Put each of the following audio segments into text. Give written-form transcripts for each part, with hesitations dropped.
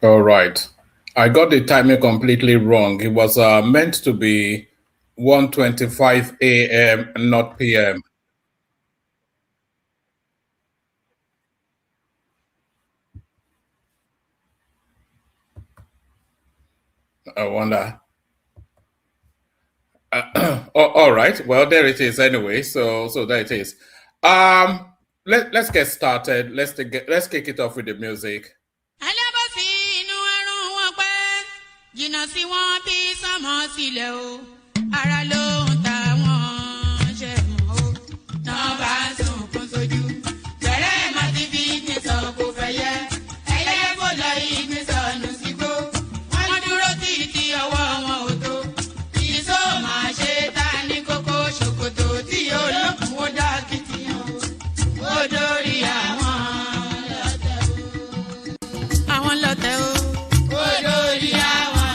All right. I got the timing completely wrong. It was meant to be 1:25 a.m., not p.m. I wonder. All right. Well, there it is anyway. So there it is. Let's get started. Let's kick it off with the music. Jìnnà sí wọn bí sánmọ̀ sílẹ̀ o, ara ló ń ta wọ́n ṣe mọ́ o. Tán bá sunkún sójú, bẹ̀rẹ̀ má ti fi ìgbín sọ kó fẹ́ yẹ. Ẹyẹ fò lọ ìgbín sọnù sígbó. Wọ́n dúró títí ọwọ́ wọn ò tó. Ìṣó máa ṣe ta ní kókó ṣòkòtò tí olókùn ó dá kìtìyàn o. Ó dórí àwọn lọ́tẹ̀ o. Àwọn lọ́tẹ̀ o. Ó dórí àwọn.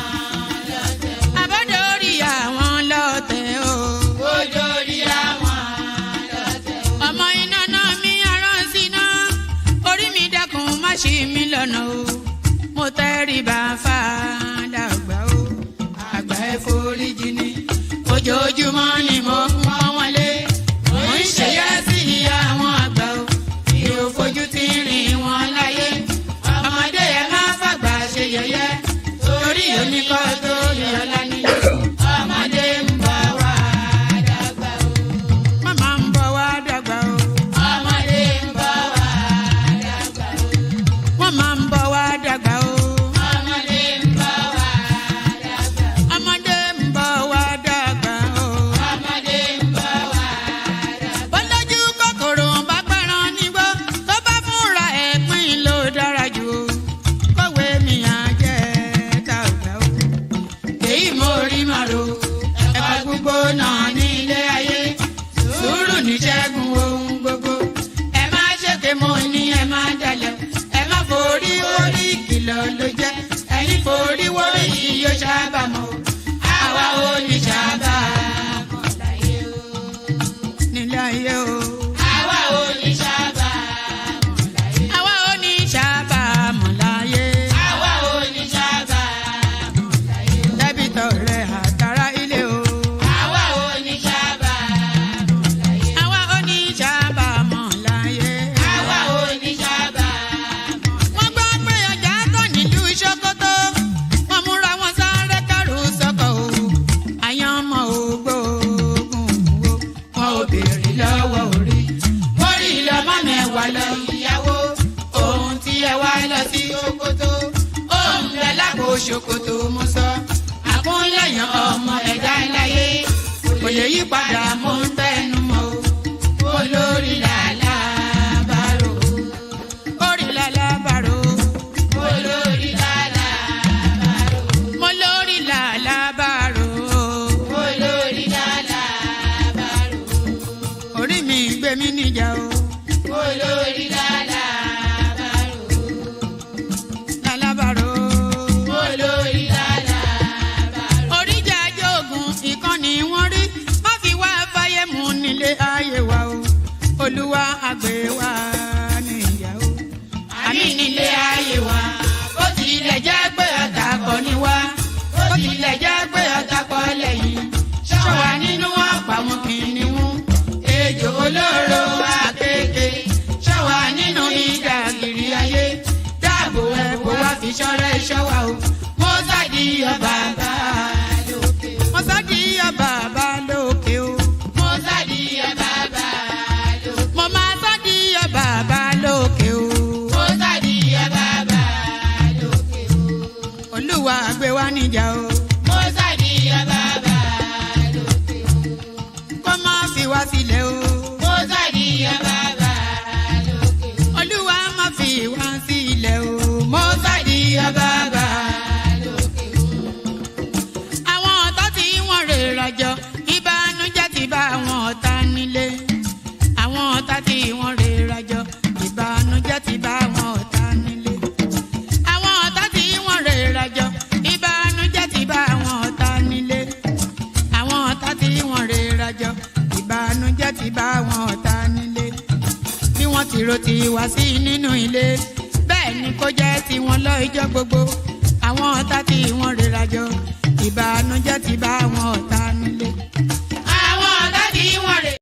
Ṣí mi lọ́nà o, mo tẹ́rí bá fàdà àgbà o, àgbà ẹ̀ foríjì ni, ojoojúmọ́ ni mo pọ́n wọn lé, mo ń ṣèyá sí àwọn àgbà o, mi ò fojú tí ń rìn wọn láyé, ọmọdé ẹ má fàgbà ṣe yẹ̀yẹ́, torí oníkọ́ tó yọ lání, ọmọdé ń bọ̀ wá dàgbà o, màmá ń bọ̀ wá dàgbà o. Máa ń bọ̀ wá dàgbà o. Ọmọdé ń bọ̀ wá dàgbà. Ọmọdé ń bọ̀ wá dàgbà o. Ọmọdé ń bọ̀ wá dàgbà. Bọ́lájú kòkòrò bá gbẹ́ran nígbó tó bá fúnra ẹ̀ pín ló dára jù o. Kọ̀wé mi á jẹ́ dàgbà o. Èyí mo rí màrò ẹ̀ka gbogbo náà ní ilé ayé. Sùúrù ní ṣẹ́gun ohun gbogbo. Ẹ má ṣèké mo ní ẹ má dalẹ̀. Forí orí kìlọ̀ ló jẹ́ ẹni forí wọ́rí yìí yóò sábà mọ́ àwa ò ní sábà mọ́ láyé o. Nílé ayé o. Àwa ò ní sábà mọ́ láyé. Àwa ò ní sábà mọ́ láyé. Àwa ò ní sábà mọ́ láyé. Dẹ́bìtọ̀ rẹ̀ àtàrà ilé o. Àwa ò ní sábà mọ́ láyé. Àwa ò ní sábà mọ́ láyé. Àwa ò ní sábà. Ṣòkòtò wọn múra wọn sáré kẹrù sọkọ o àyànmọ́ ògbóògùn o wọn ò béèrè lọ́wọ́ orí orí lọ́mọ mẹ́wàá lọ ìyàwó ohun tí ẹ wá lọ sí Ṣòkòtò ohun rẹ lágbo Ṣòkòtò mo sọ àkúnlẹ̀yàn ọmọ ẹ̀dá láyé kò lè yí padà mo ń tẹnu mọ́ o olórí làlá bàrò orí làlá bàrò olórí làlá bàrò mo lórí làlá bàrò olórí làlá bàrò orí mi gbé mi níjà o olórí làlá bàrò làlá bàrò olórí làlá bàrò oríjà jogun ìkànnì wọn rí má fi wá fáyé mu nílé ayé wa o olúwa àgbẹ̀ wa níyàwó àmì nílé ayé wa ó tilẹ̀ jẹ́ pé ọ̀tá kọ́ ni wá ó tilẹ̀ jẹ́ pé ọ̀tá kọ́ lẹ́yìn ṣọ́wa nínú ọ̀pá wọn kìnìún ejò olóró àkékè ṣọ́wa nínú ìdàgìrì ayé dáàbò ẹ̀bùn wá fi ṣọ́rẹ́ ṣọ́wa o mo sádì ọba bá lókè mo sádì ọba bá lókè o mo sádì ọba bá lókè mo máa sádì ọba bá lókè o mo sádì ọba bá lókè o olúwa gbé wa níjà o mo sádì ọba bá lókè o kó má fi wá sílẹ̀ o mo sádì ọba bá lókè o olúwa má fi wá sílẹ̀ o mo sádì ọba bá lókè o. Àwọn ọ̀tá tí wọ́n rè rajọ ìbànújẹ́ ti bá àwọn ọ̀tá nílé àwọn ọ̀tá tí wọ́n rè rajọ ìbànújẹ́ ti bá àwọn ọ̀tá nílé àwọn ọ̀tá tí wọ́n rè rajọ ìbànújẹ́ ti bá àwọn ọ̀tá nílé àwọn ọ̀tá tí wọ́n rè rajọ ìbànújẹ́ ti bá àwọn ọ̀tá nílé bí wọ́n ti ro ti wá sí nínú ilé bẹ́ẹ̀ ni kó jẹ́ tiwọn lọ́jọ́ gbogbo àwọn ọ̀tá tí wọ́n rira jọ ìbànújẹ́ ti bá àwọn ọ̀tá nílé. àwọn ọ̀tá tí wọ́n rè.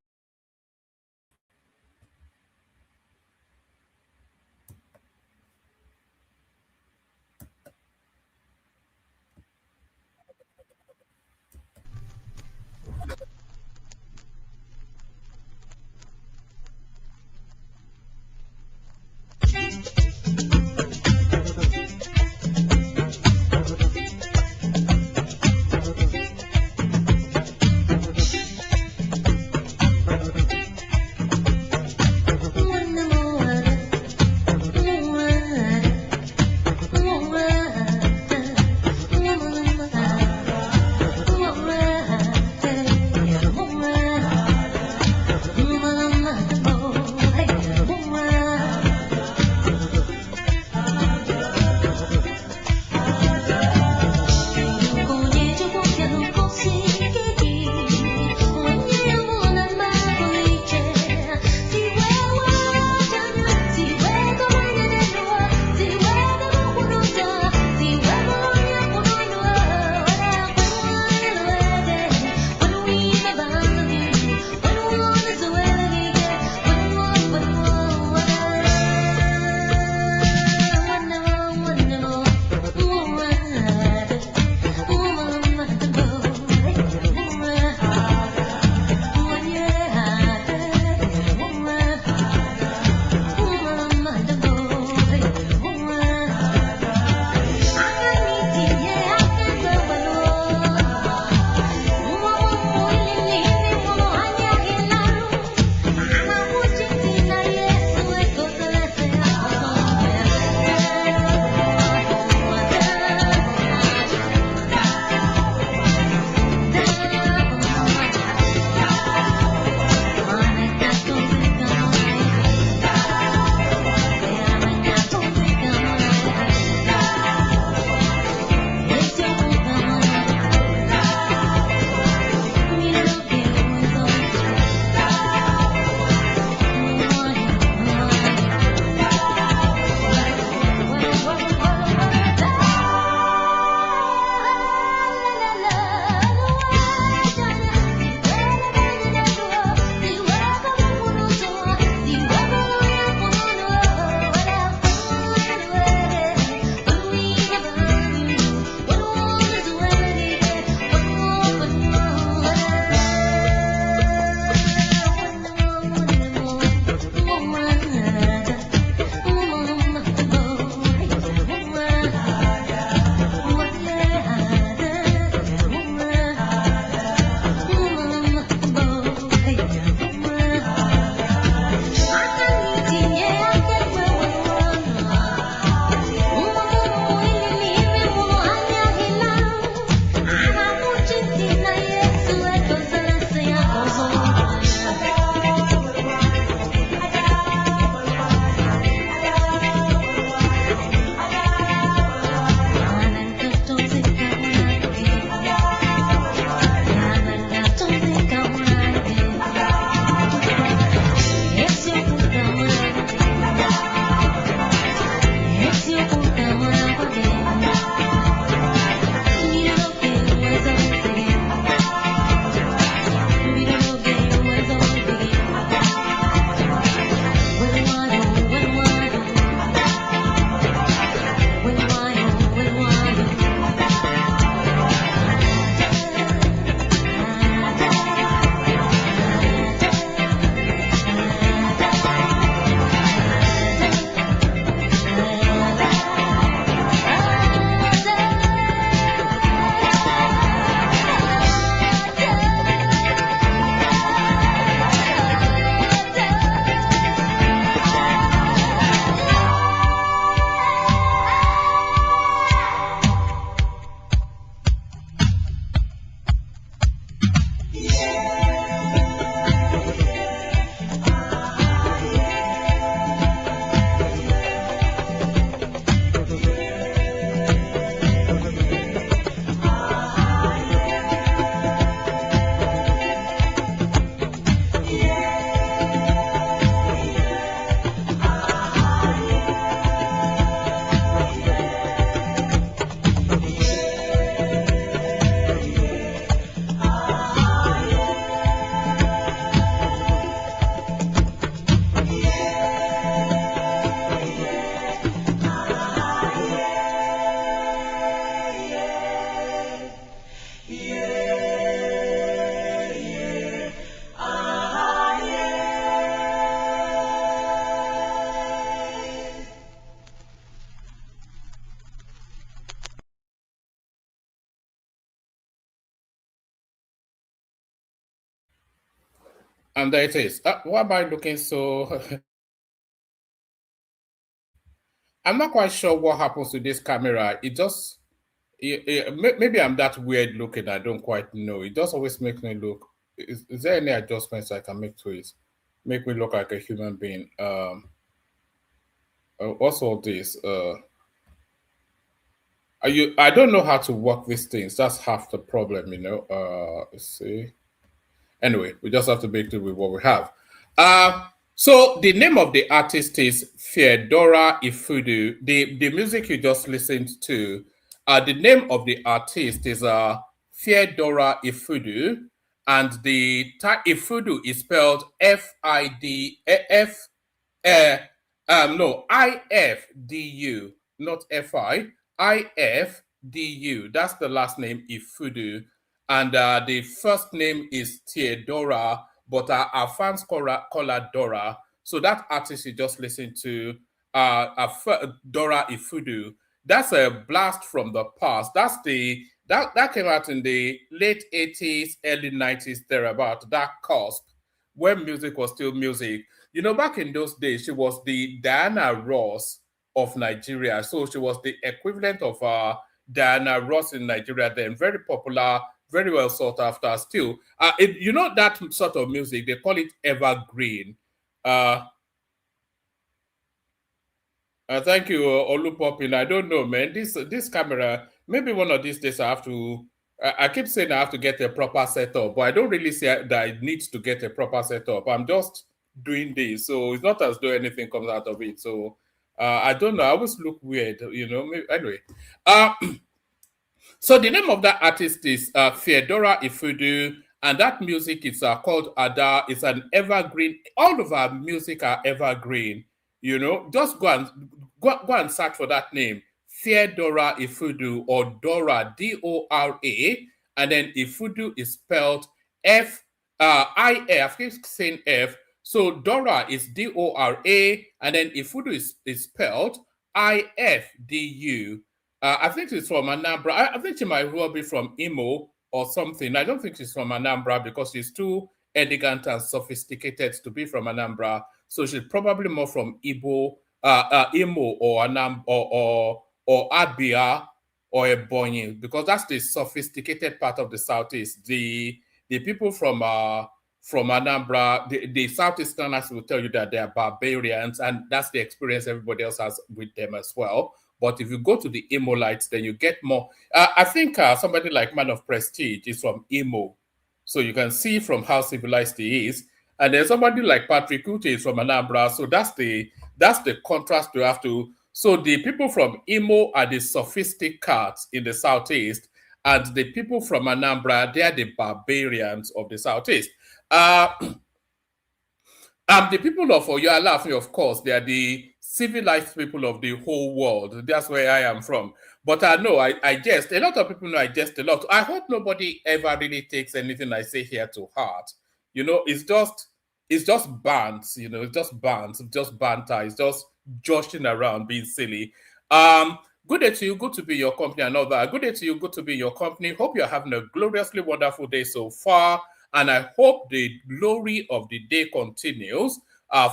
And there it is. Why am I looking so? I'm not quite sure what happens to this camera. It just, maybe I'm that weird looking. I don't quite know. It just always makes me look. Is there any adjustments I can make to it? Make me look like a human being. What's all this? I don't know how to work these things. That's half the problem, you know. Let's see. Anyway, we just have to make do with what we have. So the name of the artist is Fedora Ifudu. The music you just listened to, the name of the artist is Fedora Ifudu, and the Ifudu is spelled uh, no, IFDU, not FI, IFDU. That's the last name, Ifudu. And the first name is Theodora, but our fans call her Dora. So that artist you just listened to, Dora Ifudu, that's a blast from the past. That came out in the late 80s, early 90s, thereabout, that cusp, when music was still music. You know, back in those days, she was the Diana Ross of Nigeria. So she was the equivalent of Diana Ross in Nigeria then. Very popular, very well sought after still. You know that sort of music, they call it evergreen. Thank you, Olupopin. I don't know, man. This camera, maybe one of these days I have to. I keep saying I have to get a proper setup, but I don't really say that I need to get a proper setup. I'm just doing this, so it's not as though anything comes out of it. So I don't know. I always look weird, you know. Anyway, so the name of that artist is Fedora Ifudu, and that music is called Ada. It's an evergreen. All of our music are evergreen. You know, just go and search for that name, Fedora Ifudu, or Dora, Dora, and then Ifudu is spelled I keep saying F. So Dora is Dora, and then Ifudu is spelled Ifdu. I think she's from Anambra. I think she might well be from Imo or something. I don't think she's from Anambra because she's too elegant and sophisticated to be from Anambra. So she's probably more from Imo or Anam or Abia or Ebonyi, because that's the sophisticated part of the southeast. The people from Anambra, the southeasterners will tell you that they are barbarians, and that's the experience everybody else has with them as well. But if you go to the Imolites, then you get more. I think somebody like Man of Prestige is from Imo. So you can see from how civilized he is. And then somebody like Patrick Ute is from Anambra. So that's the contrast you have to. So the people from Imo are the sophisticates in the southeast, and the people from Anambra, they are the barbarians of the southeast. The people of Oyo Alaafin, of course, they are the civilized people of the whole world. That's where I am from. But I know I jest. A lot of people know I jest a lot. I hope nobody ever really takes anything I say here to heart. You know, it's just bands. You know, it's just bands, just banter. It's just joshing around, being silly. Good day to you. Good to be in your company and all that. Good day to you. Good to be in your company. Hope you're having a gloriously wonderful day so far. And I hope the glory of the day continues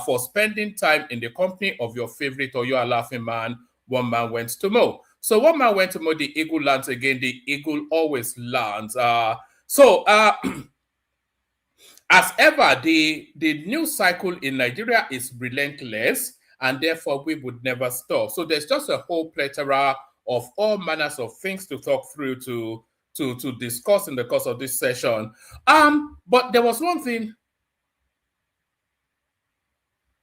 for spending time in the company of your favorite Oyo Alaafin man. One man went to mow. So one man went to mow, the eagle lands again. The eagle always lands. As ever, the news cycle in Nigeria is relentless, and therefore we would never stop. So there's just a whole plethora of all manners of things to talk through to discuss in the course of this session. But there was one thing.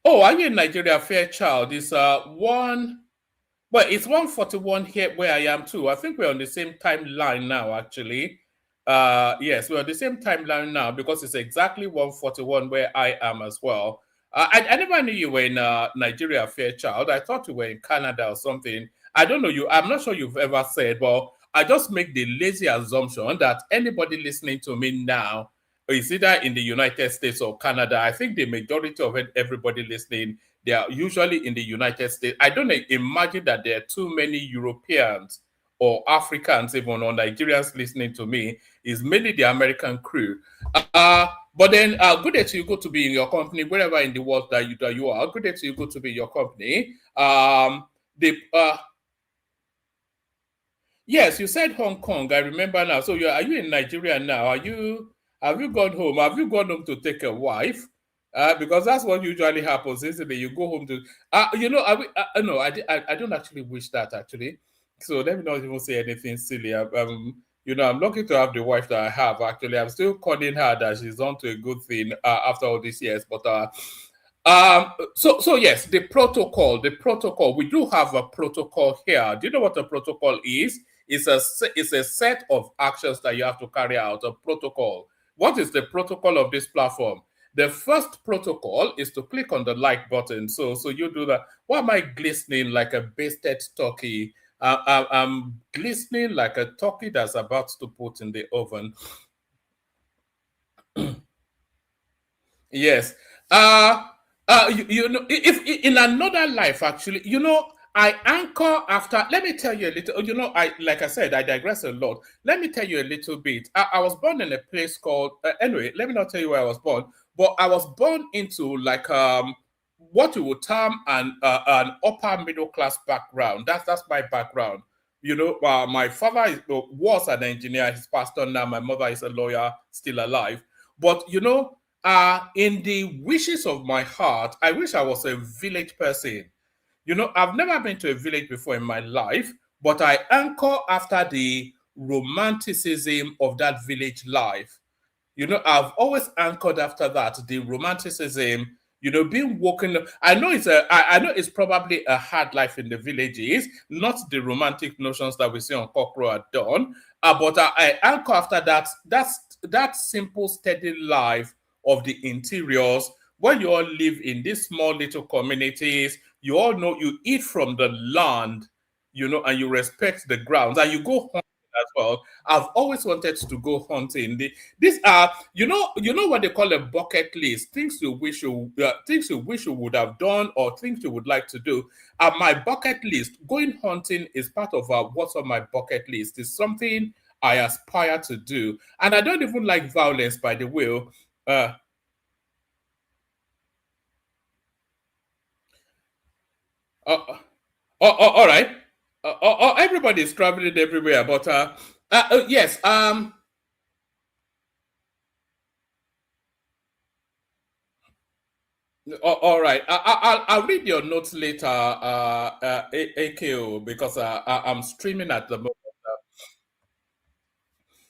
Oh, are you in Nigeria, Fairchild? It's it's 1:41 here where I am too. I think we're on the same timeline now, actually. Yes, we're on the same timeline now because it's exactly 1:41 where I am as well. I never knew you were in Nigeria, Fairchild. I thought you were in Canada or something. I don't know you. I'm not sure you've ever said, but I just make the lazy assumption that anybody listening to me now is either in the United States or Canada. I think the majority of everybody listening, they are usually in the United States. I don't imagine that there are too many Europeans or Africans, even or Nigerians listening to me. Is mainly the American crew. But then, good day to you. Good to be in your company, wherever in the world that you are. Good day to you. Good to be in your company. Yes, you said Hong Kong. I remember now. So are you in Nigeria now? Have you gone home? Have you gone home to take a wife? Because that's what usually happens, isn't it? You go home to no, I don't actually wish that actually. So let me not even say anything silly. I'm lucky to have the wife that I have. Actually, I'm still calling her that she's on to a good thing after all these years. But so yes, the protocol. We do have a protocol here. Do you know what a protocol is? It's a set of actions that you have to carry out. A protocol. What is the protocol of this platform? The first protocol is to click on the like button. So you do that. Why am I glistening like a basted turkey? I'm glistening like a turkey that's about to put in the oven. Yes. You know, if in another life, actually, I anchor after. Let me tell you a little. Like I said, I digress a lot. Let me tell you a little bit. I was born in a place called. Anyway, let me not tell you where I was born, but I was born into like what you would term an upper middle class background. That's my background. My father was an engineer. He's passed on now. My mother is a lawyer, still alive. But in the wishes of my heart, I wish I was a village person. I've never been to a village before in my life, but I anchor after the romanticism of that village life. I've always anchored after that, the romanticism, being woken. I know it's probably a hard life in the villages, not the romantic notions that we see on Cockroach at dawn. But I anchor after that simple, steady life of the interiors, where you all live in these small little communities. You all know you eat from the land, and you respect the grounds, and you go hunting as well. I've always wanted to go hunting. These are, what they call a bucket list, things you wish you would have done, or things you would like to do. My bucket list, going hunting, is part of what's on my bucket list. It's something I aspire to do, and I don't even like violence, by the way. All right. Everybody is traveling everywhere, but yes. All right. I'll read your notes later, AKO, because I'm streaming at the moment.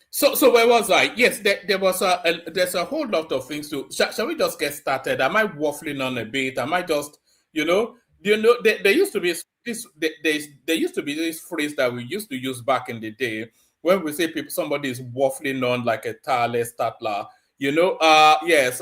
So where was I? Yes, there was there's a whole lot of things to. Shall we just get started? Am I waffling on a bit? Am I just, there used to be there used to be this phrase that we used to use back in the day when we say somebody is waffling on like a tireless tattler. Yes.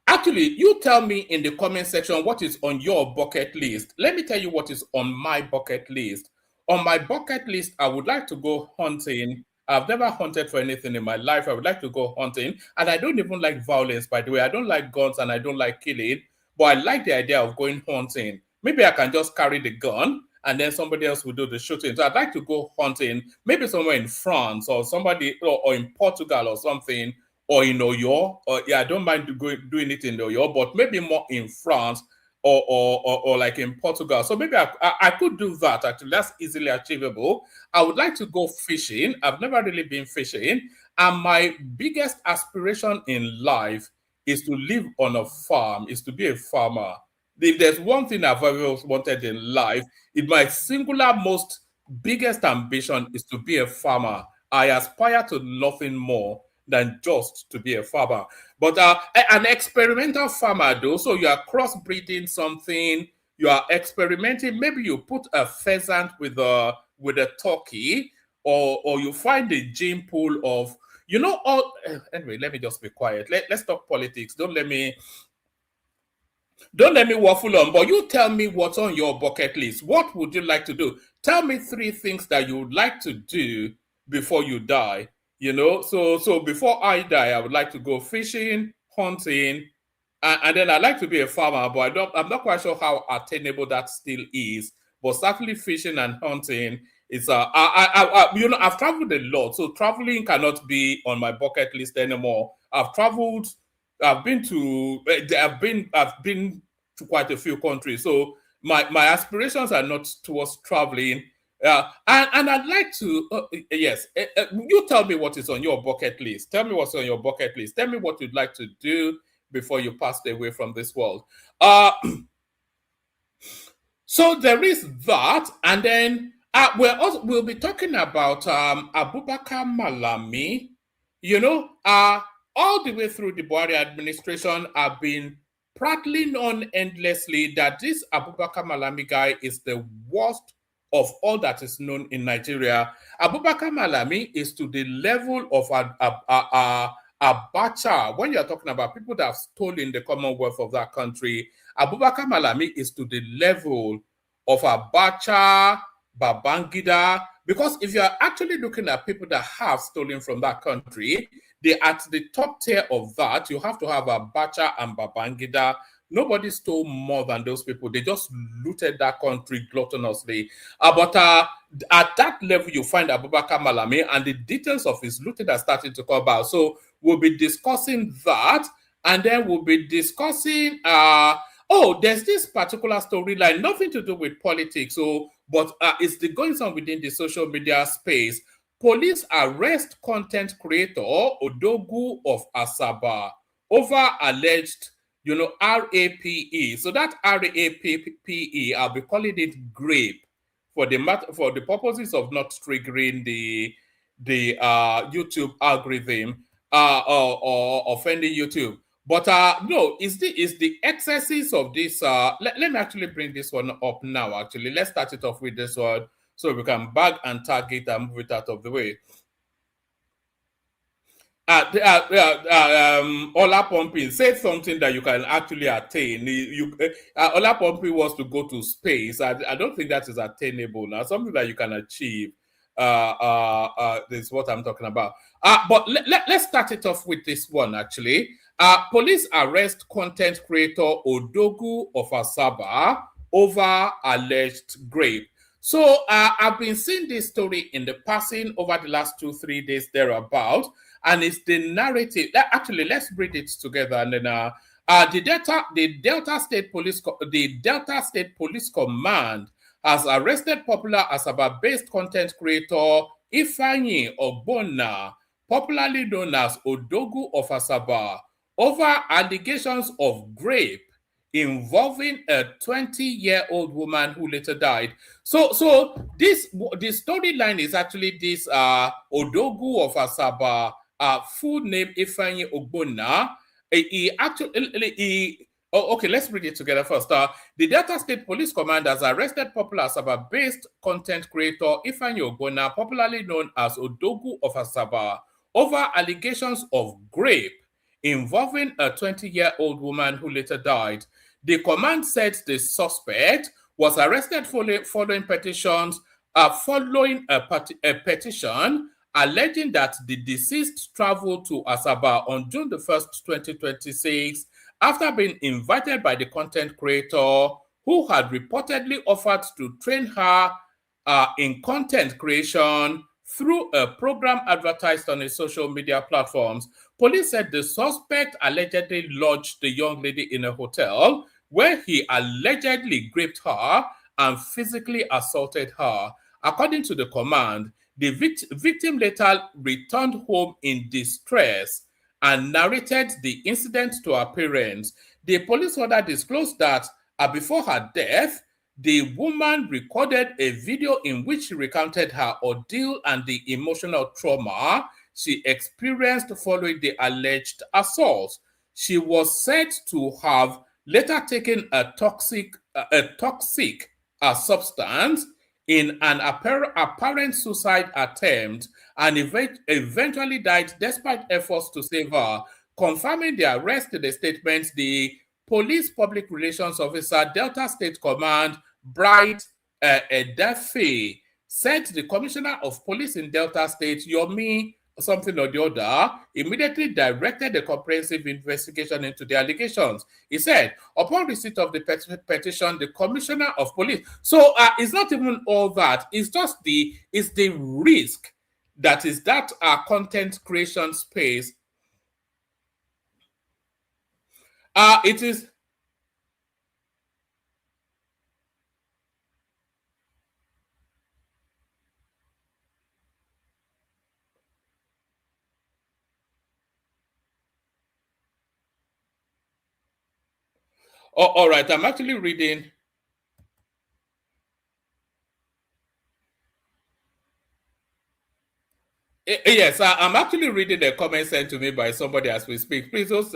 Actually, you tell me in the comment section what is on your bucket list. Let me tell you what is on my bucket list. On my bucket list, I would like to go hunting. I've never hunted for anything in my life. I would like to go hunting. And I don't even like violence, by the way. I don't like guns and I don't like killing. But I like the idea of going hunting. Maybe I can just carry the gun and then somebody else will do the shooting. So I'd like to go hunting, maybe somewhere in France or or in Portugal or something, or in Oyo, or yeah, I don't mind doing it in Oyo, but maybe more in France or like in Portugal. So maybe I could do that actually. That's easily achievable. I would like to go fishing. I've never really been fishing. And my biggest aspiration in life is to live on a farm, is to be a farmer. If there's one thing I've always wanted in life, my singular most biggest ambition is to be a farmer. I aspire to nothing more than just to be a farmer. But an experimental farmer, though, so you are crossbreeding something, you are experimenting. Maybe you put a pheasant with a turkey, or you find a gene pool of, all. Anyway, let me just be quiet. Let's talk politics. Don't let me waffle on, but you tell me what's on your bucket list. What would you like to do? Tell me 3 things that you would like to do before you die. So before I die, I would like to go fishing, hunting, and then I'd like to be a farmer, but I'm not quite sure how attainable that still is. But certainly fishing and hunting is I've traveled a lot, so traveling cannot be on my bucket list anymore. I've traveled. I've been to. I've been to quite a few countries. So my aspirations are not towards traveling. And I'd like to. Yes, you tell me what is on your bucket list. Tell me what's on your bucket list. Tell me what you'd like to do before you pass away from this world. So there is that, and then we'll be talking about Abubakar Malami. You know, all the way through the Buhari administration, I've been prattling on endlessly that this Abubakar Malami guy is the worst of all that is known in Nigeria. Abubakar Malami is to the level of Abacha. When you're talking about people that have stolen the commonwealth of that country, Abubakar Malami is to the level of Abacha, Babangida, because if you're actually looking at people that have stolen from that country, they at the top tier of that, you have to have Abacha and Babangida. Nobody stole more than those people. They just looted that country gluttonously. But at that level, you find Abubakar Malami, and the details of his looting are starting to come out. So we'll be discussing that, and then we'll be discussing there's this particular storyline, nothing to do with politics, but it's the goings on within the social media space. Police arrest content creator Odogu of Asaba over alleged, RAPE. So that RAPE, I'll be calling it grape for the purposes of not triggering the YouTube algorithm or offending YouTube. But no, is the excesses of this. Let me actually bring this one up now. Actually, let's start it off with this one so we can bag and target and move it out of the way. Ola Pumping said something that you can actually attain. Ola Pumping wants to go to space. I don't think that is attainable now. Something that you can achieve. This is what I'm talking about. But let's start it off with this one actually. Police arrest content creator Odogu of Asaba over alleged grape. So I've been seeing this story in the passing over the last 2-3 days thereabout, and it's the narrative. Actually, let's read it together, and then the Delta State Police Command has arrested popular Asaba-based content creator Ifeanyi Ogbonna, popularly known as Odogu of Asaba, over allegations of grape involving a 20-year-old woman who later died. So the storyline is actually this Odogu of Asaba, full name Ifeanyi Ogbonna. Okay, let's read it together first. The Delta State Police Command has arrested popular Asaba-based content creator Ifeanyi Ogbonna, popularly known as Odogu of Asaba, over allegations of grape involving a 20-year-old woman who later died. The command said the suspect was arrested following petitions, following a petition alleging that the deceased traveled to Asaba on June the 1st, 2026, after being invited by the content creator who had reportedly offered to train her in content creation through a program advertised on his social media platforms. Police said the suspect allegedly lodged the young lady in a hotel where he allegedly raped her and physically assaulted her. According to the command, the victim later returned home in distress and narrated the incident to her parents. The police order disclosed that before her death, the woman recorded a video in which she recounted her ordeal and the emotional trauma she experienced following the alleged assault. She was said to have later taken a toxic substance in an apparent suicide attempt and eventually died despite efforts to save her. Confirming the arrest in the statement, the police public relations officer, Delta State Command, Bright Edafe, said the commissioner of police in Delta State, Yomi something or the other, immediately directed a comprehensive investigation into the allegations. He said, upon receipt of the petition, the commissioner of police. So it's not even all that. It's just the risk that is that content creation space It is. Oh, all right. I'm actually reading. Yes, I'm actually reading the comment sent to me by somebody as we speak. Please, it's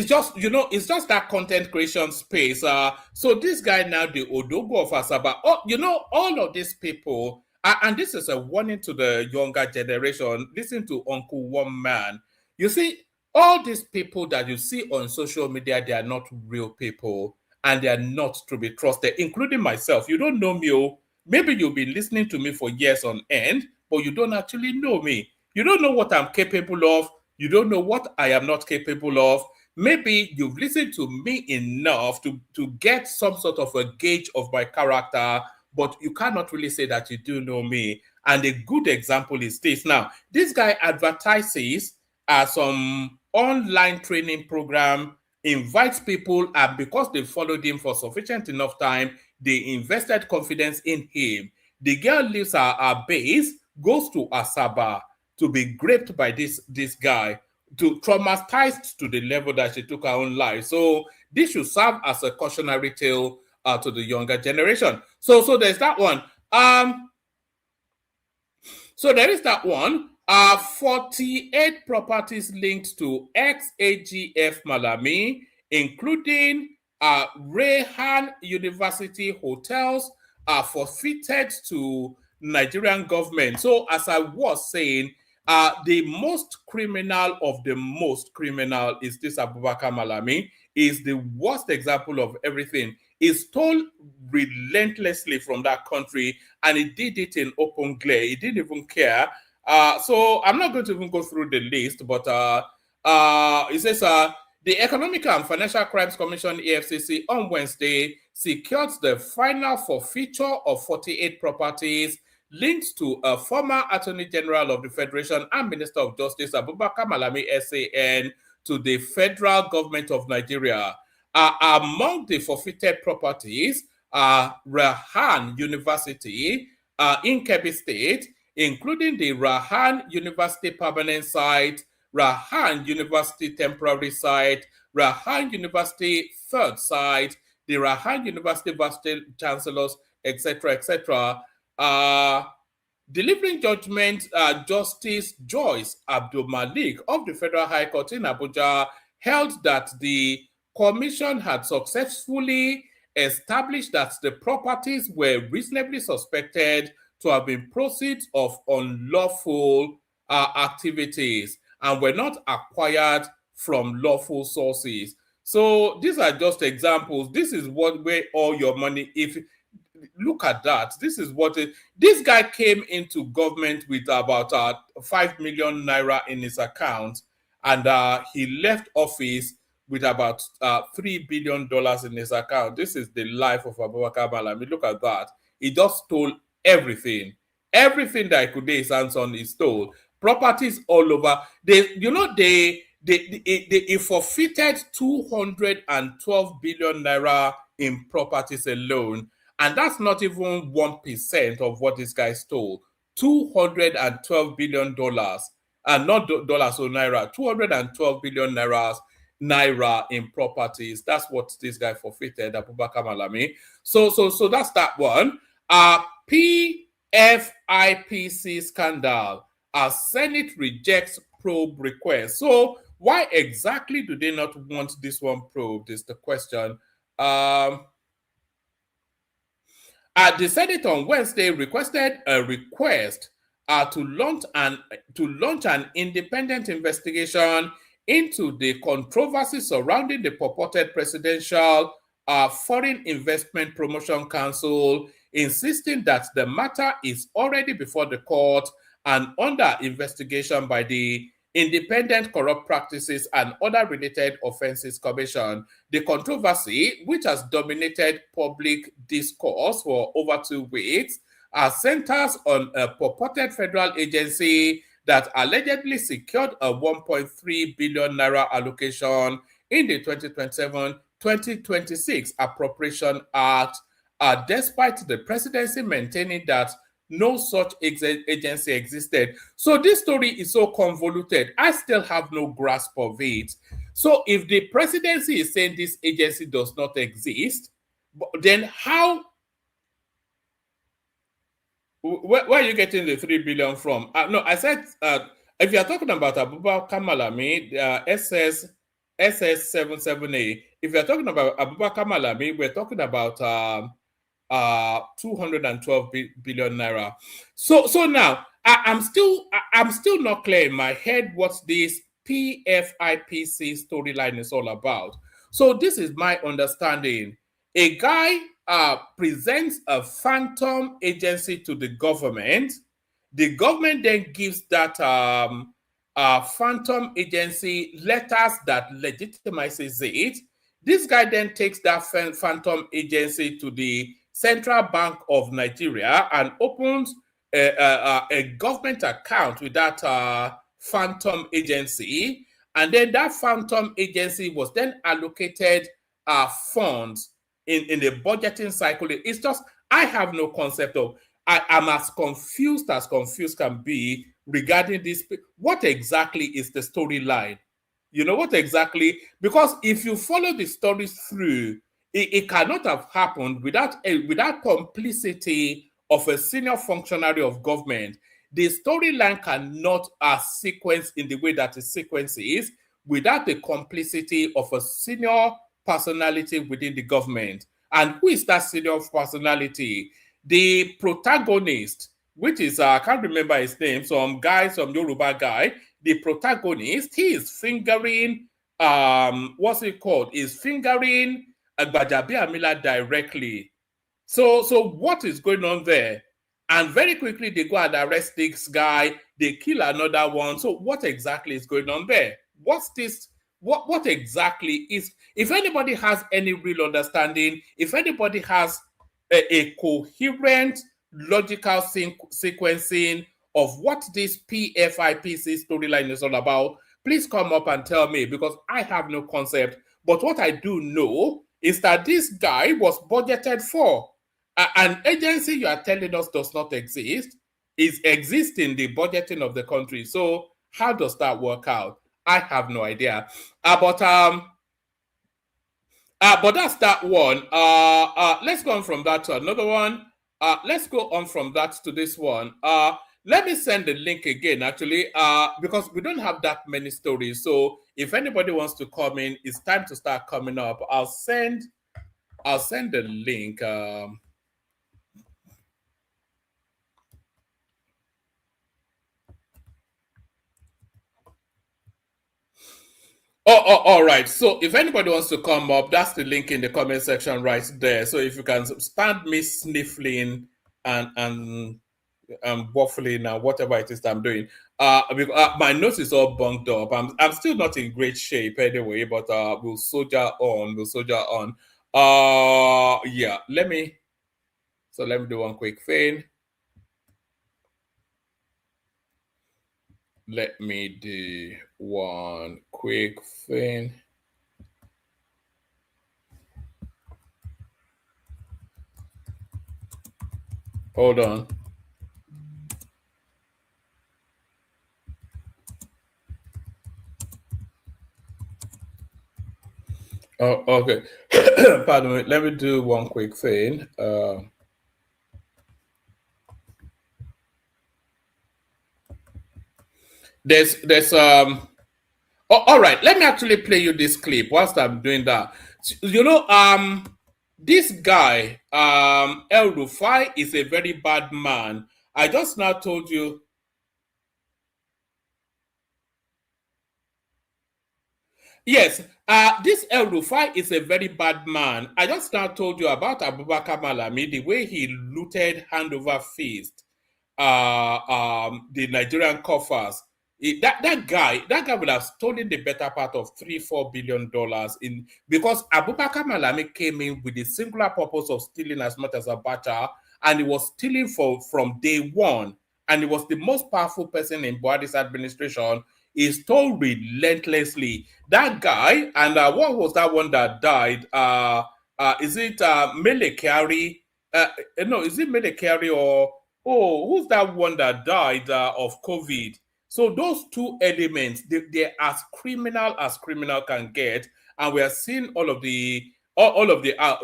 just, it's just that content creation space. So this guy now, the Odogo of Asaba, all of these people, and this is a warning to the younger generation. Listen to Uncle One Man. You see, all these people that you see on social media, they are not real people, and they are not to be trusted, including myself. You don't know me, oh. Maybe you've been listening to me for years on end, but you don't actually know me. You don't know what I'm capable of. You don't know what I am not capable of. Maybe you've listened to me enough to get some sort of a gauge of my character, but you cannot really say that you do know me. And a good example is this. Now, this guy advertises some online training program, invites people, and because they followed him for sufficient enough time, they invested confidence in him. The girl leaves her base, goes to Asaba to be raped by this guy, to traumatized to the level that she took her own life. So this should serve as a cautionary tale to the younger generation. So there's that one. So there is that one. 48 properties linked to ex-AGF Malami, including Rehan University hotels, are forfeited to Nigerian government. So as I was saying, the most criminal of the most criminal is this Abubakar Malami. Is the worst example of everything. He stole relentlessly from that country, and he did it in open glare. He didn't even care. So I'm not going to even go through the list, but it says the Economic and Financial Crimes Commission (EFCC) on Wednesday secured the final forfeiture of 48 properties linked to a former Attorney General of the Federation and Minister of Justice Abubakar Malami SAN to the federal government of Nigeria. Among the forfeited properties are Rahan University in Kebbi State, including the Rahan University permanent site, Rahan University temporary site, Rahan University third site, the Rahan University Vice Chancellors, etc., etc. Delivering judgment, Justice Joyce Abdul Malik of the Federal High Court in Abuja held that the commission had successfully established that the properties were reasonably suspected to have been proceeds of unlawful activities and were not acquired from lawful sources. So these are just examples. This is where all your money, if look at that. This is what this guy came into government with about 5 million naira in his account, and he left office with about $3 billion in his account. This is the life of Abubakar Malami. Look at that. He just stole everything. Everything that he could lay his hands on, he stole. Properties all over. They forfeited 212 billion naira in properties alone. And that's not even 1% of what this guy stole. $212 billion. And not dollars or naira. 212 billion naira in properties. That's what this guy forfeited, Abubakar Malami. So that's that one. PFIPC scandal. Senate rejects probe request. So why exactly do they not want this one probed is the question. The Senate on Wednesday requested a request to launch an independent investigation into the controversy surrounding the purported Presidential Foreign Investment Promotion Council, insisting that the matter is already before the court and under investigation by the Independent Corrupt Practices and Other Related Offences Commission. The controversy, which has dominated public discourse for over 2 weeks, centers on a purported federal agency that allegedly secured a 1.3 billion naira allocation in the 2027-2026 Appropriation Act, despite the presidency maintaining that no such agency existed. So this story is so convoluted. I still have no grasp of it. So if the presidency is saying this agency does not exist, then how? Where are you getting the 3 billion from? No, I said if you are talking about Abubakar Malami, SS 77A. If you are talking about Abubakar Malami, we're talking about 212 billion naira. So now I'm still not clear in my head what this PFIPC storyline is all about. So this is my understanding. A guy presents a phantom agency to the government. The government then gives that phantom agency letters that legitimizes it. This guy then takes that phantom agency to the Central Bank of Nigeria and opens a government account with that phantom agency. And then that phantom agency was then allocated funds in the budgeting cycle. It's just, I have no concept of, I'm as confused can be regarding this. What exactly is the storyline? You know what exactly? Because if you follow the stories through, it cannot have happened without complicity of a senior functionary of government. The storyline cannot sequence in the way that the sequence is without the complicity of a senior personality within the government. And who is that senior personality? The protagonist, which is, I can't remember his name, some Yoruba guy, the protagonist, he is fingering, what's it called? Is fingering Agbajabiamila directly. So what is going on there? And very quickly they go and arrest this guy, they kill another one. So what exactly is going on there? What's this? What exactly is, if anybody has any real understanding, if anybody has a coherent, logical sequencing of what this PFIPC storyline is all about, please come up and tell me, because I have no concept. But what I do know is that this guy was budgeted for. An agency you are telling us does not exist, exists in the budgeting of the country. So how does that work out? I have no idea. But that's that one. Let's go on from that to another one. Let's go on from that to this one. Let me send the link again, actually, because we don't have that many stories. So if anybody wants to come in, it's time to start coming up. I'll send the link. all right. So if anybody wants to come up, that's the link in the comment section right there. So if you can stand me sniffling and waffling and whatever it is that I'm doing. My nose is all bunked up. I'm still not in great shape anyway, but we'll soldier on. Yeah, let me do one quick thing. Let me do one quick thing. Hold on. Oh, okay. Pardon me. Let me do one quick thing. There's all right. Let me actually play you this clip whilst I'm doing that. You know, this guy, El Rufai, is a very bad man. I just now told you. Yes, this El Rufai is a very bad man. I just now told you about Abubakar Malami, the way he looted hand over fist the Nigerian coffers. That guy would have stolen the better part of $3-4 billion because Abubakar Malami came in with the singular purpose of stealing as much as Abacha, and he was stealing from day one, and he was the most powerful person in Buhari's administration. is told relentlessly. That guy, and what was that one that died? Is it Mele Kyari? No, is it Mele Kyari or who's that one that died of COVID? So those two elements, they're as criminal can get, and we are seeing all of the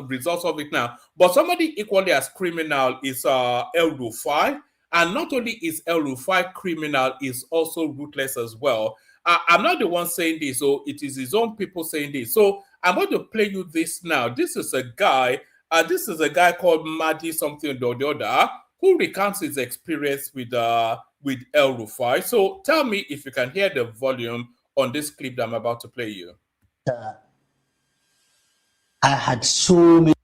results of it now. But somebody equally as criminal is El Rufai, and not only is El Rufai criminal, is also ruthless as well. I'm not the one saying this, so it is his own people saying this. So I'm going to play you this now. This is a guy called Madi something or the other, who recounts his experience with El Rufai. So tell me if you can hear the volume on this clip that I'm about to play you. I had so many.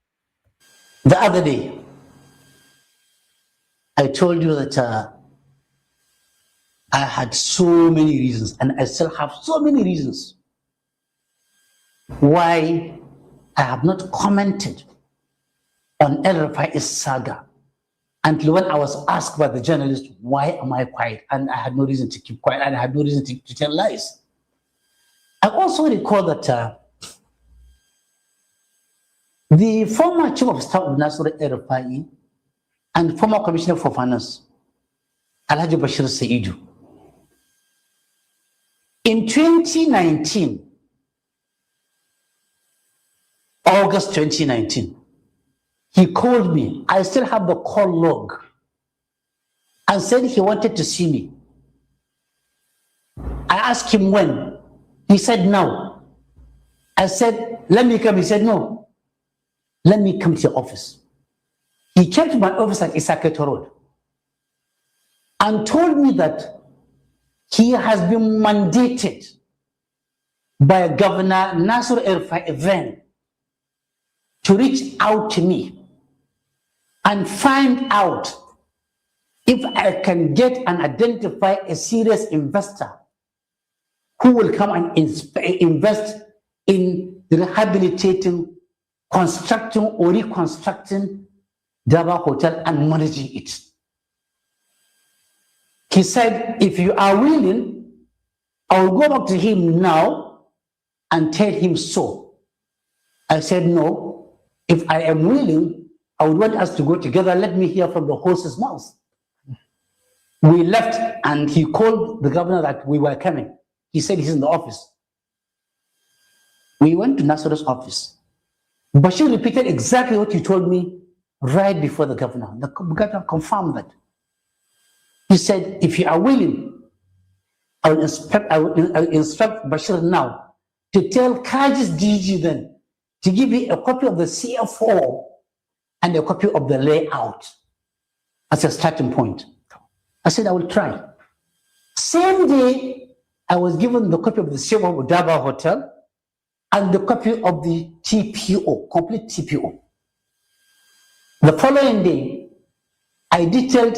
The other day, I told you that I had so many reasons, and I still have so many reasons why I have not commented on El Rufai's saga until when I was asked by the journalist, why am I quiet? And I had no reason to keep quiet, and I had no reason to tell lies. I also recall that the former chief of staff of Nasser El Rufai and former commissioner for finance, Alhaji Bashir Saidu, in 2019, August 2019, he called me. I still have the call log, and said he wanted to see me. I asked him when. He said no. I said, let me come. He said no. Let me come to your office. He came to my office at Issaquah Road and told me that he has been mandated by Governor Nasser El Rufai then to reach out to me and find out if I can get and identify a serious investor who will come and invest in rehabilitating, constructing or reconstructing Daba Hotel and managing it. He said, if you are willing, I will go back to him now and tell him so. I said, no, if I am willing, I would want us to go together. Let me hear from the horse's mouth. We left and he called the governor that we were coming. He said he's in the office. We went to Nasser's office. Bashir repeated exactly what he told me right before the governor. The governor confirmed that. He said, if you are willing, I will instruct Bashir now to tell Kaj's DG then to give you a copy of the CFO and a copy of the layout as a starting point. I said, I will try. Same day, I was given the copy of the CFO of Daba Hotel and the copy of the TPO, complete TPO. The following day, I detailed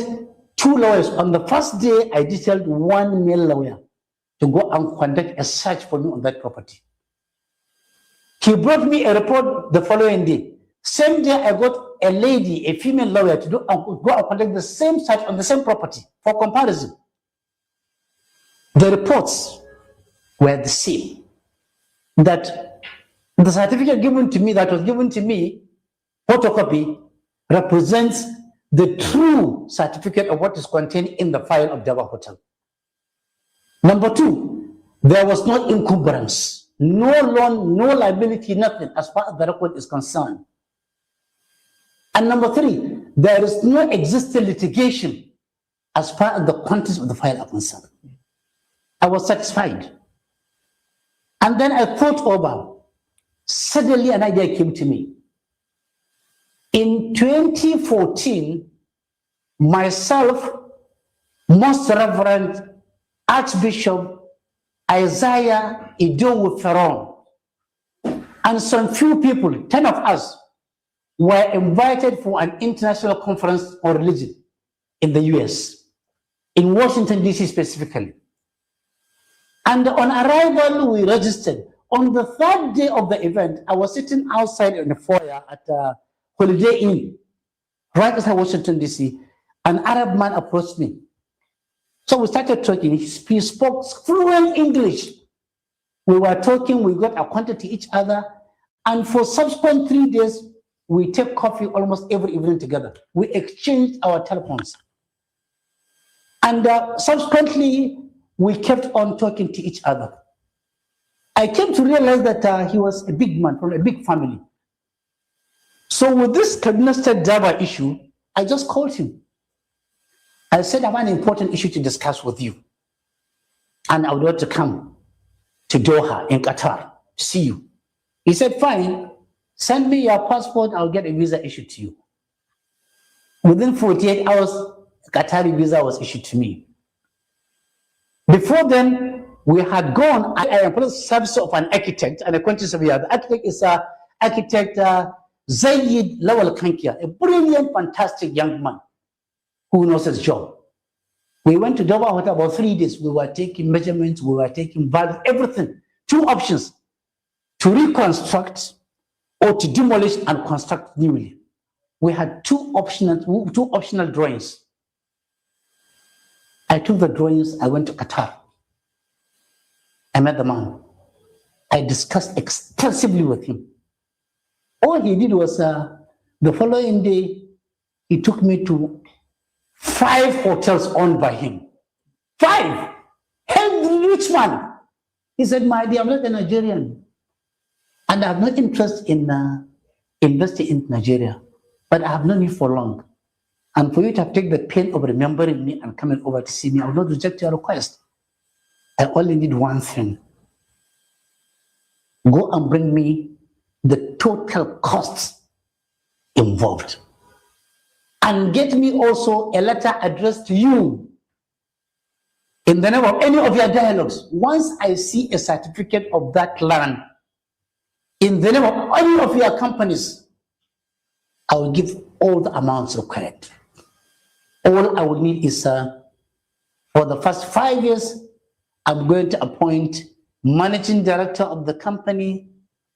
2 lawyers. On the first day, I detailed 1 male lawyer to go and conduct a search for me on that property. He brought me a report the following day. Same day, I got a lady, a female lawyer, to go and conduct the same search on the same property for comparison. The reports were the same. That the certificate given to me, photocopy, represents the true certificate of what is contained in the file of Daba Hotel. Number 2, there was no encumbrance, no loan, no liability, nothing as far as the record is concerned. And number 3, there is no existing litigation as far as the contents of the file are concerned. I was satisfied. And then I thought over. Suddenly an idea came to me. In 2014, myself, Most Reverend Archbishop Isaiah Idowu Ferron, and some few people, 10 of us, were invited for an international conference on religion in the US, in Washington, D.C. specifically. And on arrival, we registered. On the 3rd day of the event, I was sitting outside in the foyer at Holiday Inn, right outside Washington, D.C. An Arab man approached me, So we started talking. He spoke fluent English. We were talking, we got acquainted to each other. And for subsequent 3 days, we take coffee almost every evening together. We exchanged our telephones. And subsequently, we kept on talking to each other. I came to realize that he was a big man from a big family. So with this contested Java issue, I just called him. I said, I have an important issue to discuss with you. And I would like to come to Doha in Qatar to see you. He said, fine, send me your passport, I'll get a visa issued to you. Within 48 hours, a Qatari visa was issued to me. Before then, we had gone, I am the service of an architect and a quantity surveyor. The architect is architect Zaid Lawal Kankia, a brilliant, fantastic young man who knows his job. We went to Doha Hotel about 3 days. We were taking measurements, we were taking values, everything. 2 options, to reconstruct or to demolish and construct newly. We had two optional drawings. I took the drawings, I went to Qatar. I met the man. I discussed extensively with him. All he did was the following day, he took me to 5 hotels owned by him. 5! Healthy rich man. He said, my dear, I'm not a Nigerian. And I have no interest in investing in Nigeria. But I have known you for long. And for you to have taken the pain of remembering me and coming over to see me, I will not reject your request. I only need one thing. Go and bring me the total costs involved. And get me also a letter addressed to you in the name of any of your dialogues. Once I see a certificate of that land in the name of any of your companies, I will give all the amounts required. All I will need is for the first 5 years, I'm going to appoint managing director of the company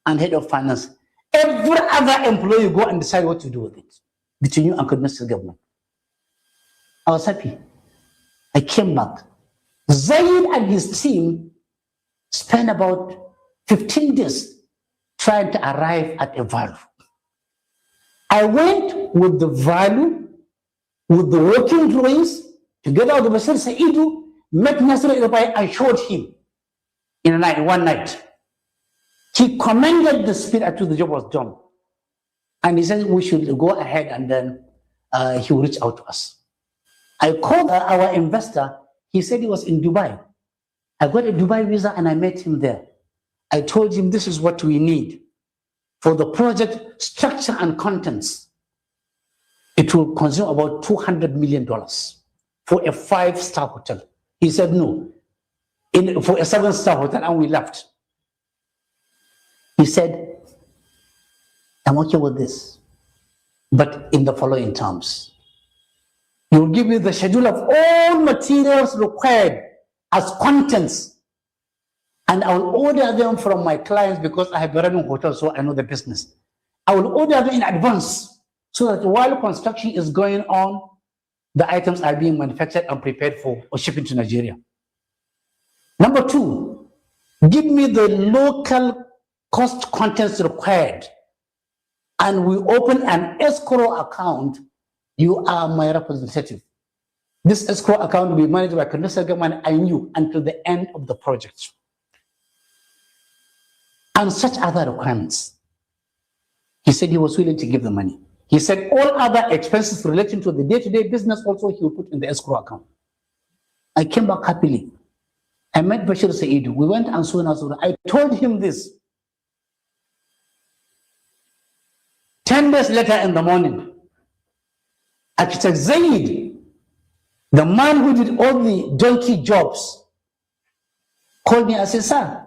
and head of finance. Every other employee go and decide what to do with it between you and Kenneth government. I was happy. I came back. Zaid and his team spent about 15 days trying to arrive at a value. I went with the value, with the working drawings, together with Bashir Saidu, met Nasser Ibai and showed him in one night. He commended the speed at which the job was done. And he said we should go ahead and then he will reach out to us. I called our investor. He said he was in Dubai. I got a Dubai visa and I met him there. I told him this is what we need for the project structure and contents. It will consume about $200 million for a 5-star hotel. He said no, for a 7-star hotel, and we left. He said, I'm okay with this, but in the following terms. You will give me the schedule of all materials required as contents, and I will order them from my clients because I have been running hotels, so I know the business. I will order them in advance so that while construction is going on, the items are being manufactured and prepared for or shipping to Nigeria. Number 2, give me the local cost contents required, and we open an escrow account. You are my representative. This escrow account will be managed by Kenneth government and you until the end of the project. And such other requirements. He said he was willing to give the money. He said all other expenses relating to the day-to-day business also he will put in the escrow account. I came back happily. I met Bashir Saidu. We went and saw. I told him this. 10 days later in the morning, Architect Zaid, the man who did all the donkey jobs, called me and said, sir,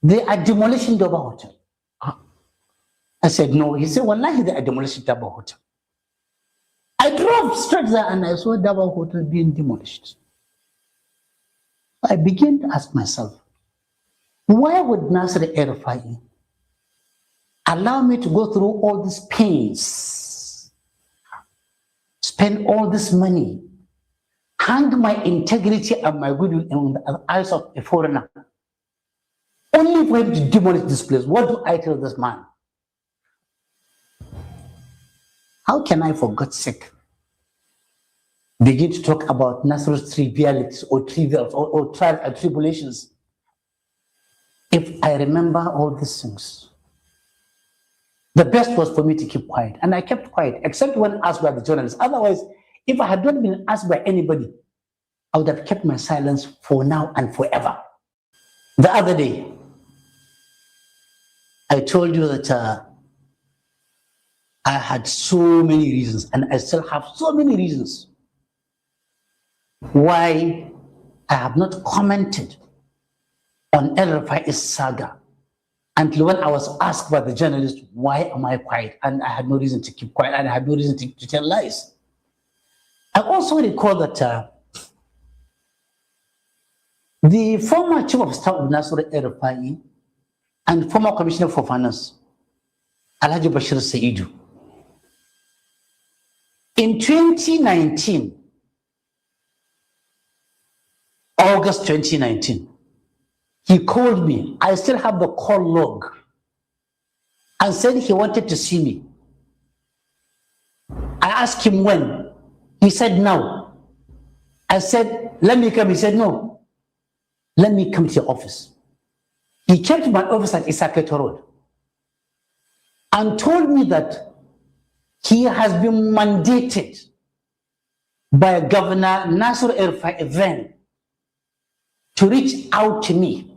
they are demolishing the hotel. I said, no. He said, wallahi, they are demolishing the hotel. I drove straight there and I saw Davao Hotel being demolished. I began to ask myself, why would Nasser El-Rufai allow me to go through all these pains, spend all this money, hang my integrity and my goodwill in the eyes of a foreigner, only for him to demolish this place. What do I tell this man? How can I, for God's sake, begin to talk about Nasr's trivialities or trivials or trials and tribulations if I remember all these things? The best was for me to keep quiet, and I kept quiet, except when asked by the journalists. Otherwise, if I had not been asked by anybody, I would have kept my silence for now and forever. The other day, I told you that I had so many reasons, and I still have so many reasons why I have not commented on El Rufai's saga until when I was asked by the journalist, why am I quiet? And I had no reason to keep quiet, and I had no reason to tell lies. I also recall that the former chief of staff of Nasr El-Rufai and former commissioner for finance, Alhaji Bashir Saidu, in 2019, August 2019, he called me. I still have the call log, and said he wanted to see me. I asked him when. He said now. I said, let me come. He said, no, let me come to your office. He came to my office at Issaqueto Road and told me that he has been mandated by Governor Nasr El-Rufai then to reach out to me.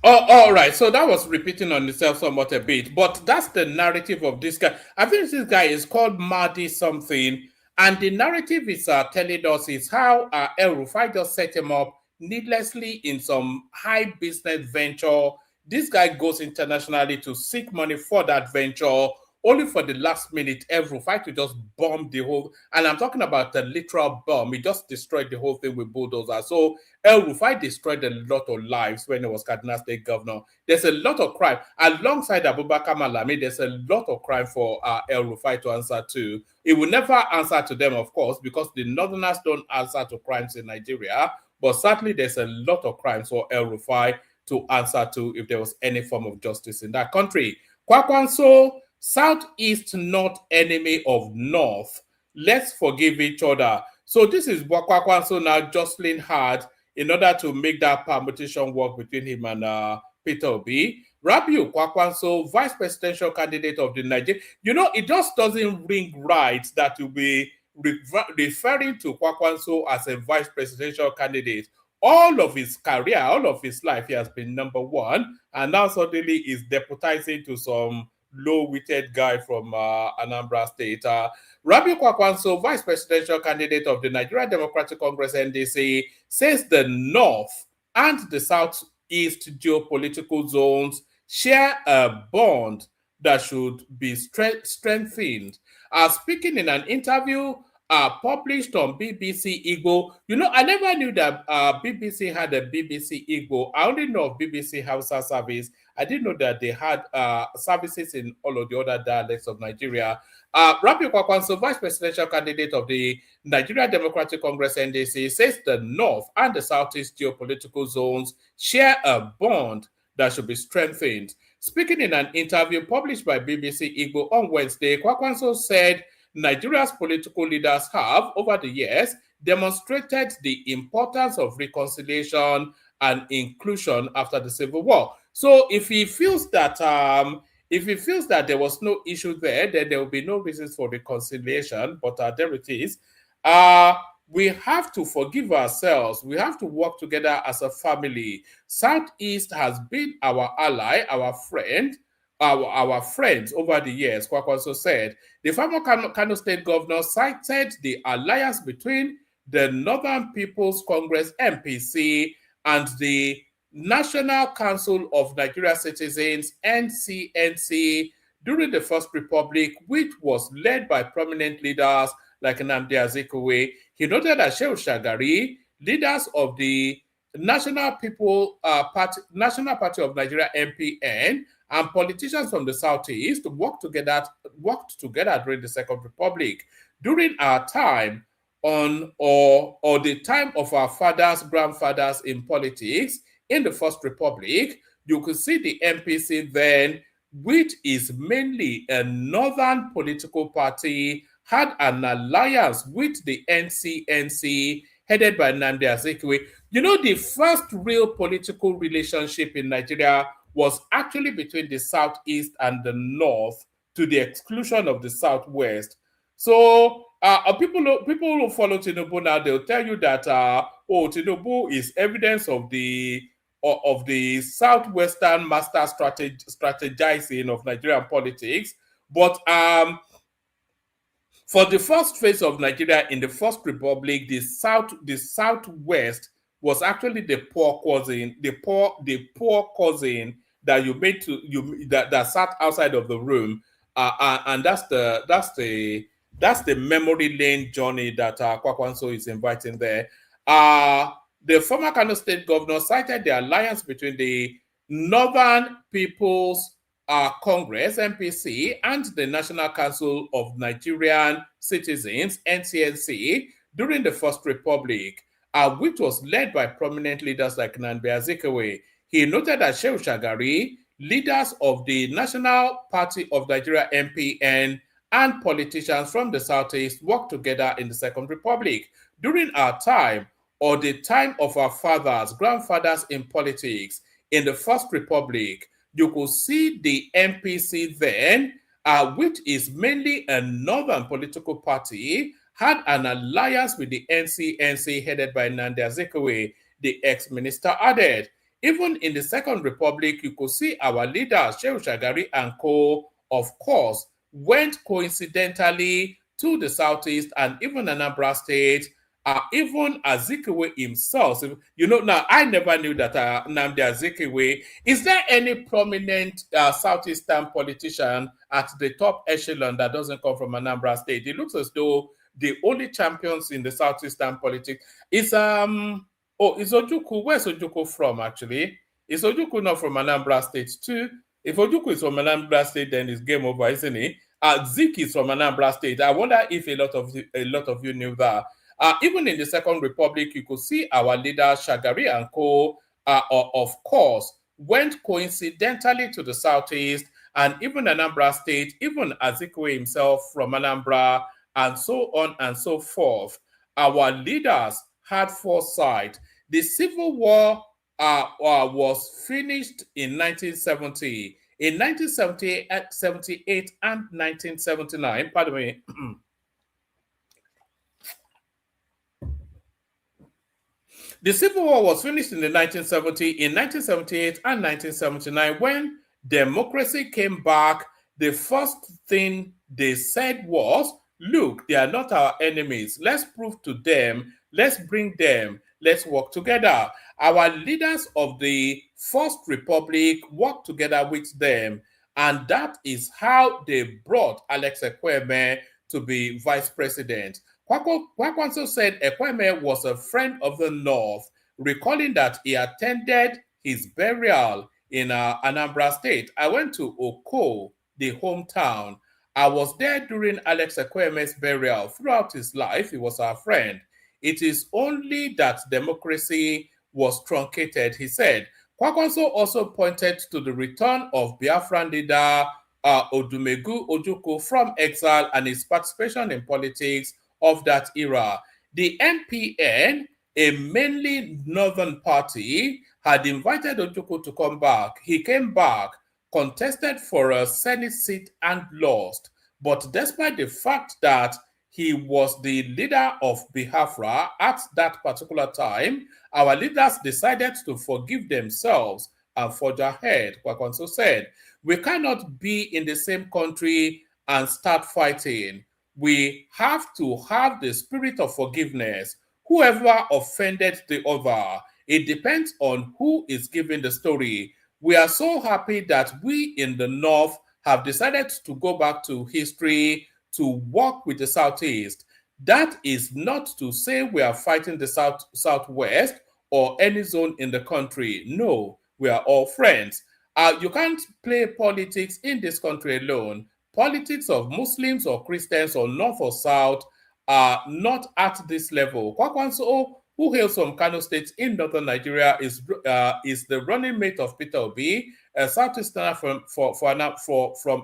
Oh, all right. So that was repeating on itself somewhat a bit, but that's the narrative of this guy. I think this guy is called Mahdi something, and the narrative is telling us is how El-Rufai just set him up needlessly in some high business venture. This guy goes internationally to seek money for that venture, only for the last minute El-Rufai to just bomb the whole, and I'm talking about the literal bomb. He just destroyed the whole thing with bulldozer. So El-Rufai destroyed a lot of lives when he was Kaduna State governor. There's a lot of crime. Alongside Abubakar Malami, there's a lot of crime for El-Rufai to answer to. He will never answer to them, of course, because the Northerners don't answer to crimes in Nigeria. But certainly there's a lot of crimes for El-Rufai to answer to if there was any form of justice in that country. Kwakwanso, Southeast not enemy of North. Let's forgive each other. So this is Kwakwanso now jostling hard in order to make that permutation work between him and Peter Obi. Rabiu Kwakwanso, vice presidential candidate of the Nigeria. You know, it just doesn't ring right that you'll be referring to Kwakwanso as a vice presidential candidate. All of his career, all of his life, he has been number one, and now suddenly is deputizing to some low-witted guy from Anambra State. Rabiu Kwakwanso, vice presidential candidate of the Nigeria Democratic Congress NDC, says the North and the Southeast geopolitical zones share a bond that should be strengthened. Speaking in an interview published on BBC Igbo. You know, I never knew that BBC had a BBC Igbo. I only know of BBC Hausa service. I didn't know that they had services in all of the other dialects of Nigeria. Rabiu Kwakwanso, vice presidential candidate of the Nigeria Democratic Congress NDC, says the North and the Southeast geopolitical zones share a bond that should be strengthened. Speaking in an interview published by BBC Igbo on Wednesday, Kwakwanso said Nigeria's political leaders have, over the years, demonstrated the importance of reconciliation and inclusion after the Civil War. So if he feels that there was no issue there, then there will be no reasons for reconciliation. But there it is. We have to forgive ourselves. We have to work together as a family. Southeast has been our ally, our friend, our friends over the years, Kwakwanso said. The former Kano State governor cited the alliance between the Northern People's Congress NPC and the National Council of Nigeria Citizens NCNC during the First Republic, which was led by prominent leaders like NNamdi Azikiwe. He noted that Shehu Shagari, leaders of the National Party of Nigeria (NPN), and politicians from the Southeast worked together during the Second Republic. during our time or the time of our fathers, grandfathers in politics in the First Republic, you could see the MPC then, which is mainly a northern political party, had an alliance with the NCNC headed by NNamdi Azikiwe. You know, the first real political relationship in Nigeria was actually between the Southeast and the North, to the exclusion of the Southwest. So people who follow Tinubu now, they'll tell you that Tinubu is evidence of the Southwestern master strategizing of Nigerian politics. But for the first phase of Nigeria in the First Republic, the Southwest was actually the poor cousin, the poor cousin that you made to you that sat outside of the room, and that's the memory lane journey that Kwakwanso is inviting there. The former Kano State governor cited the alliance between the Northern People's Congress, NPC, and the National Council of Nigerian Citizens, NCNC, during the First Republic, which was led by prominent leaders like NNamdi Azikiwe. He noted that Shehu Shagari, leaders of the National Party of Nigeria, NPN, and politicians from the Southeast worked together in the Second Republic. During our time, or the time of our fathers, grandfathers in politics in the First Republic, you could see the MPC then, which is mainly a northern political party, had an alliance with the NCNC headed by NNamdi Azikiwe, the ex-minister added. Even in the Second Republic, you could see our leaders, Shehu Shagari and co, of course, went coincidentally to the Southeast and even Anambra State. Even Azikiwe himself, you know, now I never knew that NNamdi Azikiwe, is there any prominent Southeastern politician at the top echelon that doesn't come from Anambra State? It looks as though the only champions in the Southeastern politics is, is Ojukwu. Where's Ojukwu from, actually? Is Ojukwu not from Anambra State too? If Ojukwu is from Anambra State, then it's game over, isn't it? Zik is from Anambra State. I wonder if a lot of you knew that. Even in the Second Republic, you could see our leader Shagari and co, of course, went coincidentally to the Southeast and even Anambra State, even Azikiwe himself from Anambra, and so on and so forth. Our leaders had foresight. The Civil War was finished in 1970. In 1978 and 1979, pardon me, the Civil War was finished in the 1970, in 1978 and 1979. When democracy came back, the first thing they said was, look, they are not our enemies. Let's prove to them, let's bring them, let's work together. Our leaders of the First Republic worked together with them, and that is how they brought Alex Ekweme to be vice president. Kwakwanso said Ekweme was a friend of the North, recalling that he attended his burial in Anambra State. I went to Oko, the hometown. I was there during Alex Ekweme's burial. Throughout his life, he was our friend. It is only that democracy was truncated, he said. Kwakwanso also pointed to the return of Biafran leader Odumegu Ojukwu from exile and his participation in politics of that era. The NPN, a mainly northern party, had invited Ojukwu to come back. He came back, contested for a Senate seat and lost. But despite the fact that he was the leader of Biafra at that particular time, our leaders decided to forgive themselves and forge ahead, Kwakwanso said. We cannot be in the same country and start fighting. We have to have the spirit of forgiveness. Whoever offended the other, it depends on who is giving the story. We are so happy that we in the North have decided to go back to history to work with the Southeast. That is not to say we are fighting the Southwest or any zone in the country. No, we are all friends. You can't play politics in this country alone. politics of Muslims or Christians or North or South are not at this level. Kwakwanso, who hails from Kano State in northern Nigeria, is the running mate of Peter Obi, a Southeasterner from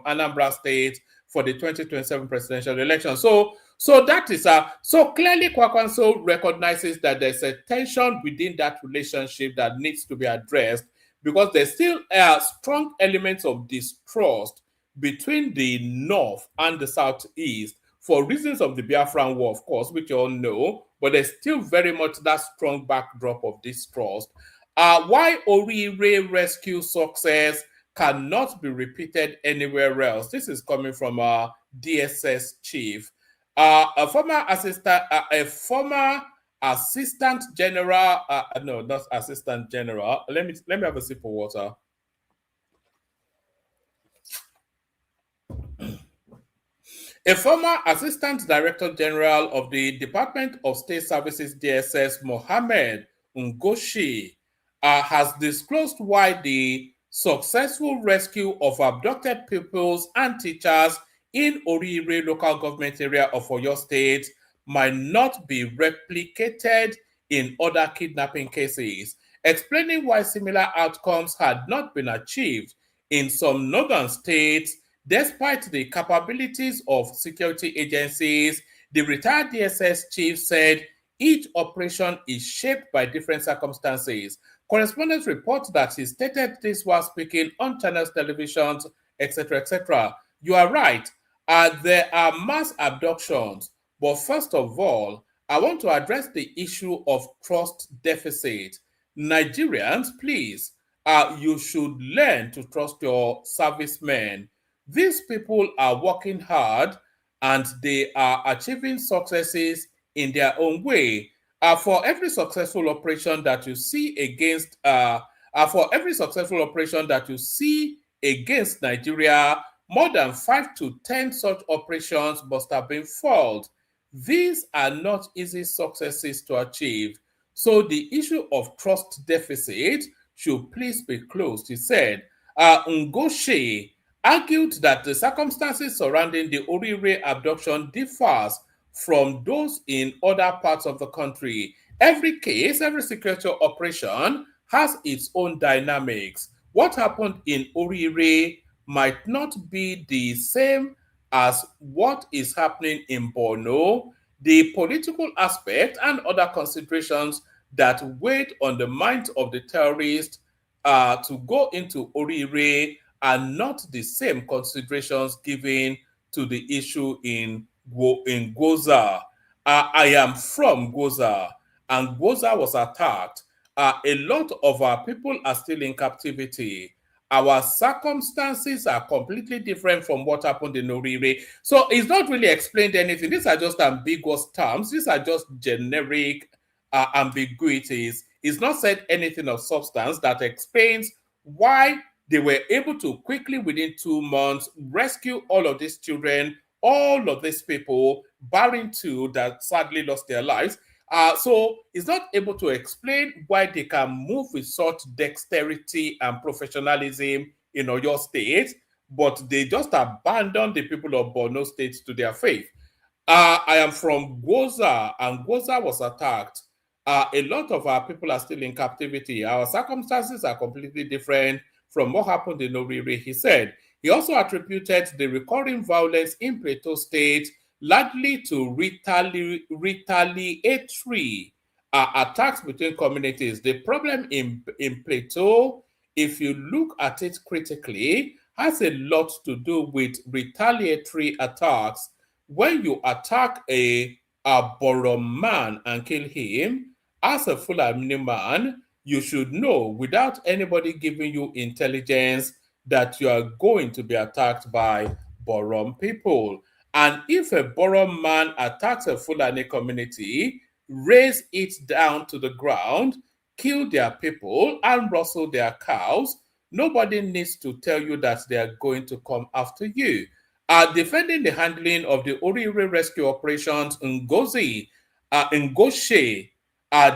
Anambra State for the 2027 presidential election. So that is so clearly Kwakwanso recognizes that there's a tension within that relationship that needs to be addressed, because there still are strong elements of distrust between the North and the Southeast for reasons of the Biafran War, of course, which you all know, but there's still very much that strong backdrop of distrust. Why Orire rescue success cannot be repeated anywhere else. This is coming from a DSS chief. A former assistant general, no, not assistant general. Let me have a sip of water. A former Assistant Director General of the Department of State Services DSS, Mohammed Ngoshi, has disclosed why the successful rescue of abducted pupils and teachers in Orire local government area of Oyo State might not be replicated in other kidnapping cases, explaining why similar outcomes had not been achieved in some northern states. Despite the capabilities of security agencies, the retired DSS chief said each operation is shaped by different circumstances. Correspondents report that he stated this while speaking on channels, televisions, etc., etc. You are right. There are mass abductions, but first of all, I want to address the issue of trust deficit. Nigerians, please, you should learn to trust your servicemen. These people are working hard and they are achieving successes in their own way. For every successful operation that you see against Nigeria, more than 5 to 10 such operations must have been failed. These are not easy successes to achieve. So the issue of trust deficit should please be closed, he said. Ngoshi argued that the circumstances surrounding the Orire abduction differs from those in other parts of the country. Every case, every security operation has its own dynamics. What happened in Orire might not be the same as what is happening in Borno. The political aspect and other considerations that weighed on the mind of the terrorists to go into Orire are not the same considerations given to the issue in Goza. I am from Goza, and Goza was attacked. A lot of our people are still in captivity. Our circumstances are completely different from what happened in Orire. So it's not really explained anything. These are just ambiguous terms. These are just generic ambiguities. It's not said anything of substance that explains why they were able to quickly, within 2 months, rescue all of these children, all of these people, barring 2 that sadly lost their lives. So it's not able to explain why they can move with such dexterity and professionalism in Oyo State, but they just abandon the people of Borno State to their fate. I am from Goza, and Goza was attacked. A lot of our people are still in captivity. Our circumstances are completely different from what happened in Orire, he said. He also attributed the recurring violence in Plateau State largely to retaliatory attacks between communities. The problem in Plateau, if you look at it critically, has a lot to do with retaliatory attacks. When you attack a Borom man and kill him, as a Fulani man, you should know without anybody giving you intelligence that you are going to be attacked by Borom people. And if a Borom man attacks a Fulani community, raise it down to the ground, kill their people, and rustle their cows, nobody needs to tell you that they are going to come after you. Defending the handling of the Orire rescue operations in Ngozi, Ngoshe,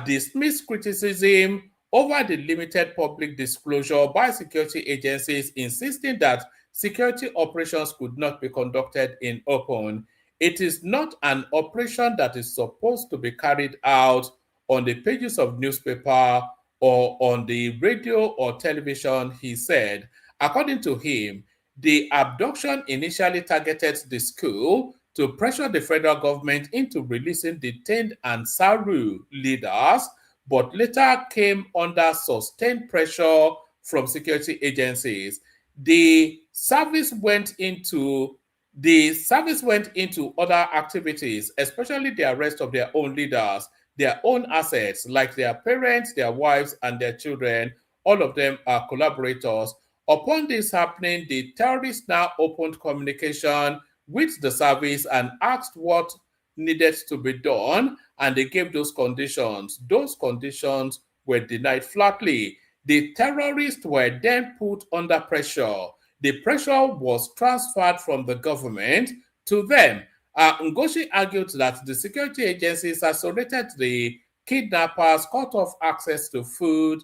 dismissed criticism over the limited public disclosure by security agencies, insisting that security operations could not be conducted in open. It is not an operation that is supposed to be carried out on the pages of newspaper or on the radio or television, he said. According to him, the abduction initially targeted the school to pressure the federal government into releasing detained Ansaru leaders, but later came under sustained pressure from security agencies. The service went into other activities, especially the arrest of their own leaders, their own assets, like their parents, their wives, and their children. All of them are collaborators. Upon this happening, the terrorists now opened communication with the service and asked what needed to be done, and they gave those conditions. Those conditions were denied flatly. The terrorists were then put under pressure. The pressure was transferred from the government to them. Ngozi argued that the security agencies isolated the kidnappers, cut off access to food,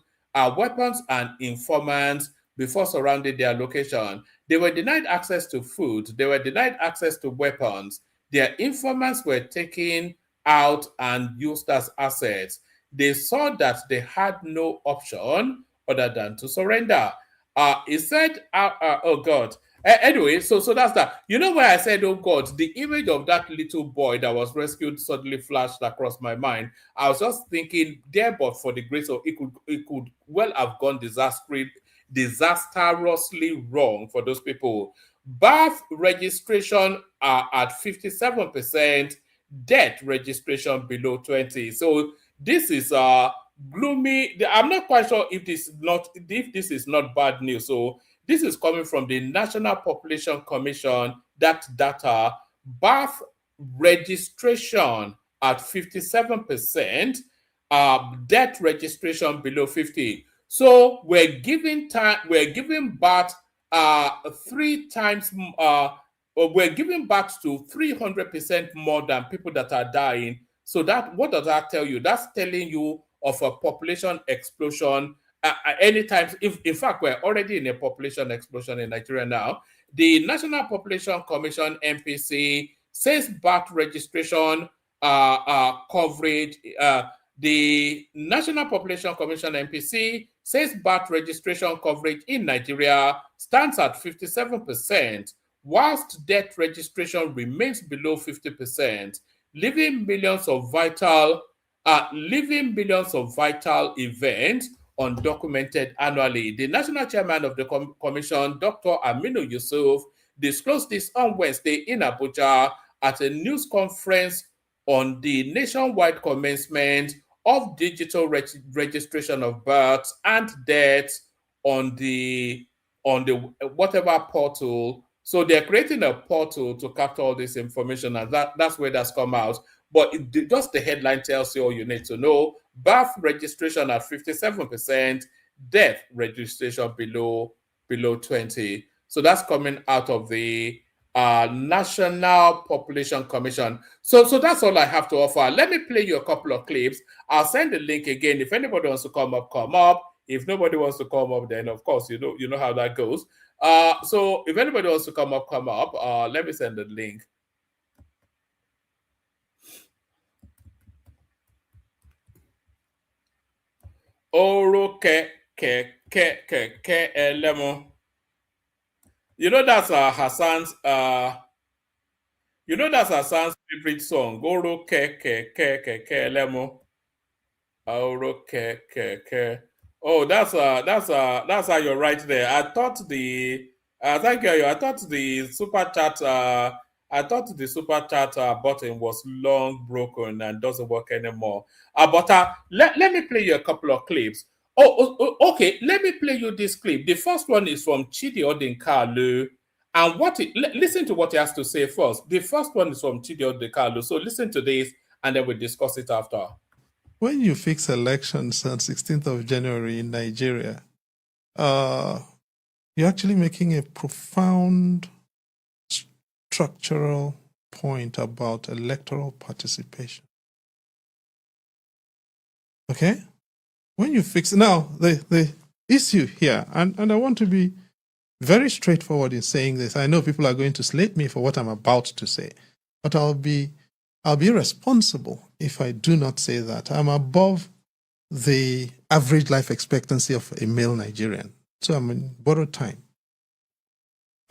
weapons, and informants before surrounding their location. They were denied access to food. They were denied access to weapons. Their informants were taken out and used as assets. They saw that they had no option other than to surrender. He said, oh God. Anyway, so that's that. You know why I said, oh God, the image of that little boy that was rescued suddenly flashed across my mind. I was just thinking, there, but for the grace of it could well have gone disastrously wrong for those people. Birth registration are at 57%, death registration below 20%. So this is gloomy. I'm not quite sure if this is not bad news. So this is coming from the National Population Commission. That data, birth registration at 57%, death registration below 50%. So we're giving birth we're giving birth to 300% more than people that are dying. So what does that tell you? That's telling you of a population explosion anytime. In fact, we're already in a population explosion in Nigeria now. The National Population Commission, NPC, says birth registration coverage. The National Population Commission, NPC, says birth registration coverage in Nigeria stands at 57%, whilst death registration remains below 50%, leaving millions of vital events undocumented annually. The national chairman of the commission, Dr. Aminu Yusuf, disclosed this on Wednesday in Abuja at a news conference on the nationwide commencement of digital registration of births and deaths on the whatever portal. So they're creating a portal to capture all this information, and that's where that's come out. But just the headline tells you all you need to know. Birth registration at 57%, death registration below 20%. So that's coming out of the National Population Commission. So that's all I have to offer. Let me play you a couple of clips. I'll send the link again. If anybody wants to come up. If nobody wants to come up, then of course you know how that goes. So if anybody wants to come up. Let me send the link. Elemo. You know that's Hassan's favorite song. Elemo. Oh, that's how you're right there. I thought the thank you. I thought the super chat button was long broken and doesn't work anymore. But let me play you a couple of clips. Okay. Let me play you this clip. The first one is from Chidi Odinkalu, and listen to what he has to say first. The first one is from Chidi Odinkalu. So listen to this, and then we'll discuss it after. When you fix elections on 16th of January in Nigeria, you're actually making a profound structural point about electoral participation. Okay? When you fix... Now, the issue here, and I want to be very straightforward in saying this. I know people are going to slate me for what I'm about to say, but I'll be responsible if I do not say that. I'm above the average life expectancy of a male Nigerian. So I'm in borrowed time.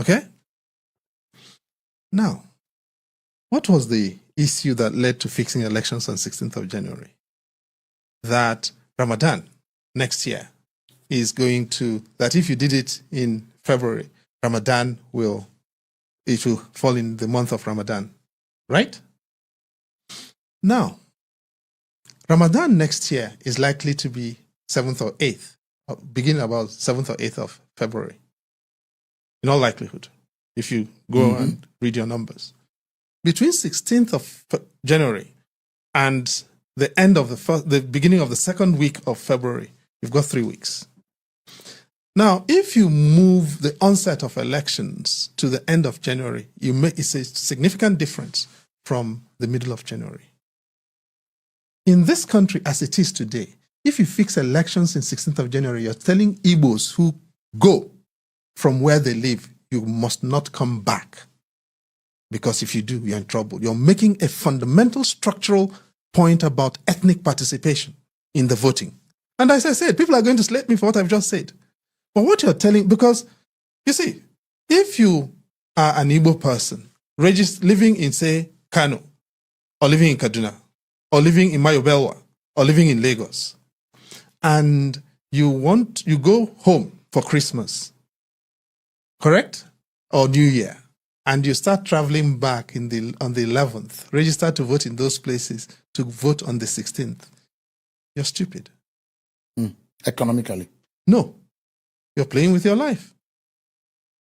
Okay? Now, what was the issue that led to fixing elections on 16th of January? That Ramadan next year is going to, that if you did it in February, Ramadan will fall in the month of Ramadan, right? Now, Ramadan next year is likely to be 7th or 8th, beginning about 7th or 8th of February, in all likelihood, if you go and read your numbers. Between 16th of January and the beginning of the second week of February, you've got 3 weeks. Now, if you move the onset of elections to the end of January, it's a significant difference from the middle of January. In this country, as it is today, if you fix elections in 16th of January, you're telling Igbos who go from where they live, you must not come back. Because if you do, you're in trouble. You're making a fundamental structural point about ethnic participation in the voting. And as I said, people are going to slate me for what I've just said. But what you're telling, because, you see, if you are an Igbo person, living in, say, Kanu, or living in Kaduna, or living in Mayobelwa, or living in Lagos, and you go home for Christmas, correct? Or New Year, and you start traveling back on the 11th, register to vote in those places, to vote on the 16th, you're stupid. Economically? No. You're playing with your life.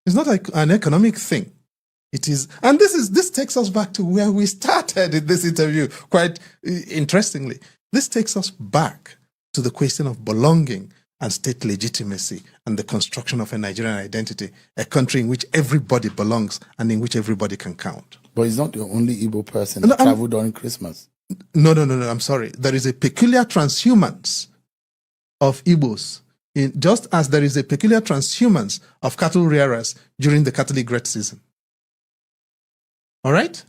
It's not like an economic thing. It is, and this takes us back to where we started in this interview, quite interestingly. This takes us back to the question of belonging and state legitimacy and the construction of a Nigerian identity, a country in which everybody belongs and in which everybody can count. But he's not the only Igbo person that traveled during Christmas. No, I'm sorry. There is a peculiar transhumance of Igbos, just as there is a peculiar transhumance of cattle rearers during the Catholic Great Season. All right?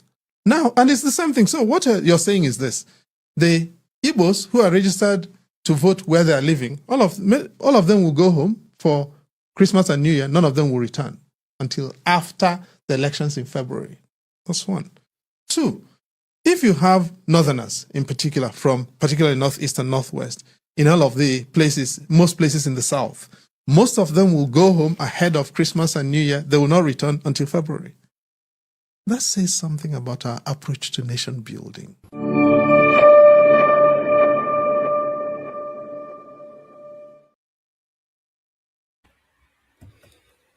Now, and it's the same thing. So what you're saying is this. The Igbos who are registered to vote where they are living, all of them will go home for Christmas and New Year. None of them will return until after the elections in February. That's one. Two, if you have Northerners in particular, from particularly Northeast and Northwest, in all of the places, most places in the South, most of them will go home ahead of Christmas and New Year. They will not return until February. That says something about our approach to nation building.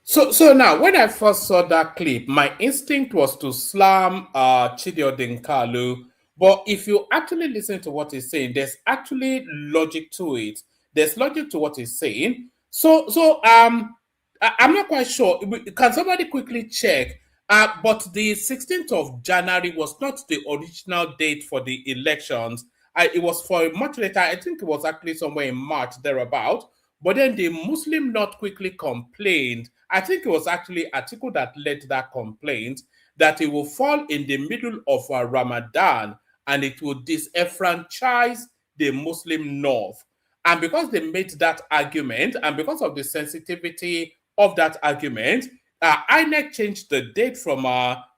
So now, when I first saw that clip, my instinct was to slam Chidi Odinkalu. But if you actually listen to what he's saying, there's actually logic to it. There's logic to what he's saying. So I'm not quite sure. Can somebody quickly check? But the 16th of January was not the original date for the elections. It was for much later. I think it was actually somewhere in March, thereabout. But then the Muslim North quickly complained. I think it was actually Atiku that led that complaint, that it will fall in the middle of Ramadan and it will disenfranchise the Muslim North. And because they made that argument, and because of the sensitivity of that argument, INEC changed the date from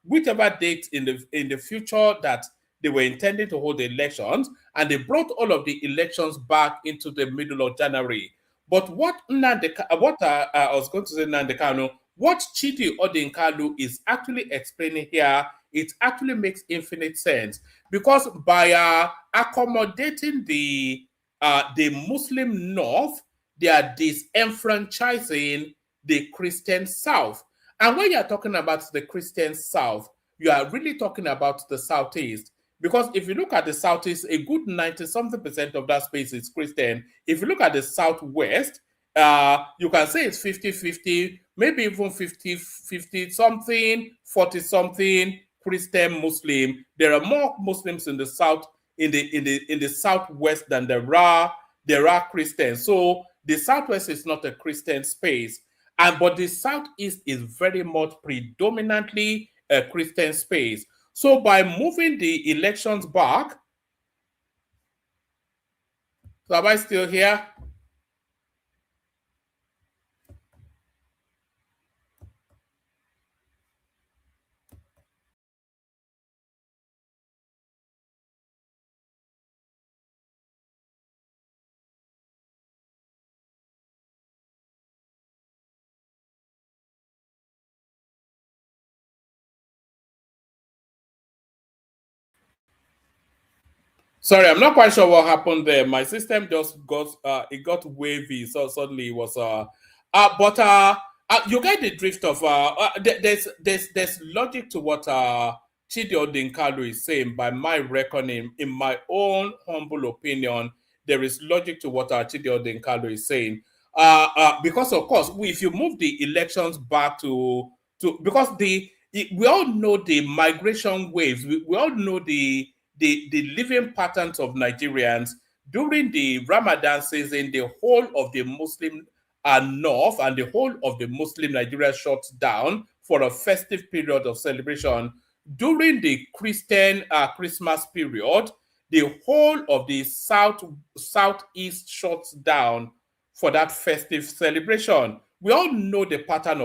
whichever date in the future that they were intending to hold the elections, and they brought all of the elections back into the middle of January. But what I was going to say, Nnamdi Kanu, what Chidi Odinkalu is actually explaining here, it actually makes infinite sense, because by accommodating the Muslim North, they are disenfranchising the Christian South. And when you are talking about the Christian South, you are really talking about the Southeast. Because if you look at the Southeast, a good 90-something% of that space is Christian. If you look at the Southwest, you can say it's 50-50, maybe even 50-something, 40-something Christian Muslim. There are more Muslims in the South, in the Southwest than there are Christians. So the Southwest is not a Christian space. but the Southeast is very much predominantly a Christian space. So by moving the elections back, so am I still here? Sorry, I'm not quite sure what happened there. My system just got it got wavy, so suddenly it was you get the drift of there's logic to what Chidi Odinkalu is saying. By my reckoning, in my own humble opinion, there is logic to what Chidi Odinkalu is saying. Because of course, if you move the elections back to because we all know the migration waves, we all know the living patterns of Nigerians during the Ramadan season. The whole of the Muslim north and the whole of the Muslim Nigeria shuts down for a festive period of celebration. During the Christian Christmas period, the whole of the southeast shuts down for that festive celebration. We all know the pattern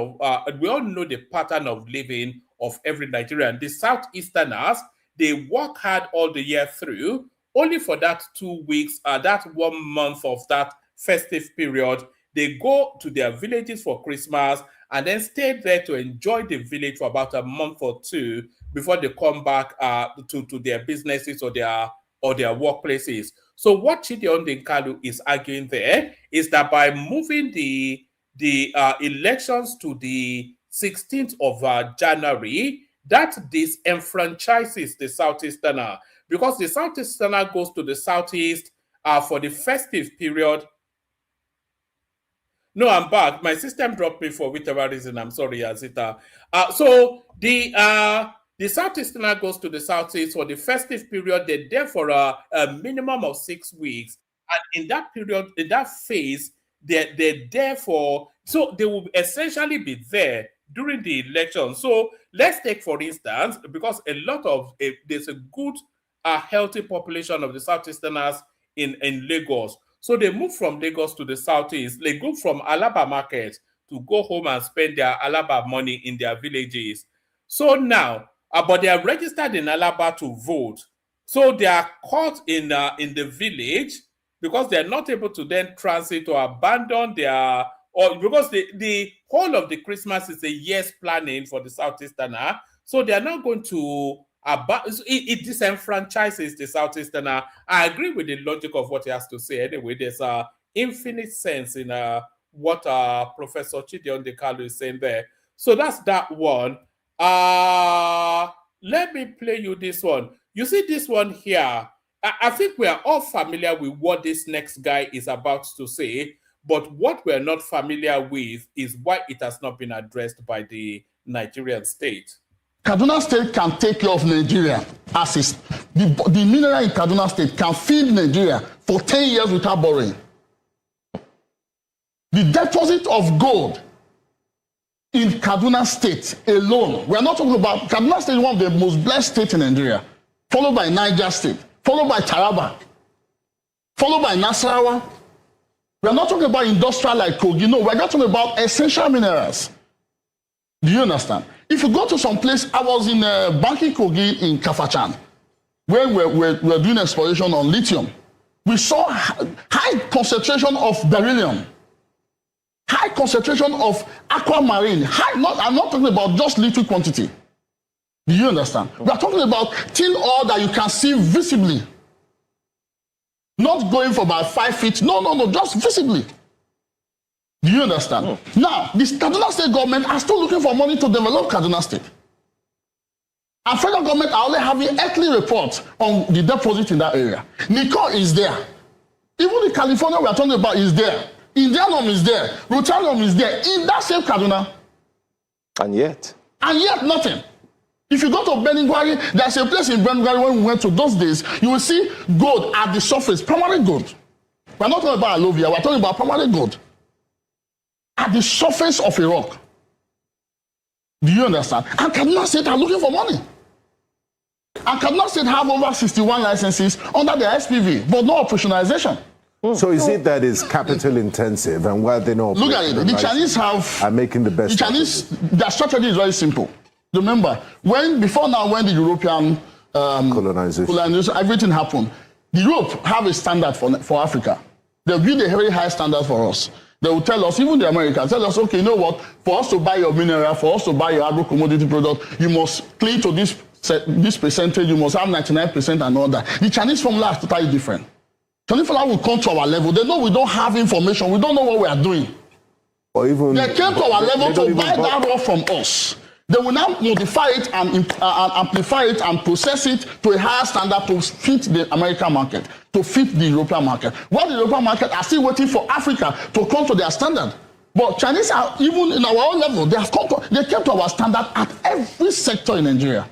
of living of every Nigerian. The Southeasterners, they work hard all the year through, only for that 2 weeks, that 1 month of that festive period, they go to their villages for Christmas and then stay there to enjoy the village for about a month or two before they come back to their businesses or their workplaces. So what Chidi Odinkalu is arguing there is that by moving the elections to the 16th of January, that disenfranchises the Southeasterner, because the Southeasterner goes to the Southeast for the festive period. No, I'm back. My system dropped me for whatever reason. I'm sorry, Azita. So the Southeasterner goes to the Southeast for the festive period. They're there for a minimum of 6 weeks. And in that period, in that phase, they're there for, so they will essentially be there during the election. So let's take, for instance, because there's a good, healthy population of the Southeasterners in Lagos. So they move from Lagos to the Southeast. They go from Alaba market to go home and spend their Alaba money in their villages. So now, but they are registered in Alaba to vote. So they are caught in the village because they are not able to then transit or abandon their, or because the whole of the Christmas is a year's planning for the Southeasterner. So they are not going to it disenfranchises the Southeasterner. I agree with the logic of what he has to say. Anyway, there's infinite sense in what Professor Chidi Odinkalu is saying there. So that's that one. Let me play you this one. You see this one here. I think we are all familiar with what this next guy is about to say, but what we're not familiar with is why it has not been addressed by the Nigerian state. Kaduna State can take care of Nigeria as is. The mineral in Kaduna State can feed Nigeria for 10 years without borrowing. The deposit of gold in Kaduna State alone, we are not talking about, Kaduna State is one of the most blessed states in Nigeria, followed by Niger State, followed by Taraba, followed by Nasarawa. We are not talking about industrial like Kogi, no, we are not talking about essential minerals. Do you understand? If you go to some place, I was in Banki Kogi in Kafachan, where we're doing exploration on lithium. We saw high concentration of beryllium, high concentration of aquamarine. I'm not talking about just little quantity. Do you understand? We are talking about thin oil that you can see visibly. Not going for about 5 feet. No, just visibly. Do you understand? Now, the Kaduna State government are still looking for money to develop Kaduna State. And federal government are only having earthly reports on the deposit in that area. Nicole is there. Even the California we are talking about is there. Indianum is there. Rotarium is there. In that same Kaduna. And yet nothing. If you go to Beningwari, there's a place in Beningwari when we went to those days, you will see gold at the surface, permanent gold. We're not talking about Alovia, we're talking about permanent gold. at the surface of a rock. Do you understand? And Kaduna State are looking for money. And Kaduna State have over 61 licenses under the SPV, but no operationalization. So is it that it's capital intensive, and why they not? Look at it. The Chinese are making the best. The Chinese, their strategy is very simple. Remember, when the European colonization, everything happened. Europe have a standard for Africa. They build a very high standard for us. They will tell us, even the Americans, tell us, okay, you know what? For us to buy your mineral, for us to buy your agro-commodity product, you must cling to this percentage, you must have 99% and all that. The Chinese formula is totally different. Chinese formula will come to our level. They know we don't have information. We don't know what we are doing. Or even they came to our level to buy that raw from us. They will now modify it and amplify it and process it to a higher standard to fit the American market, to fit the European market. While the European market are still waiting for Africa to come to their standard. But Chinese are, even in our own level, they came to our standard at every sector in Nigeria.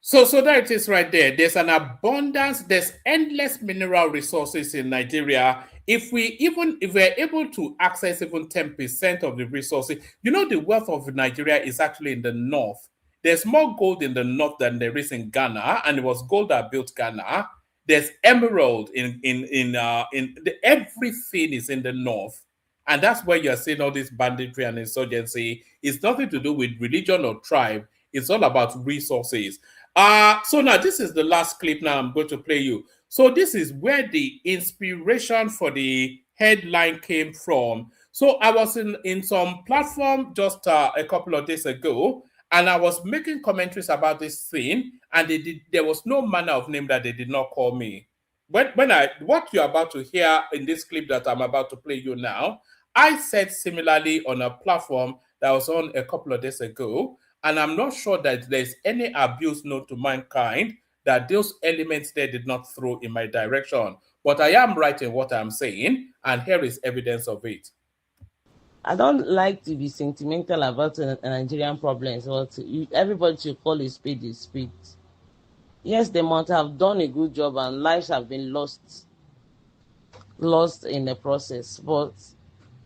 So there it is right there. There's an abundance, there's endless mineral resources in Nigeria. If we're able to access even 10% of the resources, you know, the wealth of Nigeria is actually in the north. There's more gold in the north than there is in Ghana, and it was gold that built Ghana. There's emerald everything is in the north. And that's where you're seeing all this banditry and insurgency. It's nothing to do with religion or tribe. It's all about resources. So now this is the last clip now I'm going to play you. So this is where the inspiration for the headline came from. So I was in some platform just a couple of days ago, and I was making commentaries about this thing, and there was no manner of name that they did not call me. What you're about to hear in this clip that I'm about to play you now, I said similarly on a platform that was on a couple of days ago. And I'm not sure that there's any abuse known to mankind that those elements there did not throw in my direction. But I am right in what I'm saying, and here is evidence of it. I don't like to be sentimental about Nigerian problems, but everybody should call a spade a spade. Yes, they might have done a good job and lives have been lost in the process, but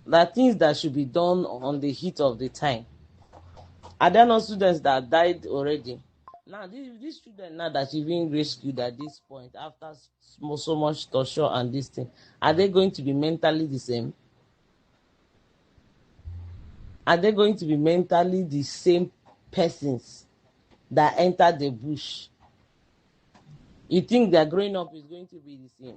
there are things that should be done on the heat of the time. Are there no students that died already? Now, these students now that you've been rescued at this point, after so much torture and this thing, are they going to be mentally the same? Are they going to be mentally the same persons that entered the bush? You think their growing up is going to be the same?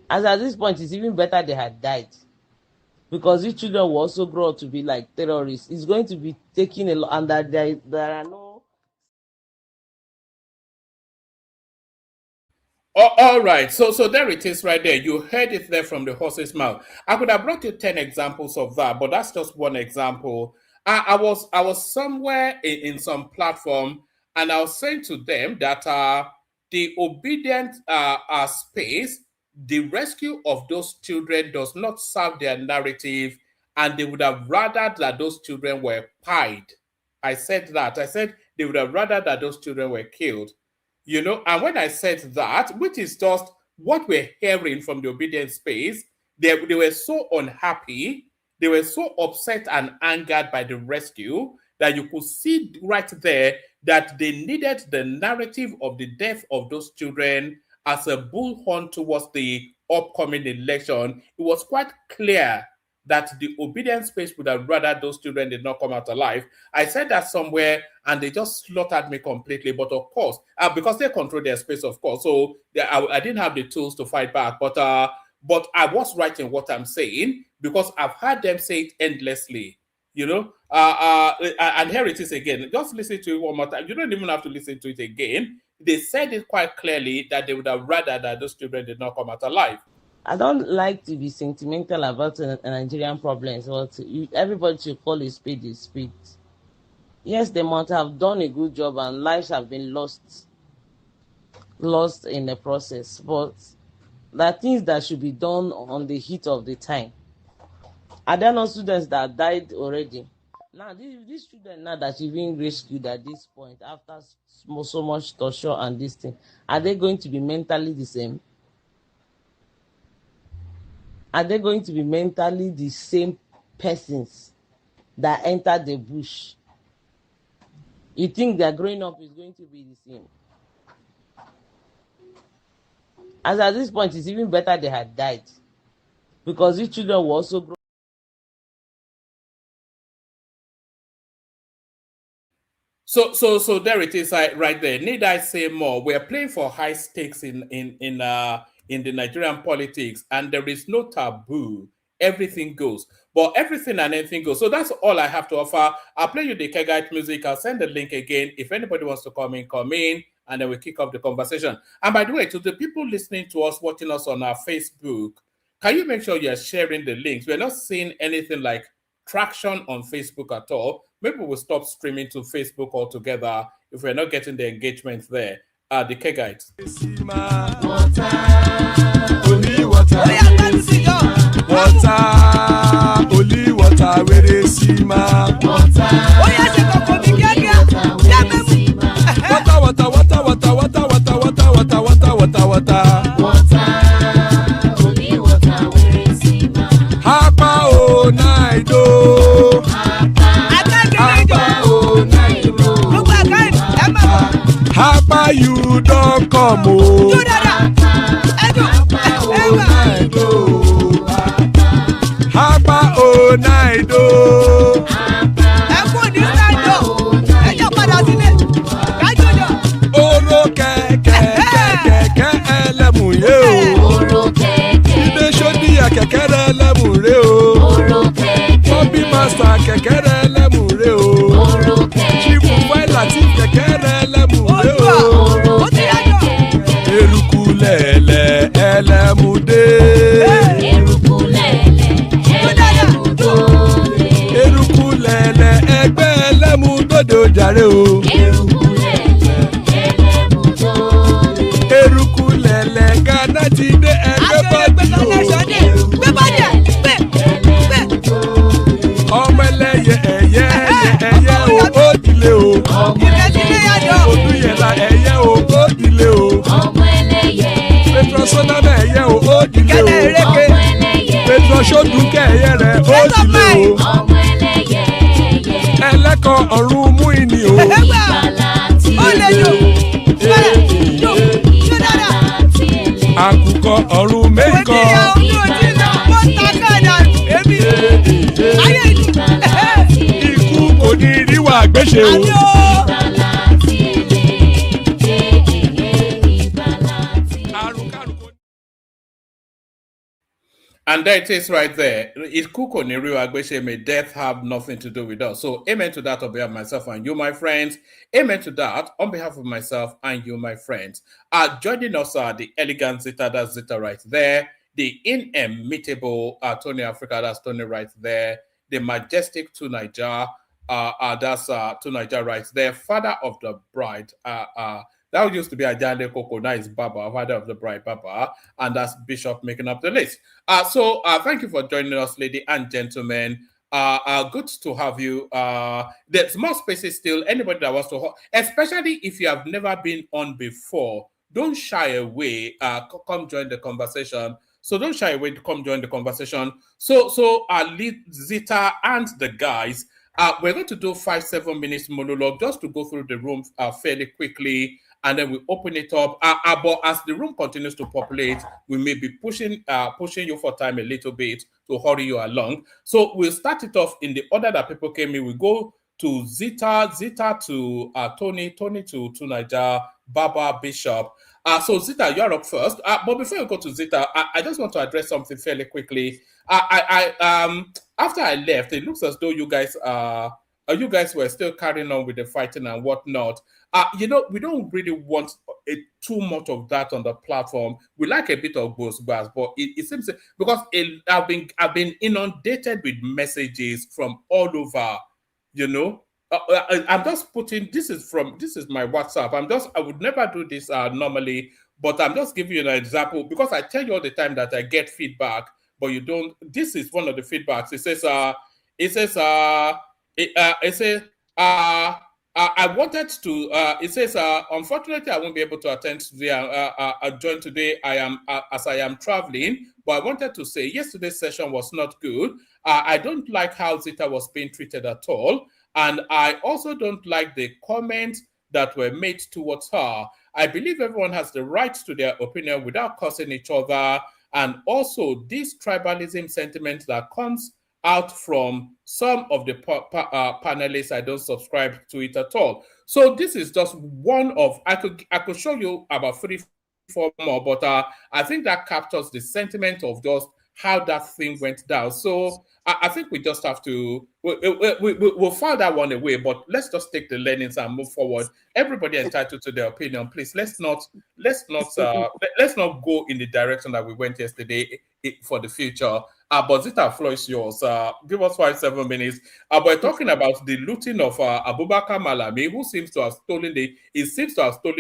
As at this point, it's even better they had died. Because these children will also grow up to be like terrorists. It's going to be taking a lot, and that there are no. All right, so there it is right there. You heard it there from the horse's mouth. I could have brought you 10 examples of that, but that's just one example. I was somewhere in some platform, and I was saying to them that the obedient space, the rescue of those children does not serve their narrative, and they would have rather that those children were pied. I said that. I said they would have rather that those children were killed. You know, and when I said that, which is just what we're hearing from the obedient space, they were so unhappy, they were so upset and angered by the rescue that you could see right there that they needed the narrative of the death of those children as a bullhorn towards the upcoming election. It was quite clear that the obedient space would have rather those children did not come out alive. I said that somewhere, and they just slaughtered me completely. But of course, because they control their space, of course, so I didn't have the tools to fight back. But I was right in what I'm saying, because I've heard them say it endlessly. You know, and here it is again. Just listen to it one more time. You don't even have to listen to it again. They said it quite clearly that they would have rather that those children did not come out alive. I don't like to be sentimental about Nigerian problems, but everybody should call a spade a spade. Yes, they might have done a good job and lives have been lost in the process, but there are things that should be done on the heat of the time. Are there no students that died already? Now, these students now that you've been rescued at this point, after so much torture and this thing, are they going to be mentally the same? Are they going to be mentally the same persons that entered the bush? You think their growing up is going to be the same? As at this point, it's even better they had died, because these children will also grow. So there it is, right there. Need I say more? We're playing for high stakes in the Nigerian politics, and there is no taboo. Everything goes, but everything and anything goes. So that's all I have to offer. I'll play you the Kegite music. I'll send the link again. If anybody wants to come in, and then we kick off the conversation. And by the way, to the people listening to us, watching us on our Facebook, can you make sure you're sharing the links? We're not seeing anything like traction on Facebook at all. Maybe we'll stop streaming to Facebook altogether if we're not getting the engagement there. The Kegite. Only water, where they see ma. Water, only water, where they see ma. Hapa o naido. Hapa o naido. Hapa you don't come o. Hapa o naido. Hapa o naido. Oro kẹ̀kẹ́ ẹlẹ́mù yé o. Ilé sọ́dí àkẹ́kẹ́ rẹ̀ ẹlẹ́mù rè o. Bobby master kẹ̀kẹ́ rẹ̀ ẹlẹ́mù rè o. Chifu Faila ti kẹ̀kẹ́ rẹ̀ ẹlẹ́mù rè o. Eruku lẹ̀lẹ̀ ẹlẹ́mù dé. Eruku lẹ̀lẹ̀ ẹgbẹ́ ẹlẹ́mù dòde ojàre o. Eruku lẹ̀lẹ̀ Ghana ti dé ẹgbẹ́ bọ́dì o. Ọmọ ẹlẹ́yẹ ẹyẹ o ó dìlé o. Odúyẹ̀lá ẹyẹ o ó dìlé o. Petrosonama ẹyẹ o ó dìlé o. Petrosodúnkẹ́ ẹyẹ rẹ̀ ó dìlé o. Ẹlẹ́kọ̀ọ́ ọ̀run mú ìní o. Àkùkọ ọ̀run méjìkọ. Ikú kò ní ríwà gbéṣe o. And there it is right there. Ikuko Niru Agbeshe, may death have nothing to do with us. So amen to that on behalf of myself and you, my friends. Amen to that on behalf of myself and you, my friends. Joining us are the elegant Zita, that's Zita right there. The inimitable Tony Africa, that's Tony right there. The majestic Tunaija, that's Tunaija right there. Father of the bride, that used to be Ajande Koko, now is Baba, father of the bride, Baba, and that's Bishop making up the list. So thank you for joining us, ladies and gentlemen. Good to have you. There's more spaces still. Anybody that wants to, especially if you have never been on before, don't shy away. Come join the conversation. So don't shy away to come join the conversation. So Zita and the guys, we're going to do 5-7 minutes monologue just to go through the room fairly quickly. And then we open it up. But as the room continues to populate, we may be pushing you for time a little bit to hurry you along. So we'll start it off in the order that people came in. We go to Zita to Tony to Tunaija, Baba, Bishop. So Zita, you're up first. But before you go to Zita, I just want to address something fairly quickly. After I left, it looks as though you guys were still carrying on with the fighting and whatnot. We don't really want too much of that on the platform. We like a bit of both, but it seems because I've been inundated with messages from all over. I'm just putting this is my WhatsApp. I would never do this normally, but I'm just giving you an example because I tell you all the time that I get feedback, but you don't. This is one of the feedbacks. It says It says, I wanted to, it says, unfortunately, I won't be able to attend today, join today. As I am traveling, but I wanted to say yesterday's session was not good. I don't like how Zita was being treated at all. And I also don't like the comments that were made towards her. I believe everyone has the right to their opinion without cursing each other. And also this tribalism sentiment that comes out from some of the panelists, I don't subscribe to it at all. So this is just one of, I could show you about 3-4 more, but I think that captures the sentiment of just how that thing went down. So I think we just have to, we'll file that one away, but let's just take the learnings and move forward. Everybody entitled to their opinion. Please, let's not go in the direction that we went yesterday for the future. But Zita, floor is yours. Give us 5-7 minutes. We're talking about the looting of Abubakar Malami, who seems to have stolen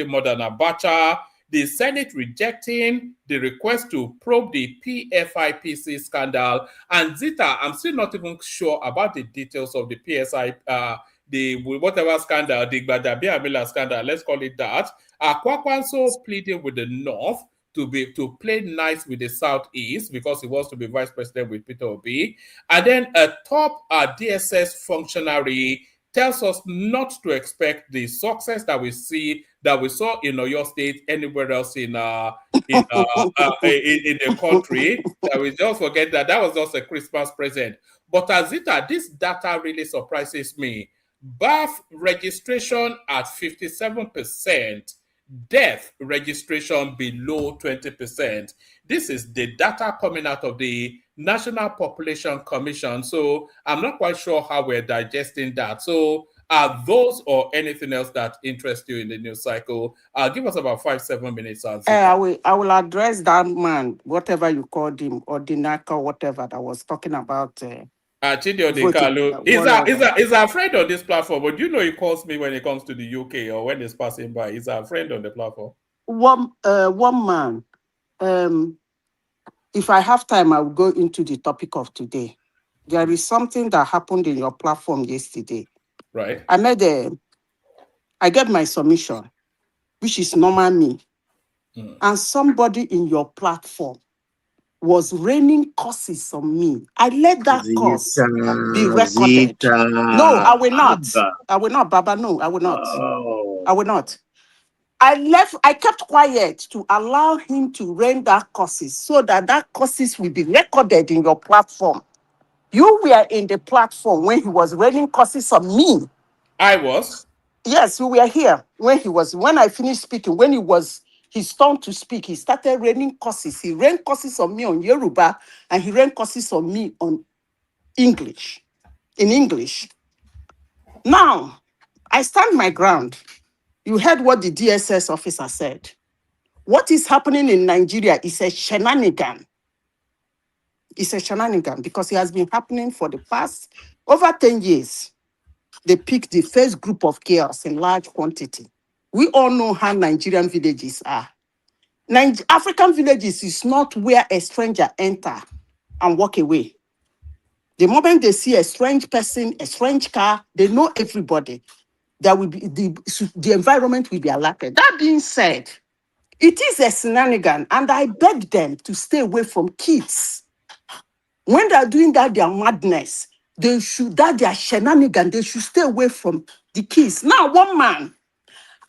more than Abacha. The Senate rejecting the request to probe the PFIPC scandal. And Zita, I'm still not even sure about the details of the PSI, the whatever scandal, the Gbadabi Amila scandal, let's call it that. Kwakwanso pleading with the North to play nice with the Southeast because he wants to be vice president with Peter Obi. And then a top DSS functionary tells us not to expect the success that we saw in Oyo State anywhere else in the country. That we just forget that was just a Christmas present. But Azita, this data really surprises me. Birth registration at 57%, death registration below 20%. This is the data coming out of the National Population Commission. So I'm not quite sure how we're digesting that. So are those or anything else that interests you in the news cycle? Give us about 5-7 minutes. I will address that man, whatever you called him, or Dinaka, whatever that was talking about. Chidi Odekalu. He's a friend on this platform, but you know he calls me when he comes to the UK or when he's passing by. He's a friend on the platform. One man. If I have time, I will go into the topic of today. There is something that happened in your platform yesterday. Right. I get my submission, which is normal me. And somebody in your platform was raining curses on me. I let that curse be recorded. No, I will not. I will not, Baba. No, I will not. I will not. I kept quiet to allow him to rain that curses so that curses will be recorded in your platform. You were in the platform when he was raining curses on me. I was? Yes, you were here when I finished speaking, when it was his turn to speak, he started raining curses. He rained curses on me on Yoruba and he rained curses on me on English, in English. Now, I stand my ground. You heard what the DSS officer said. What is happening in Nigeria is a shenanigan. It's a shenanigan because it has been happening for the past over 10 years. They picked the first group of chaos in large quantity. We all know how Nigerian villages are. African villages is not where a stranger enter and walk away. The moment they see a strange person, a strange car, they know everybody. There will be the environment will be alerted. That being said, it is a shenanigan, and I beg them to stay away from kids. When they are doing that, their madness, their shenanigan, they should stay away from the kids. Now, one man,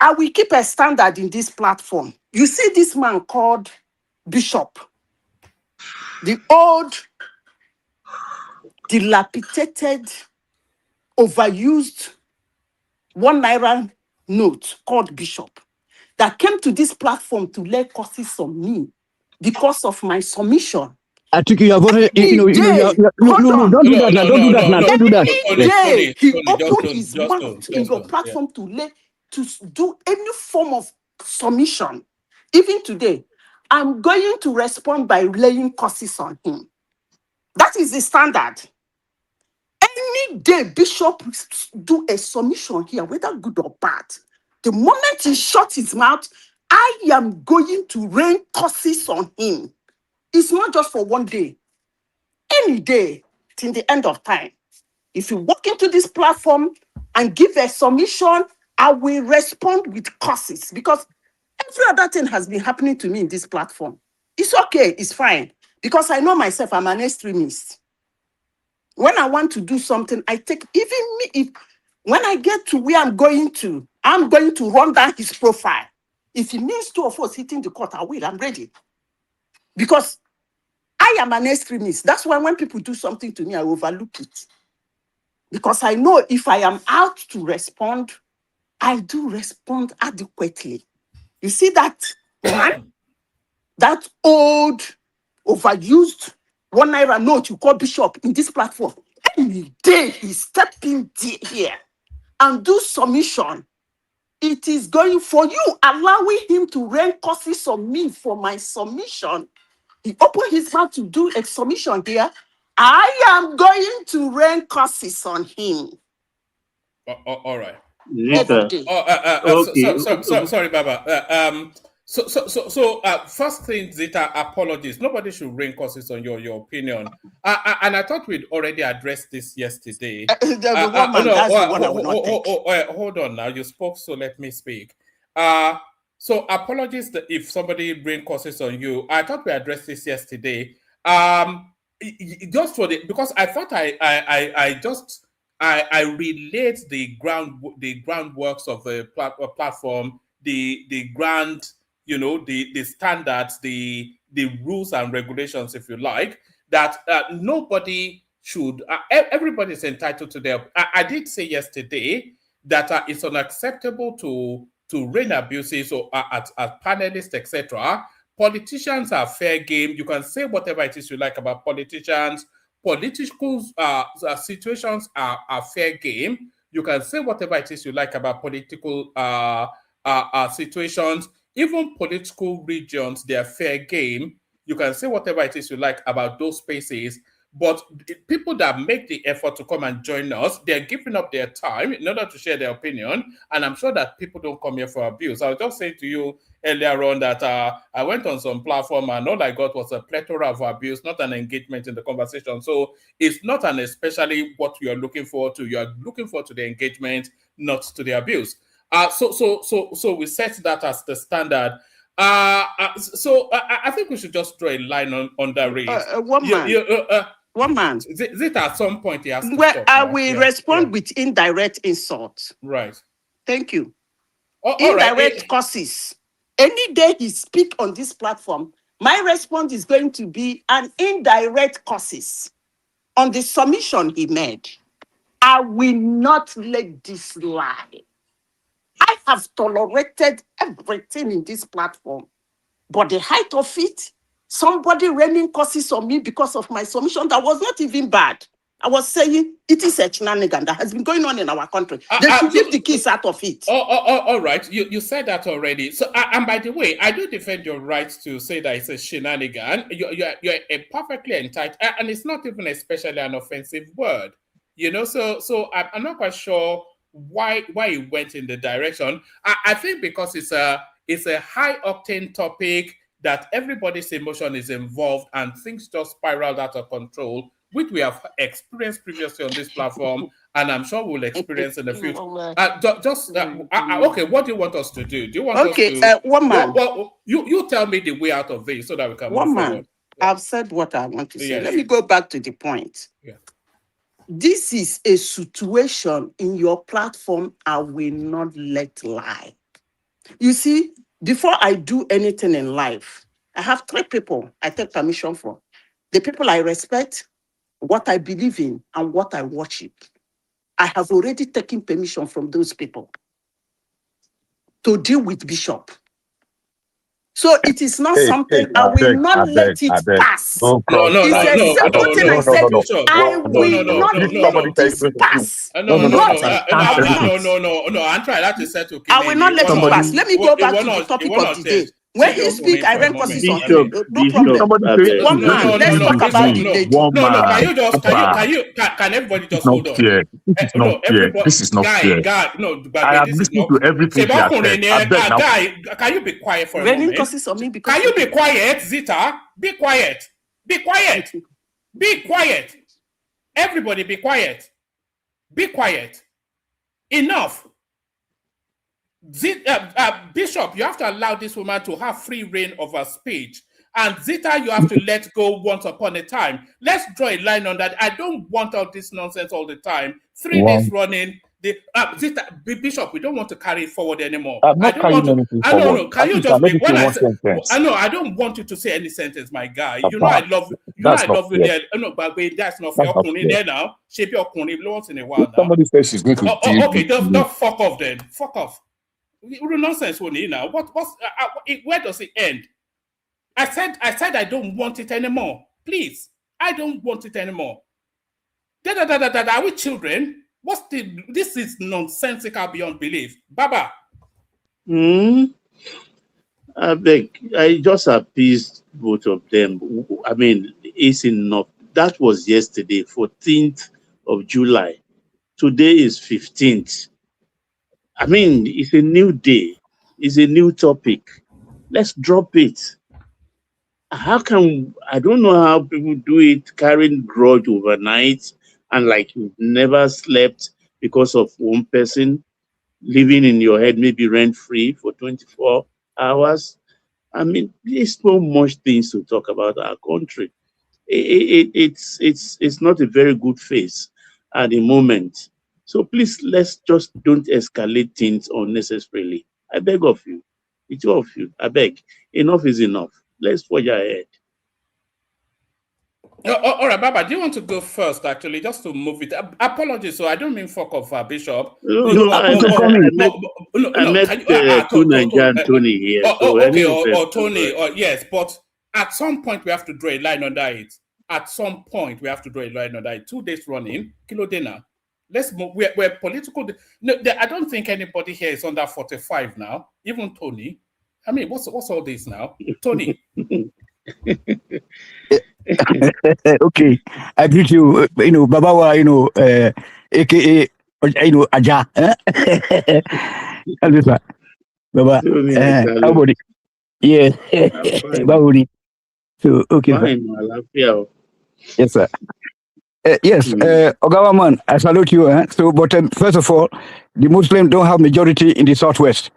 I will keep a standard in this platform. You see this man called Bishop, the old, dilapidated, overused 1 naira note called Bishop that came to this platform to lay curses on me because of my submission. I think you have already, don't do that now. Don't do that now. Don't do that. He opened his mouth in your platform to do any form of submission. Even today, I'm going to respond by laying curses on him. That is the standard. Any day Bishop do a submission here, whether good or bad, the moment he shuts his mouth, I am going to rain curses on him. It's not just for one day. Any day till the end of time. If you walk into this platform and give a submission, I will respond with curses because every other thing has been happening to me in this platform. It's okay, it's fine. Because I know myself, I'm an extremist. When I want to do something, I take, even me, when I get to where I'm going to run down his profile. If it means two of us hitting the court, I will, I'm ready. Because I am an extremist. That's why when people do something to me, I overlook it. Because I know if I am out to respond, I do respond adequately. You see that man, that old, overused 1 naira note you call Bishop in this platform. Any day he step in here and do submission, it is going for you, allowing him to rain curses on me for my submission. He opened his mouth to do a submission here. I am going to rain curses on him. All right. Every day. Sorry, Baba. So, first thing, Zita, apologies. Nobody should rain curses on your opinion. And I thought we'd already addressed this yesterday. Hold on now. You spoke, so let me speak. So apologies if somebody rain curses on you. I thought we addressed this yesterday. Just for because I thought I relate the groundworks of the platform, the grand, the standards, the rules and regulations, if you like, that nobody should. Everybody is entitled to their. I did say yesterday that it's unacceptable to rain abuses or at panelists, etc. Politicians are fair game. You can say whatever it is you like about politicians. Political situations are fair game. You can say whatever it is you like about political situations. Even political regions, they are fair game. You can say whatever it is you like about those spaces. But people that make the effort to come and join us, they're giving up their time in order to share their opinion. And I'm sure that people don't come here for abuse. I was just saying to you earlier on that I went on some platform and all I got was a plethora of abuse, not an engagement in the conversation. So it's not an especially what you're looking forward to. You're looking forward to the engagement, not to the abuse. So we set that as the standard. So I think we should just draw a line on that race. One man. Zita, at some point he has to well, stop, I right? will respond with indirect insult. Right. Thank you. Indirect curses. Any day he speak on this platform, my response is going to be an indirect curses on the submission he made. I will not let this lie. I have tolerated everything in this platform, but the height of it, somebody raining curses on me because of my submission that was not even bad. I was saying it is a shenanigan that has been going on in our country. They should leave the kids out of it. All right. You said that already. So, and by the way, I do defend your right to say that it's a shenanigan. You're perfectly entitled, and it's not even especially an offensive word. So I'm not quite sure why it went in the direction. I think because it's a high octane topic that everybody's emotion is involved and things just spiraled out of control, which we have experienced previously on this platform, and I'm sure we'll experience in the future. Okay, what do you want us to do? Do you want us to? One man. You tell me the way out of this so that we can move forward. Man. Yeah. I've said what I want to say. Yes. Let me go back to the point. Yeah. This is a situation in your platform I will not let lie. You see, before I do anything in life, I have 3 people I take permission from. The people I respect, what I believe in, and what I worship. I have already taken permission from those people to deal with Bishop. So it is not something I will not let it pass. It's a simple thing I said. I will not let this pass. No. I'm trying not to settle. I will not let it pass. Let me go back to the topic of the day. When he speak, I rain curses on him. No problem. One man. Let's talk about the lady. Can everybody just hold on? This is not fair. I am listening to everything you have said. Guy, can you be quiet for a moment? Curses on me because can you be quiet, Zita? Be quiet. Be quiet. Be quiet. Everybody be quiet. Be quiet. Enough. Bishop, you have to allow this woman to have free reign of her speech. And Zita, you have to let go once upon a time. Let's draw a line on that. I don't want all this nonsense all the time. 3 days running. Zita, Bishop, we don't want to carry it forward anymore. I'm not carrying anything forward. No. Can you just make when I say, I don't want you to say any sentence, my guy. You know I love you. I love you there. No, but that's not fair. There now. Shape your once in a while now. Somebody says she's going to okay, don't fuck off then. Fuck off. Nonsense, now. Where does it end? I said I don't want it anymore. Please, I don't want it anymore. Are we children? This is nonsensical beyond belief. Baba. I beg, I just appeased both of them. I mean, it's enough. That was yesterday, 14th of July. Today is 15th. I mean, it's a new day. It's a new topic. Let's drop it. I don't know how people do it, carrying grudge overnight and like you've never slept because of one person living in your head, maybe rent-free for 24 hours. I mean, there's so much things to talk about our country. It's not a very good face at the moment. So please, let's just don't escalate things unnecessarily. I beg of you, the two of you, I beg, enough is enough. Let's forge ahead. All right, Baba, do you want to go first, actually, just to move it? Apologies, so I don't mean fuck off, Bishop. I met two Nigerian Tony here. Tony, yes, but at some point we have to draw a line under it. At some point we have to draw a line under it. 2 days running, Kilo Dena. Let's move. We're political. No, I don't think anybody here is under 45 now, even Tony. I mean, what's all this now? Tony. Okay, I greet you. Babawa, aka, Aja. Baba, everybody. Yeah, Babudi. So, okay. Fine, yes, sir. Yes, Ogawa man, I salute you. So, but first of all, the Muslims don't have majority in the Southwest.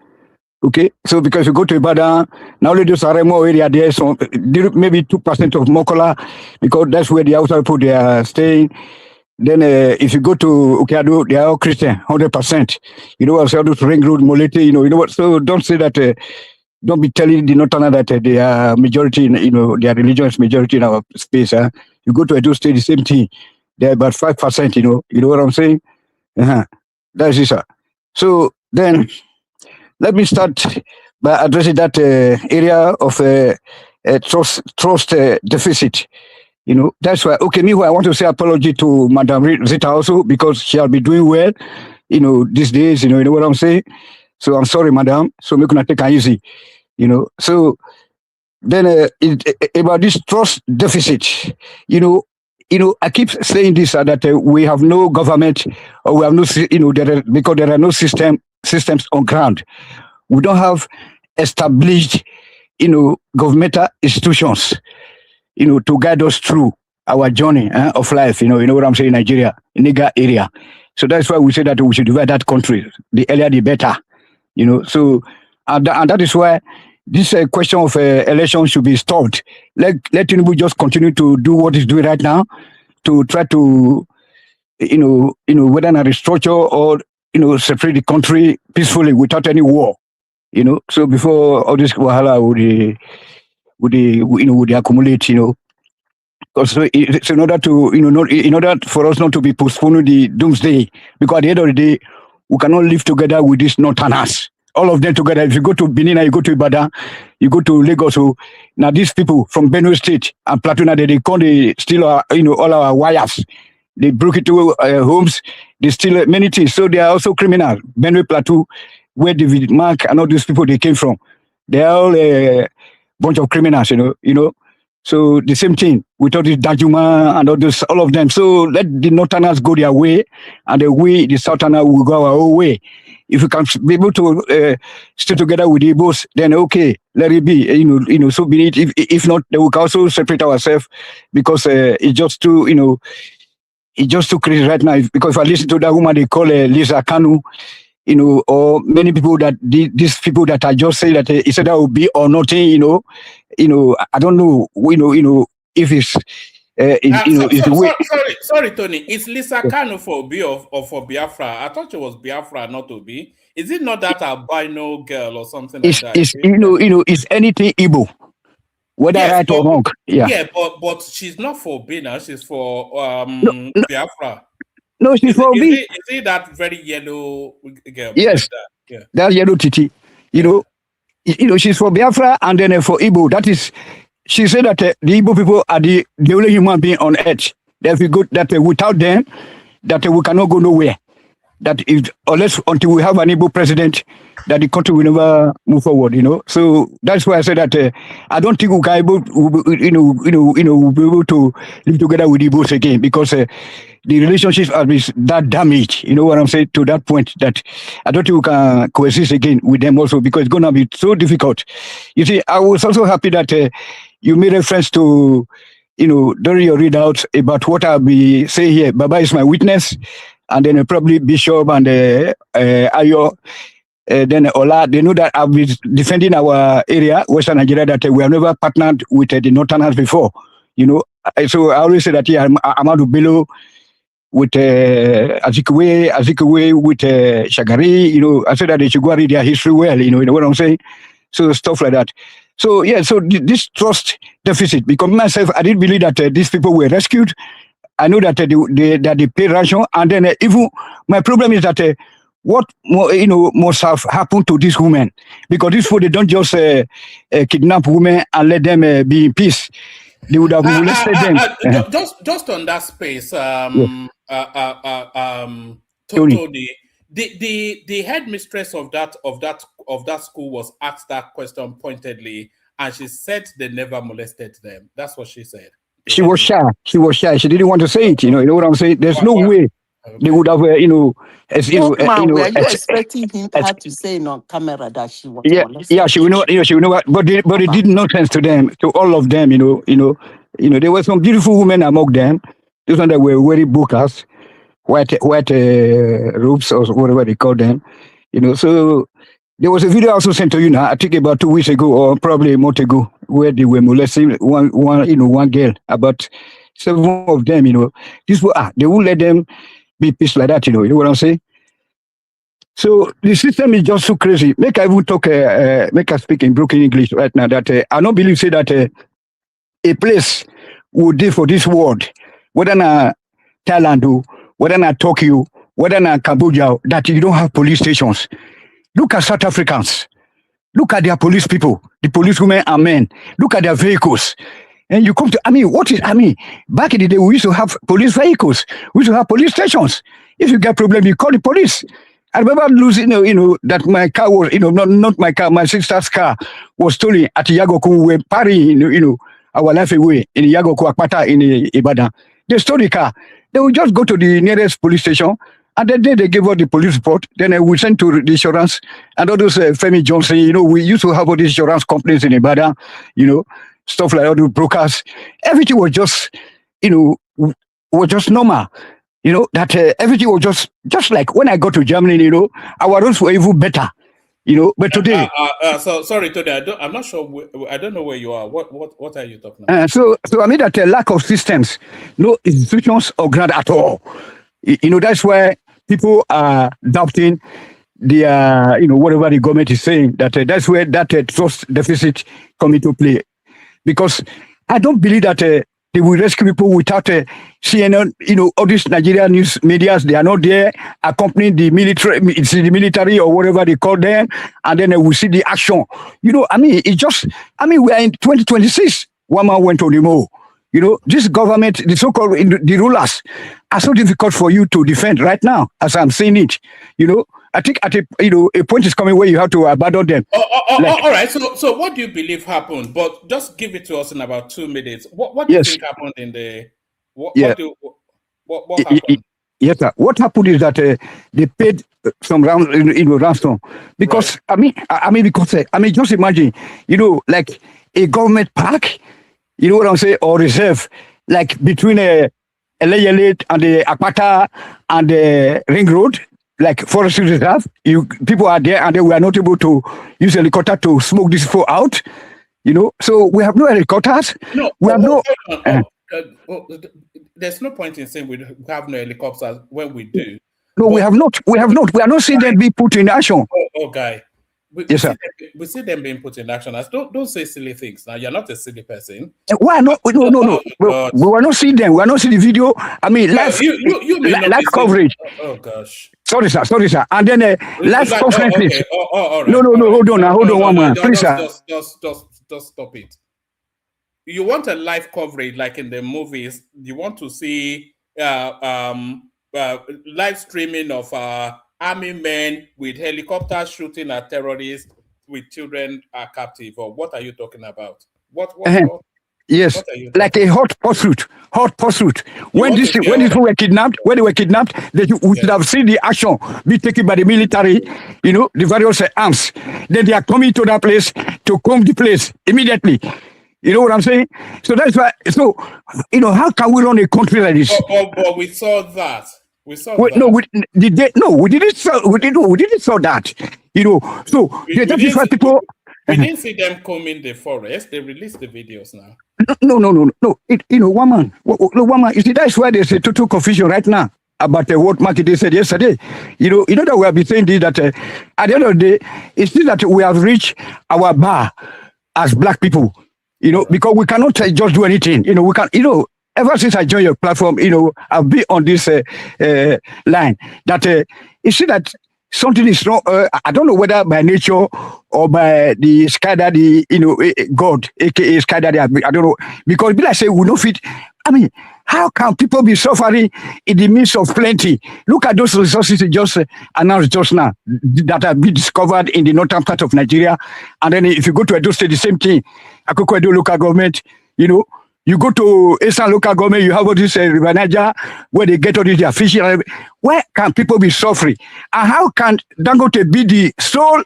Okay, so because you go to Ibadan, now only the Saremo area there, so maybe 2% of Mokola, because that's where the outside people they are staying. Then if you go to Ukiado, they are all Christian, 100%. You know what, so to Ring Road, Molete, you know what. So don't say that. Don't be telling the Northerner that they are majority in, their religion is majority in our space. You go to Edo State, the same thing. They're about 5%. You know what I'm saying? That's it, sir. So then. Let me start by addressing that area of trust deficit. That's why, okay, I want to say apology to Madam Zita also, because she'll be doing well, these days, you know what I'm saying? So I'm sorry, Madam. So we're going to take it easy, So then about this trust deficit, I keep saying this, that we have no government, or we have no, because there are no systems on ground. We don't have established, governmental institutions, to guide us through our journey of life. You know what I'm saying, Nigeria, Niger area. So that's why we say that we should divide that country. The earlier, the better. So and that is why this question of election should be stopped. Let Tinubu just continue to do what he's doing right now, to try to, whether not restructure or separate the country peacefully without any war. So before all this wahala would accumulate, Also, it's in order to, in order for us not to be postponing the doomsday, because at the end of the day, we cannot live together with these Northerners. All of them together. If you go to Benin, you go to Ibadan, you go to Lagos. So now these people from Benue State and Plateau, they come, they steal our, all our wires. They broke into homes. They steal many things. So they are also criminals. Benue Plateau, where David Mark and all these people they came from, they are all a bunch of criminals. So the same thing with all this Dajuma and all of them. So let the Northerners go their way, and the Southerners will go our own way. If we can be able to stay together with the Igbos, then okay, let it be. So be it. If not, then we can also separate ourselves, because it's just too, it's just too crazy right now. Because if I listen to that woman they call Lisa Kanu, or many people that these people that I just say that it's either will be or nothing, I don't know, if it's sorry, Tony. Is Lisa Kanu for Obi or for Biafra? I thought it was Biafra, not Obi. Is it not that albino girl or something like that? It's anything Igbo, whether right or wrong. Yeah, but she's not for Obi now. She's for Biafra. No, she's for Obi. Is it that very yellow girl? Yes, that yellow titi. She's for Biafra and then for Igbo. That is. She said that the Igbo people are the only human being on earth. That we go that without them, that we cannot go nowhere. That until we have an Igbo president, that the country will never move forward. So that's why I said that I don't think we can we'll be able to live together with Igbos again, because the relationships are that damaged. You know what I'm saying, to that point that I don't think we can coexist again with them also, because it's going to be so difficult. You see, I was also happy that you made reference to, during your readouts about what I'll be saying here. Baba is my witness, and then probably Bishop and Ayo, then Ola, they know that I've been defending our area, Western Nigeria, that we have never partnered with the Northerners before. So I always say that Amadou Bello with Azikiwe with Shagari, I said that they should go read their history well, you know what I'm saying? So stuff like that. So so this trust deficit, because myself, I didn't believe that these people were rescued. I know that they pay ransom, and then even my problem is that what must have happened to these women, because these people, they don't just kidnap women and let them be in peace. They would have molested them. Just on that space, Tony, the headmistress of that school was asked that question pointedly, and she said they never molested them. That's what she said. She was shy. She didn't want to say it. You know what I'm saying? There's no way they would have, were you expecting her to say on camera that she was molested? Yeah, she will know. She will know. But it did no sense to them, to all of them. There were some beautiful women among them. Those ones that were wearing burqas, white robes or whatever they call them. So there was a video also sent to you now, I think about 2 weeks ago or probably a month ago, where they were molesting one girl, about 7 of them. These were they won't let them be peace like that. You know what I'm saying? So the system is just so crazy. Make I even talk, make I speak in broken English right now. That I don't believe say that a place would do for this world, whether na Thailand, whether na Tokyo, whether na Cambodia, that you don't have police stations. Look at South Africans. Look at their police people, the police women and men. Look at their vehicles. And you come to, what is, back in the day, we used to have police vehicles. We used to have police stations. If you get a problem, you call the police. I remember losing, that my car was, not my car, my sister's car was stolen at Yagoku. We were partying, our life away in Yagoku Akpata in Ibadan. They stole the car. They would just go to the nearest police station, and then they gave us the police report. Then we sent to the insurance, and all those Femi Johnson, we used to have all these insurance companies in Ibadan, stuff like all the brokers. Everything was just, was just normal. That everything was just like when I got to Germany, our roads were even better, but today. So sorry, today I'm not sure. I don't know where you are. What are you talking about? So that lack of systems, no institutions or grant at all. That's why people are doubting the whatever the government is saying. That's where that trust deficit come into play, because I don't believe that they will rescue people without CNN, all these Nigerian news medias, they are not there accompanying the military or whatever they call them, and then we see the action. It's just, we are in 2026. One man went on the move. This government, the so-called, the rulers, are so difficult for you to defend right now, as I'm saying it. I think at a point is coming where you have to abandon them. All right. So what do you believe happened? But just give it to us in about 2 minutes. What do you think happened in the? What happened? Yes, sir. What happened is that they paid some ransom because just imagine, like a government park, what I'm saying, or reserve, like between Eleyele and the Akpata and the Ring Road, like Forest Reserve. People are there and we are not able to use helicopter to smoke this food out. So we have no helicopters. No, we have no. There's no point in saying we have no helicopters when we do. No, we have not. We have not. We are not seeing them be put in action. Guy. Yes, sir. We see them being put in action. Don't say silly things. Now, you're not a silly person. Why not? No. We were not seeing them. We are not seeing the video. I mean, live, live coverage. Oh, gosh. Sorry, sir. And then live conferences. All right. No. Hold on, one man. Please, sir. Just stop it. You want a live coverage like in the movies. You want to see live streaming of army men with helicopters shooting at terrorists with children are captive, or what are you talking about? What yes, what like a hot pursuit. When they were kidnapped, they should have seen the action be taken by the military, the various arms. Then they are coming to that place to comb the place immediately. You know what I'm saying? So that's why. So how can we run a country like this? But we saw that. We saw that. No, we didn't saw that. So that is why people. We didn't see them combing the forest. They released the videos now. No. One man. You see, that's why there's a total confusion right now about what Makinde said yesterday. That we have been saying this, that at the end of the day, it's still that we have reached our bar as black people. Because we cannot just do anything. We can. Ever since I joined your platform, I've been on this line that you see that something is wrong. I don't know whether by nature or by the sky daddy, God, aka sky daddy. I don't know, because like I say, we don't fit. I mean, how can people be suffering in the midst of plenty? Look at those resources you just announced just now that have been discovered in the northern part of Nigeria. And then if you go to Edo State, the same thing. Akoko Edo local government, you go to Eastern local government, you have all this River Niger, where they get all this fishing. Where can people be suffering? And how can Dangote be the sole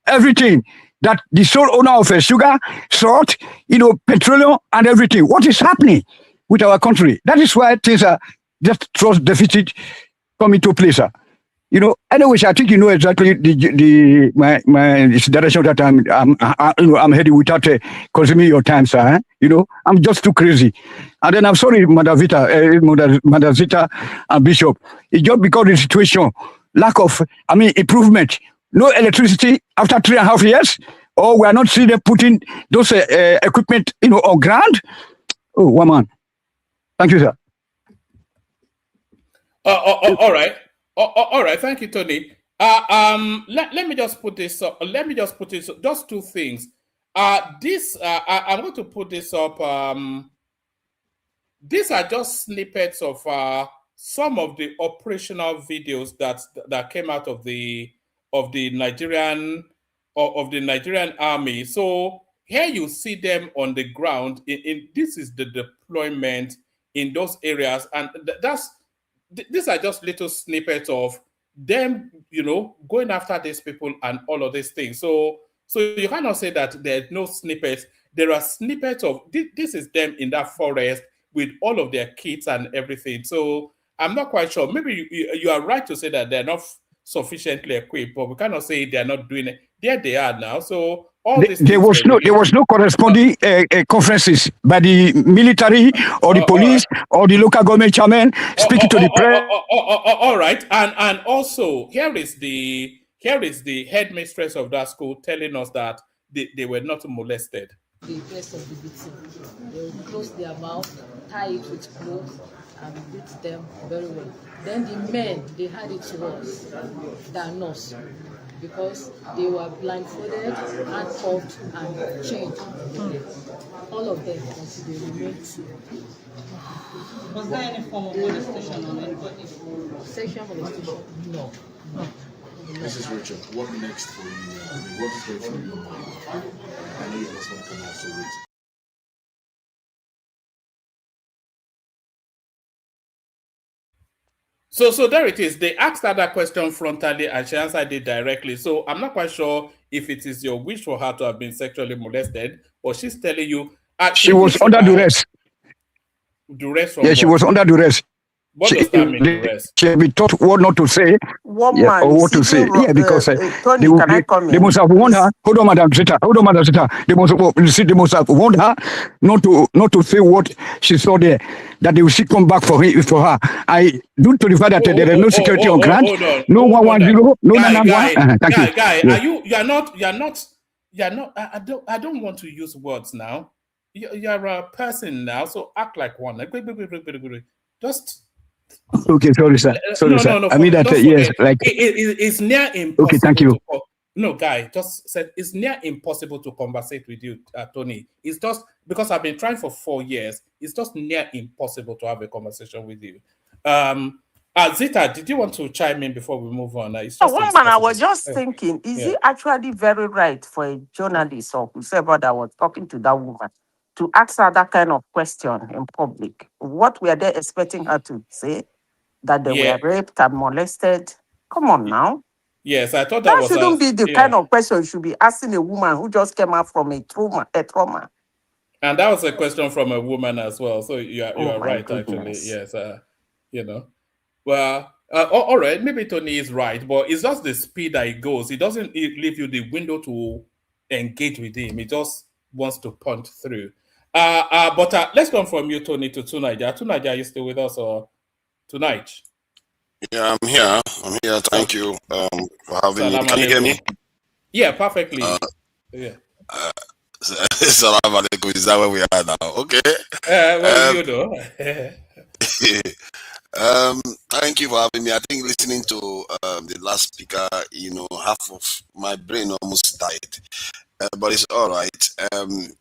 everything, that the sole owner of sugar, salt, petroleum and everything? What is happening with our country? That is why things are just trust deficit come into place. Anyway, I think exactly my direction that I'm heading without consuming your time, sir. I'm just too crazy. And then I'm sorry, Mother Zita and Bishop. It's just because of the situation, lack of, improvement. No electricity after 3.5 years, or we are not seeing them putting those equipment, on ground. Oh, one man. Thank you, sir. All right. All right, thank you, Tony. Let me just put this up. Just two things. I'm going to put this up. These are just snippets of some of the operational videos that came out of the Nigerian army. So here you see them on the ground. This is the deployment in those areas, and these are just little snippets of them, going after these people and all of these things. So you cannot say that there's no snippets. There are snippets of this is them in that forest with all of their kits and everything. So I'm not quite sure. Maybe you are right to say that they're not sufficiently equipped, but we cannot say they're not doing it. There they are now. So there was no corresponding conferences by the military or the police or the local government chairman speaking to the press. All right, and also here is the headmistress of that school telling us that they were not molested. The rest of the victim, they will close their mouth, tie it with clothes, and beat them very well. Then the men, they had it worse than us, because they were blindfolded, handcuffed, and chained. All of them until they remained. Was there any form of molestation on anybody? Sexual molestation? No. Mrs. Richard, what next for you? What is going through your mind? I know your husband can also wait. So there it is. They asked her that question frontally and she answered it directly. So I'm not quite sure if it is your wish for her to have been sexually molested, or she's telling you... she was under duress. Duress from she was under duress. What does that mean, the rest? She be taught what not to say, Woman, or what to say. Yeah, because Tony, can I come they in? must have warned her. Hold on, Madam Zita. Hold on, Madam Zita. They must have warned her not to say what she saw there. That they will see come back for her. I do to the fact that there is no security on ground. No 110. No Guy, Thank you. Guy, Yeah. you're not. I don't want to use words now. You're a person now, so act like one. Like, just. Okay, sorry, sir. Sorry, sir. No. I mean that, yes, like. It's near impossible. Okay, thank you. No, Guy, just said it's near impossible to conversate with you, Tony. It's just because I've been trying for 4 years. It's just near impossible to have a conversation with you. Zita, did you want to chime in before we move on? It's just woman, I was just thinking, is it actually very right for a journalist or whoever that was talking to that woman to ask her that kind of question in public? What were they expecting her to say? That they were raped and molested? Come on now. Yes, I thought that shouldn't be the kind of question you should be asking a woman who just came out from a trauma. And that was a question from a woman as well. So you are right, goodness. actually. Yes, Well, all right, maybe Tony is right, but it's just the speed that it goes. It doesn't leave you the window to engage with him. It just wants to punt through. But let's come from you, Tony, to Tunaija. Tunaija, are you still with us or tonight? Yeah, I'm here. Thank you for having me. Can you hear me? Yeah, perfectly. Yeah. Salam alaikum. Is that where we are now? Okay. Thank you for having me. I think listening to the last speaker, half of my brain almost died. But it's all right.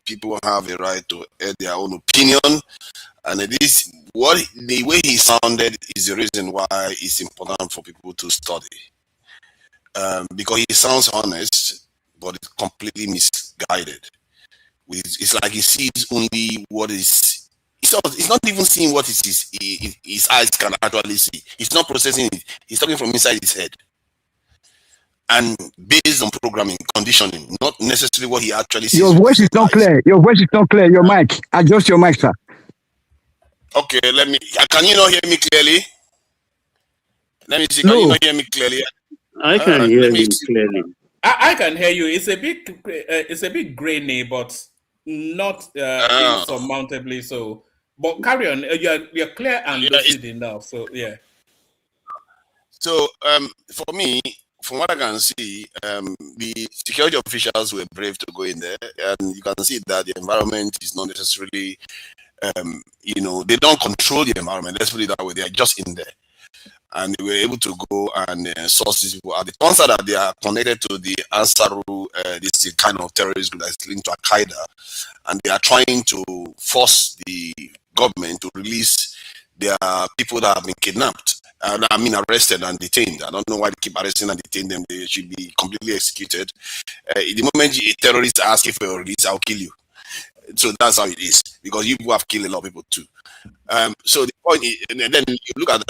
People have a right to air their own opinion. And the way he sounded is the reason why it's important for people to study. Because he sounds honest, but it's completely misguided. It's like he sees only what is. He's not even seeing what his eyes can actually see. He's not processing it. He's talking from inside his head. And based on programming, conditioning, not necessarily what he actually sees. Your voice is not clear. Your mic. Adjust your mic, sir. Okay, can you not hear me clearly? Let me see, can you not hear me clearly? I can hear you clearly. I can hear you. It's a bit grainy, but not insurmountably so. But carry on. You're clear and lucid enough. So yeah. So for me, from what I can see, the security officials were brave to go in there, and you can see that the environment is not necessarily. They don't control the environment. Let's put it that way. They are just in there, and they were able to go and source these people. The turns out that they are connected to the Ansaru, this kind of terrorist group that's linked to Al Qaeda, and they are trying to force the government to release their people that have been kidnapped. Arrested and detained. I don't know why they keep arresting and detaining them. They should be completely executed. The moment a terrorist asks you for your release, I'll kill you. So that's how it is, because you have killed a lot of people too. So the point is, and then you look at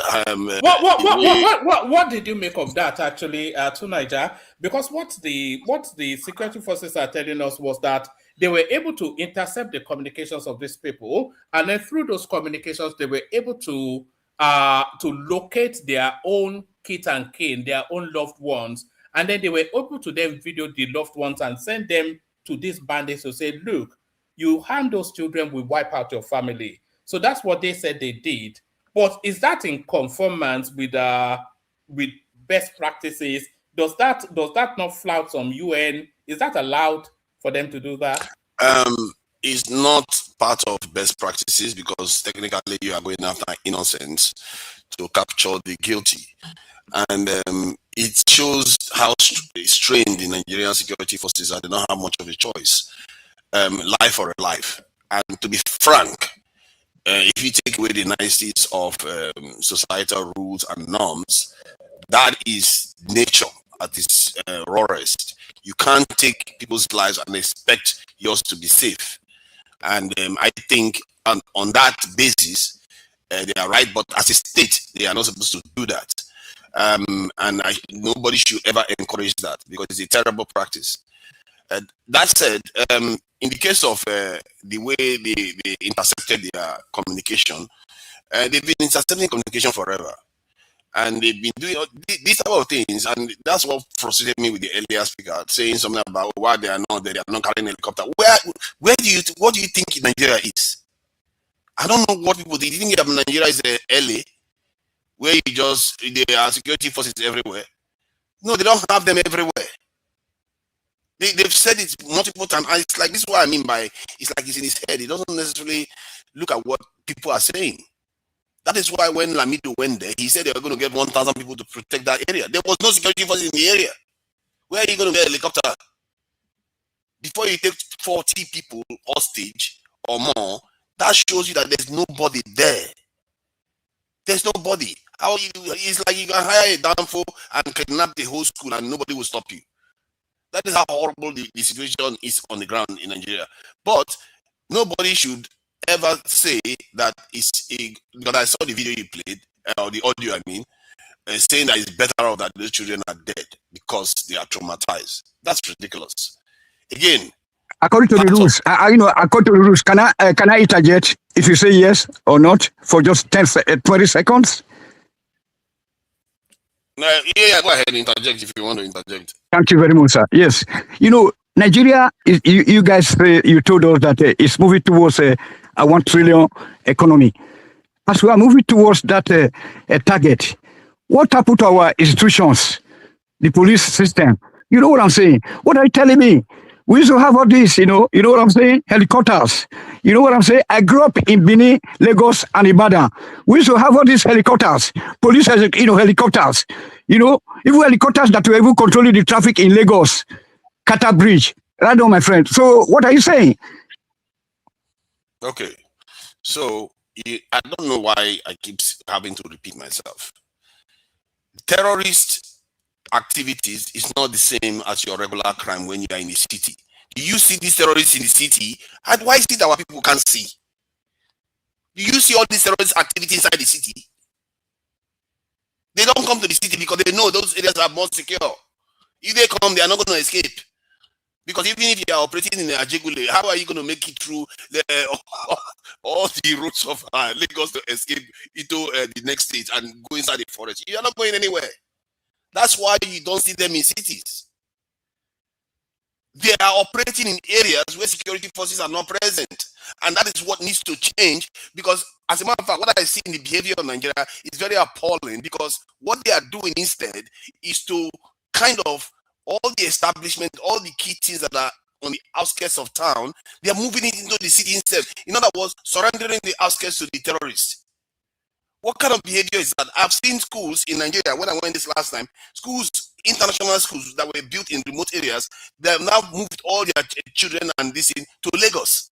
what did you make of that actually, Tunaija? Because what the security forces are telling us was that they were able to intercept the communications of these people, and then through those communications, they were able to locate their own kith and kin, their own loved ones, and then they were able to then video the loved ones and send them to these bandits to say, look, you harm those children, we wipe out your family. So that's what they said they did. But is that in conformance with best practices? Does that not flout some UN? Is that allowed for them to do that? It's not part of best practices, because technically you are going after innocents to capture the guilty. And it shows how strained the Nigerian security forces are. They don't have much of a choice. Life or a life. And to be frank, if you take away the niceties of societal rules and norms, that is nature at its rawest. You can't take people's lives and expect yours to be safe. And I think on that basis, they are right, but as a state, they are not supposed to do that. And nobody should ever encourage that, because it's a terrible practice. That said, in the case of the way they intercepted their communication, They've been intercepting communication forever. And they've been doing these type of things, and that's what frustrated me with the earlier speaker, saying something about why they are not there, they are not carrying a helicopter. What do you think Nigeria is? I don't know what people think. You think that Nigeria is LA, where there are security forces everywhere? No, they don't have them everywhere. They've said it multiple times, and it's like, this is what I mean by, it's like it's in his head. He doesn't necessarily look at what people are saying. That is why when Lamido went there, he said they were going to get 1,000 people to protect that area. There was no security forces in the area. Where are you going to get a helicopter? Before you take 40 people hostage or more, that shows you that there's nobody there. There's nobody. It's like you can hire a downfall and kidnap the whole school and nobody will stop you. That is how horrible the situation is on the ground in Nigeria. But nobody should ever say that because I saw the video you played, or the audio I mean, saying that it's better off that those children are dead because they are traumatized. That's ridiculous. Again, according to the rules, according to the rules, can I interject if you say yes or not for just 20 seconds? Yeah, go ahead and interject if you want to interject. Thank you very much, sir. Yes, Nigeria, you guys say, you told us that it's moving towards a 1 trillion economy. As we are moving towards that target, what happened to our institutions, the police system? You know what I'm saying? What are you telling me? We used to have all this, you know what I'm saying? Helicopters. You know what I'm saying? I grew up in Benin, Lagos, and Ibadan. We used to have all these helicopters, police, helicopters. Even helicopters that were even controlling the traffic in Lagos, Kata Bridge. Right on, my friend. So what are you saying? Okay. So I don't know why I keep having to repeat myself. Terrorist activities is not the same as your regular crime when you are in the city. Do you see these terrorists in the city? And why is it that our people can't see? Do you see all these terrorist activities inside the city? They don't come to the city because they know those areas are more secure. If they come, they are not going to escape. Because even if you are operating in Ajegule, how are you going to make it through all the routes of Lagos to escape into the next state and go inside the forest? You are not going anywhere. That's why you don't see them in cities. They are operating in areas where security forces are not present. And that is what needs to change, because as a matter of fact, what I see in the behavior of Nigeria is very appalling, because what they are doing instead is to kind of all the establishment, all the key things that are on the outskirts of town, they are moving it into the city instead. In other words, surrendering the outskirts to the terrorists. What kind of behavior is that? I've seen schools in Nigeria, when I went this last time, schools, international schools that were built in remote areas, they have now moved all their children and this to Lagos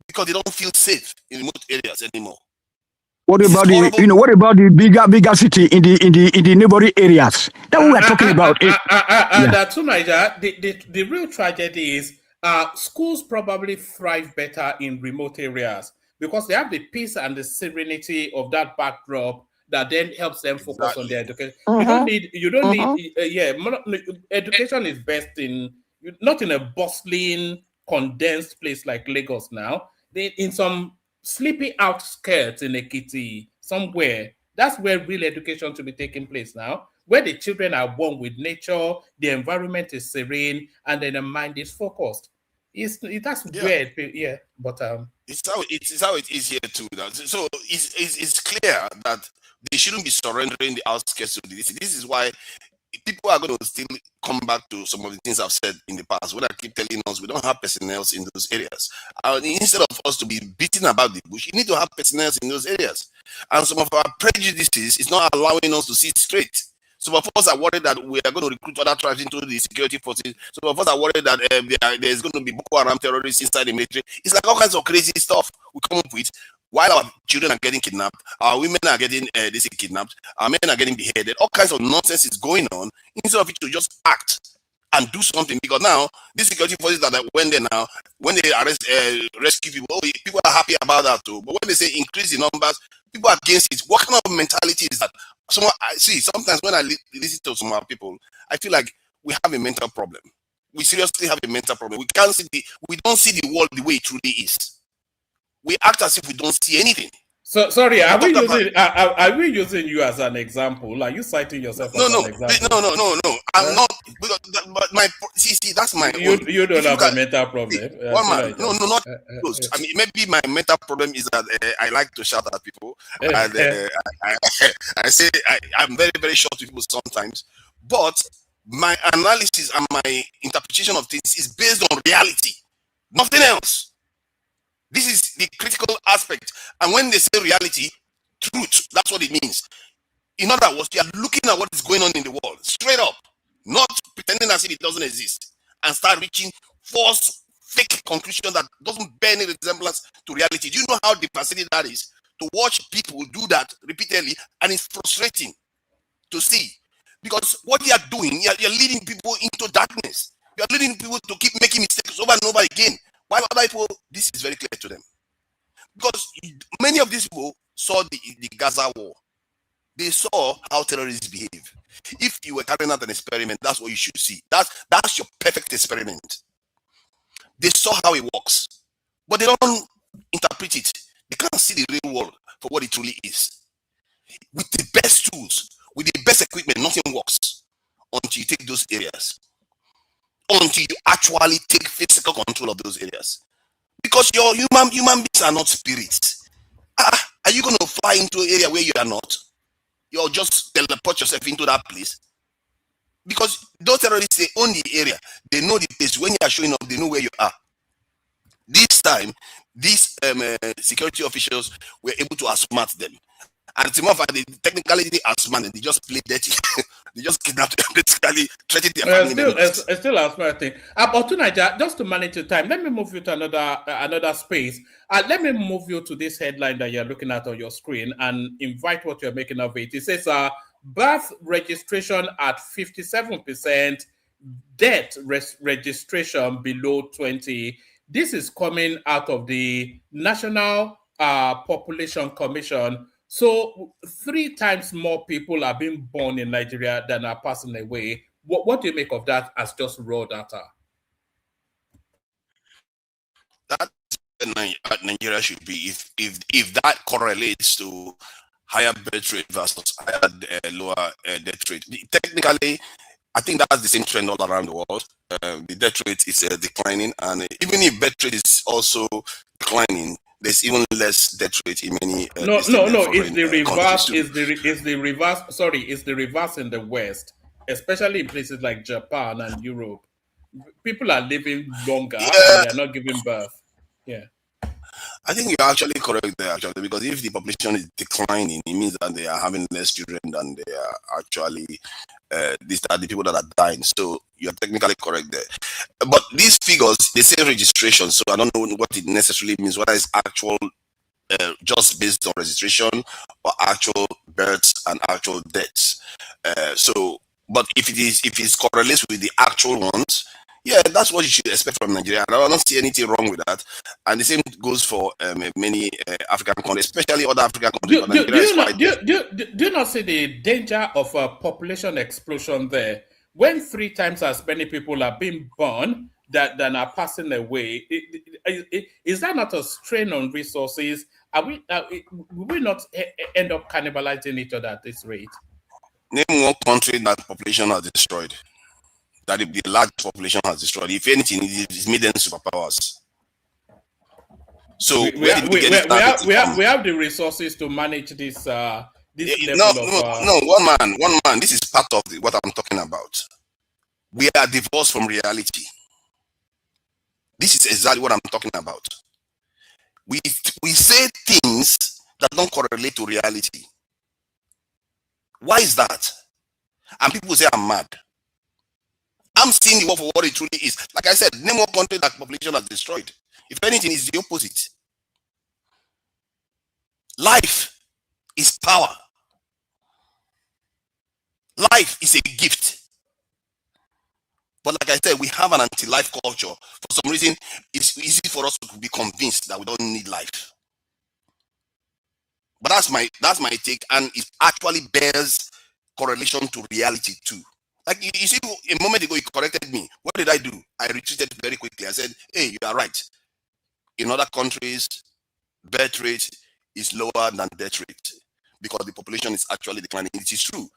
because they don't feel safe in remote areas anymore. What about the bigger city in the neighboring areas that we are talking about? To Nigeria, the real tragedy is schools probably thrive better in remote areas because they have the peace and the serenity of that backdrop that then helps them focus on their education. You don't need education is best not in a bustling, condensed place like Lagos now. In some sleepy outskirts in Ekiti, somewhere, that's where real education should be taking place now, where the children are one with nature, the environment is serene, and then the mind is focused. That's weird, but it's how it is here too. So it's clear that they shouldn't be surrendering the outskirts of the city. This is why people are going to still come back to some of the things I've said in the past, when I keep telling us we don't have personnel in those areas. Instead of us to be beating about the bush, you need to have personnel in those areas. And some of our prejudices is not allowing us to see straight. Some of us are worried that we are going to recruit other tribes into the security forces. Some of us are worried that there's going to be Boko Haram terrorists inside the military. It's like all kinds of crazy stuff we come up with while our children are getting kidnapped, our women are getting kidnapped, our men are getting beheaded. All kinds of nonsense is going on instead of it to just act and do something. Because now these security forces that went there now, when they rescue people, people are happy about that too. But when they say increase the numbers, people are against it. What kind of mentality is that? Sometimes when I listen to some of our people, I feel like we have a mental problem. We seriously have a mental problem. We don't see the world the way it truly is. We act as if we don't see anything. So sorry, are we using you as an example? Are you citing yourself as an example? No. I'm not. Because but my see, that's my own. You don't have a mental problem. One man, no, not close. I mean, maybe my mental problem is that I like to shout at people, and I say I'm very, very short with people sometimes. But my analysis and my interpretation of things is based on reality, nothing else. This is the critical aspect. And when they say reality, truth, that's what it means. In other words, you are looking at what is going on in the world, straight up, not pretending as if it doesn't exist, and start reaching false, fake conclusion that doesn't bear any resemblance to reality. Do you know how devastating that is? To watch people do that repeatedly, and it's frustrating to see. Because what you are doing, you're leading people into darkness. You're leading people to keep making mistakes over and over again. While other people, this is very clear to them. Because many of these people saw the Gaza war. They saw how terrorists behave. If you were carrying out an experiment, that's what you should see. That's your perfect experiment. They saw how it works, but they don't interpret it. They can't see the real world for what it truly is. With the best tools, with the best equipment, nothing works until you take those areas. Until you actually take physical control of those areas. Because your human beings are not spirits. Are you going to fly into an area where you are not? You'll just teleport yourself into that place. Because those terrorists, they own the area. They know the place. When you are showing up, they know where you are. This time, these security officials were able to outsmart them. And it's more they technically they outsmart them. They just play dirty. They just kidnapped them, basically threatened their family members. Still outsmarting. But Tunaja, just to manage the time, let me move you to another space. Let me move you to this headline that you're looking at on your screen and invite what you're making of it. It says birth registration at 57%, death registration below 20%. This is coming out of the National Population Commission. So 3 times more people are being born in Nigeria than are passing away. What do you make of that as just raw data? That's what Nigeria should be. If that correlates to higher birth rate versus higher lower death rate. Technically, I think that's the same trend all around the world. The death rate is declining, and even if birth rate is also declining, there's even less death rate in many. It's the reverse. It's the reverse. Sorry, it's the reverse in the West, especially in places like Japan and Europe. People are living longer and they are not giving birth. Yeah. I think you're actually correct there, actually, because if the population is declining, it means that they are having less children than they are actually. These are the people that are dying. So you're technically correct there. But these figures, they say registration, so I don't know what it necessarily means, whether it's actual just based on registration or actual births and actual deaths. But if it correlates with the actual ones, yeah, that's what you should expect from Nigeria. I don't see anything wrong with that. And the same goes for many African countries, especially other African countries. Do you not see the danger of a population explosion there? When 3 times as many people are being born than are passing away, is that not a strain on resources? Will we not end up cannibalizing each other at this rate? Name one country that population has destroyed. That the large population has destroyed. If anything, it's made them superpowers. So we have the resources to manage this. One man. This is part of what I'm talking about. We are divorced from reality. This is exactly what I'm talking about. We say things that don't correlate to reality. Why is that? And people say I'm mad. I'm seeing the world for what it truly is. Like I said, name one country that population has destroyed. If anything, it's the opposite. Life is power. Life is a gift. But like I said, we have an anti-life culture. For some reason, it's easy for us to be convinced that we don't need life. But that's my take, and it actually bears correlation to reality too. Like you see, a moment ago you corrected me. What did I do? I retreated very quickly. I said, "Hey, you are right. In other countries, birth rate is lower than death rate because the population is actually declining. It is true.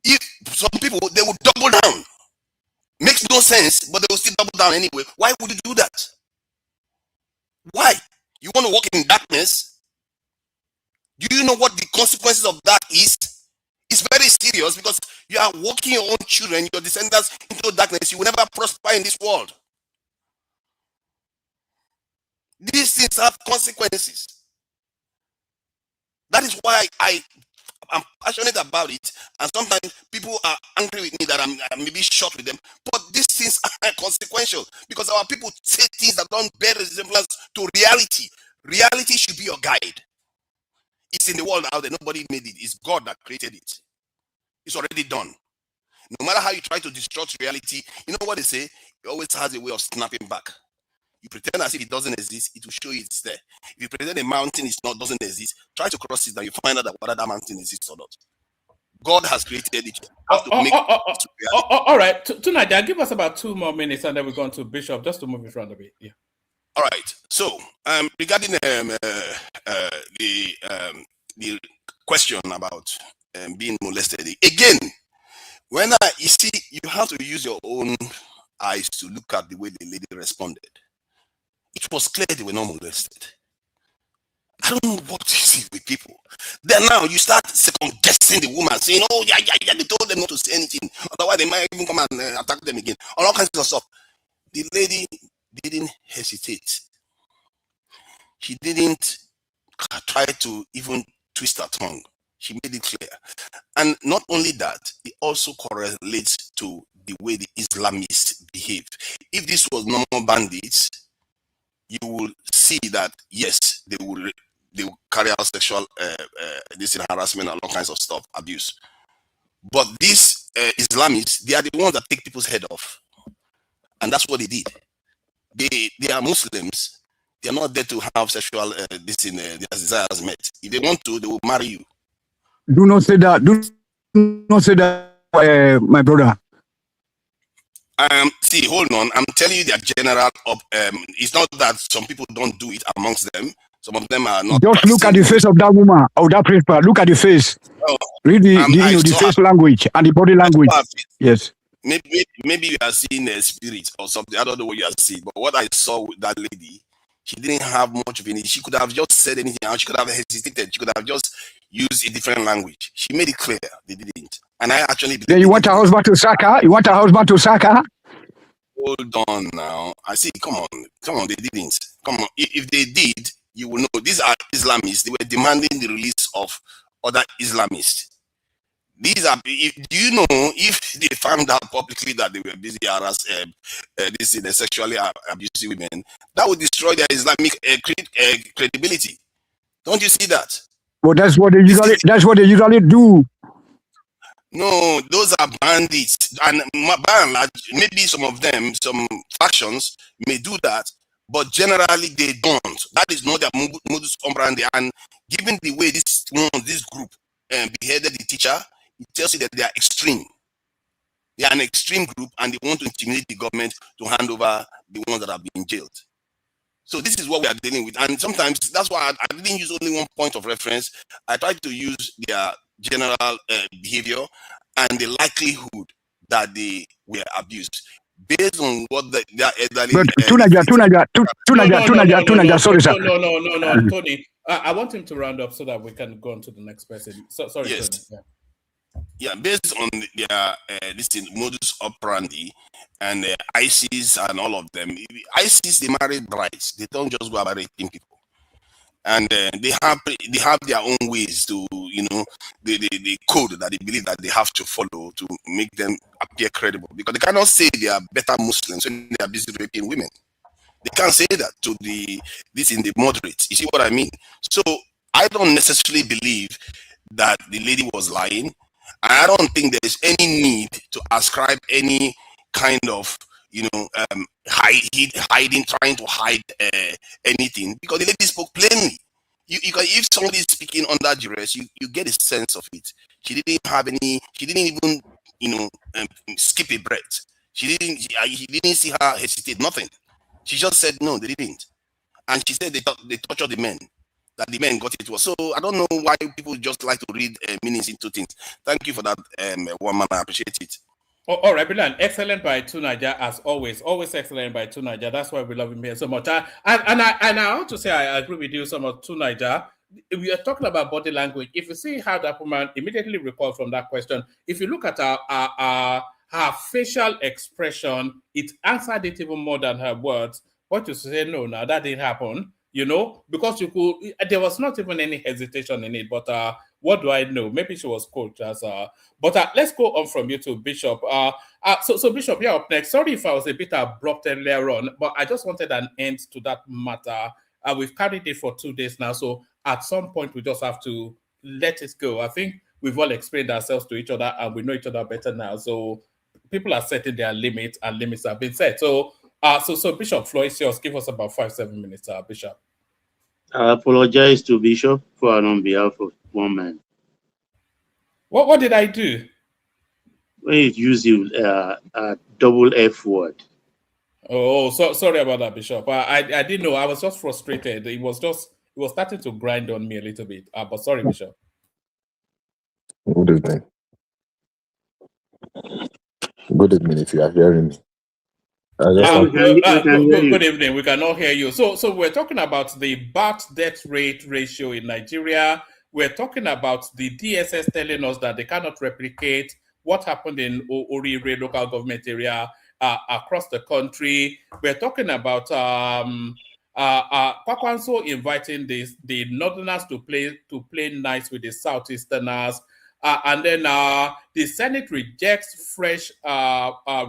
If some people, they will double down. Makes no sense, but they will still double down anyway. Why would you do that? Why? You want to walk in darkness? Do you know what the consequences of that is? It's very serious because you are walking your own children, your descendants into darkness. You will never prosper in this world. These things have consequences. That is why I'm passionate about it, and sometimes people are angry with me that I'm maybe short with them, but these things are consequential because our people say things that don't bear resemblance to reality. Reality should be your guide. It's in the world out there. Nobody made it. It's God that created it. It's already done. No matter how you try to distort reality, you know what they say? It always has a way of snapping back. You pretend as if it doesn't exist, it will show you it's there. If you pretend a mountain doesn't exist, try to cross it, and you find out that whether that mountain exists or not. God has created it. All right, tonight, give us about 2 more minutes, and then we're going to Bishop just to move it around a bit. Yeah. All right. So, regarding the question about being molested, again, you see, you have to use your own eyes to look at the way the lady responded. It was clear they were not molested. I don't know what you see with people. Then now you start second guessing the woman, saying, "Oh yeah, they told them not to say anything. Otherwise, they might even come and attack them again." All kinds of stuff. The lady didn't hesitate. She didn't try to even twist her tongue. She made it clear. And not only that, it also correlates to the way the Islamists behave. If this was normal bandits, you will see that yes, they will carry out sexual harassment and all kinds of stuff, abuse. But these Islamists, they are the ones that take people's head off, and that's what they did. They are Muslims. They are not there to have sexual their desires met. If they want to, they will marry you. Do not say that. Do not say that, my brother. See, hold on. I'm telling you, their general. It's not that some people don't do it amongst them. Some of them are not. Just look at the face of that woman or that principal. Look at the face. Read the face language and the body language. Yes. Maybe you are seeing a spirit or something. I don't know what you are seeing, but what I saw with that lady, she didn't have much of anything. She could have just said anything, and she could have hesitated. She could have just used a different language. She made it clear they didn't. And I actually believe. Then you want a husband to sack her? You want a husband to sack her? Hold on now. I see. Come on. They didn't. Come on. If they did, you will know. These are Islamists. They were demanding the release of other Islamists. These are. Do you know if they found out publicly that they were busy harassing sexually abusive women, that would destroy their Islamic credibility. Don't you see that? Well, that's what they usually do. No, those are bandits, and by and large, maybe some of them, some factions may do that, but generally they don't. That is not their modus operandi. And given the way this group beheaded the teacher, it tells you that they are extreme. They are an extreme group, and they want to intimidate the government to hand over the ones that have been jailed. So this is what we are dealing with, and sometimes that's why I didn't use only one point of reference. I tried to use their general behavior and the likelihood that they were abused based on what their elderly. But Tunaja, sorry, sir. No, Tony. I want him to round up so that we can go on to the next person. Sorry, yes. Tony. Yeah, based on their modus operandi and ISIS and all of them. ISIS, they marry brides. They don't just go about raping people. And they have their own ways to, the code that they believe that they have to follow to make them appear credible. Because they cannot say they are better Muslims when they are busy raping women. They can't say that to this in the moderates. You see what I mean? So I don't necessarily believe that the lady was lying. I don't think there's any need to ascribe any kind of hiding, trying to hide anything, because the lady spoke plainly. If somebody is speaking under duress, you get a sense of it. She didn't even skip a breath. He didn't see her hesitate, nothing. She just said no, they didn't. And she said they tortured the men. that the men got it was. So I don't know why people just like to read meanings into things. Thank you for that, one man. I appreciate it. All right, brilliant. Excellent by Tunaja, as always. Always excellent by Tunaja. That's why we love him here so much. And I want to say I agree with you so much, Tunaja. We are talking about body language. If you see how that woman immediately recalled from that question, if you look at her facial expression, it answered it even more than her words. What you say, no, that didn't happen. You know, because there was not even any hesitation in it. But what do I know? Maybe she was coached as But let's go on from you to Bishop. So Bishop, you're up next. Sorry if I was a bit abrupt earlier on, but I just wanted an end to that matter. We've carried it for 2 days now, so at some point we just have to let it go. I think we've all explained ourselves to each other and we know each other better now. So people are setting their limits and limits have been set. So Bishop Floyd, yours. Give us about 5-7 minutes, Bishop. I apologize to Bishop for on behalf of one man. What did I do? When you use a double F word. Oh, so sorry about that, Bishop. I didn't know. I was just frustrated. It was starting to grind on me a little bit. But sorry, Bishop. Good evening. Good evening, if you are hearing me. Good evening. We cannot hear you. So we're talking about the birth death rate ratio in Nigeria. We're talking about the DSS telling us that they cannot replicate what happened in Orire local government area across the country. We're talking about Kwakwanso inviting the Northerners to play nice with the Southeasterners. And then the Senate rejects fresh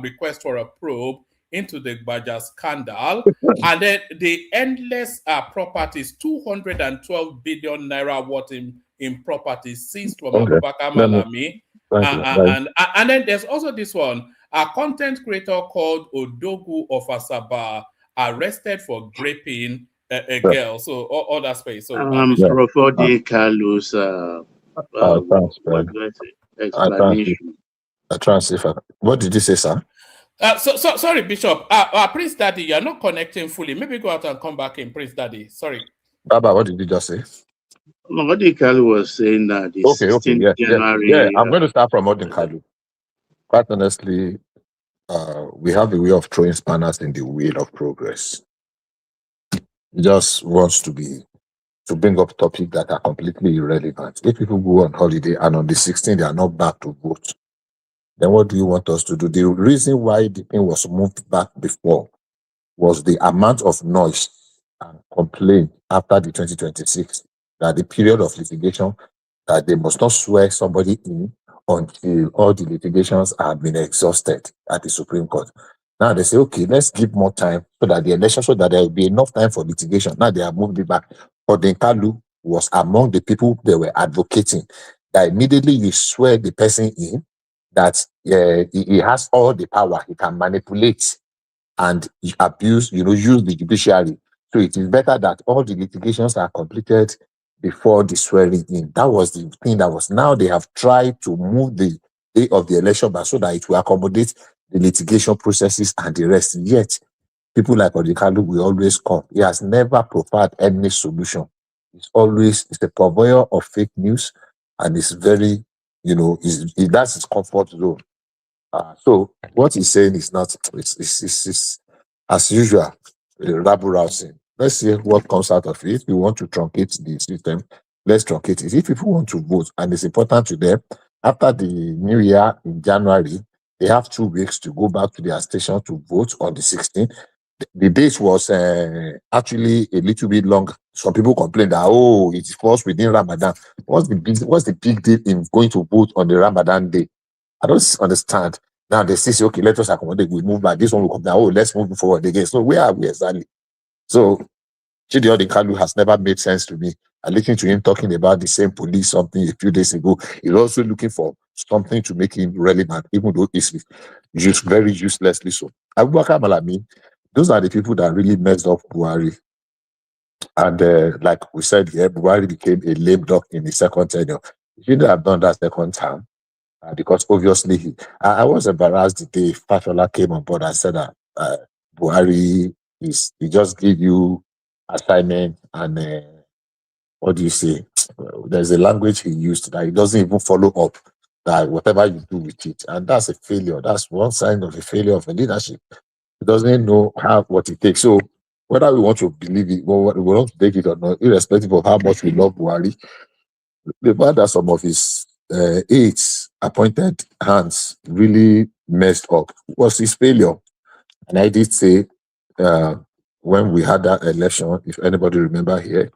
request for a probe into the Baja scandal. And then the endless properties, 212 billion naira worth in properties seized from Abubakar Malami. And then there's also this one, a content creator called Odogu of Asaba, arrested for raping a girl. So all that space. So Profodi Kalu's explanation. What did you say, sir? Sorry, Bishop. Prince Daddy, you're not connecting fully. Maybe go out and come back in, Prince Daddy. Sorry. Baba, what did you just say? Modin Kalu was saying that the 16th January. Yeah, I'm going to start from Modin Kalu. Quite honestly, we have a way of throwing spanners in the wheel of progress. He just wants to bring up topics that are completely irrelevant. If people go on holiday and on the 16th they are not back to vote, then what do you want us to do? The reason why the thing was moved back before was the amount of noise and complaint after the 2026, that the period of litigation, that they must not swear somebody in until all the litigations have been exhausted at the Supreme Court. Now they say, okay, let's give more time so that the election, so that there will be enough time for litigation. Now they have moved it back. But then Kalu was among the people they were advocating that immediately you swear the person in, that he has all the power, he can manipulate and abuse, use the judiciary. So it is better that all the litigations are completed before the swearing in. That was the thing that was. Now they have tried to move the day of the election back so that it will accommodate the litigation processes and the rest. Yet, people like Odikalu will always come. He has never provided any solution. It's a purveyor of fake news, and it's very, that's his comfort zone. So what he's saying is not, it's as usual, rabble rousing. Let's see what comes out of it. If we want to truncate the system, let's truncate it. If people want to vote, and it's important to them, after the new year in January, they have 2 weeks to go back to their station to vote on the 16th. The date was actually a little bit long. Some people complained that, it falls within Ramadan. What's the big deal in going to vote on the Ramadan day? I don't understand. Now they say, okay, let us accommodate. We move back. This one will come down. Let's move forward again. So where are we exactly? So Chidi Odikalu has never made sense to me. I listened to him talking about the same police something a few days ago. He's also looking for something to make him relevant, even though it's just very uselessly so. Abubakar Malami, those are the people that really messed up Buhari. And like we said here, Buhari became a lame duck in the second tenure. He shouldn't have done that second time. Because obviously, I was embarrassed the day Fashola came on board and said that Buhari he just give you assignment and what do you say? There's a language he used that he doesn't even follow up. That whatever you do with it, and that's a failure. That's one sign of a failure of a leadership. He doesn't know what it takes. So whether we want to believe it, or we want to take it or not, irrespective of how much we love Buhari, the fact that some of his aides, appointed hands, really messed up was his failure. And I did say when we had that election, if anybody remember here,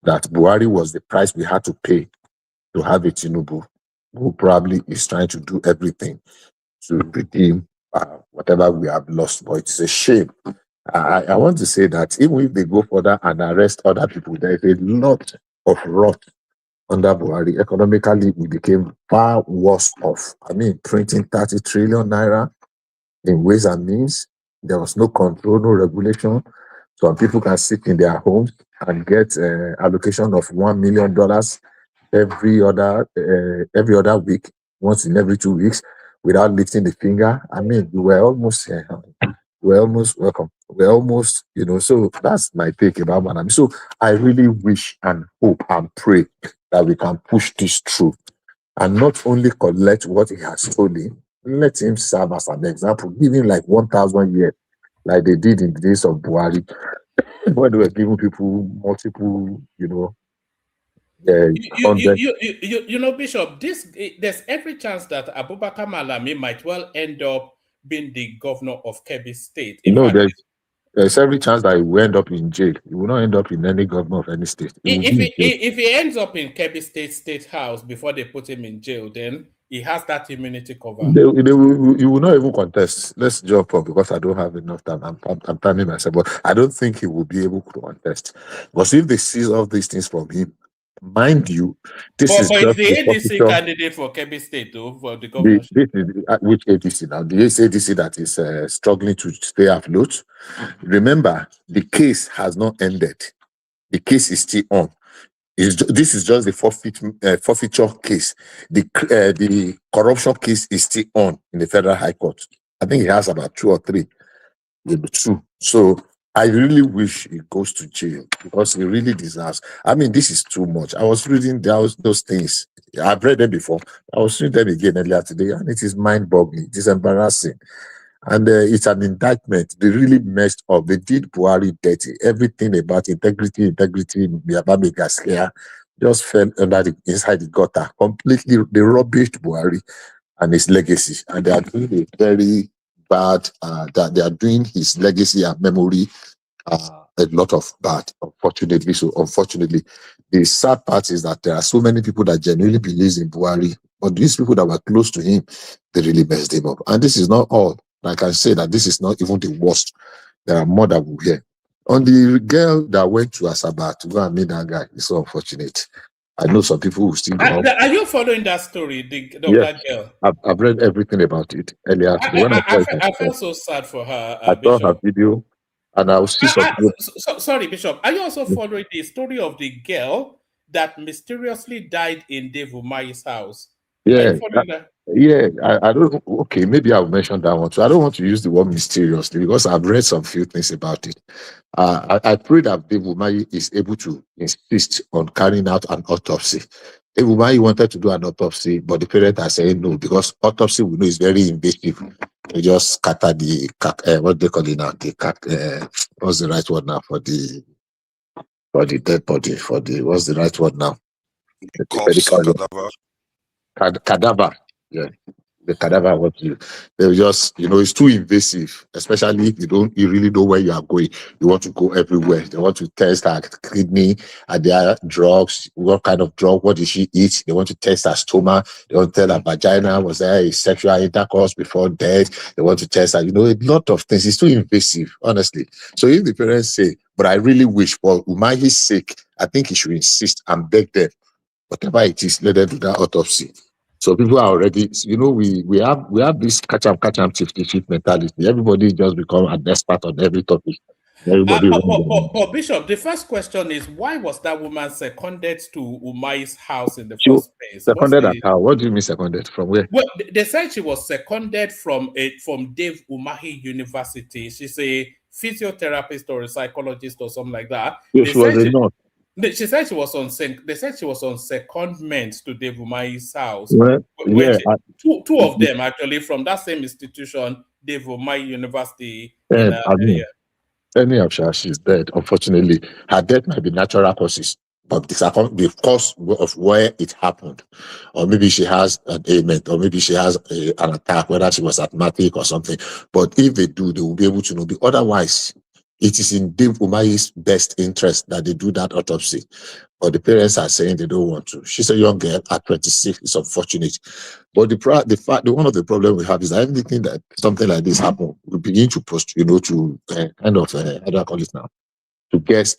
that Buhari was the price we had to pay to have a Tinubu who probably is trying to do everything to redeem whatever we have lost. But it's a shame. I want to say that even if they go further and arrest other people, there is a lot of rot under Buhari. Economically, we became far worse off. I mean, printing 30 trillion naira in ways and means. There was no control, no regulation. So people can sit in their homes and get allocation of $1 million every other week, once in every 2 weeks, without lifting the finger. I mean, we're almost welcome. We're almost, so that's my take about Manami. So I really wish and hope and pray that we can push this through and not only collect what he has stolen, let him serve as an example, give him like 1,000 years, like they did in the days of Buhari, when they were giving people multiple, Bishop, there's every chance that Abubakar Malami might well end up being the governor of Kebbi State. There's every chance that he will end up in jail. He will not end up in any governor of any state. If he ends up in Kebbi State House before they put him in jail, then he has that immunity cover. He will not even contest. Let's jump up because I don't have enough time. I'm timing myself, but I don't think he will be able to contest. Because if they seize all these things from him, mind you, but is the ADC candidate for Kebbi State though, for the governorship? Which ADC now? The ADC that is struggling to stay afloat. Remember, the case has not ended. The case is still on. This is just the forfeiture case. The corruption case is still on in the Federal High Court. I think he has about 2 or 3, maybe 2. So I really wish he goes to jail because he really deserves. I mean, this is too much. I was reading those things. I've read them before. I was reading them again earlier today, and it is mind-boggling. It is embarrassing. And it's an indictment. They really messed up. They did Buhari dirty. Everything about integrity, Miabami Gaskia just fell inside the gutter. Completely, they rubbished Buhari and his legacy. And they are doing a very bad, they are doing his legacy and memory a lot of bad, unfortunately. So unfortunately, the sad part is that there are so many people that genuinely believe in Buhari, but these people that were close to him, they really messed him up. And this is not all. I can say that this is not even the worst. There are more that we hear. On the girl that went to Asaba to go and meet that guy, it's so unfortunate. I know some people who still go. Are you following that story, that girl? I've read everything about it earlier. I felt so sad for her. I saw her video, and I will see some. Sorry, Bishop. Are you also following the story of the girl that mysteriously died in Dave Umahi's house? Yeah, I don't. Okay, maybe I'll mention that one too. I don't want to use the word mysteriously because I've read some few things about it. I pray that Dave Umahi is able to insist on carrying out an autopsy. Dave Umahi wanted to do an autopsy, but the parents are saying no because autopsy we know is very invasive. They just scatter the what they call it now. What's the right word now for the dead body? What's the right word now? Cadaver. Yeah, the cadaver. They just, it's too invasive, especially if you really know where you are going. You want to go everywhere. They want to test her kidney, and their drugs. What kind of drug? What did she eat? They want to test her stomach. They want to tell her vagina, was there a sexual intercourse before death? They want to test her. A lot of things. It's too invasive, honestly. So if the parents say, but I really wish for Umahi's sake, I think he should insist and beg them, whatever it is, let them do that autopsy. So people are already, we have this catch up chief mentality. Everybody just become an expert on every topic. Everybody. But Bishop, the first question is, why was that woman seconded to Umahi's house in the first place? Seconded at how? What do you mean seconded? From where? Well, they said she was seconded from Dave Umahi University. She's a physiotherapist or a psychologist or something like that. Yes, she was a nurse. She said she was on. They said she was on secondment to Dave Umahi's house. Well, yeah, two of them actually from that same institution, Dave Umahi University. I mean, anyhow, she's dead. Unfortunately, her death might be natural causes, but because of where it happened, or maybe she has an ailment, or maybe she has an attack, whether she was asthmatic or something. But if they do, they will be able to know. Otherwise, it is in Dave Umahi's best interest that they do that autopsy. But the parents are saying they don't want to. She's a young girl at 26. It's unfortunate. But one of the problems we have is that everything that something like this happen, we begin to post, how do I call it now? To guess,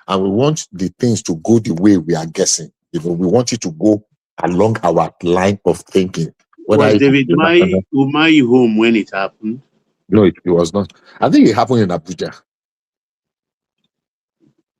and we want the things to go the way we are guessing. We want it to go along our line of thinking. Was David Umahi home when it happened? No, it was not. I think it happened in Abuja.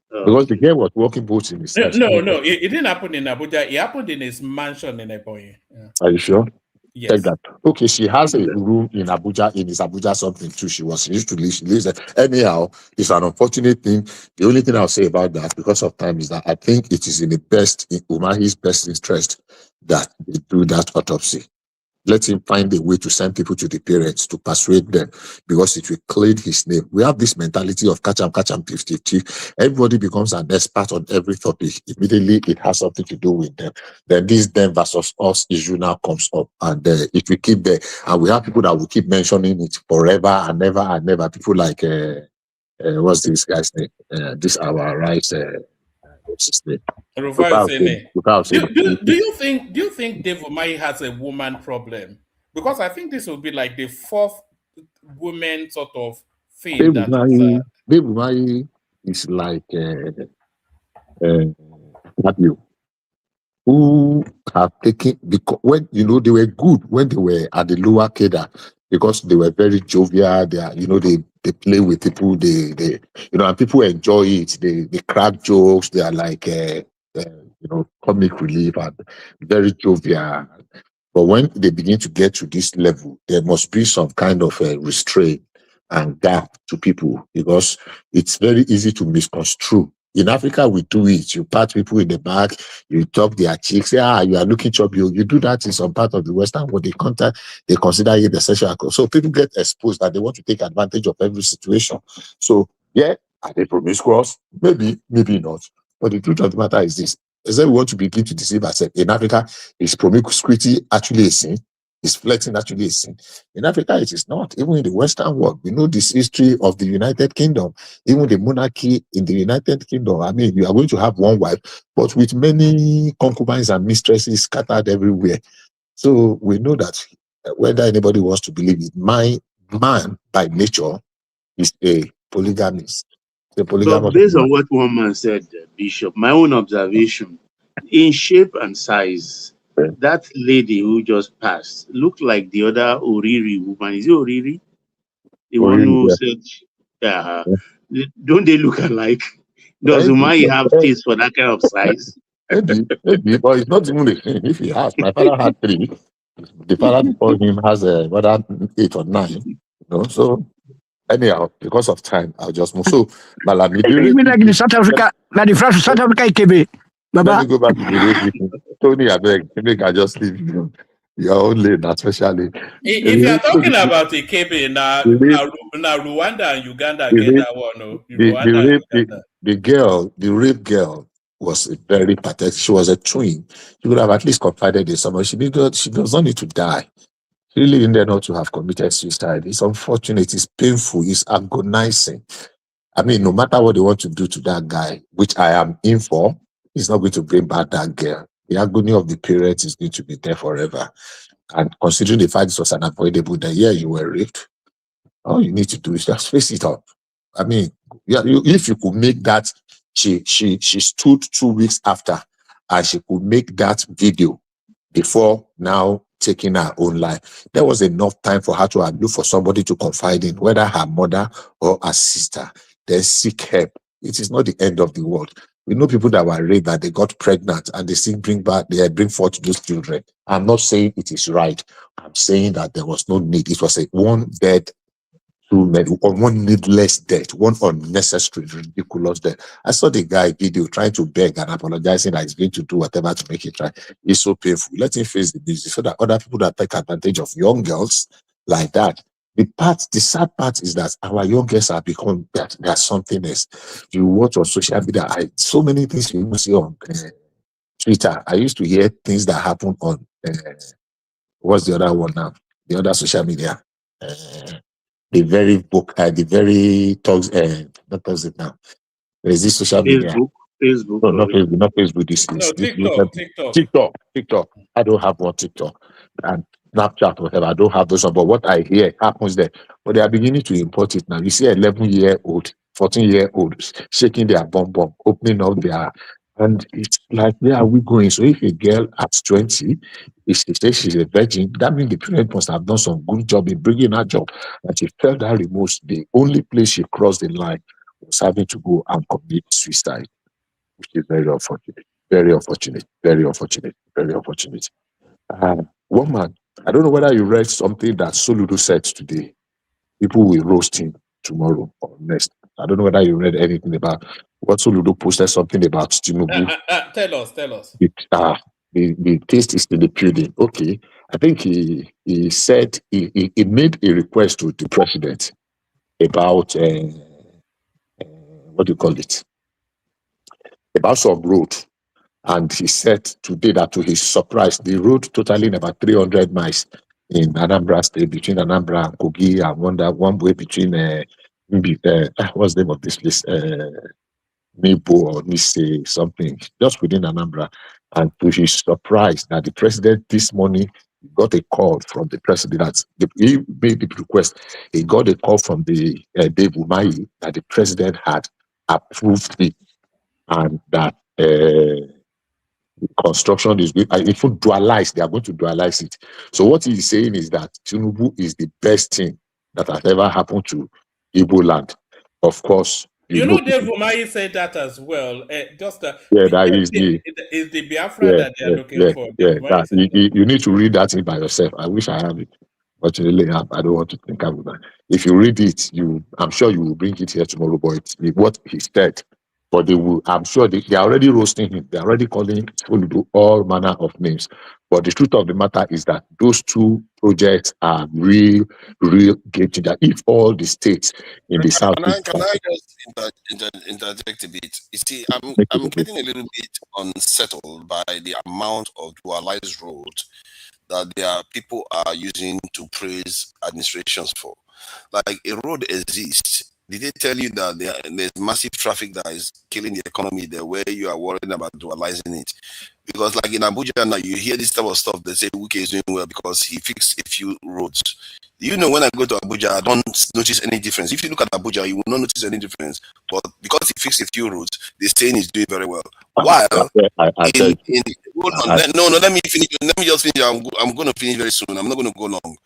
Because the girl was working both in his house. No, it didn't happen in Abuja. It happened in his mansion in Ebonyi. Yeah. Are you sure? Yes. Check that. Okay, she has a room in Abuja, in his Abuja something too. She used to live, she lives there. Anyhow, it's an unfortunate thing. The only thing I'll say about that, because of time, is that I think it is in Umahi's best interest that they do that autopsy. Let him find a way to send people to the parents to persuade them, because it will clean his name. We have this mentality of catch 'em 50-50. Everybody becomes an expert on every topic. Immediately, it has something to do with them. Then this them versus us issue now comes up, and it will keep there. And we have people that will keep mentioning it forever and never and never. People like what's this guy's name? This our rights. What's his name? Do you think Dave Umahi has a woman problem? Because I think this will be like the fourth woman sort of thing. Dave Umahi is like who have taken, because when they were good when they were at the lower cadre, because they were very jovial. They play with people. They and people enjoy it. They crack jokes. They are like comic relief and very jovial. But when they begin to get to this level, there must be some kind of restraint and gap to people, because it's very easy to misconstrue. In Africa, we do it. You pat people in the back, you talk their cheeks, you are looking chubby. You do that in some part of the Western world. They consider it the sexual alcohol. So people get exposed that they want to take advantage of every situation. So, yeah, are they promiscuous? Maybe, maybe not. But the truth of the matter is this. Is that we want to begin to deceive ourselves. In Africa, is promiscuity actually a sin? Is flirting actually a sin? In Africa, it is not. Even in the Western world, we know this history of the United Kingdom, even the monarchy in the United Kingdom. I mean, you are going to have one wife, but with many concubines and mistresses scattered everywhere. So we know that whether anybody wants to believe it, my man by nature is a polygamist. But based on what one man said, Bishop, my own observation, in shape and size, that lady who just passed looked like the other Oriri woman. Is it Oriri? The one who said, don't they look alike? Does Umahi have taste for that kind of size? Maybe, but it's not even the same. If he has, my father had 3. The father before him has whether 8 or 9. So anyhow, because of time, I'll just move. So, Malami, you mean like in South Africa? Like the France, South Africa, IKB. Let me go back to the rape. Tony, I beg, maybe I just leave your own lane, especially. If you are talking about IKB, now Rwanda and Uganda get that one. The rape girl was very pathetic. She was a twin. She would have at least confided in someone. She does not need to die. She really didn't know to have committed suicide. It's unfortunate. It's painful. It's agonizing. I mean, no matter what they want to do to that guy, which I am in for, it's not going to bring back that girl. The agony of the parents is going to be there forever. And considering the fact this was unavoidable, that you were raped, all you need to do is just face it up. I mean, if you could make that, she stood 2 weeks after, and she could make that video before now taking her own life. There was enough time for her to look for somebody to confide in, whether her mother or her sister. Then seek help. It is not the end of the world. We know people that were raped, that they got pregnant, and they still bring forth those children. I'm not saying it is right. I'm saying that there was no need. It was a one bed too many, on one needless death, one unnecessary, ridiculous death. I saw the guy video trying to beg and apologizing that he's going to do whatever to make it right. It's so painful. Let him face the music so that other people that take advantage of young girls like that. The sad part is that our young girls have become that there's something else. You watch on social media, so many things you see on Twitter. I used to hear things that happen on what's the other one now? The other social media. The very book, the very talks, not toxic now. There's this social media. Facebook. No, not Facebook, not Facebook. This No, is TikTok. I don't have one TikTok and Snapchat, whatever. I don't have those. But what I hear happens there. But they are beginning to import it now. You see 11-year-old, 14-year-old shaking their bum, opening up their, and it's like, where are we going? So if a girl at 20, if she says she's a virgin, that means the parent must have done some good job in bringing her job. And she felt that remorse. The only place she crossed the line was having to go and commit suicide, which is very unfortunate. Very unfortunate. Very unfortunate. Very unfortunate. One man, I don't know whether you read something that Soludo said today. People will roast him tomorrow or next. I don't know whether you read anything about what Soludo posted, something about Tinubu. Tell us. The taste is in the pudding. Okay. I think he said he made a request to the president about what do you call it? About some road. And he said today that, to his surprise, the road totaling about 300 miles in Anambra State, between Anambra and Kogi, and one way between what's the name of this place? Nebo or Nise, something, just within Anambra. And to his surprise, that the president this morning got a call from the president. He made the request. He got a call from the Dave Umahi that the president had approved it, and that construction is good. If you dualize, they are going to dualize it. So what he's saying is that Tinubu is the best thing that has ever happened to Igbo land. Of course, Dave Umahi said that as well. That is the Biafra that they are looking for. You need to read that thing by yourself. I wish I have it. Fortunately, I don't want to think about that. If you read it, I'm sure you will bring it here tomorrow. But it's what he said. But they will, I'm sure they are already roasting him. They are already calling him to do all manner of names. But the truth of the matter is that those two projects are real game changer. If all the states in the south. Can I just interject a bit? You see, I'm getting a little bit unsettled by the amount of dualized roads that their people are using to praise administrations for. Like, a road exists. Did they tell you that there's massive traffic that is killing the economy there, where you are worried about dualizing it? Because like in Abuja now, you hear this type of stuff. They say Wike is doing well because he fixed a few roads. You know, when I go to Abuja, I don't notice any difference. If you look at Abuja, you will not notice any difference. But because he fixed a few roads, they're saying he's doing very well. While let me finish. Let me just finish. I'm going to finish very soon. I'm not going to go long.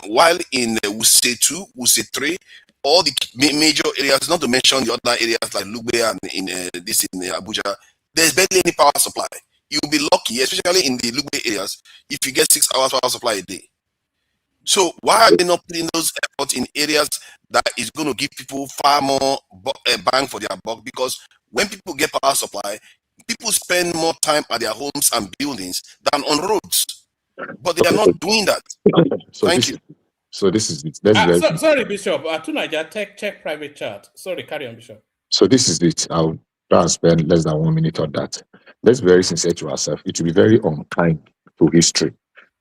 While in Wuse 2, Wuse 3, all the major areas, not to mention the other areas like Lugbe and in Abuja, there's barely any power supply. You'll be lucky, especially in the Lugbe areas, if you get 6 hours power supply a day. So why are they not putting those efforts in areas that is going to give people far more bang for their buck? Because when people get power supply, people spend more time at their homes and buildings than on roads. But they are not doing that. Thank you. So this is it. Sorry, Bishop. Tunaja, check private chat. Sorry, carry on, Bishop. So this is it. I'll try and spend less than 1 minute on that. Let's be very sincere to ourselves. It will be very unkind to history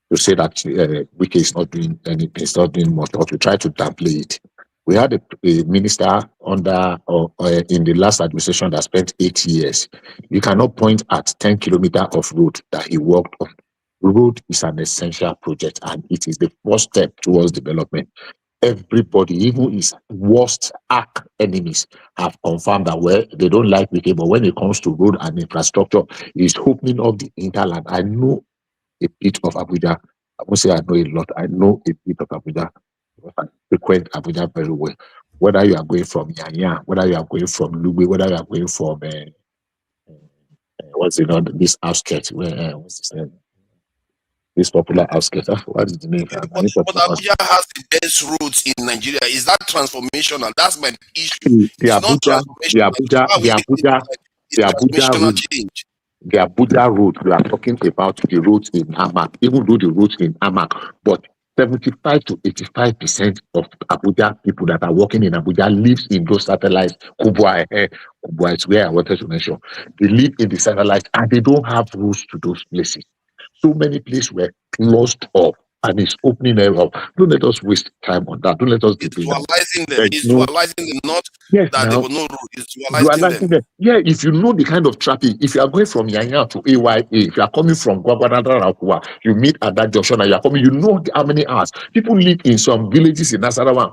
to say that Wike is not doing anything, it's not doing much, or to try to downplay it. We had a minister under in the last administration that spent 8 years. You cannot point at 10 kilometers of road that he worked on. Road is an essential project, and it is the first step towards development. Everybody, even his worst arch enemies, have confirmed that they don't like Wike, but when it comes to road and infrastructure, he's opening up the hinterland. I know a bit of Abuja. I won't say I know a lot. I know a bit of Abuja. I frequent Abuja very well. Whether you are going from Yanya, whether you are going from Lugbe, whether you are going from this outskirts, what's his name? this popular outskirts. What is the name? But Abuja has the best roads in Nigeria. Is that transformational? That's my issue. The Abuja road. Change. The Abuja road, we are talking about the roads in Amak, even though the roads in Amak, but 75 to 85% of Abuja people that are working in Abuja lives in those satellites. Kubwa is where I wanted to mention. They live in the satellites and they don't have roads to those places. So many places were closed up and it's opening them up. Don't let us waste time on that. Don't let us debate that. It's dualizing them, not that there were no road. It's dualizing them. Yeah, if you know the kind of traffic, if you are going from Yanya to AYA, if you are coming from Gwagwadadarakuwa, you meet at that junction and you are coming, you know how many hours. People live in some villages in Nasarawa.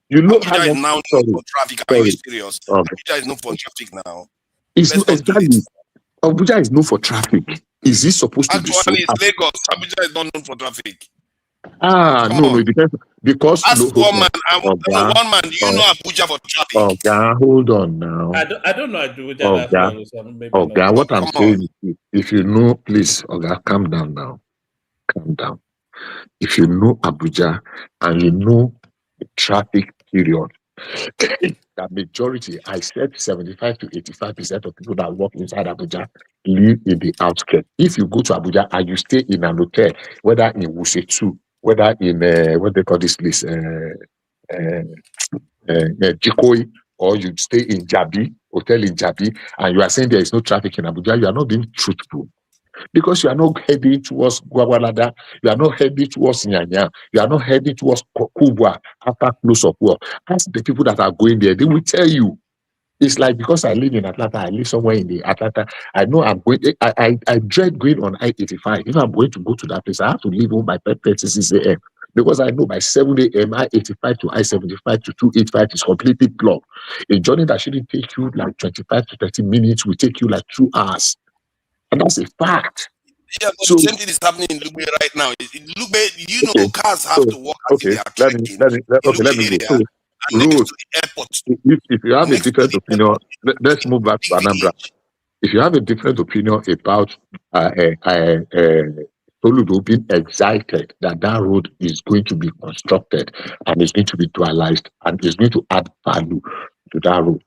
You know how is now known for traffic. Are you serious? Abuja is known for traffic now. It's not exactly. Abuja is known for traffic. Is this supposed to be so? Actually, it's Lagos. Abuja is not known for traffic. No, it depends. Because one man, you know Abuja for traffic. Hold on now. I don't know Abuja. What I'm saying is, if you know, please, calm down now. Calm down. If you know Abuja and you know the traffic period, the majority, I said 75 to 85% of people that work inside Abuja live in the outskirts. If you go to Abuja and you stay in an hotel, whether in Wusetu, whether in what they call this place, Jikoi, or you stay in Jabi, hotel in Jabi, and you are saying there is no traffic in Abuja, you are not being truthful. Because you are not heading towards Gwagwalada, you are not heading towards Nyanya, you are not heading towards Kubwa after close of war. Ask the people that are going there, they will tell you. It's like, because I live in Atlanta, I live somewhere in the Atlanta, I know I'm going, I dread going on I-85. If I'm going to go to that place, I have to leave home by 6 a.m. Because I know by 7 a.m. I-85 to I-75 to 285 is completely blocked. A journey that shouldn't take you like 25 to 30 minutes will take you like 2 hours. And that's a fact. Yeah, but the same thing is happening in Lugbe right now. In Lugbe, cars have to walk as if they are trekking. Let me go. Road, if you have a different opinion, let's move back to Anambra. If you have a different opinion about Soludo being excited that road is going to be constructed and is going to be dualized and is going to add value to that road,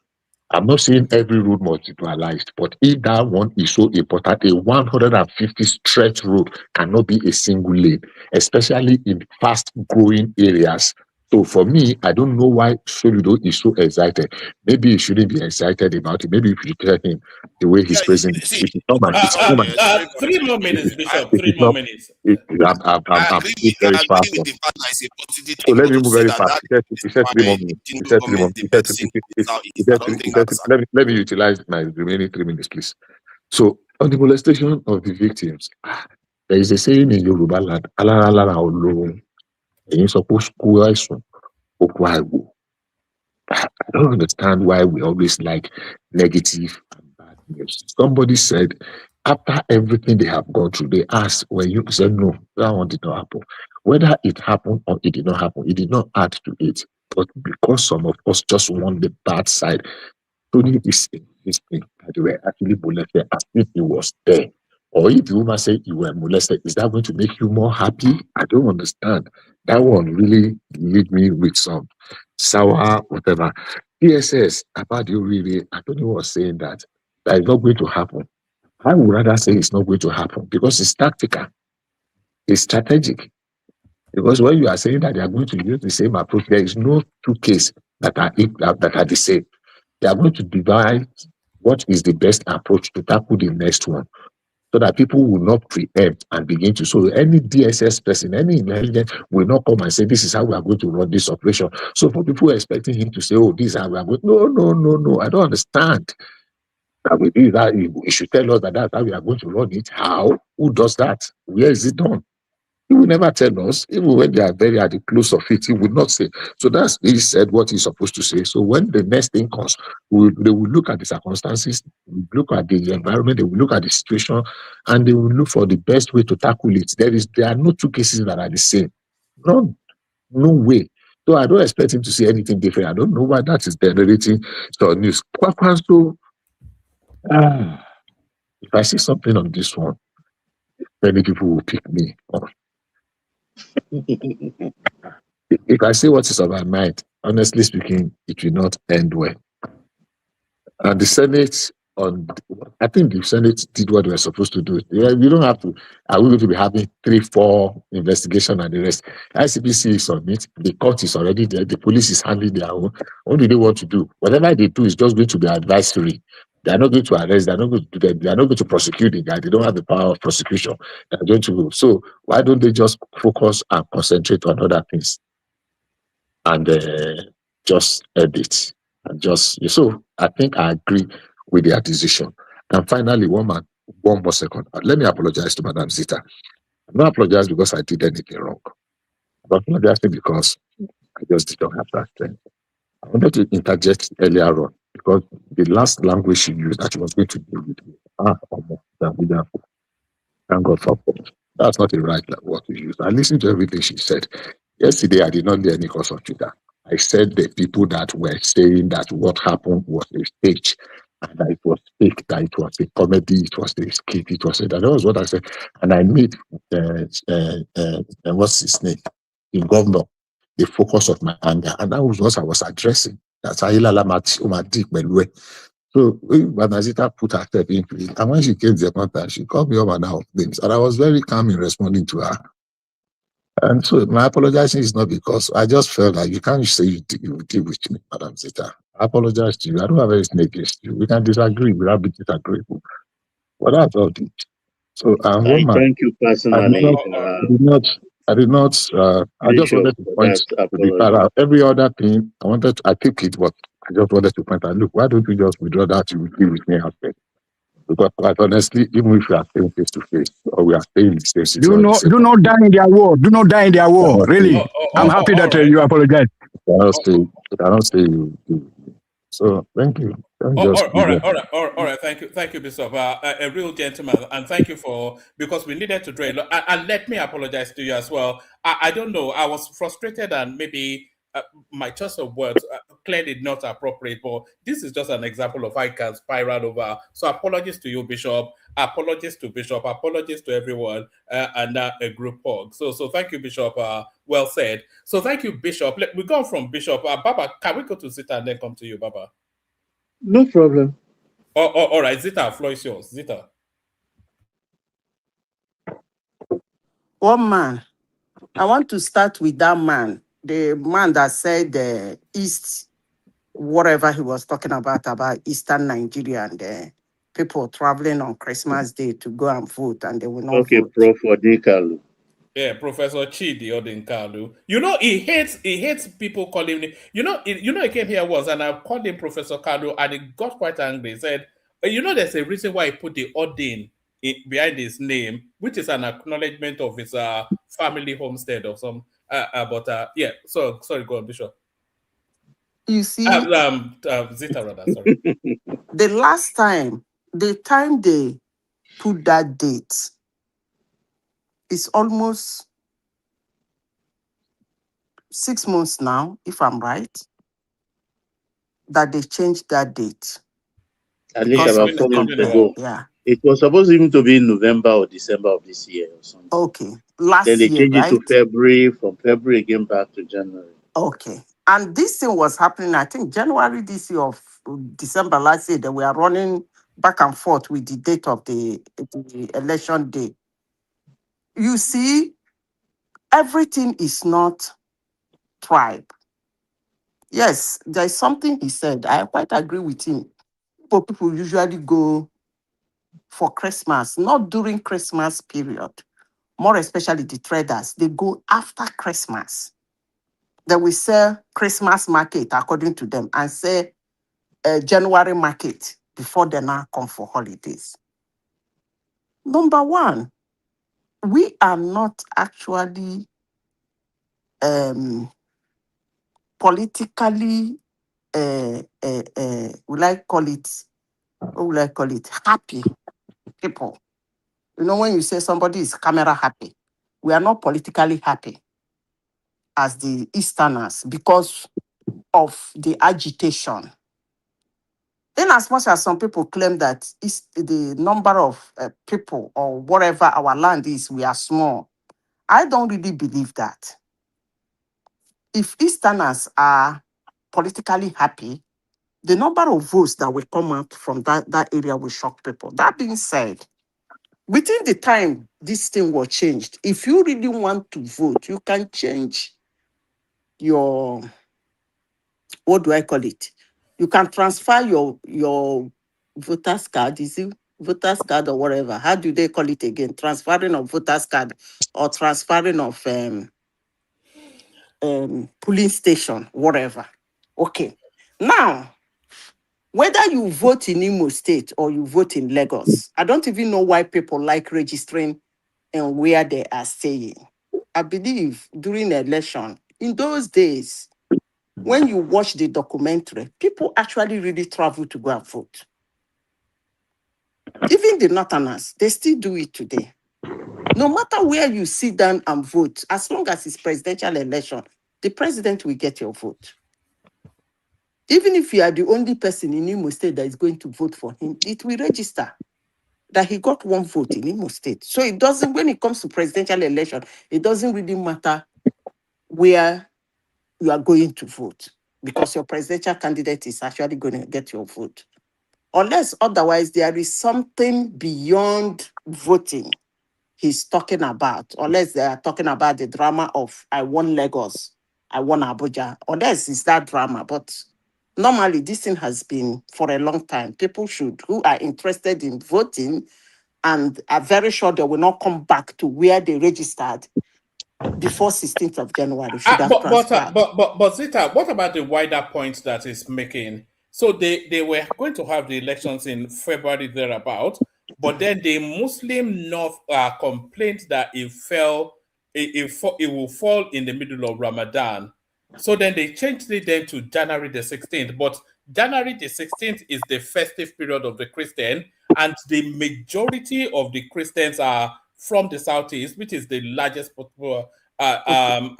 I'm not saying every road must be dualized, but if that one is so important, a 150 stretch road cannot be a single lane, especially in fast-growing areas. So for me, I don't know why Soludo is so excited. Maybe he shouldn't be excited about it. Maybe if you tell him the way he's praising it. 3 more minutes, Bishop. 3 more minutes. I agree with the fact that it's a positive thing. So let me move very fast. He said 3 more minutes. Let me utilize my remaining 3 minutes, please. So on the molestation of the victims, there is a saying in Yoruba land, I don't understand why we always like negative and bad news. Somebody said, after everything they have gone through, they asked, when you said no, that one did not happen. Whether it happened or it did not happen, it did not add to it. But because some of us just want the bad side, Tony is saying this thing that they were actually molested as if it was there. Or if the woman said you were molested, is that going to make you more happy? I don't understand. That one really leave me with some sour whatever. DSS, about you really, I don't know was saying that is not going to happen. I would rather say it's not going to happen because it's tactical. It's strategic. Because when you are saying that they are going to use the same approach, there is no two cases that are the same. They are going to divide what is the best approach to tackle the next one, so that people will not preempt and begin to. So any DSS person, any intelligence will not come and say, this is how we are going to run this operation. So for people expecting him to say, oh, this is how we are going, no, I don't understand. That we do that. He should tell us that that's how we are going to run it. How? Who does that? Where is it done? He will never tell us. Even when they are very at the close of it, he would not say. So that's, he said what he's supposed to say. So when the next thing comes, they will look at the circumstances, look at the environment, they will look at the situation, and they will look for the best way to tackle it. There are no two cases that are the same. No way. So I don't expect him to say anything different. I don't know why that is generating so news. So if I see something on this one, many people will pick me. If I say what is on my mind, honestly speaking, it will not end well. And the Senate, I think the Senate did what they were supposed to do. You don't have to. Are we going to be having 3-4 investigation and the rest? ICPC is on it. The court is already there. The police is handling their own. What do they want to do? Whatever they do is just going to be advisory. They are not going to arrest. They are not going to do that. They are not going to prosecute the guy. They don't have the power of prosecution. They are going to. So why don't they just focus and concentrate on other things and just edit? And just so I think I agree with their decision. And finally, one more second. Let me apologize to Madam Zita. I'm not apologizing because I did anything wrong. I'm apologizing because I just did not have that strength. I wanted to interject earlier on because the last language she used that she was going to deal with me. Thank God for that. That's not the right word to use. I listened to everything she said. Yesterday, I did not lay any cause on Twitter. I said the people that were saying that what happened was a stage and that it was fake, that it was a comedy, it was a skit, it was a, that was what I said. And I made, what's his name? The governor, the focus of my anger. And that was what I was addressing. That's how so when Azita put herself into it, and when she came to the contact, she called me over now things. And I was very calm in responding to her. And so my apologizing is not because I just felt like you can't say you deal with me, Madam Zita. I apologize to you. I don't have anything against you. We can disagree without being disagreeable. But that's all it. So I thank you personally. I just wanted to point to the fact every other thing I took it, but I just wanted to point out, look, why don't you just withdraw that you deal with me aspect? Because quite honestly, even if we are staying face to face or we are staying in the same situation, do not die in their war. Do not die in their war. Really, I'm happy that you apologize. I cannot say you. So thank you. All right. Thank you, Bishop. A real gentleman, and thank you because we needed to draw a lot. And let me apologize to you as well. I don't know. I was frustrated, and maybe my choice of words clearly not appropriate. But this is just an example of how I can spiral over. So apologies to you, Bishop. Apologies to Bishop. Apologies to everyone, and a group hug. So thank you, Bishop. Well said. So thank you, Bishop. We go from Bishop. Baba, can we go to Zita and then come to you, Baba? No problem. All right, Zita, floor is yours. Zita. One man. I want to start with that man, the man that said the East, whatever he was talking about Eastern Nigeria and the people traveling on Christmas Day to go and vote and they will not vote. Prof. Odinkalu. Yeah, Professor Chidi Odinkalu. You know, he hates people calling him. He came here once and I called him Professor Kalu and he got quite angry. He said, there's a reason why he put the Odin behind his name, which is an acknowledgement of his family homestead or some. So sorry, go on, Bishop. You see, Zita rather. Sorry. the time they put that date, it's almost 6 months now, if I'm right, that they changed that date. At least about 4 months ago. Yeah. It was supposed even to be in November or December of this year or something. Okay. Then they changed it to February, from February again back to January. Okay. And this thing was happening, I think, January this year or December last year. They were running back and forth with the date of the election day. You see, everything is not tribe. Yes, there's something he said. I quite agree with him. People usually go for Christmas, not during Christmas period. More especially the traders, they go after Christmas. They will sell Christmas market according to them and say January market before they now come for holidays. Number one, we are not actually politically, will I call it happy people. When you say somebody is camera happy, we are not politically happy as the Easterners because of the agitation. In as much as some people claim that it's the number of people or whatever our land is, we are small, I don't really believe that. If Easterners are politically happy, the number of votes that will come out from that area will shock people. That being said, within the time this thing was changed, if you really want to vote, you can change your, what do I call it? You can transfer your voter's card, is it voter's card or whatever? How do they call it again? Transferring of voter's card or transferring of polling station, whatever. Okay. Now, whether you vote in Imo State or you vote in Lagos, I don't even know why people like registering and where they are staying. I believe during the election, in those days, when you watch the documentary, people actually really travel to go and vote. Even the Northerners, they still do it today. No matter where you sit down and vote, as long as it's presidential election, the president will get your vote. Even if you are the only person in Imo State that is going to vote for him, it will register that he got one vote in Imo State. So it doesn't, when it comes to presidential election, it doesn't really matter where you are going to vote, because your presidential candidate is actually going to get your vote. Unless otherwise there is something beyond voting he's talking about, unless they are talking about the drama of I won Lagos, I won Abuja, unless it's that drama. But normally this thing has been for a long time. People who are interested in voting and are very sure they will not come back to where they registered before 16th of January should have transferred. But Zita, what about the wider point that is making? So they were going to have the elections in February thereabout, but then the Muslim North complained that it will fall in the middle of Ramadan. So then they changed it then to January the 16th. But January the 16th is the festive period of the Christian, and the majority of the Christians are from the Southeast, which is the largest popular. And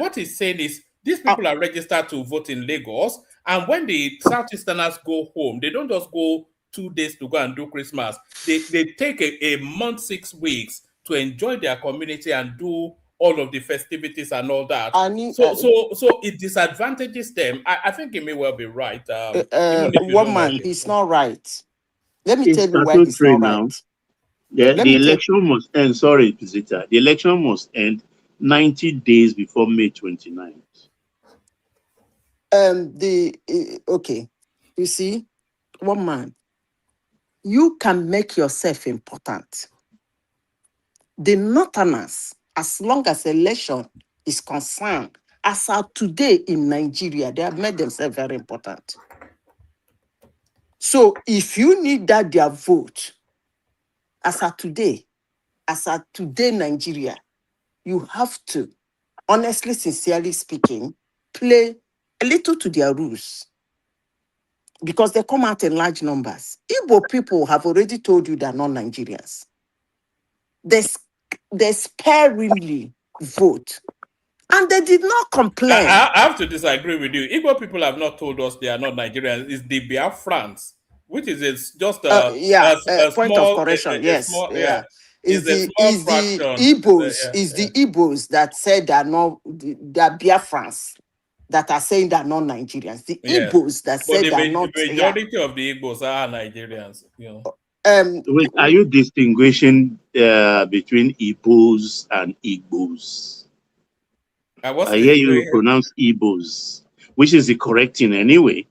what he's saying is these people are registered to vote in Lagos, and when the Southeasterners go home, they don't just go 2 days to go and do Christmas. They take a month, 6 weeks to enjoy their community and do all of the festivities and all that. So it disadvantages them. I think he may well be right. Woman, he's not right. Let me tell you why he's not right. The election must end. Sorry, Zita. The election must end 90 days before May 29th. Okay. You see, woman, you can make yourself important. The Northerners, as long as election is concerned, as of today in Nigeria, they have made themselves very important. So if you need that their vote, as of today Nigeria, you have to, honestly, sincerely speaking, play a little to their rules. Because they come out in large numbers. Igbo people have already told you they're not Nigerians. They sparingly vote. And they did not complain. I have to disagree with you. Igbo people have not told us they are not Nigerians. It's the Biafrans, which is just a point small, of correction. Yes. It's the Igbos that said they're Biafrans that are saying they're not Nigerians. The Igbos that said they're not. The majority of the Igbos are Nigerians. Wait, are you distinguishing between Igbos and Igbos? I hear you pronounce Igbos, which is the correct thing anyway.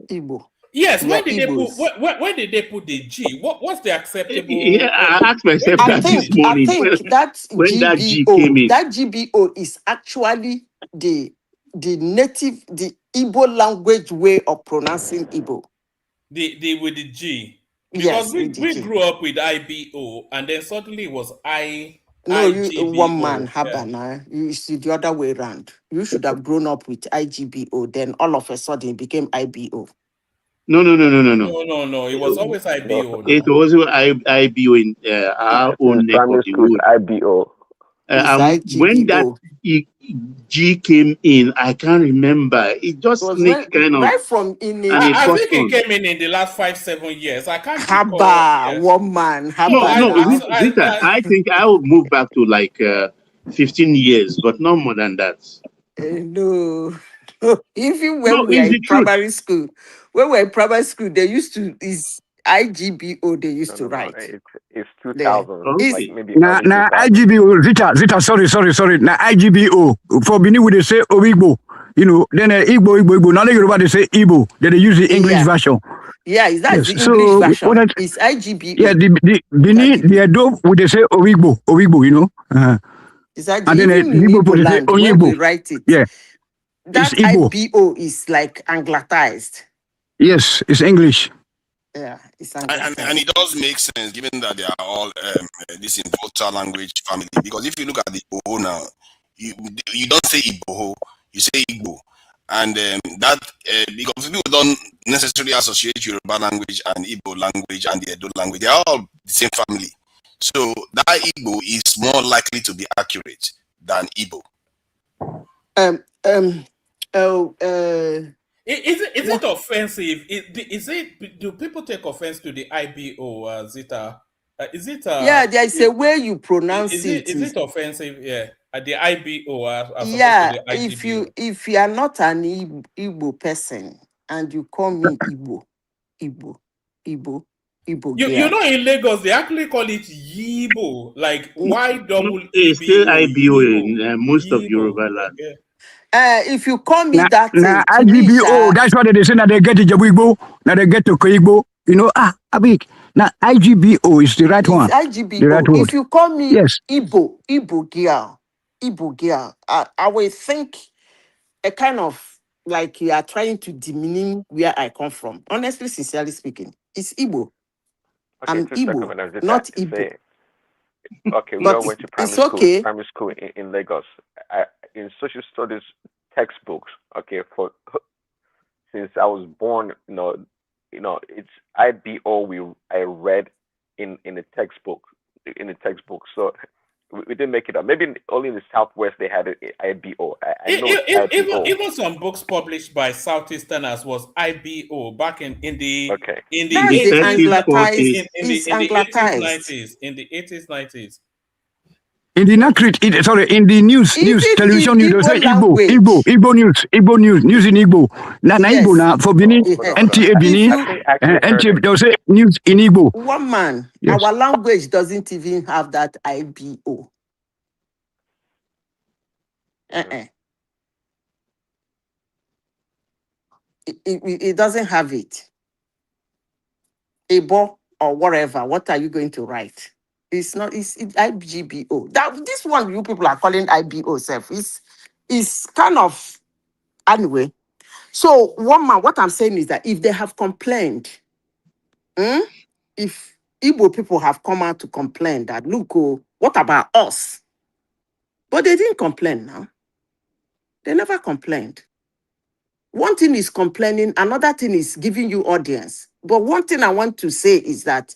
Igbo. Yes, when did they put the G? What's the acceptable? Yeah, I asked myself that this morning. I think that GBO is actually the native, the Igbo language way of pronouncing Igbo. With the G. Because we grew up with IBO, and then suddenly it was one man Habana. You see the other way around. You should have grown up with IGBO, then all of a sudden it became IBO. No. It was always IBO. It was IBO in our own neck of the wood. IBO. When that G came in, I can't remember. It just sneaked kind of. Right from in I think it came in the last 5-7 years. I can't recall. Haba, woman. No, Zita, I think I would move back to like 15 years, but not more than that. No. Even when we are in primary school, they used to is IGBO. They used to write. It's 2000. Like maybe now IGBO. Zita. Sorry. Now IGBO for Benin, would they say Oigbo? You know, then Igbo. Now they say Igbo. Then they use the English version. Yeah, is that the English version? It's IGBO. Yeah, the Benin, the Edo, would they say Oigbo? You know. Is that and then Igbo land, when we write it? Yeah. That IBO is like anglicized. Yes, it's English. Yeah, it's and it does make sense given that they are all this Volta language family. Because if you look at the Igbo now, you don't say Igbo, you say Igbo. And that because people don't necessarily associate Yoruba language and Igbo language and the Edo language, they are all the same family. So that Igbo is more likely to be accurate than Igbo. Is it offensive? Do people take offense to the IBO, Zita? Yeah, there is a way you pronounce it. Is it offensive? Yeah, the IBO. Yeah, to the if you are not an Igbo person and you call me Igbo. You know, in Lagos they actually call it Yibo, like YEEBO. It's still IBO in most of Yoruba land. Yeah. If you call me that, IGBO, that's what they say. Now they get to Jabuigbo, now they get to Koigbo. You know, Abik. Now IGBO is the right one. IGBO. The right if you call me yes. Igbo girl, I will think a kind of like you are trying to demean where I come from. Honestly, sincerely speaking, it's Igbo. Okay, I'm Igbo, not Igbo. Okay, we all went to primary school in Lagos. In social studies textbooks, okay, since I was born, you know, it's IBO. I read in the textbook. So we didn't make it up. Maybe only in the Southwest they had it IBO. I know IBO. Even some books published by Southeasterners was IBO back in the 80s, in the 80s, 90s. In the in the news, television news, they say Igbo news in Igbo. Now Igbo now for Benin, NTA Benin, NTA they'll say news in Igbo. One man, yes. Our language doesn't even have that IBO. It doesn't have it. Igbo or whatever. What are you going to write? It's not. It's IGBO. This one you people are calling IBO self is kind of anyway. So what I'm saying is that if they have complained, if Igbo people have come out to complain that look, what about us? But they didn't complain now. They never complained. One thing is complaining, another thing is giving you audience. But one thing I want to say is that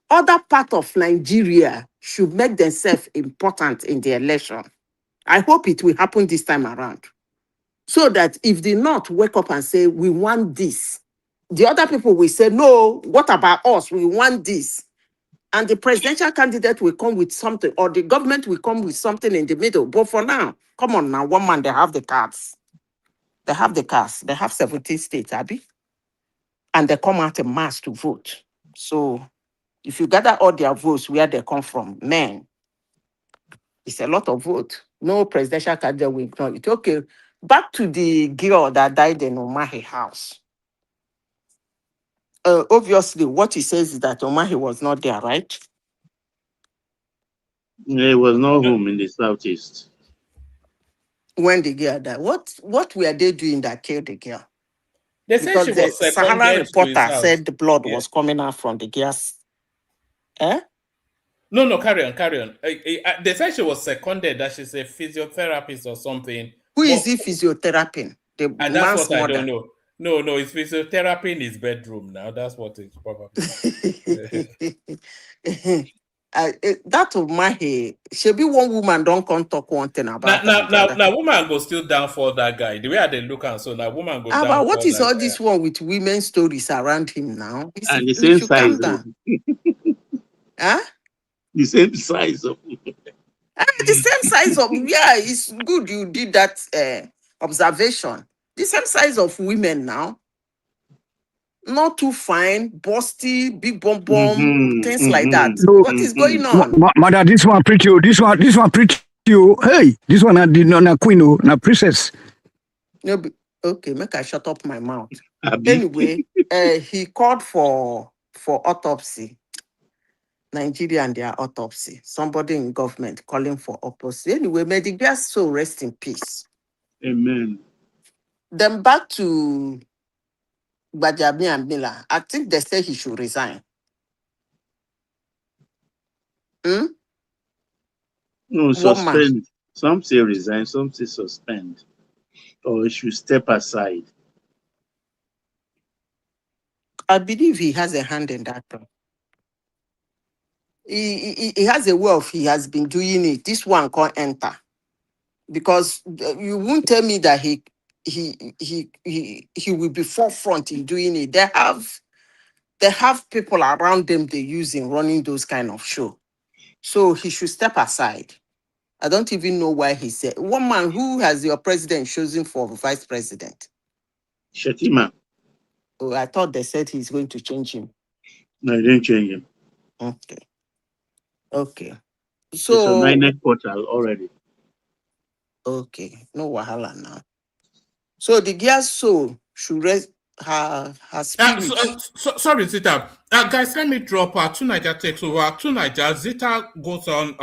other part of Nigeria should make themselves important in the election. I hope it will happen this time around. So that if the North wake up and say, we want this, the other people will say, no, what about us? We want this. And the presidential candidate will come with something, or the government will come with something in the middle. But for now, come on now, one man, they have the cards. They have the cards. They have 17 states, Abby. And they come out in mass to vote. So if you gather all their votes where they come from, man, it's a lot of vote. No presidential candidate will ignore it. Okay, back to the girl that died in Omahi house. Obviously, what he says is that Omahi was not there, right? It was not home in the southeast. When the girl died, what were they doing that killed the girl? They said she was the Sahara reporter said the blood was coming out from the girl's. No, carry on. They said she was seconded, that she's a physiotherapist or something. Who is the physiotherapy? And that's what I don't know. No, it's physiotherapy in his bedroom now. That's what it's probably. that of my hair, she be one woman don't come talk one thing about now woman go still down for that guy. The way they look and so now woman go down. But what for is that all guy. this one with women's stories around him now? And the same size. Huh? The same size of the same size of it's good you did that observation. The same size of women now. Not too fine, busty, big bum, things like that. What is going on? Mother, this one pretty. This one pretty. Hey, this one na queen, na princess. No, okay, make I shut up my mouth. Anyway, he called for autopsy. Nigeria and their autopsy. Somebody in government calling for autopsy. Anyway, may the guy so rest in peace. Amen. Then back to Gbajabi and Miller. I think they say he should resign. No, suspend. Some say resign, some say suspend. Or he should step aside. I believe he has a hand in that. He has a way of he has been doing it. This one can't enter. Because you won't tell me that he will be forefront in doing it. They have people around them they use in running those kind of show. So he should step aside. I don't even know why he said. One man who has your president chosen for vice president. Shetima. Oh, I thought they said he's going to change him. No, he didn't change him. Okay. So it's on my neck portal already. Okay, no wahala now. So the girl's soul should rest her spirit. Sorry, Zita. Guys, let me drop 2Naija takes over. 2Naija, Zita goes on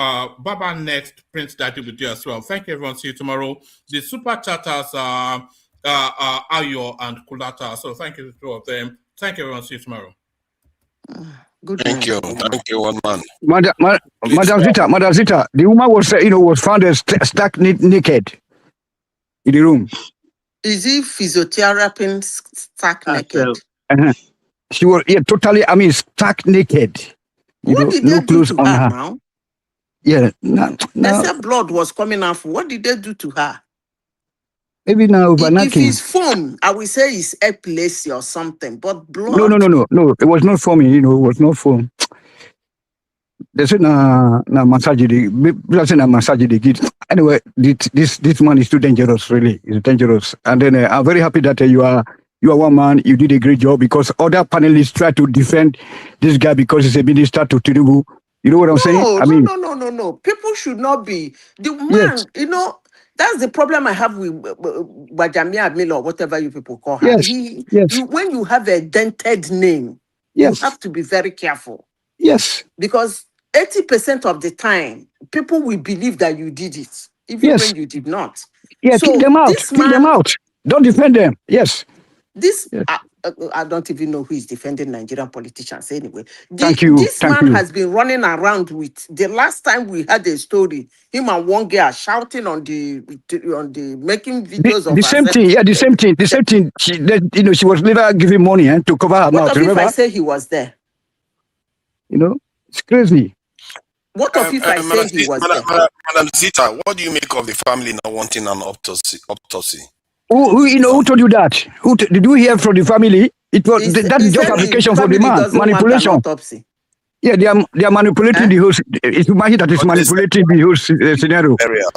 Baba next, Prince Daddy with you as well. Thank you, everyone. See you tomorrow. The super chatters are Ayo and Kulata. So thank you to two of them. Thank you, everyone. See you tomorrow. Thank you, one man. Madam Zita, the woman was found stuck naked in the room. Is he physiotherapy stuck naked? She was totally, stuck naked. What did they do to her now? Yeah, they said blood was coming out. What did they do to her? Maybe now if it's foam, I will say it's epilepsy or something. But blood. No. It was not foaming. It was not foam. They said na massage they get. Anyway, this man is too dangerous. Really, it's dangerous. And then I'm very happy that you are one man. You did a great job because other panelists try to defend this guy because he's a minister to Tinubu. You know what I'm saying? No. People should not be the man. Yes. That's the problem I have with Bajamia Miller or whatever you people call her. Yes. When you have a dented name, you have to be very careful. Yes. Because 80% of the time, people will believe that you did it, even when you did not. Yeah, so kick them out. Kick them out. Don't defend them. Yes. I don't even know who is defending Nigerian politicians anyway. This man has been running around with. The last time we had a story, him and one girl shouting on the making videos of the same thing. Yeah, the same thing. She was never giving money to cover her mouth. What if I say he was there? It's crazy. What if I say he was there? Madam Zita, what do you make of the family not wanting an autopsy? Who told you that? Did you hear from the family? It was that's just application for the man. Manipulation. Yeah, they are manipulating the whole. It's imagine that it's manipulating the whole scenario. Burial.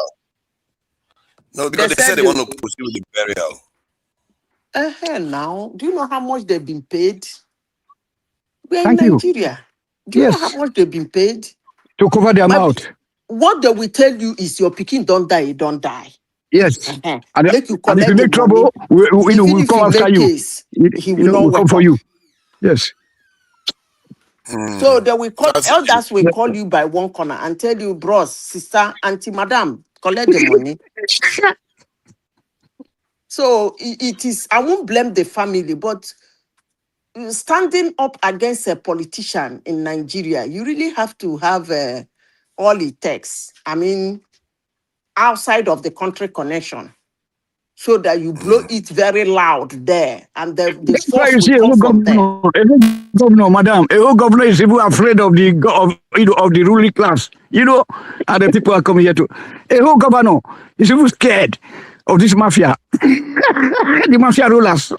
No, because they said they want to proceed with the burial. Now, do you know how much they've been paid? We're in Nigeria. Do you know how much they've been paid? To cover their mouth. What they will tell you is your pikin don't die, it don't die. Yes. And if you make trouble, we'll come after you. He will not come for you. Yes. So they will call elders will call you by one corner and tell you, bros, sister, auntie, madam, collect the money. So it is, I won't blame the family, but standing up against a politician in Nigeria, you really have to have all it takes. Outside of the country connection. so that you blow it very loud there, and the That's why force you will see a come whole from there. governor, madam, a whole governor is even afraid of the of the ruling class, and the people are coming here to. A whole governor is even scared of this mafia, the mafia rulers.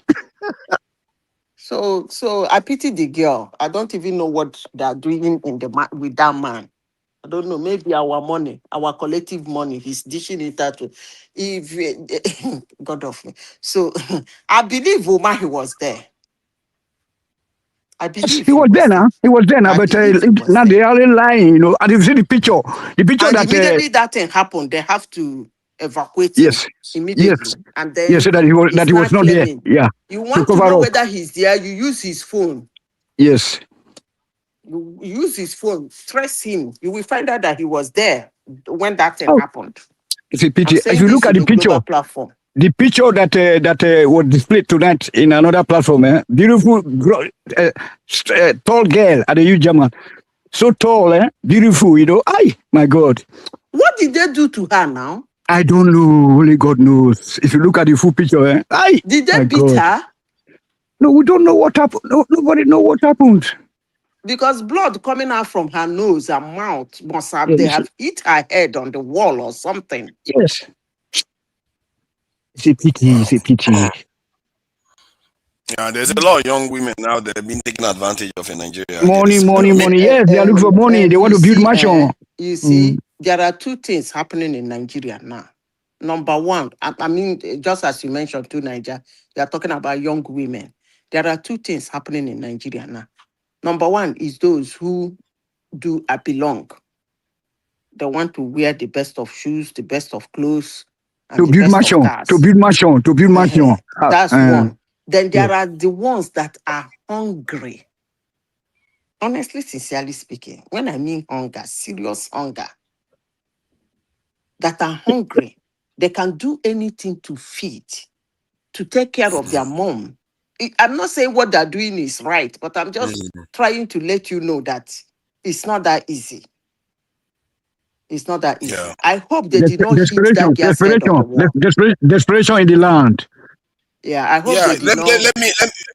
So I pity the girl. I don't even know what they are doing with that man. I don't know. Maybe our money, our collective money, he's dishing it out. If God of me. So I believe Omar he was there. I believe he was there now. He was there now, but now they are lying, And you see the picture and that immediately that thing happened, they have to evacuate him immediately. And then so that he was not there. claiming. Yeah, You want to know whether he's there, you use his phone. Yes. You use his phone, stress him. You will find out that he was there when that thing happened. It's a pity. If you look at the picture, platform. The picture that was displayed tonight in another platform, beautiful, tall girl at the huge German, so tall, beautiful, Ay, my God. What did they do to her now? I don't know. Only God knows. If you look at the full picture, Ay, did they beat her? No, we don't know what happened. No, nobody know what happened. Because blood coming out from her nose and mouth must have, they have hit her head on the wall or something. Yes. It's a pity. It's a pity. Yeah, there's a lot of young women now that have been taking advantage of in Nigeria. Money. Yes, they are looking for money. They want to build mansion. You see, there are two things happening in Nigeria now. Number one, I mean, just as you mentioned to Nigeria, you are talking about young women. There are two things happening in Nigeria now. Number one is those who do a belong. They want to wear the best of shoes, the best of clothes, and to build mansion. That's one. Then there are the ones that are hungry. Honestly, sincerely speaking, when I mean hunger, serious hunger, that are hungry, they can do anything to feed, to take care of their mom. I'm not saying what they're doing is right, but I'm just trying to let you know that it's not that easy. It's not that easy. Yeah. I hope they did not hit that gas head on the wall. Desperation in the land. Yeah, I hope they did not.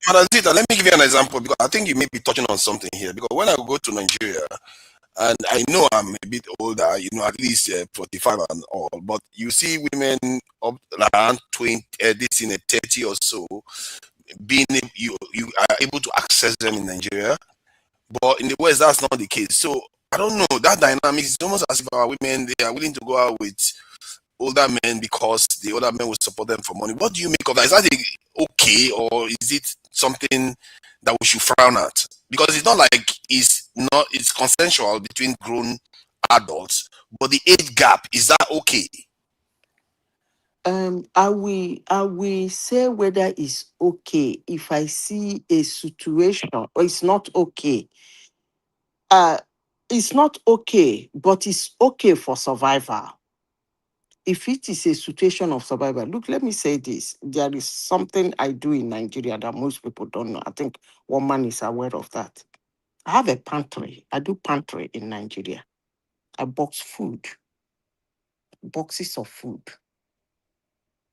Madam Zita, let me give you an example, because I think you may be touching on something here. Because when I go to Nigeria, and I know I'm a bit older, at least 45 and all, but you see women up around 20, this in a 30 or so, being you are able to access them in Nigeria, but in the West that's not the case. So I don't know, that dynamic is almost as if our women, they are willing to go out with older men because the older men will support them for money. What do you make of that? Is that okay, or is it something that we should frown at? Because it's not like it's consensual between grown adults, but the age gap, is that okay? I will say whether it's okay if I see a situation or it's not okay. It's not okay, but it's okay for survival. If it is a situation of survival, look, let me say this. There is something I do in Nigeria that most people don't know. I think one man is aware of that. I have a pantry. I do pantry in Nigeria. I box food, boxes of food,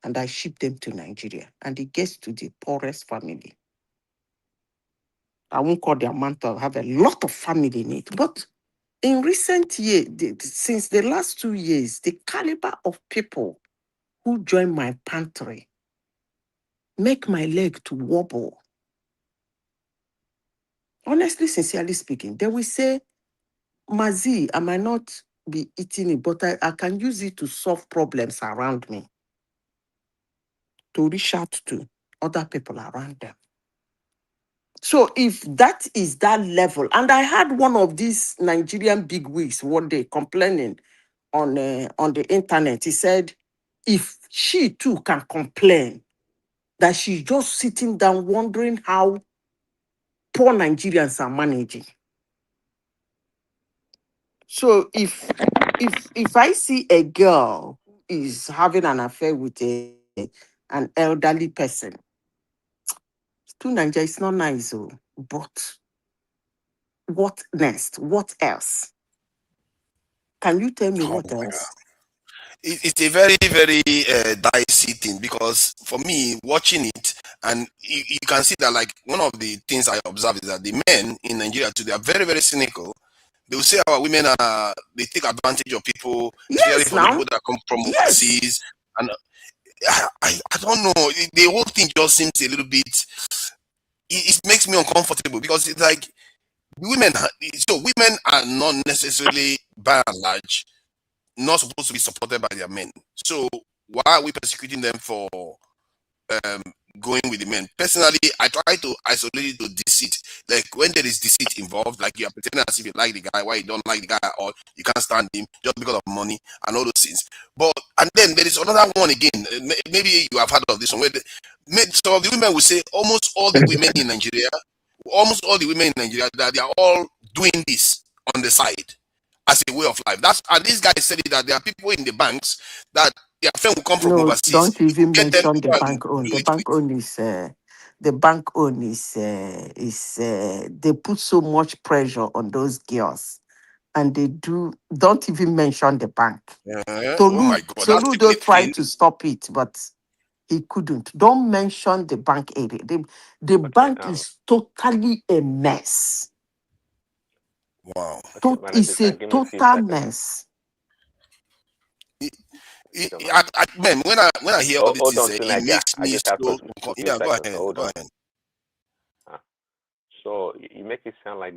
and I ship them to Nigeria, and it gets to the poorest family. I won't call the amount. I have a lot of family in it, but in recent years, since the last 2 years, the caliber of people who join my pantry make my leg to wobble. Honestly, sincerely speaking, they will say, Mazi, I might not be eating it, but I can use it to solve problems around me, to reach out to other people around them. So if that is that level, and I had one of these Nigerian bigwigs one day complaining on the internet. He said, if she too can complain, that she's just sitting down wondering how poor Nigerians are managing. So if I see a girl who is having an affair with an elderly person, to Nigeria, it's not nice, but what next? What else? Can you tell me what else? It's a very, very dicey thing, because because for me, watching it, and you can see that like one of the things I observe is that the men in Nigeria today are very, very cynical. They will say our women they take advantage of people, especially for the people that come from overseas. And I don't know. The whole thing just seems a little bit. It makes me uncomfortable because it's like women. So women are not necessarily, by and large, not supposed to be supported by their men. So why are we persecuting them for going with the men? Personally, I try to isolate it to deceit. Like when there is deceit involved, like you are pretending as if you like the guy, why you don't like the guy, or you can't stand him just because of money and all those things. But and then there is another one again. Maybe you have heard of this one. Where some of the women will say almost all the women in Nigeria, that they are all doing this on the side as a way of life. And this guy said that there are people in the banks that their friend will come from overseas. Don't even mention the bank own. The bank own is they put so much pressure on those girls, and they do. Don't even mention the bank. Oh my God! Soludo tried to stop it, but he couldn't. Don't mention the bank area. The bank is totally a mess. Wow! It's a total mess. Man, when I hear all this, it makes me so. Yeah, go ahead. So you make it sound like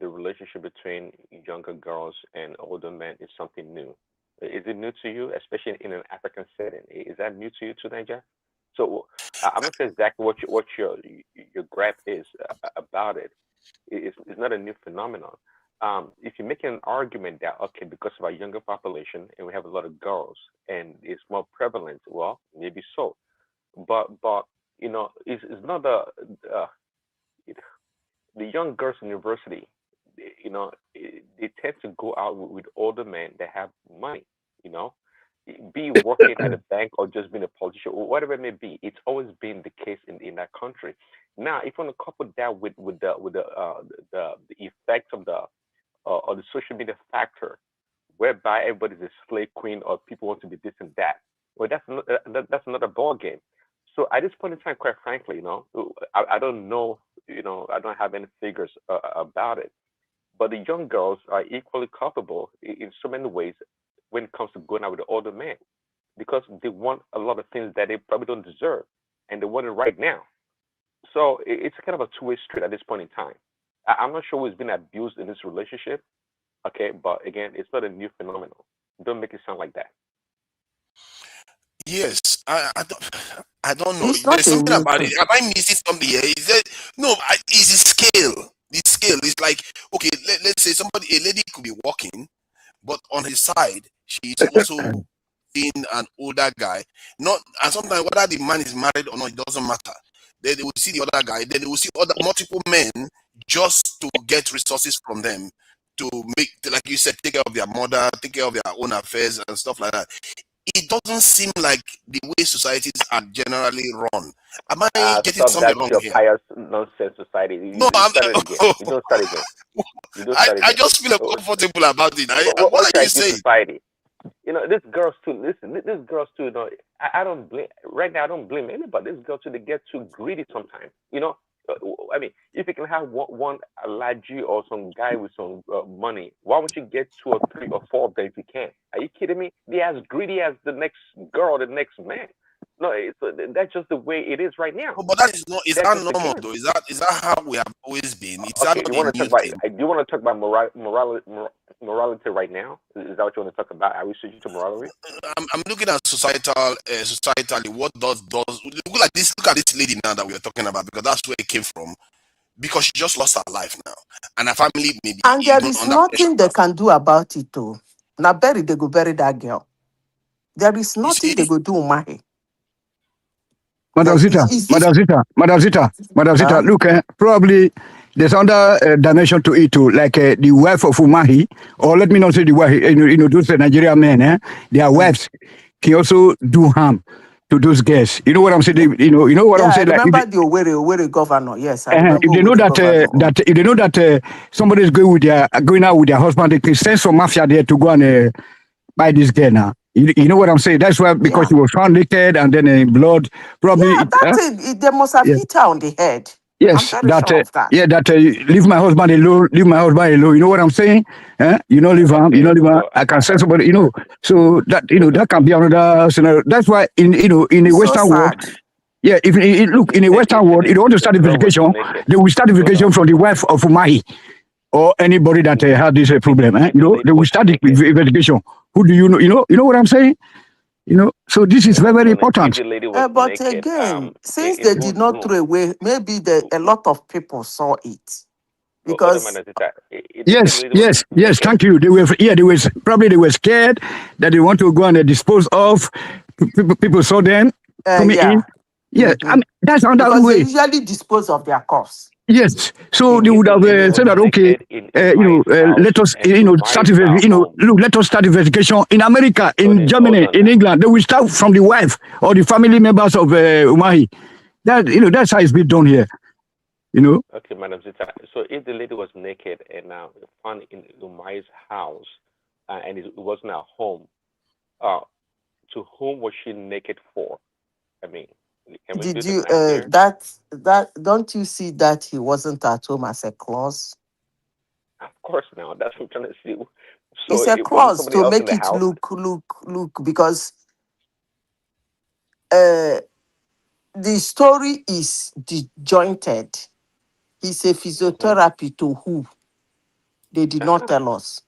the relationship between younger girls and older men is something new. Is it new to you, especially in an African setting? Is that new to you, to Nigeria? So I'm not sure exactly what your graph is about it. It's not a new phenomenon. If you're making an argument that, okay, because of our younger population and we have a lot of girls and it's more prevalent, well, maybe so. But you know, it's not the young girls in university, you know, they tend to go out with older men that have money, you know, be working at a bank or just being a politician or whatever it may be. It's always been the case in that country. Now, if you want to couple that with the effect of the social media factor, whereby everybody's a slave queen or people want to be this and that, well, that's another ball game. So at this point in time, quite frankly, you know, I don't know, you know, I don't have any figures about it, but the young girls are equally culpable in so many ways when it comes to going out with the older men, because they want a lot of things that they probably don't deserve, and they want it right now. So it's kind of a two-way street at this point in time. I'm not sure who's been abused in this relationship, okay, but again, it's not a new phenomenon. Don't make it sound like that. Yes, I don't know. It's not There's something a about it. Am I missing something here? Is it no? It's the scale. The scale is like, okay, let's say a lady could be walking, but on his side she's also being an older guy. Not, and sometimes whether the man is married or not, it doesn't matter. Then they will see the other guy. Then they will see multiple men just to get resources from them to make, like you said, take care of their mother, take care of their own affairs and stuff like that. It doesn't seem like the way societies are generally run. Am I getting something wrong here? Pious nonsense society. You don't start again. I just feel uncomfortable about it. What are you saying? Society? You know, these girls too. Listen, these girls too. You know, I don't blame. Right now, I don't blame anybody. These girls too, they get too greedy sometimes. You know, I mean, if you can have one Alaji or some guy with some money, why won't you get 2 or 3 or 4 of them if you can? Are you kidding me? They're as greedy as the next girl or the next man. No, that's just the way it is right now. But that is not. Is that normal though? Is that how we have always been? It's okay, you want to talk about morality right now? Is that what you want to talk about? Are we switching to morality? I'm looking at societally. What does look at this lady now that we are talking about, because that's where it came from. Because she just lost her life now, and her family maybe. And there is nothing they can do about it though. Now they go bury that girl. There is nothing they go do, Umahi. Madam Zita, look, probably there's another dimension to it too, like the wife of Umahi, or let me not say the wife, those Nigerian men, their wives can also do harm to those girls. You know what I'm saying? You know what I'm saying? I remember the Owerri governor. Yes, I remember. If they know that if they know that somebody is going out with their husband, they can send some mafia there to go and buy this girl now. You know what I'm saying? That's why, because she was found naked and then in blood, probably. Yeah, they must have hit her on the head. Yes, I'm very sure of that. Yeah, leave my husband alone. Leave my husband alone. You know what I'm saying? You know, leave him. You know, leave him. I can say somebody. You know, so that that can be another scenario. That's why in the Western world. Yeah, if look in the Western world, if you want to start investigation, they will start investigation from the wife of Umahi or anybody that had this problem. You know, they will start the investigation. Who do you know? You know what I'm saying? You know, so this is very, very important. But again, since they did not throw away, maybe a lot of people saw it. Because yes, thank you. They were scared that they want to go and dispose of. People saw them coming in. Yeah, I mean, that's another way. They usually dispose of their corpse. Yes, so they would have said that okay, let us, start, let us start investigation in America, in Germany, in England. They will start from the wife or the family members of Umahi. That's how it's been done here. Okay, Madam Zita. So if the lady was naked and now found in Umahi's house and it wasn't at home, to whom was she naked for? I mean. Did you don't you see that he wasn't at home as a clause? Of course, now that's what I'm trying to see. So it's a clause to make it look because the story is disjointed. It's a physiotherapy to who? They did not tell us.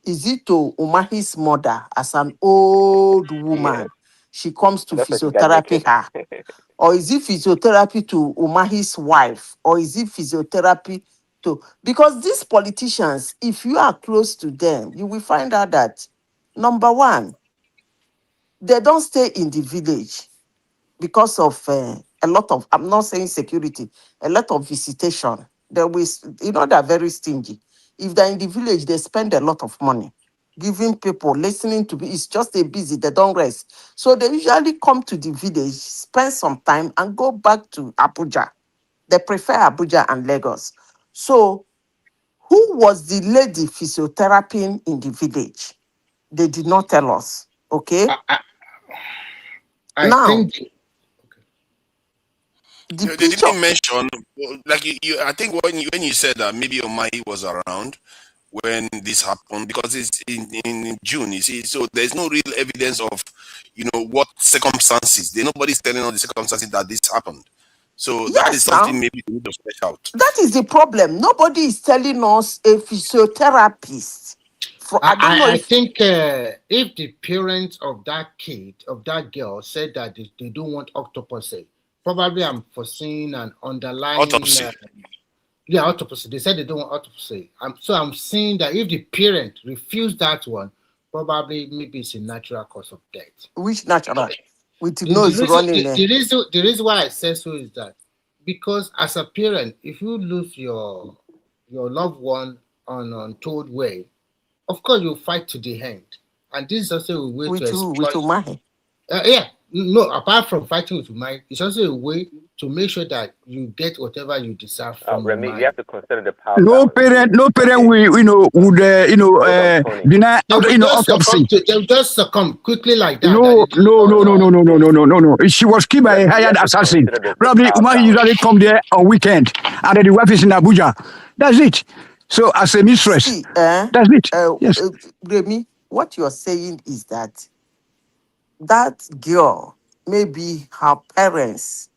Is it to Umahi's mother as an old woman? Yeah. She comes to physiotherapy her. Or is it physiotherapy to Umahi's wife? Or is it physiotherapy to... Because these politicians, if you are close to them, you will find out that, number one, they don't stay in the village because of a lot of, I'm not saying security, a lot of visitation. They're very stingy. If they're in the village, they spend a lot of money giving people, listening to it's just a busy, they don't rest. So they usually come to the village, spend some time and go back to Abuja. They prefer Abuja and Lagos. So who was the lady physiotherapy in the village? They did not tell us, okay? I think... They didn't mention, like I think when you said that maybe Umahi was around when this happened, because it's in June, you see, so there's no real evidence of, what circumstances. Nobody's telling us the circumstances that this happened. So that is something maybe we need to flesh out. That is the problem. Nobody is telling us a physiotherapist. I think if the parents of that kid, of that girl, said that they don't want autopsy, probably I'm foreseeing an underlying... Autopsy. Autopsy. They said they don't want autopsy. So I'm saying that if the parent refused that one, probably maybe it's a natural cause of death. Which natural? With the nose running there. The reason why I say so is that because as a parent, if you lose your loved one on an untold way, of course you'll fight to the end. And this is also a way to exploit... With Umahi? No, apart from fighting with Umahi, it's also a way to make sure that you get whatever you deserve from Remy, Umahi. you have to consider the power. No parent would deny autopsy. They'll just succumb quickly like that. No. She was killed by a hired assassin. Probably Umahi usually come there on weekend, and then the wife is in Abuja. That's it. So as a mistress, that's it. Yes. Remy, what you're saying is that girl, maybe her parents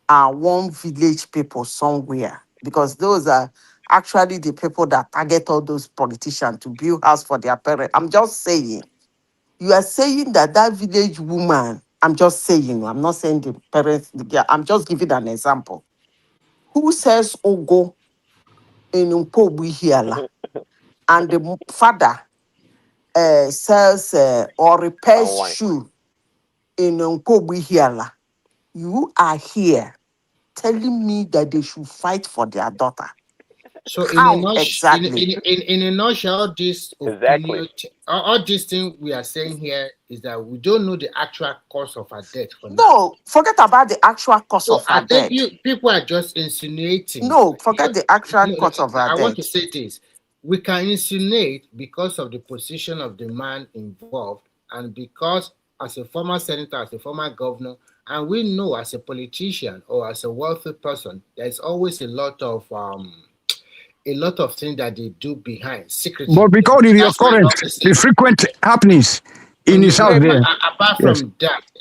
are one village people somewhere, because those are actually the people that target all those politicians to build house for their parents. I'm just saying. You are saying that village woman, I'm just saying, I'm not saying the parents, the girl, I'm just giving an example. Who says Ogo in Mpobu Hiala, and the father sells or repairs shoe in Nkobu Hiala, you are here telling me that they should fight for their daughter. So in a nutshell, all this thing we are saying here is that we don't know the actual cause of her death. No, forget about the actual cause of her death. People are just insinuating. No, forget the actual cause of her death. I want to say this. We can insinuate because of the position of the man involved And because as a former senator, as a former governor, and we know as a politician or as a wealthy person, there's always a lot of things that they do behind secretly. But because of your current, the frequent happenings in his house there.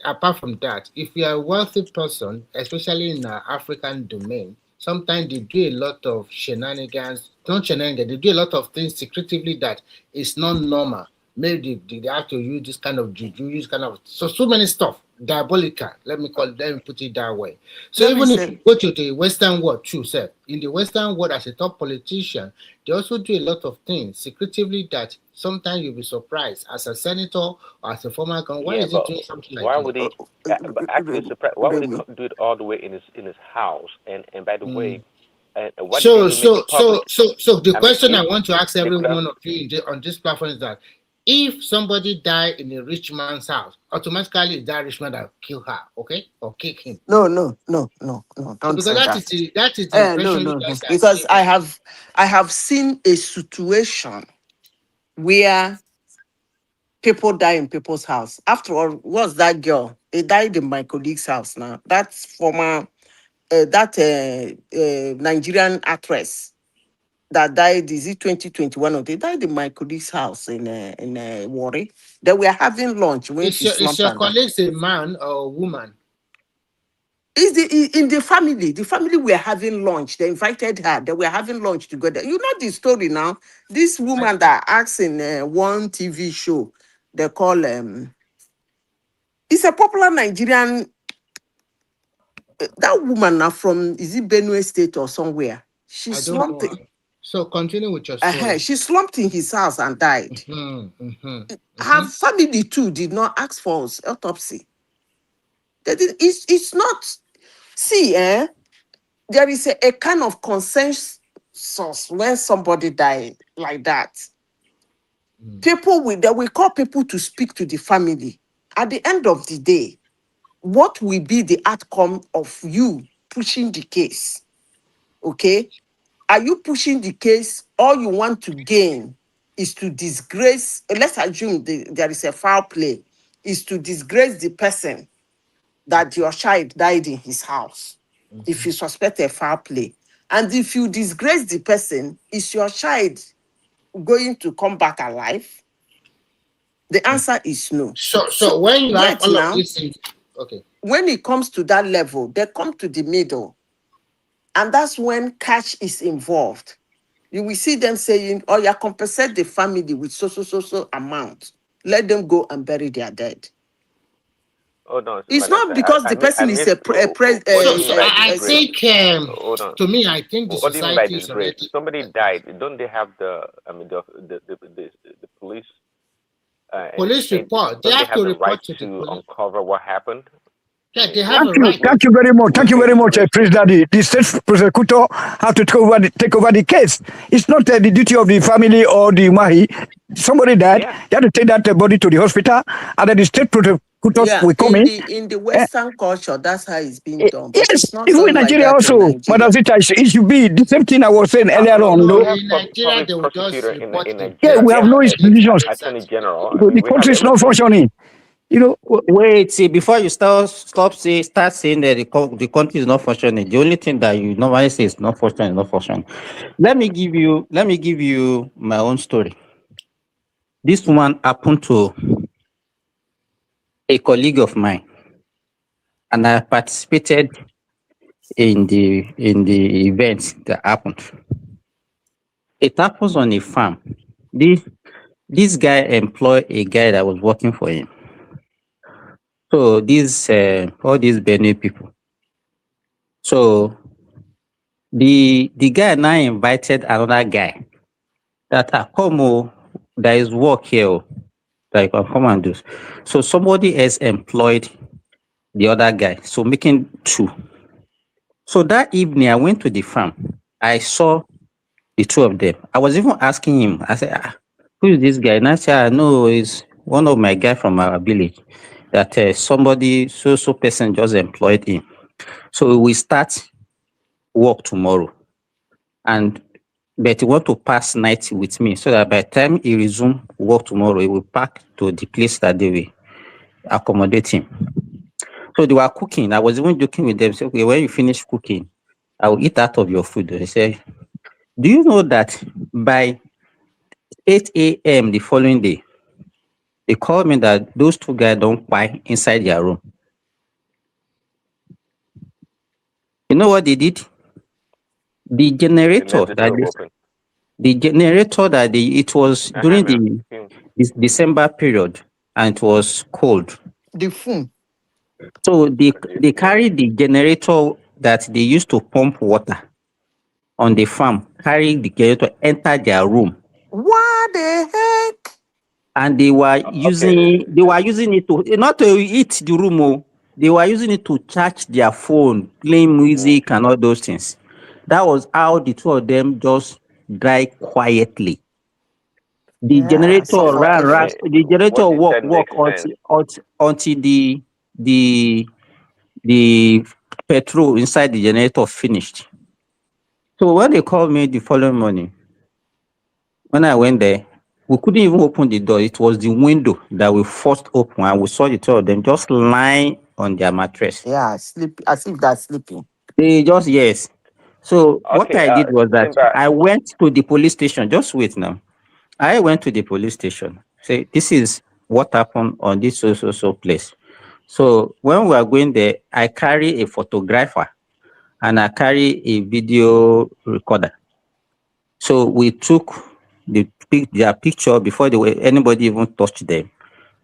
Apart from that, if you are a wealthy person, especially in the African domain, sometimes they do a lot of shenanigans. Not shenanigans, they do a lot of things secretively that is not normal. Maybe they have to use this kind of juju, use kind of so many stuff. Diabolical, let me put it that way. So even if you go to the Western world too, sir, in the Western world as a top politician, they also do a lot of things secretively that sometimes you'll be surprised as a senator or as a former governor. Why is he doing something like that? Why would he? But actually, why would he do it all the way in his house? And by the way, what so the question I want to ask every one of you on this platform is that if somebody die in a rich man's house, automatically it's that rich man that kill her, okay, or kick him. No. Don't because say that is the impression no. Because I have seen a situation where people die in people's house. After all, what's that girl? They died in my colleague's house now. That's former Nigerian actress that died. Is it 2021? Or they died in my colleague's house in Warri. They were having lunch when is your colleague a man or a woman? In the family. The family were having lunch. They invited her. They were having lunch together. You know the story now. This woman that acts in one TV show, they call it's a popular Nigerian. That woman now from, is it Benue State or somewhere? She slumped. So continue with your story. She slumped in his house and died. Her family too did not ask for autopsy. It's not. See, there is a kind of consensus when somebody died like that. People we call people to speak to the family. At the end of the day, what will be the outcome of you pushing the case? Okay? Are you pushing the case? All you want to gain is to disgrace, let's assume there is a foul play, is to disgrace the person that your child died in his house. If you suspect a foul play. And if you disgrace the person, is your child going to come back alive? The answer is no. So when you have all of these things, okay. When it comes to that level, they come to the middle. And that's when cash is involved. You will see them saying, oh, you compensate the family with so amount. Let them go and bury their dead. Oh, no, it's not because the person is a I think to me, I think the what do you mean by society is disgrace? Somebody died. Don't they have the police? Police report. They have to report to the police. Uncover what happened. Yeah, they have Thank you very much. Thank you very much, Prince Daddy. The state prosecutor have to take over the case. It's not the duty of the family or the Mahi. Somebody died. They have to take that body to the hospital, and then the state prosecutors will come in the Western culture, that's how it's being done. But yes, it's not even done in Nigeria like also. Madam Zita, it should be the same thing I was saying earlier on. In Nigeria, they will just report yeah, we have no institutions. Attorney General. The country is not functioning. You know, wait, see, before you start saying that the country is not functioning, the only thing that you normally say is not functioning. Let me give you my own story. This one happened to a colleague of mine, and I participated in the events that happened. It happens on a farm. This guy employed a guy that was working for him. So all these Benue people. So the guy now invited another guy that come, there is work here that you can come and do. So somebody else employed the other guy, so making two. So that evening I went to the farm. I saw the two of them. I was even asking him, I said, who is this guy? And I said, I know it's one of my guys from our village. That somebody, so person just employed him. So we start work tomorrow. And but he want to pass night with me so that by the time he resume work tomorrow, he will pack to the place that they will accommodate him. So they were cooking. I was even joking with them. Say, okay, when you finish cooking, I will eat out of your food. They say, do you know that by 8 a.m. the following day, they called me that those two guys don't buy inside their room. You know what they did? The generator it was during the December period and it was cold. The phone. So they carried the generator that they used to pump water on the farm, carry the generator, enter their room. What the heck? And they were using it to not to eat the room. Oh, they were using it to charge their phone, playing music and all those things. That was how the two of them just died quietly. The generator ran, the generator work until the petrol inside the generator finished. So when they called me the following morning, when I went there, we couldn't even open the door. It was the window that we forced open, and we saw the two of them just lying on their mattress. Yeah, sleep as if they're sleeping. They just, yes. So what I did was that I went to the police station. Just wait now. I went to the police station. Say, this is what happened on this so place. So when we are going there, I carry a photographer and I carry a video recorder. So we took their picture before anybody even touched them.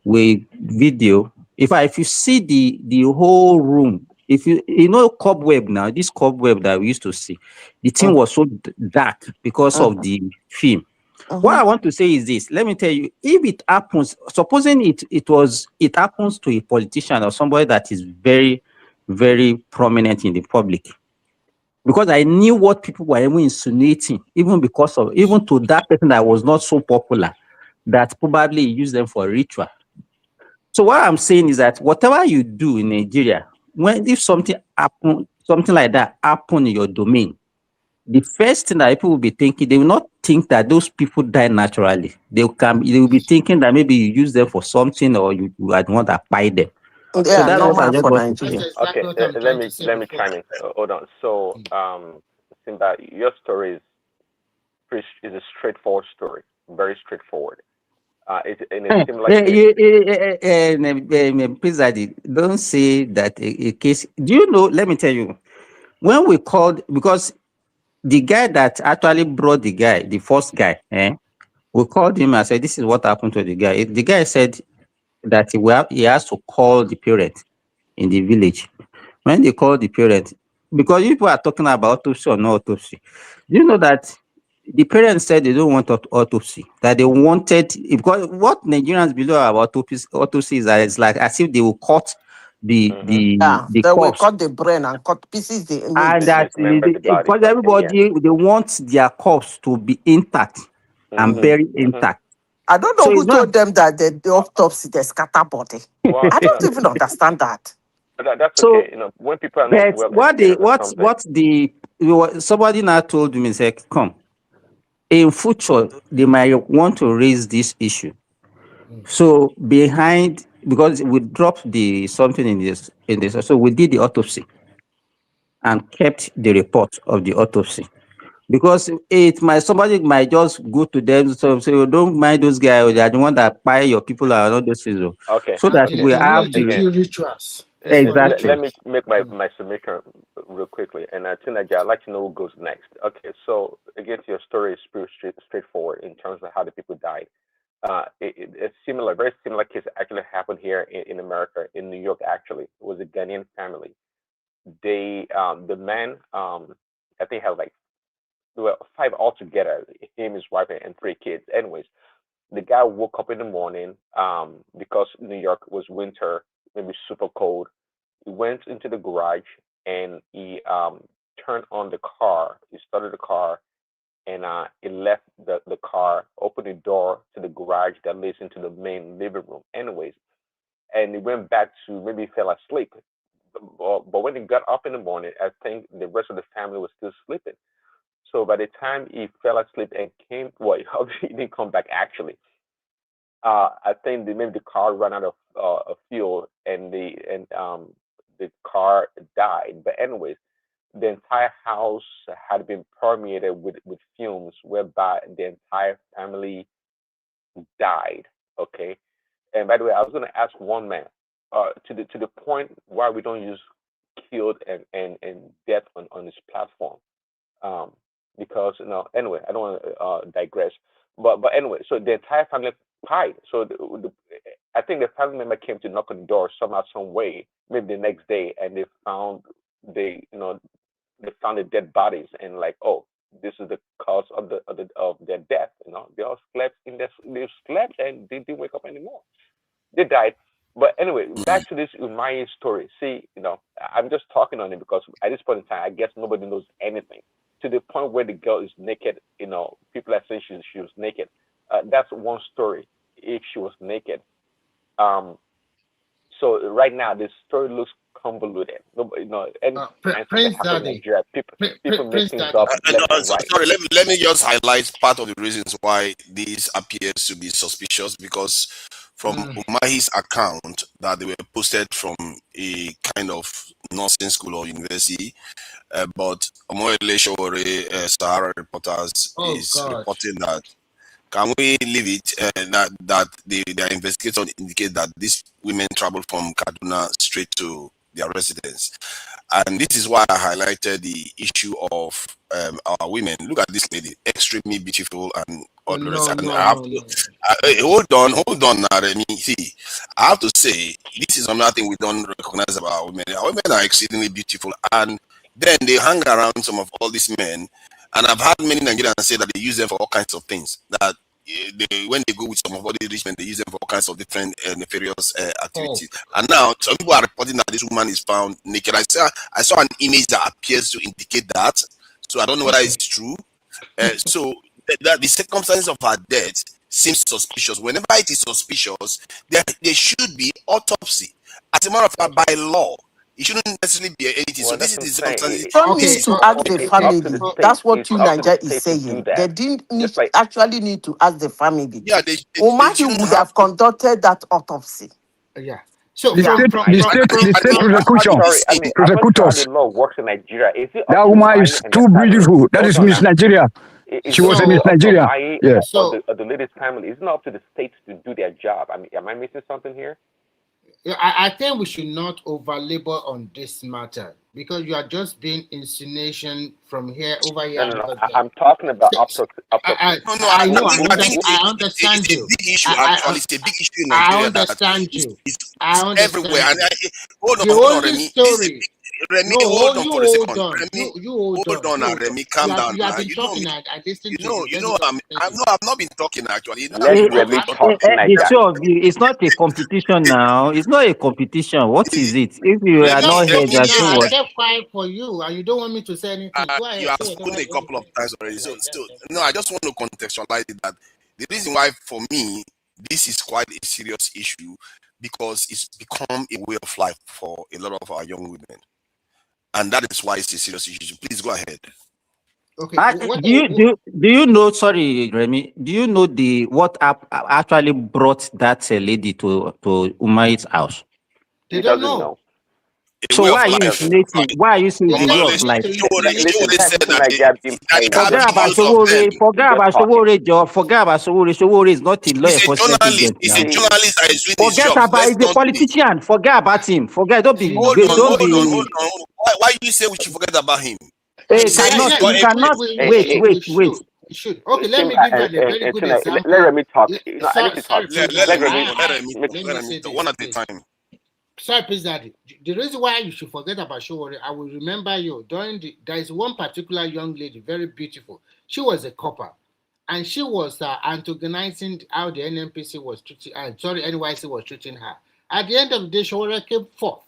We video. If you see the whole room, if you know cobweb now, this cobweb that we used to see, the thing was so dark because of the film. What I want to say is this. Let me tell you, if it happens, supposing it happens to a politician or somebody that is very, very prominent in the public, because I knew what people were even insinuating, even to that person that was not so popular, that probably used them for ritual. So what I'm saying is that whatever you do in Nigeria, if something like that happen in your domain, the first thing that people will be thinking, they will not think that those people die naturally. They will be thinking that maybe you use them for something or you want to buy them. So that's what I just want to do. Okay, let me chime in. Hold on. So, Simba, your story is a straightforward story, very straightforward. It's in a similar case. Don't say that a case. Do you know? Let me tell you. When we called, because the guy that actually brought the first guy, we called him and said, this is what happened to the guy. The guy said that he has to call the parent in the village. When they called the parent, because people are talking about autopsy or no autopsy, do you know that the parents said they don't want autopsy, that they wanted, because what Nigerians believe about autopsy is that it's like as if they will cut the they will cut the brain and cut pieces the meat. And that because everybody they want their corpse to be intact and buried intact. I don't know who told them that the autopsy they scatter body. I don't even understand that. That's okay. You know, when people are not well, somebody now told me, say, come, in future they might want to raise this issue. So because we dropped something in this, so we did the autopsy and kept the report of the autopsy. Because somebody might just go to them, so don't mind those guys, they are the one that buy your people and all those things. Okay. So that we have the rituals. Exactly. Let me make my submission real quickly, and I think I'd like to know who goes next. Okay, so again, your story is pretty straightforward in terms of how the people died. A very similar case actually happened here in America, in New York. Actually, it was a Ghanaian family. The man, I think had there were 5 altogether, him, his wife, and 3 kids. Anyways, the guy woke up in the morning, because New York was winter, maybe super cold. He went into the garage and he turned on the car. He started the car and he left the car, opened the door to the garage that leads into the main living room. Anyways, and he went back to, maybe he fell asleep. But when he got up in the morning, I think the rest of the family was still sleeping. So by the time he fell asleep and came, well, he didn't come back actually. I think maybe the car ran out of fuel and the car died. But anyways, the entire house had been permeated with fumes, whereby the entire family died. Okay. And by the way, I was going to ask one man, to the point why we don't use killed and death on this platform, because anyway, I don't want to digress, but anyway, so the entire family died. So I think the family member came to knock on the door somehow, some way, maybe the next day, and they found they found the dead bodies, and like, oh, this is the cause of their death. They all slept they slept and they didn't wake up anymore. They died. But anyway, back to this Umayi story. See, I'm just talking on it because at this point in time, I guess nobody knows anything. To the point where the girl is naked, people are saying she was naked. That's one story, if she was naked. So right now, this story looks convoluted. Prince Daddy. People make things up. Sorry, let me just highlight part of the reasons why this appears to be suspicious, because from Umahi's account that they were posted from a kind of nursing school or university, but Omoyele Sowore, Sahara Reporters reporting that. Can we leave it that their investigators indicate that these women traveled from Kaduna straight to their residence? And this is why I highlighted the issue of our women. Look at this lady, extremely beautiful and all the rest. Hold on, Remy. See, I have to say, this is another thing we don't recognize about our women. Our women are exceedingly beautiful, and then they hang around some of all these men. And I've had many Nigerians say that they use them for all kinds of things. That when they go with some of all the rich men, they use them for all kinds of different nefarious activities. And now some people are reporting that this woman is found naked. I saw an image that appears to indicate that. So I don't know whether it's true. So that the circumstances of her death seems suspicious. Whenever it is suspicious, there should be autopsy. As a matter of fact, by law, it shouldn't necessarily be anything. So this is the circumstances. Don't need to ask the family. That's what Nigeria is saying. They didn't actually need to ask the family. Yeah, Umahi would have conducted that autopsy. Yeah. So the state prosecutors. The law works in Nigeria. That woman is too beautiful. That is Miss Nigeria. She was a Miss Nigeria. Yes. So the lady's family, it's not up to the states to do their job. I mean, am I missing something here? I think we should not over-labor on this matter, because you are just being insinuation from here over here. No, I'm talking about I understand you. It's a big issue, actually. It's a big issue in Nigeria. I understand you. It's everywhere. And hold on, Remy. Remy, hold on for a second. Remy, hold on, Remy, calm down. You have been talking. I listened to you. I've not been talking actually. The two of you, it's not a competition now. It's not a competition. What is it? If you are not here, I kept quiet for you, and you don't want me to say anything. You have spoken a couple of times already. So no, I just want to contextualize it, that the reason why for me this is quite a serious issue, because it's become a way of life for a lot of our young women. And that is why it's a serious issue. Please go ahead. Okay. Do you know? Sorry, Remy. Do you know what actually brought that lady to Umahi's house? They don't know. So why are you insinuating? Why are you saying the way of life? Forget about Sowore. Forget about Sowore. Sowore is not a law enforcement agent. He's a journalist that is doing his job. Forget about. He's a politician. Forget about him. Forget. Don't be. Hold on. Why you say we should forget about him? You cannot. Wait. Should. Okay, let me give you a very good example. Let Remy talk. I need to talk. Let Remy talk. One at a time. Sorry, please, Daddy. The reason why you should forget about Sowore, I will remember you there is one particular young lady, very beautiful. She was a copper, and she was antagonizing how the NNPC was treating. NYC was treating her. At the end of the day, Sowore came forth,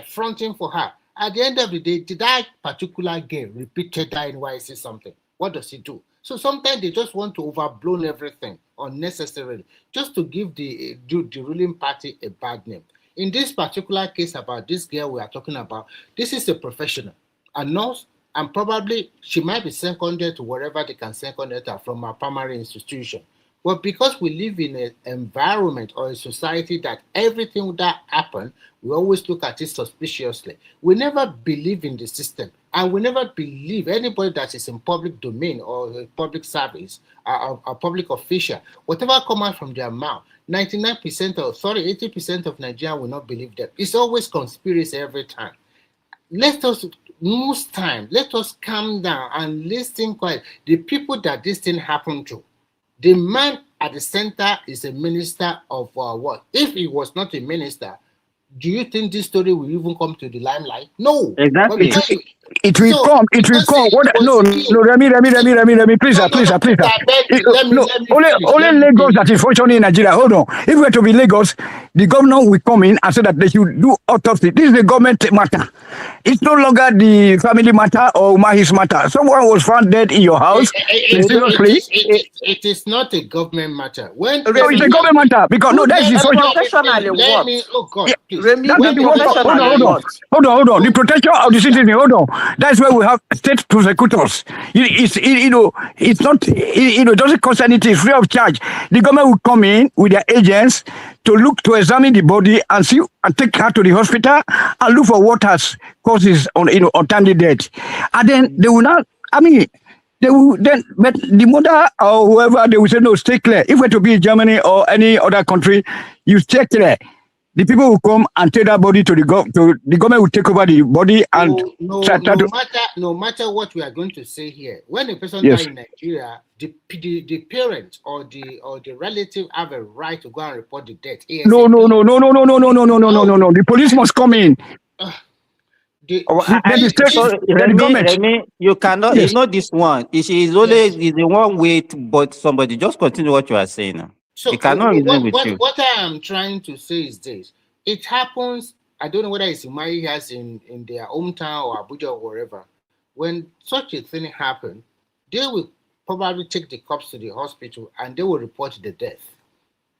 fronting for her. At the end of the day, did that particular girl repeated that NYC something? What does he do? So sometimes they just want to overblow everything unnecessarily, just to give the ruling party a bad name. In this particular case about this girl we are talking about, this is a professional, a nurse and probably she might be seconded to wherever they can second her from our primary institution. But because we live in an environment or a society that everything that happens, we always look at it suspiciously. We never believe in the system, and we never believe anybody that is in public domain or a public service, a public official, whatever come out from their mouth, 80% of Nigerians will not believe them. It's always conspiracy every time. Let us calm down and listen quiet. The people that this thing happened to, the man at the center is a minister of what? If he was not a minister, do you think this story will even come to the limelight? No. Exactly. It will come. It will come. No, Remy, please, please. Only Lagos that is functioning in Nigeria. Hold on. If we're to be Lagos, the governor will come in and say that they should do autopsy. This is the government matter. It's no longer the family matter or Mahi's matter. Someone was found dead in your house. It is not a government matter. No, it's a government matter because no, that's the Hold on. The protection of the citizen. Hold on. That's why we have state prosecutors. It's not. It doesn't cost anything. Free of charge. The government will come in with their agents to examine the body and see and take her to the hospital and look for what has caused his untimely death. And then they will not. They will then, but the mother or whoever, they will say, no, stay clear. If we're to be in Germany or any other country, you stay clear. The people will come and take that body to the government. The government will take over the body and no matter what we are going to say here. When a person dies in Nigeria, the parent or the relative have a right to go and report the death. No. The police must come in. Remy, you cannot. It's not this one. It's the one way to but somebody. Just continue what you are saying now. So what I am trying to say is this: it happens. I don't know whether it's Umari has in their hometown or Abuja or wherever. When such a thing happens, they will probably take the cops to the hospital and they will report the death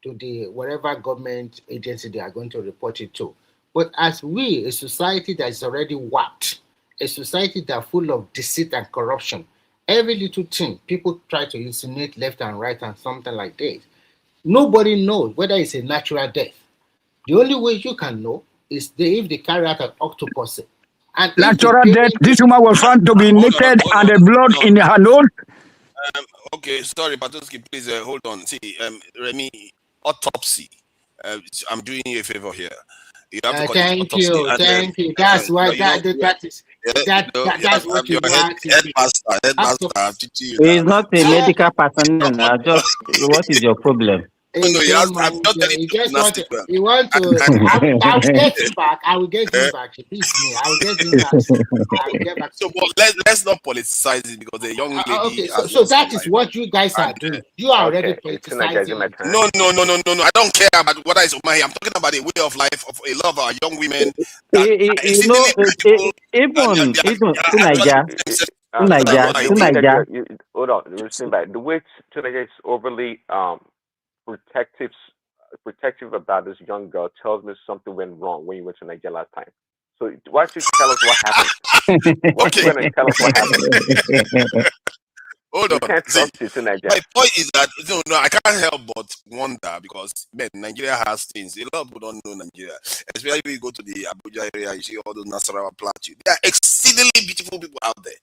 to the wherever government agency they are going to report it to. But as a society that is already warped, a society that is full of deceit and corruption, every little thing people try to insinuate left and right and something like this. Nobody knows whether it's a natural death. The only way you can know is if they carry out an autopsy. And natural death, this woman was found to be naked and the blood in her nose. Okay, sorry, Patoski, please hold on. See, Remy, autopsy. I'm doing you a favor here. You have to thank you. That's why that's what you want. Headmaster. He's not a medical personnel. What is your problem? I'm not telling you. You want to? I will get him back. Please me. I will get him back. So, but let's not politicize it because the young lady. Okay, so that is what you guys are doing. You are already politicizing. No. I don't care about what is Umahi. I'm talking about the way of life of a lot of our young women. Even Nigeria. Hold on. The way Nigeria is overly protective about this young girl tells me something went wrong when you went to Nigeria last time. So why don't you tell us what happened? Okay. Tell us what happened. Hold on. My point is that I can't help but wonder because Nigeria has things. A lot of people don't know Nigeria. Especially when you go to the Abuja area, you see all those Nasarawa plateau. There are exceedingly beautiful people out there.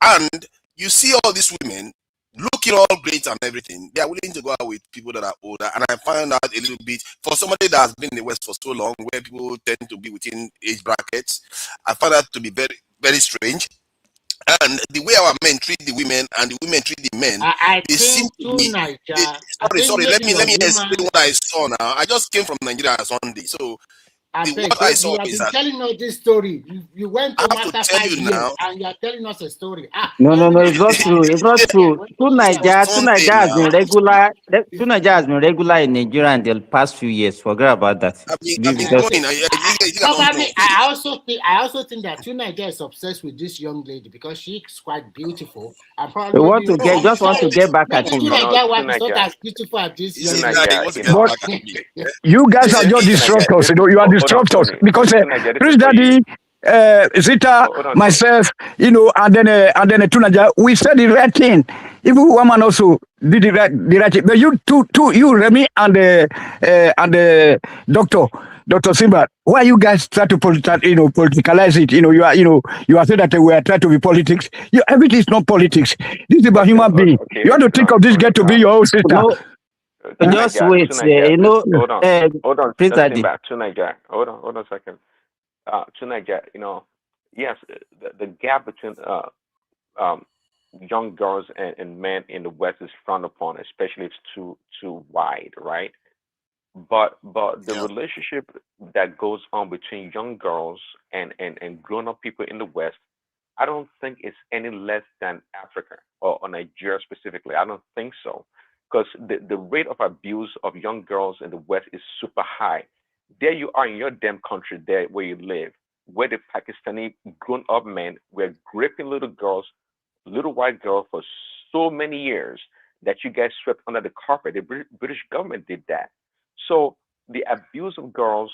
And you see all these women looking all great and everything. They are willing to go out with people that are older. And I find out a little bit, for somebody that has been in the West for so long, where people tend to be within age brackets, I find that to be very, very strange. And the way our men treat the women and the women treat the men, they seem to be. Sorry. Let me explain what I saw now. I just came from Nigeria on Sunday, so what I saw is that telling us this story. You went to Master 5 years and you are telling us a story. No, it's not true. It's not true. Two Nigeria has been regular in Nigeria in the past few years. Forget about that. I also think that two Nigeria is obsessed with this young lady because she's quite beautiful. They want to get back at him. Two Nigeria wife is not as beautiful as this young lady. You guys are just disruptors. You are disruptors because Prince Daddy Zita, myself, and then Tunaja, we said the right thing. Even woman also did the right thing. But you you Remy and the Dr. Simba, why you guys try to politicalize it? You are saying that we are trying to be politics. Everything is not politics. This is about human being. You have to think of this girl to be your own sister. No, just wait. Hold on, President. Simba, Tunaja. Hold on a second. Tunaja, yes, the gap between young girls and men in the West is frowned upon, especially if it's too wide, right? But the relationship that goes on between young girls and grown up people in the West, I don't think it's any less than Africa or Nigeria specifically. I don't think so, because the rate of abuse of young girls in the West is super high. There you are in your damn country, there where you live, where the Pakistani grown-up men were raping little girls, little white girls for so many years that you guys swept under the carpet. The British government did that. So the abuse of girls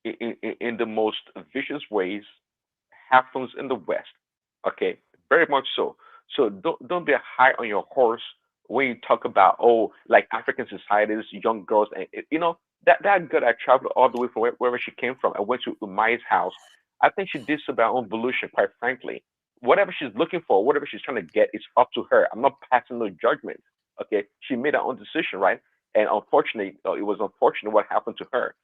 in the most vicious ways happens in the West. Okay, very much so. So don't be high on your horse when you talk about like African societies, young girls, and that girl I traveled all the way from wherever she came from. I went to Umay's house. I think she did so by her own volition, quite frankly. Whatever she's looking for, whatever she's trying to get, it's up to her. I'm not passing no judgment. Okay, she made her own decision, right? And unfortunately, it was unfortunate what happened to her.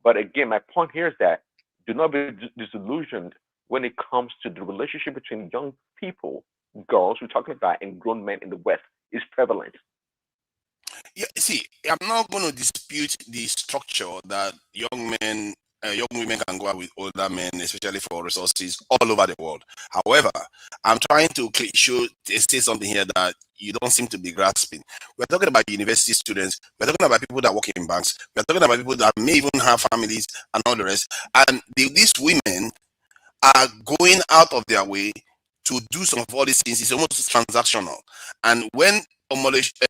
But again, my point here is that do not be disillusioned when it comes to the relationship between young people, girls we're talking about, and grown men in the West is prevalent. Yeah, see, I'm not going to dispute the structure that young women can go out with older men, especially for resources all over the world. However, I'm trying to say something here that you don't seem to be grasping. We're talking about university students. We're talking about people that work in banks. We're talking about people that may even have families and all the rest. And these women are going out of their way to do some of all these things. It's almost transactional. And when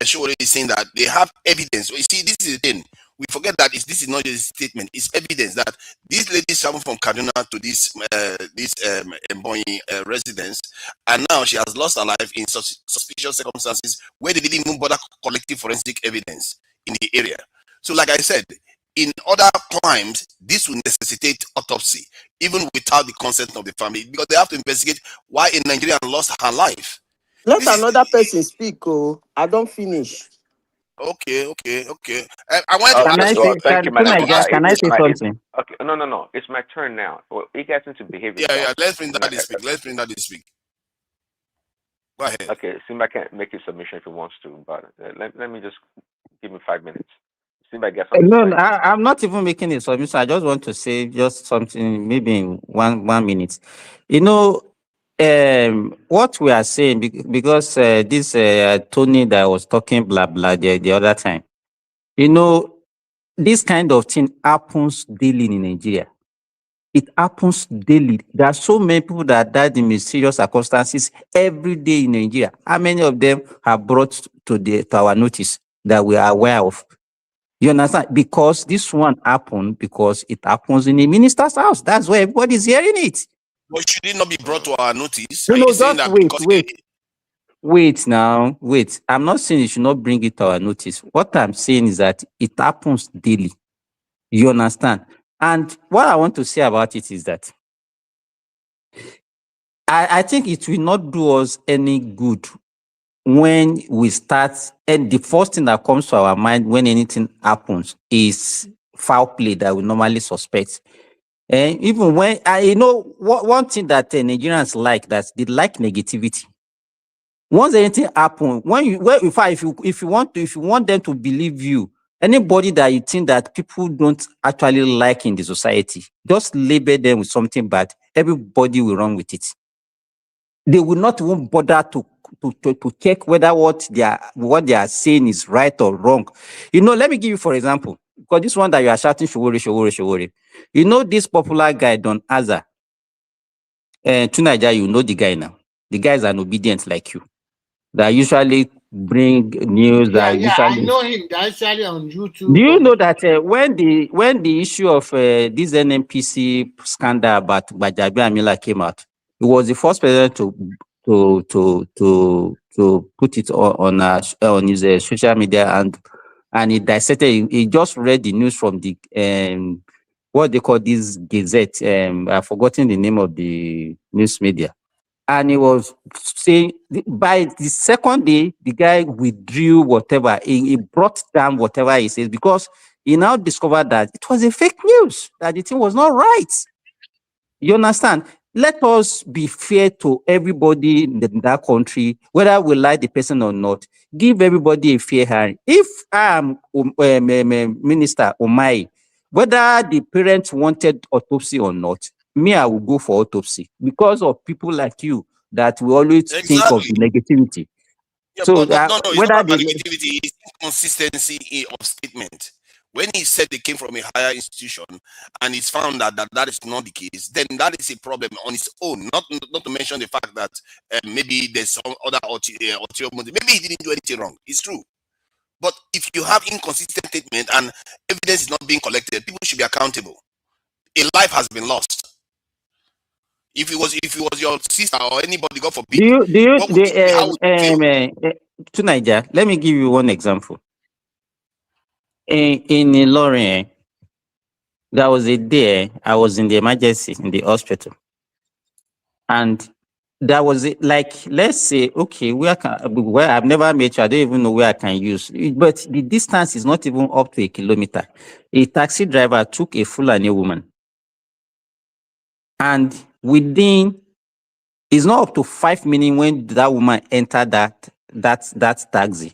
Shore is saying that they have evidence, you see, this is the thing. We forget that this is not just a statement; it's evidence that these ladies traveled from Kaduna to this Mbonyi residence, and now she has lost her life in suspicious circumstances where they didn't even bother collecting forensic evidence in the area. So, like I said, in other crimes, this will necessitate autopsy, even without the consent of the family, because they have to investigate why a Nigerian lost her life. Let another person speak. I don't finish. Okay. I want to thank you, Madam. Can I say something? Okay, no. It's my turn now. Well, you guys need to behave. Yeah. Let's bring that to speak. Go ahead. Okay, Simba can make his submission if he wants to, but let me just give me 5 minutes. Simba gets something. No, I'm not even making a submission. I just want to say just something, maybe in one minute. What we are saying, because this Tony that was talking blah the other time, this kind of thing happens daily in Nigeria. It happens daily. There are so many people that died in mysterious circumstances every day in Nigeria. How many of them have brought to our notice that we are aware of? You understand? Because this one happened because it happens in a minister's house. That's why everybody's hearing it. But should it not be brought to our notice? No, just wait now. I'm not saying you should not bring it to our notice. What I'm saying is that it happens daily. You understand? And what I want to say about it is that I think it will not do us any good when we start, and the first thing that comes to our mind when anything happens is foul play that we normally suspect. And even when one thing that Nigerians like, that they like negativity. Once anything happens, if you want them to believe you, anybody that you think that people don't actually like in the society, just label them with something bad. Everybody will run with it. They will not even bother to check whether what they are saying is right or wrong. Let me give you for example, because this one that you are shouting Showore. This popular guy Don Aza, Tunaja, the guy now. The guy is an obedient like you. That usually bring news that I know him. That's actually on YouTube. Do you know that when the issue of this NNPC scandal about Bajabi Amila came out, he was the first president to put it on his social media, and he dissected. He just read the news from the what they call this Gazette. I've forgotten the name of the news media. And he was saying by the second day, the guy withdrew whatever. He brought down whatever he says because he now discovered that it was a fake news, that the thing was not right. You understand? Let us be fair to everybody in that country, whether we like the person or not. Give everybody a fair hand. If I am Minister Omai, whether the parents wanted autopsy or not, me, I will go for autopsy because of people like you that we always think of the negativity. Yeah, so but no, it's not about negativity, it's inconsistency of statement. When he said they came from a higher institution and it's found that that is not the case, then that is a problem on its own. Not to mention the fact that maybe there's some other ulterior motive. Maybe he didn't do anything wrong. It's true. But if you have inconsistent statement and evidence is not being collected, people should be accountable. A life has been lost. If it was your sister or anybody, God forbid, to Niger, let me give you one example. In Lorraine, there was a day I was in the emergency in the hospital, and there was like, let's say, okay, where I've never met you, I don't even know where I can use, but the distance is not even up to 1 kilometer. A taxi driver took a Fulani woman, and within, it's not up to 5 minutes when that woman entered that taxi,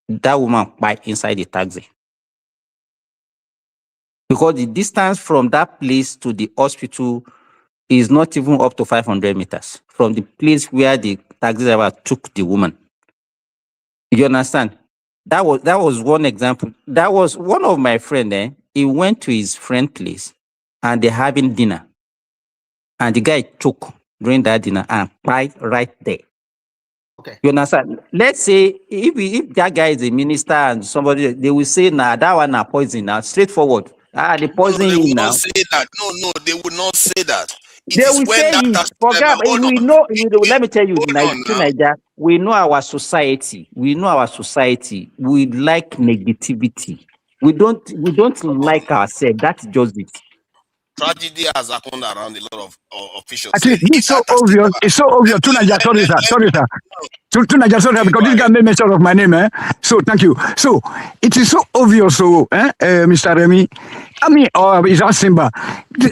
that woman bite inside the taxi. Because the distance from that place to the hospital is not even up to 500 meters from the place where the taxi driver took the woman. You understand? That was one example. That was one of my friends. He went to his friend's place and they're having dinner. And the guy took during that dinner and right there. Okay. You understand? Let's say if that guy is a minister and somebody, they will say, nah, that one are poison now, straightforward. The poison they will now. not say that. No, they will not say that. They will say it. Forget. Let me tell you, Niger, we know our society. We know our society. We like negativity. We don't like ourselves. That's just it. Tragedy has happened around a lot of officials. I think it's so obvious. It's so obvious. Tunaja, sorry, sir. Tunaja, sorry, because this guy made mention of my name. So thank you. So it is so obvious, Mr. Remy. I mean, it's our Simba.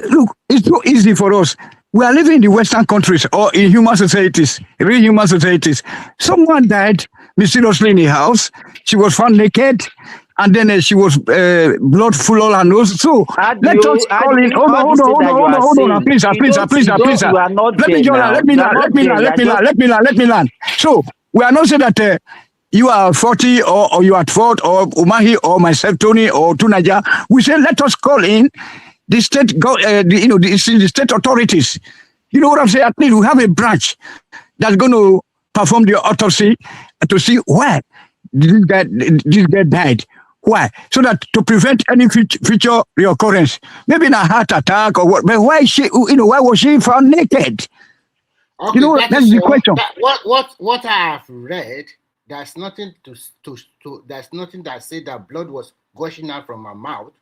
Look, it's so easy for us. We are living in the Western countries or in human societies, real human societies. Someone died mysteriously in a house. She was found naked. And then she was blood full all her nose. So let us call in. Hold on, please. Let me land. So we are not saying that you are 40 or you are at fault or Umahi or myself, Tony or Tunaja. We say let us call in the state, the state authorities. You know what I'm saying? At least we have a branch that's going to perform the autopsy to see why this guy died. Why? So that to prevent any future reoccurrence, maybe in a heart attack or what. But why was she found naked? Okay, that's the question. What I have read, there's nothing there's nothing that said that blood was gushing out from her mouth.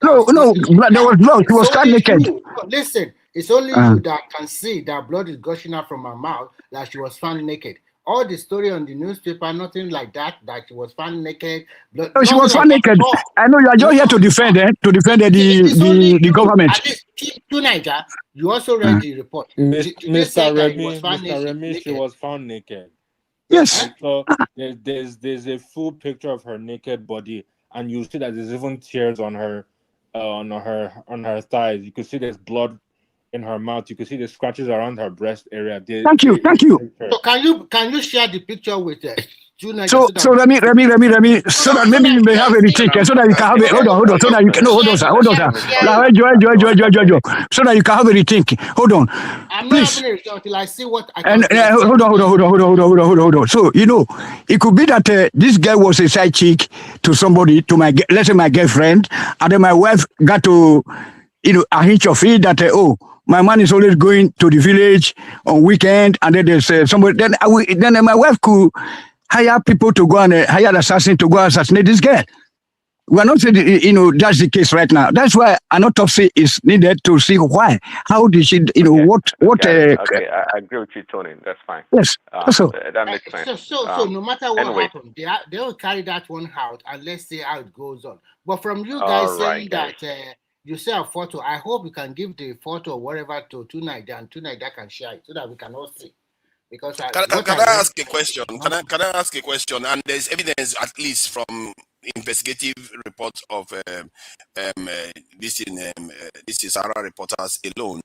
There was blood. She was found naked. Listen, it's only you that can see that blood is gushing out from her mouth, that she was found naked. All the story on the newspaper, nothing like that she was found naked. No, she was found naked. I know you are just here to defend the government. At least to Niger, you also read the report. Mr. Remy, she was found naked. Yes. So there's a full picture of her naked body, and you see that there's even tears on her thighs. You can see there's blood in her mouth. You can see the scratches around her breast area. Thank you. So can you share the picture with So let me, so that maybe you may have a rethink, so that you can have a, hold on, so that you can, no, hold on, sir. Now, Joy. So that you can have a rethink. Hold on, I'm not please. having a result until I see what I can And get. hold on. So, it could be that this girl was a side chick to somebody, to my, let's say my girlfriend, and then my wife got to, a hitch of it that, my man is always going to the village on weekend, and then there's somebody, then my wife could hire people to go and hire an assassin to go and assassinate this girl. We are not saying, that's the case right now. That's why an autopsy is needed to see why. How did she, what? Okay, I agree with you, Tony. That's fine. Yes. That makes sense. So no matter what anyway. happens, they will carry that one out, and let's see how it goes on. But from you guys saying that you see a photo, I hope you can give the photo or whatever to tonight, and tonight I can share it so that we can all see. Because can I ask a question? Can I ask a question? And there's evidence, at least from investigative reports of this is Sarah reporters alone.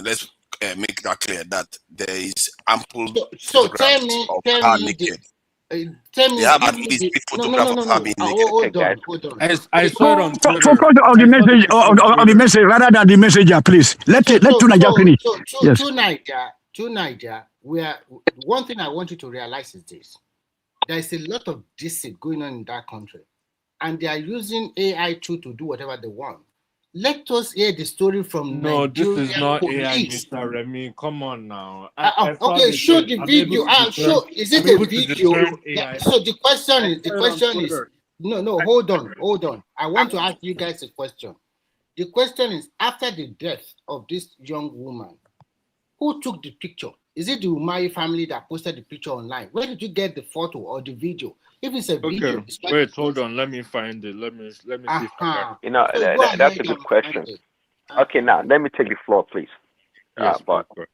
Let's make that clear that there is ample photographs of her naked. Tell me, they have at least a photograph of her being naked. Hold on. I saw it on Twitter. Focus on the message, on the message rather than the messenger, please. Let Tunaja finish. Yes. Tunaja, one thing I want you to realize is this: there is a lot of deceit going on in that country, and they are using AI to do whatever they want. Let us hear the story from No, Nigerian this is not police. AI, Mr. Remy. Come on now. Okay, show the video. Show. Is it a video? So the question is. No. Hold on. I want to ask you guys a question. The question is: after the death of this young woman, who took the picture? Is it the Umari family that posted the picture online? Where did you get the photo or the video? If it's a video, okay. Wait, hold on. Let me find it. Let me see. If I can. That's a good question. Okay, now let me take the floor, please. Yes, go ahead.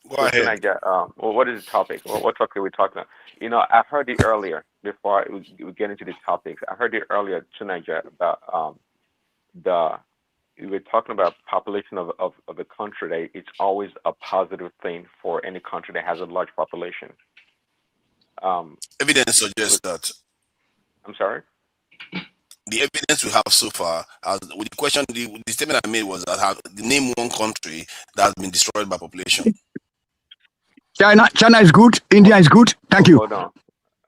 What is the topic? What topic are we talking about? I've heard it earlier before we get into the topics. I heard it earlier tonight about we were talking about population of a country. That it's always a positive thing for any country that has a large population. Evidence suggests that. I'm sorry? The evidence we have so far, with the question, the statement I made was that name one country that has been destroyed by population. China is good. India is good. Thank you. Hold on.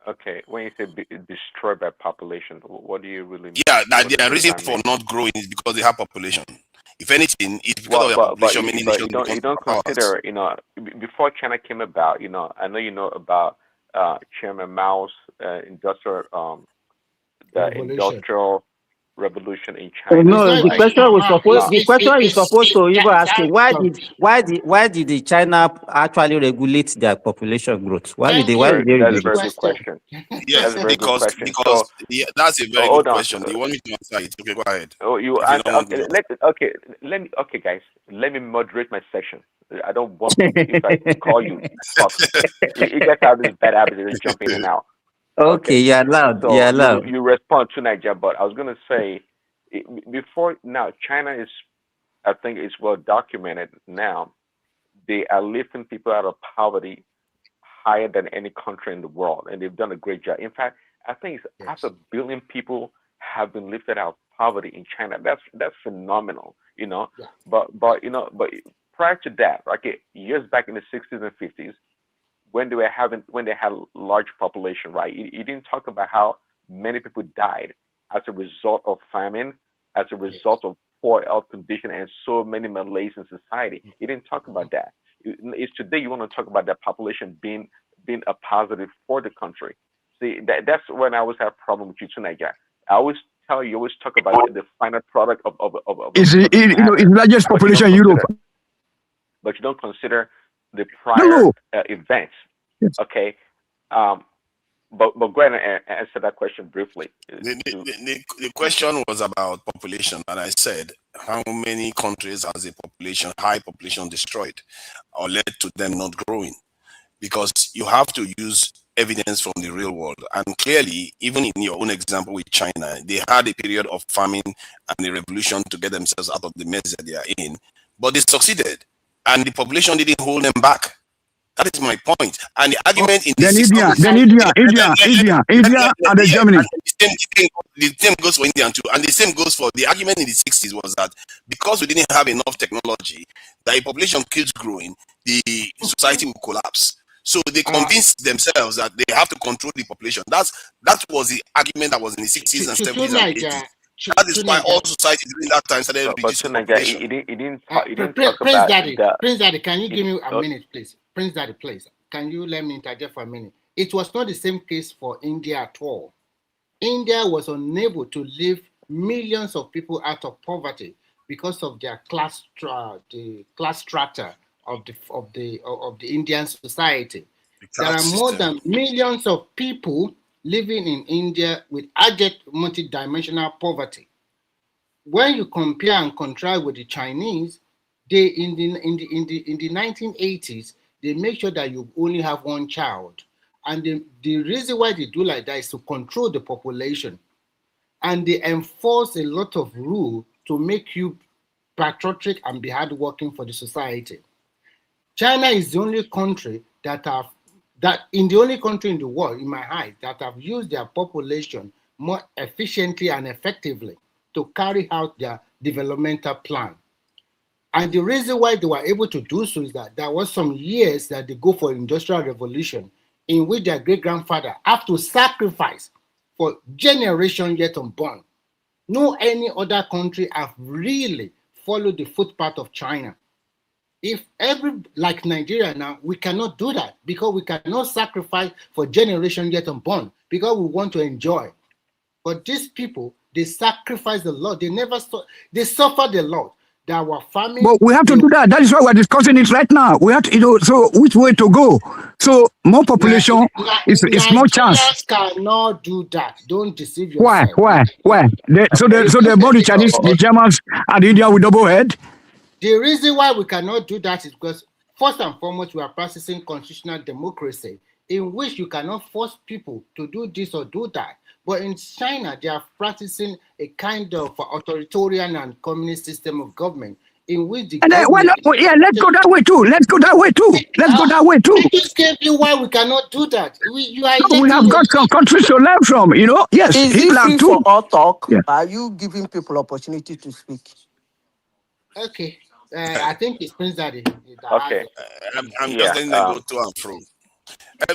Okay, when you say destroyed by population, what do you really mean? Yeah, that their reason for not growing is because they have population. If anything, it's because of their population. You don't consider, before China came about, I know you know about Chairman Mao's industrial revolution in China. No, the question is supposed to even asking why did the China actually regulate their population growth? Why did they That's a very good question. Yes, because that's a very good question. Do you want me to answer it? Okay, go ahead. Oh, okay, guys. Let me moderate my section. I don't want if I call you. You guys have this bad habit of jumping in and out. Okay, you're allowed. So you're allowed. You respond to Nigeria, but I was going to say before now, China is, I think it's well documented now. They are lifting people out of poverty higher than any country in the world, and they've done a great job. In fact, I think it's 500 million people have been lifted out of poverty in China. That's phenomenal, Yeah. But prior to that, years back in the 60s and 50s. When they had large population, right? You didn't talk about how many people died as a result of famine, as a result of poor health condition, and so many malaise in society. You didn't talk about that. It's today you want to talk about that population being a positive for the country. See, that's when I always have a problem with you tonight, Jack. I always tell you, always talk about the final product of it's the largest population in Europe. But you don't consider the prior events. Yes. Okay, but go ahead and answer that question briefly. The question was about population, and I said how many countries has a high population destroyed or led to them not growing? Because you have to use evidence from the real world, and clearly, even in your own example with China, they had a period of famine and a revolution to get themselves out of the mess that they are in, but they succeeded. And the population didn't hold them back. That is my point. And the argument in Then the India, then India, and then Germany. The same goes for India too. And the same goes for the argument in the 60s was that because we didn't have enough technology, the population keeps growing, the society will collapse. So they convinced themselves that they have to control the population. That was the argument that was in the 60s and 70s and 80s. That is why all societies during that time started reducing population. It didn't talk Prince about Daddy, the, Prince Daddy, can you give me a minute, please? Prince Daddy, please. Can you let me interject for a minute? It was not the same case for India at all. India was unable to lift millions of people out of poverty because of their the class strata of the Indian society. There are more than millions of people living in India with abject multidimensional poverty. When you compare and contrast with the Chinese, they in the 1980s, they make sure that you only have one child. And the reason why they do like that is to control the population. And they enforce a lot of rules to make you patriotic and be hardworking for the society. China is the only country the only country in the world, in my eyes, that have used their population more efficiently and effectively to carry out their developmental plan. And the reason why they were able to do so is that there was some years that they go for industrial revolution in which their great-grandfather have to sacrifice for generations yet unborn. No any other country have really followed the footpath of China. If like Nigeria now, we cannot do that because we cannot sacrifice for generations yet unborn because we want to enjoy. But these people, they sacrifice the Lord. They suffer the Lord. There were famine. But we have to do that. That is why we're discussing it right now. We have to, so which way to go? So more population is more chance. Nigerians cannot do that. Don't deceive yourself. Why? So the more the Chinese, the Germans, and the India with double head. The reason why we cannot do that is because first and foremost, we are practicing constitutional democracy in which you cannot force people to do this or do that. But in China, they are practicing a kind of authoritarian and communist system of government in which the let's go that way too. Let's go that way too. I just gave you why we cannot do that. We have got some countries to learn from, Yes, is it free for all talk? Yeah. Are you giving people opportunity to speak? Okay. I think it's Prince Daddy. Okay. I'm just letting them go to and fro.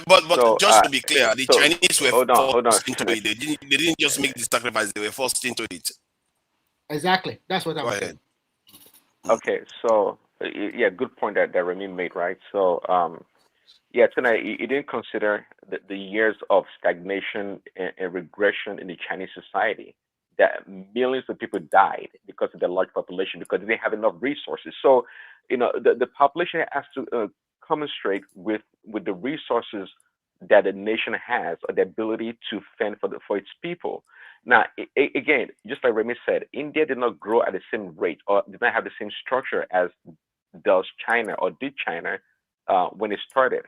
But so, just to be clear, the Chinese were forced into it. They didn't just make the sacrifice; they were forced into it. Exactly. That's what I'm saying. Okay. So good point that Remy made, right? So tonight you didn't consider the years of stagnation and regression in the Chinese society. That millions of people died because of the large population because they didn't have enough resources. So, the population has to commensurate with the resources that a nation has or the ability to fend for its people. Now, again, just like Remy said, India did not grow at the same rate or did not have the same structure as does China or did China when it started.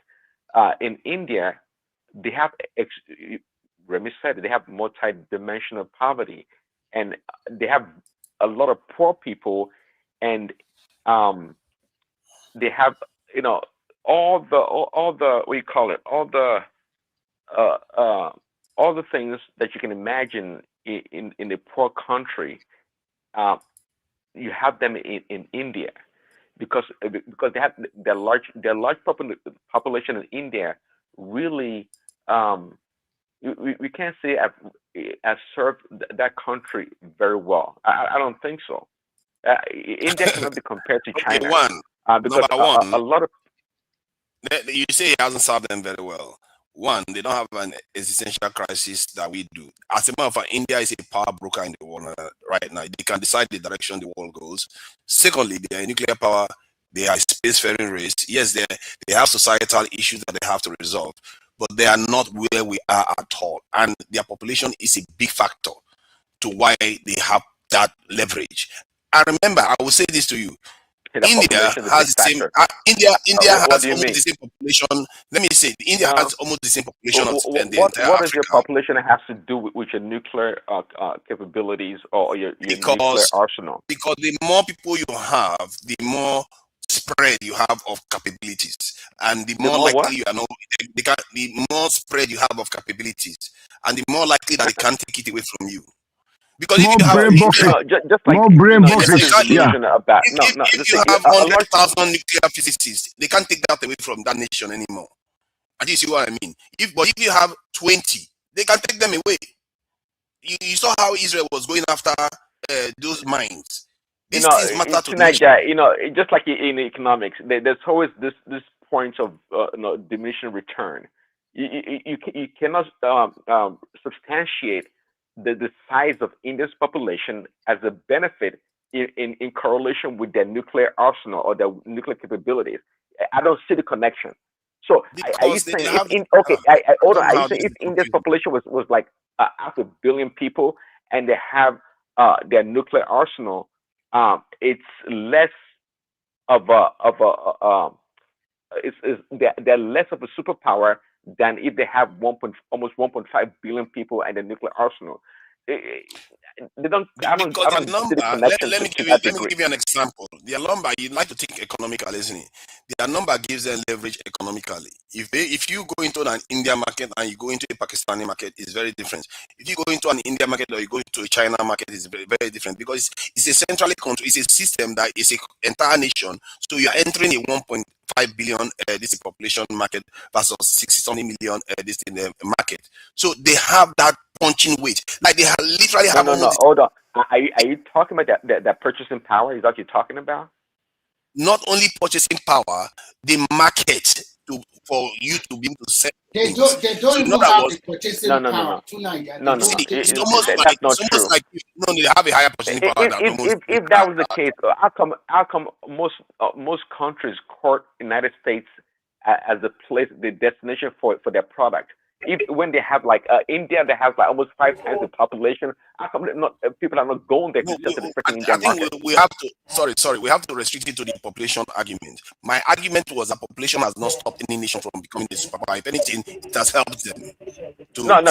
In India, they have, Remy said, they have multi-dimensional poverty. And they have a lot of poor people, and they have all the what you call it, all the things that you can imagine in a poor country. You have them in India because they have their large population in India really. We can't say I've served that country very well. I don't think so. India cannot be compared to China. Because a lot of you say it hasn't served them very well. One, they don't have an existential crisis that we do. As a matter of fact, India is a power broker in the world right now. They can decide the direction the world goes. Secondly, they are a nuclear power. They are a spacefaring race. Yes, they have societal issues that they have to resolve, but they are not where we are at all. And their population is a big factor to why they have that leverage. I remember, I will say this to you. India has the same. India has almost the same population. Let me say, India has almost the same population of the entire What does Africa. your population have to do with your nuclear capabilities or your nuclear arsenal? Because the more people you have, the more spread you have of capabilities, and the The more more likely what? you are, the more spread you have of capabilities, and the more likely that they can't take it away from you. Because if More you have brain boxes. Just like More brain just like boxes. this Yeah. delusion about if you have 100,000 nuclear physicists, they can't take that away from that nation anymore. And you see what I mean? If you have 20, they can take them away. You saw how Israel was going after those mines. These things matter to the nation. Just like in economics, there's always this point of diminishing return. You cannot substantiate the size of India's population as a benefit in correlation with their nuclear arsenal or their nuclear capabilities. I don't see the connection. So are you saying hold on? Are you saying if India's population was like 500 million people and they have their nuclear arsenal, it's less of they're less of a superpower than if they have almost 1.5 billion people and a nuclear arsenal. They don't. I don't see the connection let me give you an example. Their number, you like to think economically, isn't it? Their number gives them leverage economically. If you go into an India market and you go into a Pakistani market, it's very different. If you go into an India market or you go into a China market, it's very, very different because it's a centrally controlled. It's a system that is an entire nation. So you are entering a 1.5 billion this population market versus 60-something million this in the market. So they have that punching weight. Like they have literally have hold on. Are you talking about that purchasing power? Is that what you're talking about? Not only purchasing power, the market for you to be able to sell. They don't even have the purchasing power tonight. It's almost like they have a higher purchasing power than if that was the case, how come most countries court United States as the destination for their product? When they have like India, they have like almost 5 times the population. How come people are not going there to sell to the freaking Indian market? We have to we have to restrict it to the population argument. My argument was that population has not stopped any nation from becoming the superpower. If anything, it has helped them. You're wrong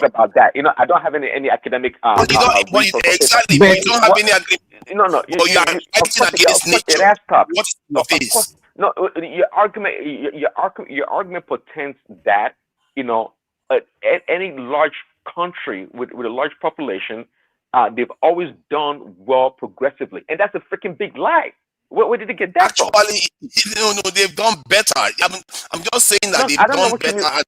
about that. I don't have any academic. Exactly, but you don't have any agreement. You are fighting against nature. What's your face? No, your argument portends that any large country with a large population, they've always done well progressively, and that's a freaking big lie. Where did they get that from? Actually, no, they've done better. I'm just saying that they've done better.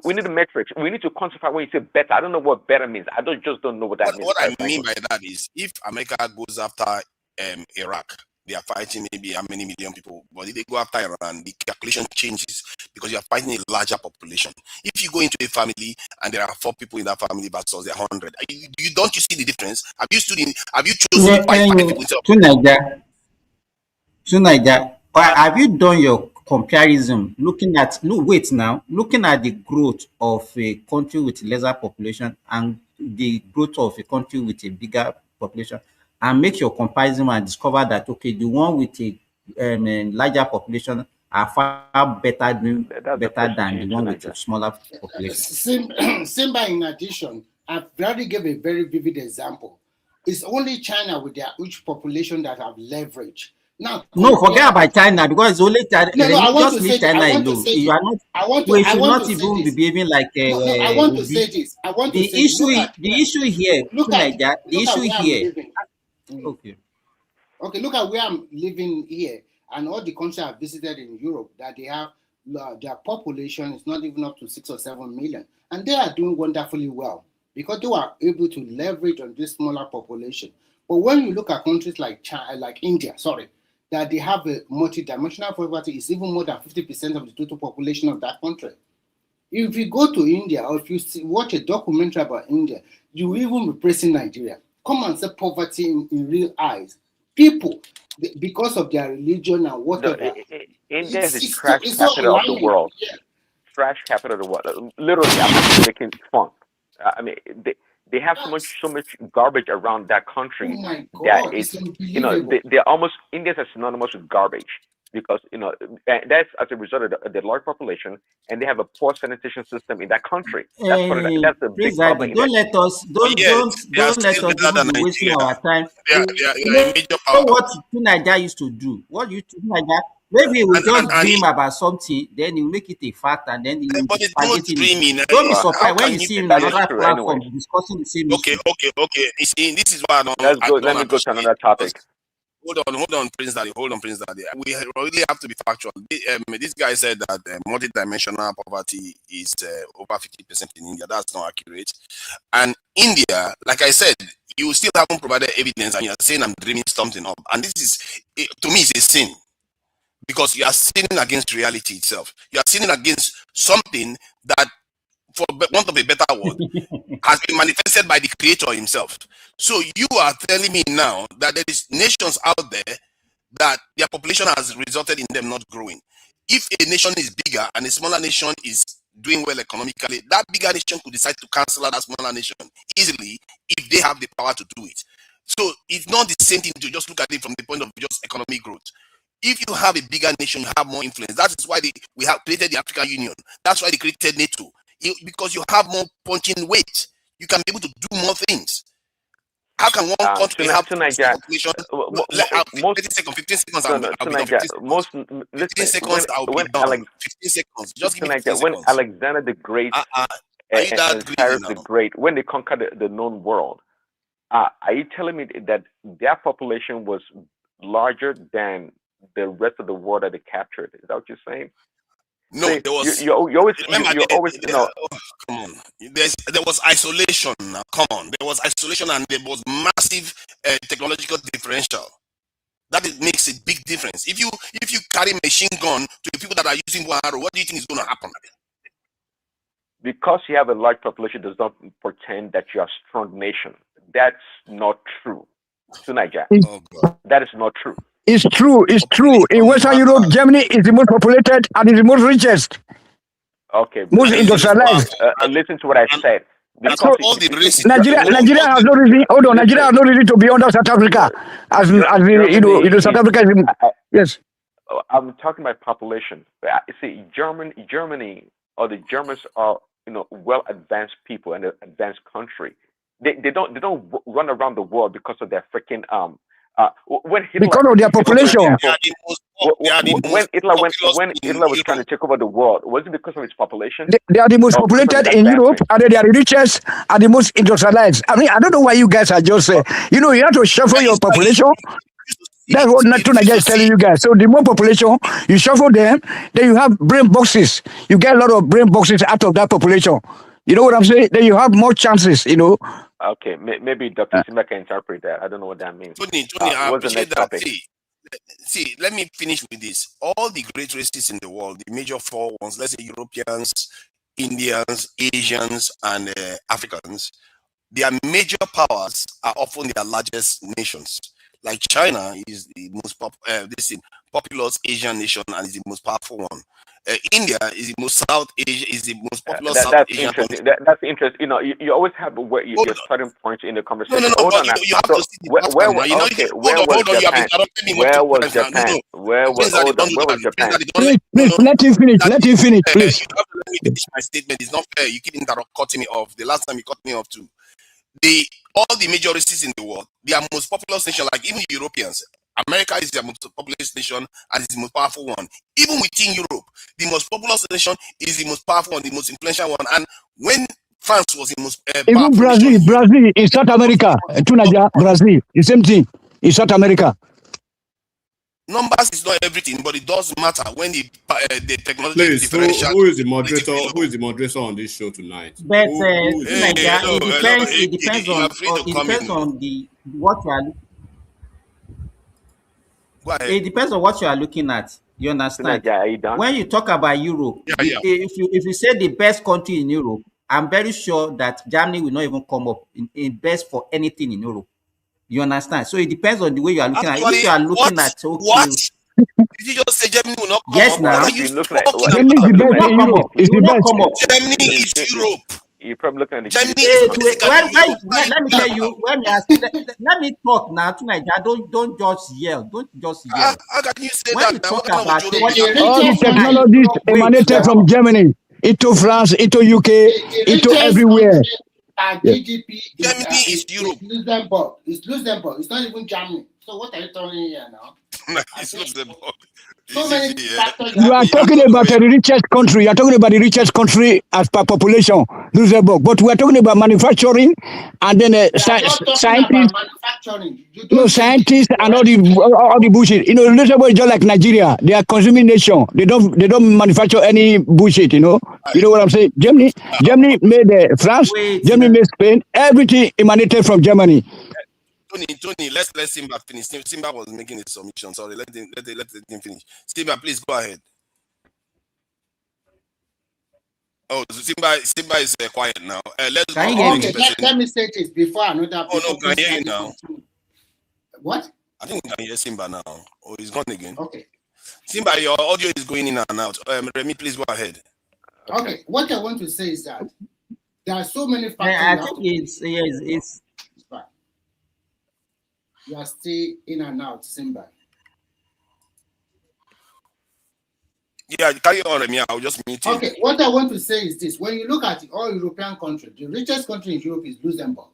We need a metric. We need to quantify when you say better. I don't know what better means. I just don't know what that means. What I mean by that is, if America goes after Iraq, they are fighting maybe how many million people, but if they go after Iran, the calculation changes because you are fighting a larger population. If you go into a family and there are 4 people in that family versus there are 100, don't you see the difference? Have you chosen to fight 5 people to Niger? Have you done your comparison looking at the growth of a country with lesser population and the growth of a country with a bigger population, and make your comparison and discover that the one with a larger population are far better than the one with a smaller population. Simba, in addition, I've already given a very vivid example. It's only China with their huge population that have leverage. Now, no, forget about China because it's only China. I want to say China alone. You are not. We should not even be behaving like. I want to say this. The issue here. Okay, look at where I'm living here and all the countries I've visited in Europe that they have their population is not even up to 6 or 7 million, and they are doing wonderfully well because they were able to leverage on this smaller population. But when you look at countries like China, like India, that they have a multidimensional poverty is even more than 50% of the total population of that country. If you go to India or if you watch a documentary about India, you will even be praising Nigeria. Come and say poverty in real eyes. People, because of their religion and whatever. India is the trash capital of the world. Yeah. Trash capital of the world. Literally, I'm making fun. I mean, they have so much garbage around that country that it's they're almost Indians are synonymous with garbage. because that's as a result of the large population, and they have a poor sanitation system in that country. That's a big problem. Don't let us be wasting our time. You know what Nigeria used to do? What you Nigeria? Maybe we just dream about something, then you make it a fact, and then you. But it's not dreaming. Don't be surprised when you see him in another platform discussing the same issue. Okay. You see, this is why I don't. Let me go to another topic. Hold on, Prince Daddy. We really have to be factual. This guy said that multidimensional poverty is over 50% in India. That's not accurate. And India, like I said, you still haven't provided evidence, and you're saying I'm dreaming something up. And this is, to me, it's a sin. Because you are sinning against reality itself. You are sinning against something that, for want of a better word, has been manifested by the Creator himself. So you are telling me now that there is nations out there that their population has resulted in them not growing. If a nation is bigger and a smaller nation is doing well economically, that bigger nation could decide to cancel out that smaller nation easily if they have the power to do it. So it's not the same thing to just look at it from the point of just economic growth. If you have a bigger nation, you have more influence. That is why we have created the African Union. That's why they created NATO. Because you have more punching weight. You can be able to do more things. How can one country have population? 15 seconds. Most 15 seconds. I'll be done. 15 seconds. Just give me 15 when seconds. Alexander the Great and Cyrus the Great, when they conquered the known world, are you telling me that their population was larger than the rest of the world that they captured? Is that what you're saying? No, there was. You always come on. There was isolation. Come on, there was isolation, and there was massive technological differential. That makes a big difference. If you carry machine gun to the people that are using one arrow, what do you think is going to happen? Because you have a large population does not pretend that you are a strong nation. That's not true. Nigeria. That is not true. It's true. In Western Europe, Germany is the most populated and is the most richest. Okay. Most industrialized. Listen to what I said. Nigeria has no reason. Hold on. Nigeria has no reason to be under South Africa. As South Africa is. Yes. I'm talking about population. See, Germany, or the Germans are, well advanced people and an advanced country. They don't run around the world because of their freaking when Hitler, because of their population. When Hitler was trying to take over the world, was it because of its population? They are the most populated in Europe, and they are the richest and the most industrialized. I mean, I don't know why you guys are just you have to shuffle your population. That's what Nigeria is telling you guys. So the more population, you shuffle them, then you have brain boxes. You get a lot of brain boxes out of that population. You know what I'm saying? Then you have more chances, Okay, maybe Dr. Sima can interpret that. I don't know what that means. Tony, I appreciate that. See, let me finish with this. All the great races in the world, the major four ones, let's say Europeans, Indians, Asians, and Africans, their major powers are often their largest nations. Like China is the most populous Asian nation and is the most powerful one. India is the most populous South Asian. That's interesting. You always have your starting points in the conversation. No. You have to see where was Japan? Where was Japan? Please, let him finish, please. You have to let me finish my statement. It's not fair. You keep cutting me off. The last time you cut me off too. All the major races in the world, they are most populous nation, like even Europeans. America is the most populous nation and is the most powerful one. Even within Europe, the most populous nation is the most powerful one, the most influential one. And when France was the most even Brazil in South America, Brazil, the same thing in South America. Numbers is not everything, but it does matter when the technology differential. Who is the moderator? Who is the moderator on this show tonight? But it depends on what you are. It depends on what you are looking at. You understand? When you talk about Europe, if you say the best country in Europe, I'm very sure that Germany will not even come up in best for anything in Europe. You understand? So it depends on the way you are looking at it. If you are looking at what? Did you just say Germany will not come yes, up? now. Germany is the best in Europe. Germany is Europe. You're probably looking at the let me tell you, let me talk now to Nigeria. Don't just yell. Don't just yell. How can you say when that? you talk about all the technologies emanated from Germany into France, into UK, into everywhere. GDP is Europe. Luxembourg. It's Luxembourg. It's not even Germany. So what are you telling here now? It's Luxembourg. So many factors. You are talking about the richest country. You are talking about the richest country as per population, Luxembourg. But we are talking about manufacturing and then scientists. Scientists and all the bullshit. You know, Luxembourg is just like Nigeria. They are consuming nation. They don't manufacture any bullshit. You know what I'm saying? Germany made France. Germany made Spain. Everything emanated from Germany. Tony, let's let Simba finish. Simba was making his submission. Sorry, let him finish. Simba, please go ahead. Oh, Simba is quiet now. Let me say this before another. Oh no, can I hear you now? What? I think we can hear Simba now. Oh, he's gone again. Okay. Simba, your audio is going in and out. Remy, please go ahead. Okay. What I want to say is that there are so many factors. I think it's. You are still in and out, Simba. Yeah, carry on, Remy. I'll just mute you. Okay, what I want to say is this. When you look at all European countries, the richest country in Europe is Luxembourg.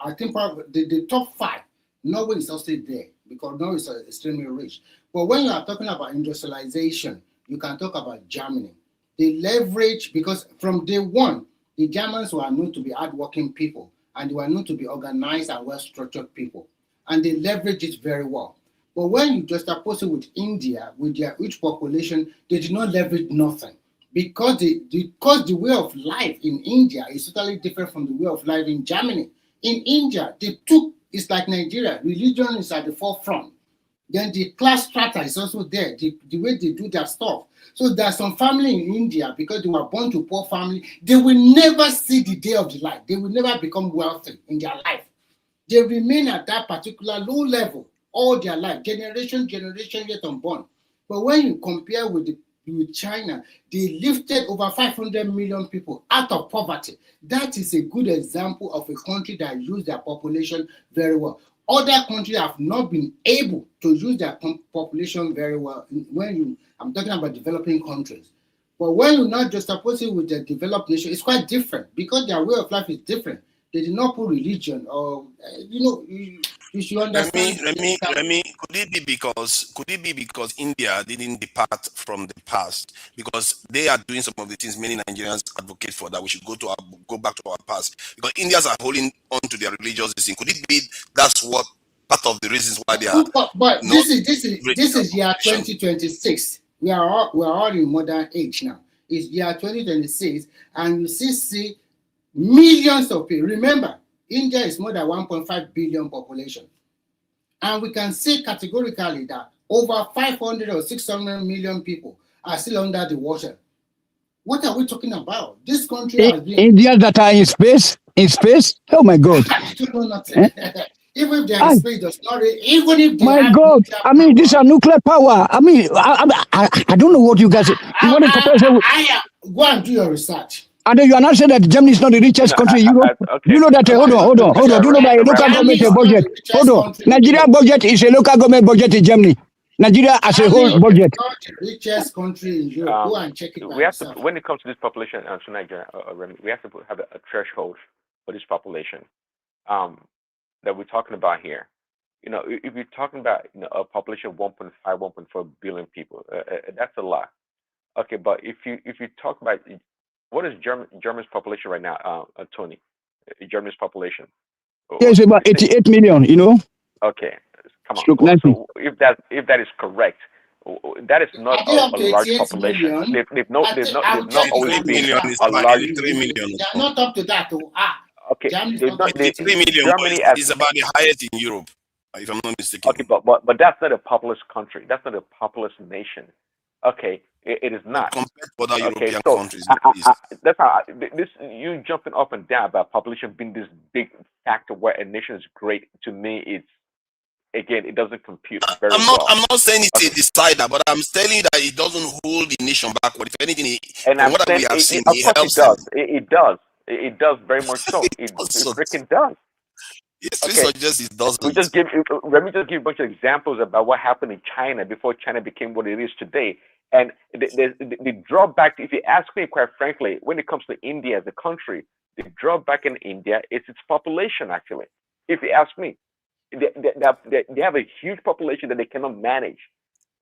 I think probably the top 5, Norway is also there because Norway is extremely rich. But when you are talking about industrialization, you can talk about Germany. They leverage, because from day one, the Germans were known to be hardworking people and they were known to be organized and well-structured people. And they leverage it very well. But when you just oppose it with India, with their rich population, they did not leverage nothing. Because the way of life in India is totally different from the way of life in Germany. In India, it's like Nigeria, religion is at the forefront. Then the class strata is also there, the way they do their stuff. So there's some family in India, because they were born to poor family, they will never see the day of the light. They will never become wealthy in their life. They remain at that particular low level all their life, generation yet unborn. But when you compare with China, they lifted over 500 million people out of poverty. That is a good example of a country that used their population very well. Other countries have not been able to use their population very well. I'm talking about developing countries. But when you not just oppose it with the developed nation, it's quite different because their way of life is different. They did not put religion or, you should understand. Remy, could it be because India didn't depart from the past? Because they are doing some of the things many Nigerians advocate for, that we should go back to our past. Because Indians are holding on to their religious thing. Could it be that's what part of the reasons why they are? But this is year 2026. We are all in modern age now. It's year 2026, and you see millions of people. Remember, India is more than 1.5 billion population. And we can say categorically that over 500 or 600 million people are still under the water. What are we talking about? This country has been... Indians that are in space? Oh my God. Even if they are in space, does not even if they my God, I mean, these are nuclear power. I mean, I don't know what you guys... Go and do your research. And then you are not saying that Germany is not the richest country in Europe. Okay. You know that, hold on. Do you know that a local government budget? Hold on. Nigeria budget is a local government budget in Germany. Nigeria as a whole budget. Not the richest country in Europe. Go and check it out. When it comes to this population, to Nigeria, we have to have a threshold for this population that we're talking about here. If you're talking about a population of 1.5, 1.4 billion people, that's a lot. Okay, but if you talk about what is Germany's population right now, Tony? Germany's population. Yes, about 88 million. Okay, come on. So if that is correct, that is not a large population. They've not always been a large. 3 million. They are not up to that. Okay, 3 million is about the highest in Europe, if I'm not mistaken. Okay, but that's not a populous country. That's not a populous nation. Okay, it is not. Compared to other European countries. That's how you jumping up and down about population being this big factor where a nation is great. To me, it doesn't compute very well. I'm not saying it's a decider, but I'm telling you that it doesn't hold the nation backward. If anything, and what we have seen, it helps. It does. It does very much so. It freaking does. Yes, suggests it doesn't. Let me just give a bunch of examples about what happened in China before China became what it is today. And the drawback, if you ask me, quite frankly, when it comes to India as a country, the drawback in India is its population, actually. If you ask me, they have a huge population that they cannot manage.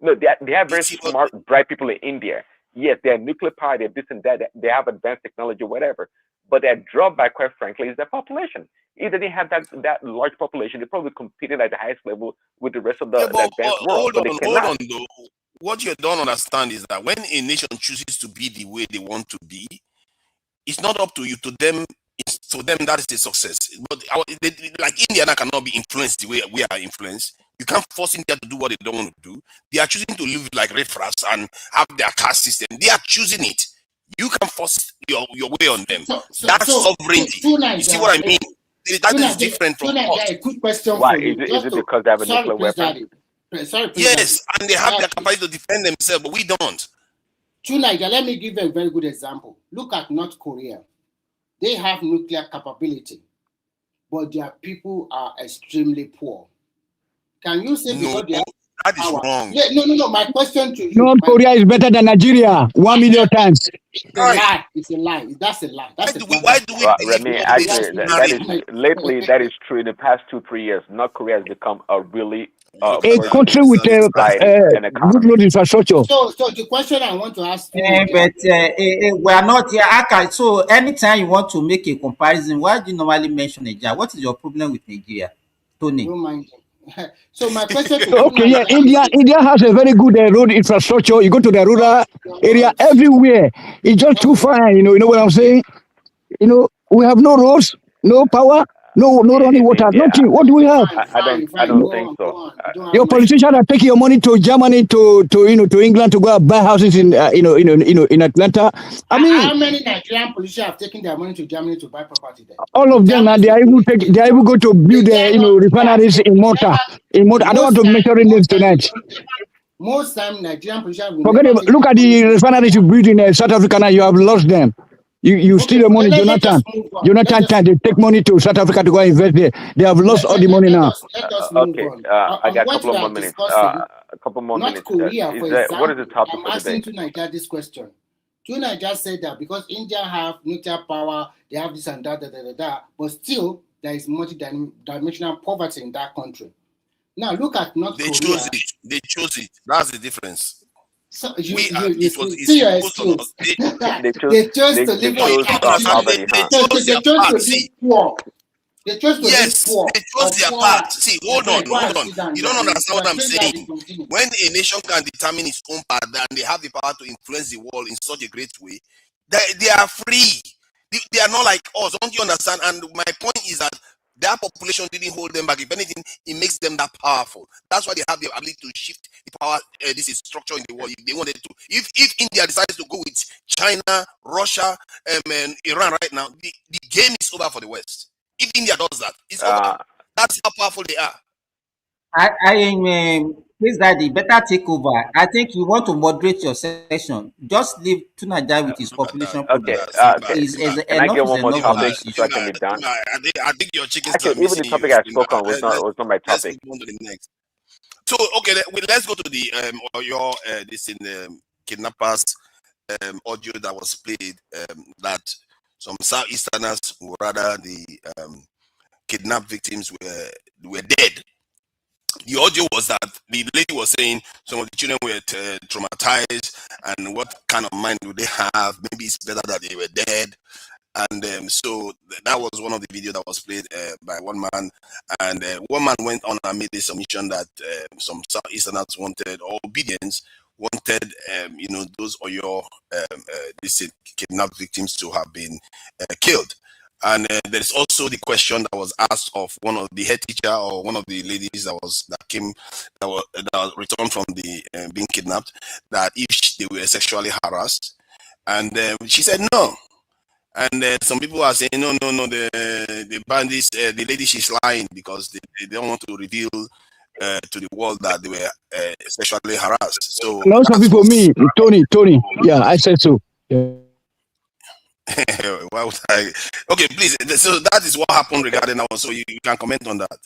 No, they have very smart, bright people in India. Yes, they are nuclear power, they have this and that, they have advanced technology, whatever. But their drawback, quite frankly, is their population. If they didn't have that large population, they probably competed at the highest level with the rest of the advanced world. Hold on, though. What you don't understand is that when a nation chooses to be the way they want to be, it's not up to you. To them, that is a success. But like India cannot be influenced the way we are influenced. You can't force India to do what they don't want to do. They are choosing to live like riffraffs and have their caste system. They are choosing it. You can force your way on them. That's sovereignty. You see what I mean? That is different from us. A quick question Why? Is it because they have a nuclear weapon? Yes, and they have the capacity to defend themselves, but we don't. Niger, let me give a very good example. Look at North Korea. They have nuclear capability, but their people are extremely poor. Can you say that is wrong? Yeah, no. My question to you: North Korea is better than Nigeria 1 million times. It's a lie. It's a lie. That's a lie. That's why do we? Remy, actually, that is lately. That is true. In the past 2-3 years, North Korea has become a really a country with a good road infrastructure. So the question I want to ask you, we are not here. Okay, so anytime you want to make a comparison, why do you normally mention Nigeria? What is your problem with Nigeria, Tony? Don't mind. So my question to India has a very good road infrastructure. You go to the rural area everywhere. It's just too far. You know what I'm saying? We have no roads, no power, no running water, nothing. What do we have? I don't think so. Your politicians are taking your money to Germany, to England to go and buy houses in Atlanta. I mean, how many Nigerian politicians have taken their money to Germany to buy property there? All of them, and they are able go to build refineries in Malta. I don't want to mention names tonight. Most time Nigerian politicians look at the refineries you build in South Africa now. You have lost them. You steal the money, Jonathan. They take money to South Africa to go invest there. They have lost all the money now. Okay, I got a couple more minutes. North Korea, for example, what is the topic I'm for today? asking to Nigeria this question. Nigeria said that because India have nuclear power, they have this and that, but still there is multi-dimensional poverty in that country. Now look at North Korea. They chose it. That's the difference. So they chose to live poor. They chose to live poor. They chose their path. See, hold on. You don't understand what I'm saying. When a nation can determine its own path and they have the power to influence the world in such a great way, they are free. They are not like us. Don't you understand? And my point is that their population didn't hold them back. If anything, it makes them that powerful. That's why they have the ability to shift the power. This is structure in the world. If they wanted to, if India decides to go with China, Russia, and Iran right now, the game is over for the West. If India does that, it's over. That's how powerful they are. Please, Daddy, better take over. I think you want to moderate your session. Just leave Tunaja with his population. Okay. Can I get one more topic so I can be done? I think your chickens. Actually, even the topic I spoke on was not my topic. So let's go to the this in kidnappers audio that was played that some Southeasterners, or rather the kidnapped victims, were dead. The audio was that the lady was saying some of the children were traumatized, and what kind of mind do they have? Maybe it's better that they were dead. And so that was one of the videos that was played by one man. And one man went on and made a submission that some Southeasterners wanted, or obedience wanted, those Oyo kidnapped victims to have been killed. And there is also the question that was asked of one of the head teacher or one of the ladies that returned from the being kidnapped, that if they were sexually harassed, and she said no. And some people are saying no, the bandits, the lady, she's lying because they don't want to reveal to the world that they were sexually harassed. So lots of people, Tony, yeah, I said so. Yeah. Why would I? Okay, please. So that is what happened regarding now. So you can comment on that.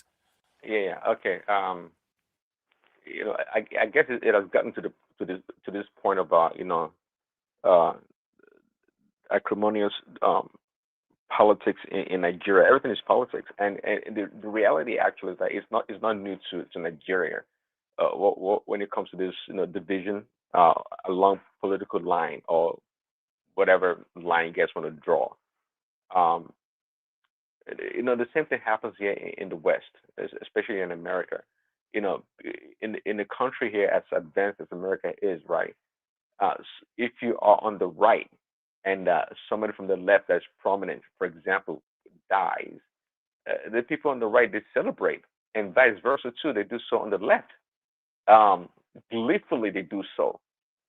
Yeah. Okay. I guess it has gotten to this point about uh, acrimonious politics in Nigeria. Everything is politics, and the reality actually is that it's not new to Nigeria. When it comes to this division along political line or whatever line you guys want to draw. Um, the same thing happens here in the West, especially in America. In the country here, as advanced as America is, right? If you are on the right and somebody from the left that's prominent, for example, dies, the people on the right they celebrate, and vice versa too. They do so on the left. Um, Gleefully, they do so,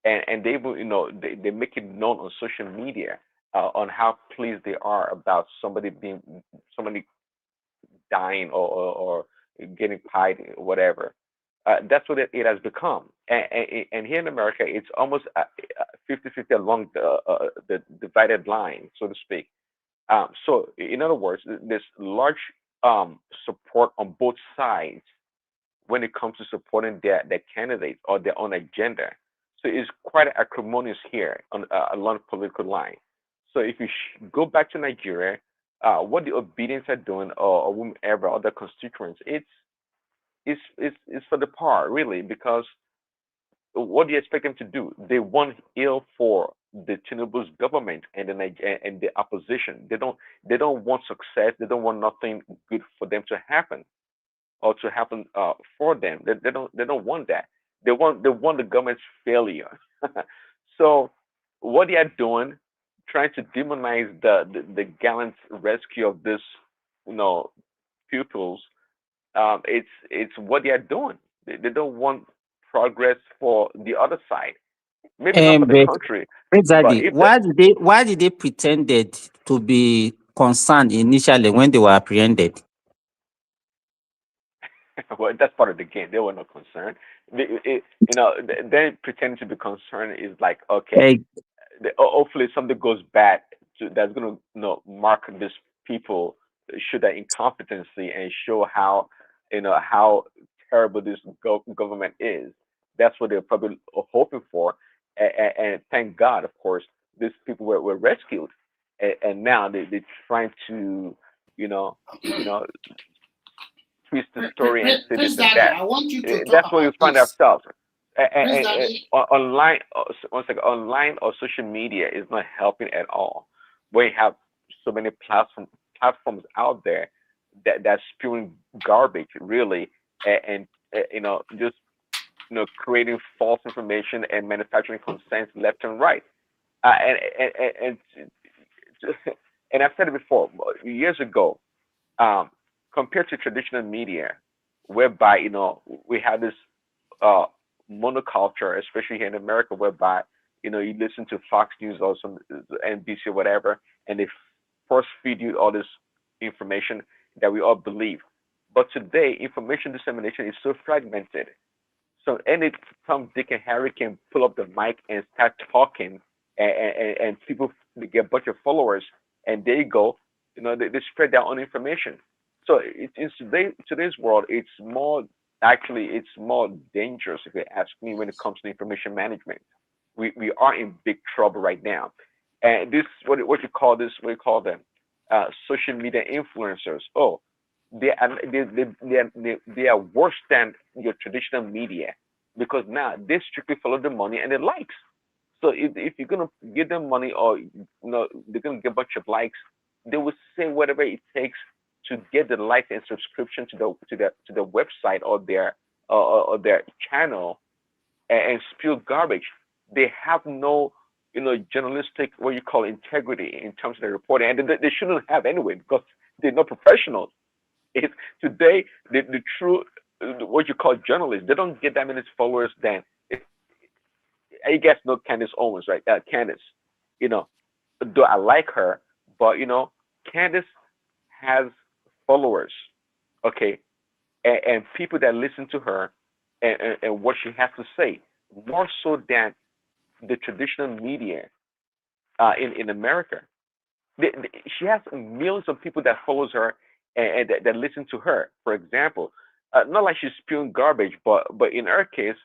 and they will, they make it known on social media on how pleased they are about somebody dying or getting pied, whatever. That's what it has become. And here in America, it's almost 50-50 along the divided line, so to speak. So, in other words, there's large support on both sides when it comes to supporting their candidates or their own agenda. So it's quite acrimonious here on along political line. So if you go back to Nigeria, what the Obedience are doing or whomever other constituents, it's for the par really, because what do you expect them to do? They want ill for the Tinubu's government and and the opposition. They don't want success. They don't want nothing good for them to happen or to happen for them. They don't want that. They want the government's failure. So what they are doing, trying to demonize the gallant rescue of this, you know, pupils. It's what they are doing. They don't want progress for the other side. Maybe not for the But country, but exactly, if the why did they pretended to be concerned initially when they were apprehended? well, that's part of the game. They were not concerned. They pretending to be concerned is like, okay, Eh, hopefully something goes bad that's going to mark these people, show their incompetency and show how terrible this government is. That's what they're probably hoping for, and thank God, of course, these people were rescued, and now they're trying to you know you know twist the story and say this Prince and Daddy, that. I want you to talk That's where you about find this. ourselves. Prince Daddy, Online, once again, online or social media is not helping at all. We have so many platforms out there that's spewing garbage, really, and just creating false information and manufacturing consent left and right. And and I've said it before years ago. Um, Compared to traditional media, whereby we have this uh, monoculture, especially here in America, whereby you listen to Fox News or some NBC or whatever, and they force feed you all this information that we all believe. But today, information dissemination is so fragmented. So any Tom, Dick, and Harry can pull up the mic and start talking, and people they get a bunch of followers, and there you go. They spread their own information. So in today's world, it's more dangerous if you ask me when it comes to information management. We are in big trouble right now, and this what you call this? What you call them? Social media influencers. Oh, they are worse than your traditional media because now they strictly follow the money and the likes. So if you're gonna give them money or they're gonna get a bunch of likes, they will say whatever it takes to get the likes and subscription to the website or their channel and spew garbage. They have no journalistic what you call integrity in terms of their reporting, and they shouldn't have anyway because they're not professionals. It's today the true what you call journalists. They don't get that many followers. Then you guys know Candace Owens, right? Candace, you know, though I like her, but Candace has followers, okay, and people that listen to her and what she has to say, more so than the traditional media in America. she has millions of people that follows her and that listen to her. For example, not like she's spewing garbage, but in her case,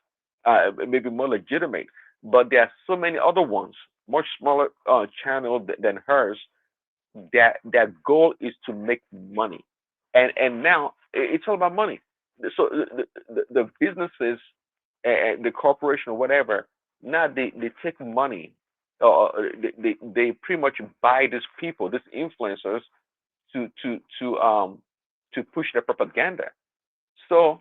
maybe more legitimate. But there are so many other ones, much smaller channel than hers. Their goal is to make money, and now it's all about money. So the businesses and the corporation or whatever, now they take money. They pretty much buy these people, these influencers, to push their propaganda. So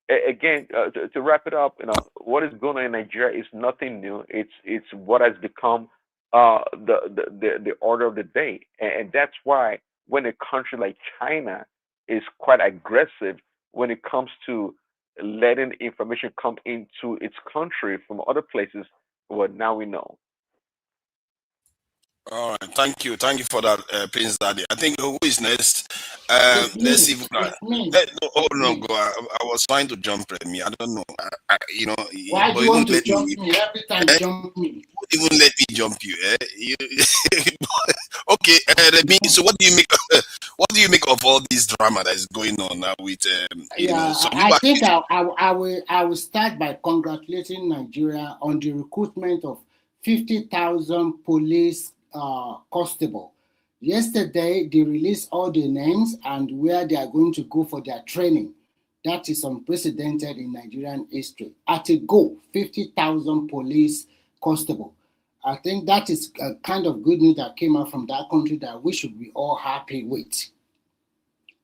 again, to wrap it up, what is going on in Nigeria is nothing new. It's what has become the order of the day, and that's why when a country like China is quite aggressive when it comes to letting information come into its country from other places, well, now we know. All right, thank you for that, Prince Daddy. I think who is next? Let's see if we can. Go. I was trying to jump Remy. I don't know. Why do you want to jump me every time? Jump me. Even let me jump you. Okay, Remy. So what do you make? What do you make of all this drama that is going on now with? I think I will start by congratulating Nigeria on the recruitment of 50,000 police constable. Yesterday, they released all the names and where they are going to go for their training. That is unprecedented in Nigerian history. At a go, 50,000 police constable. I think that is a kind of good news that came out from that country that we should be all happy with.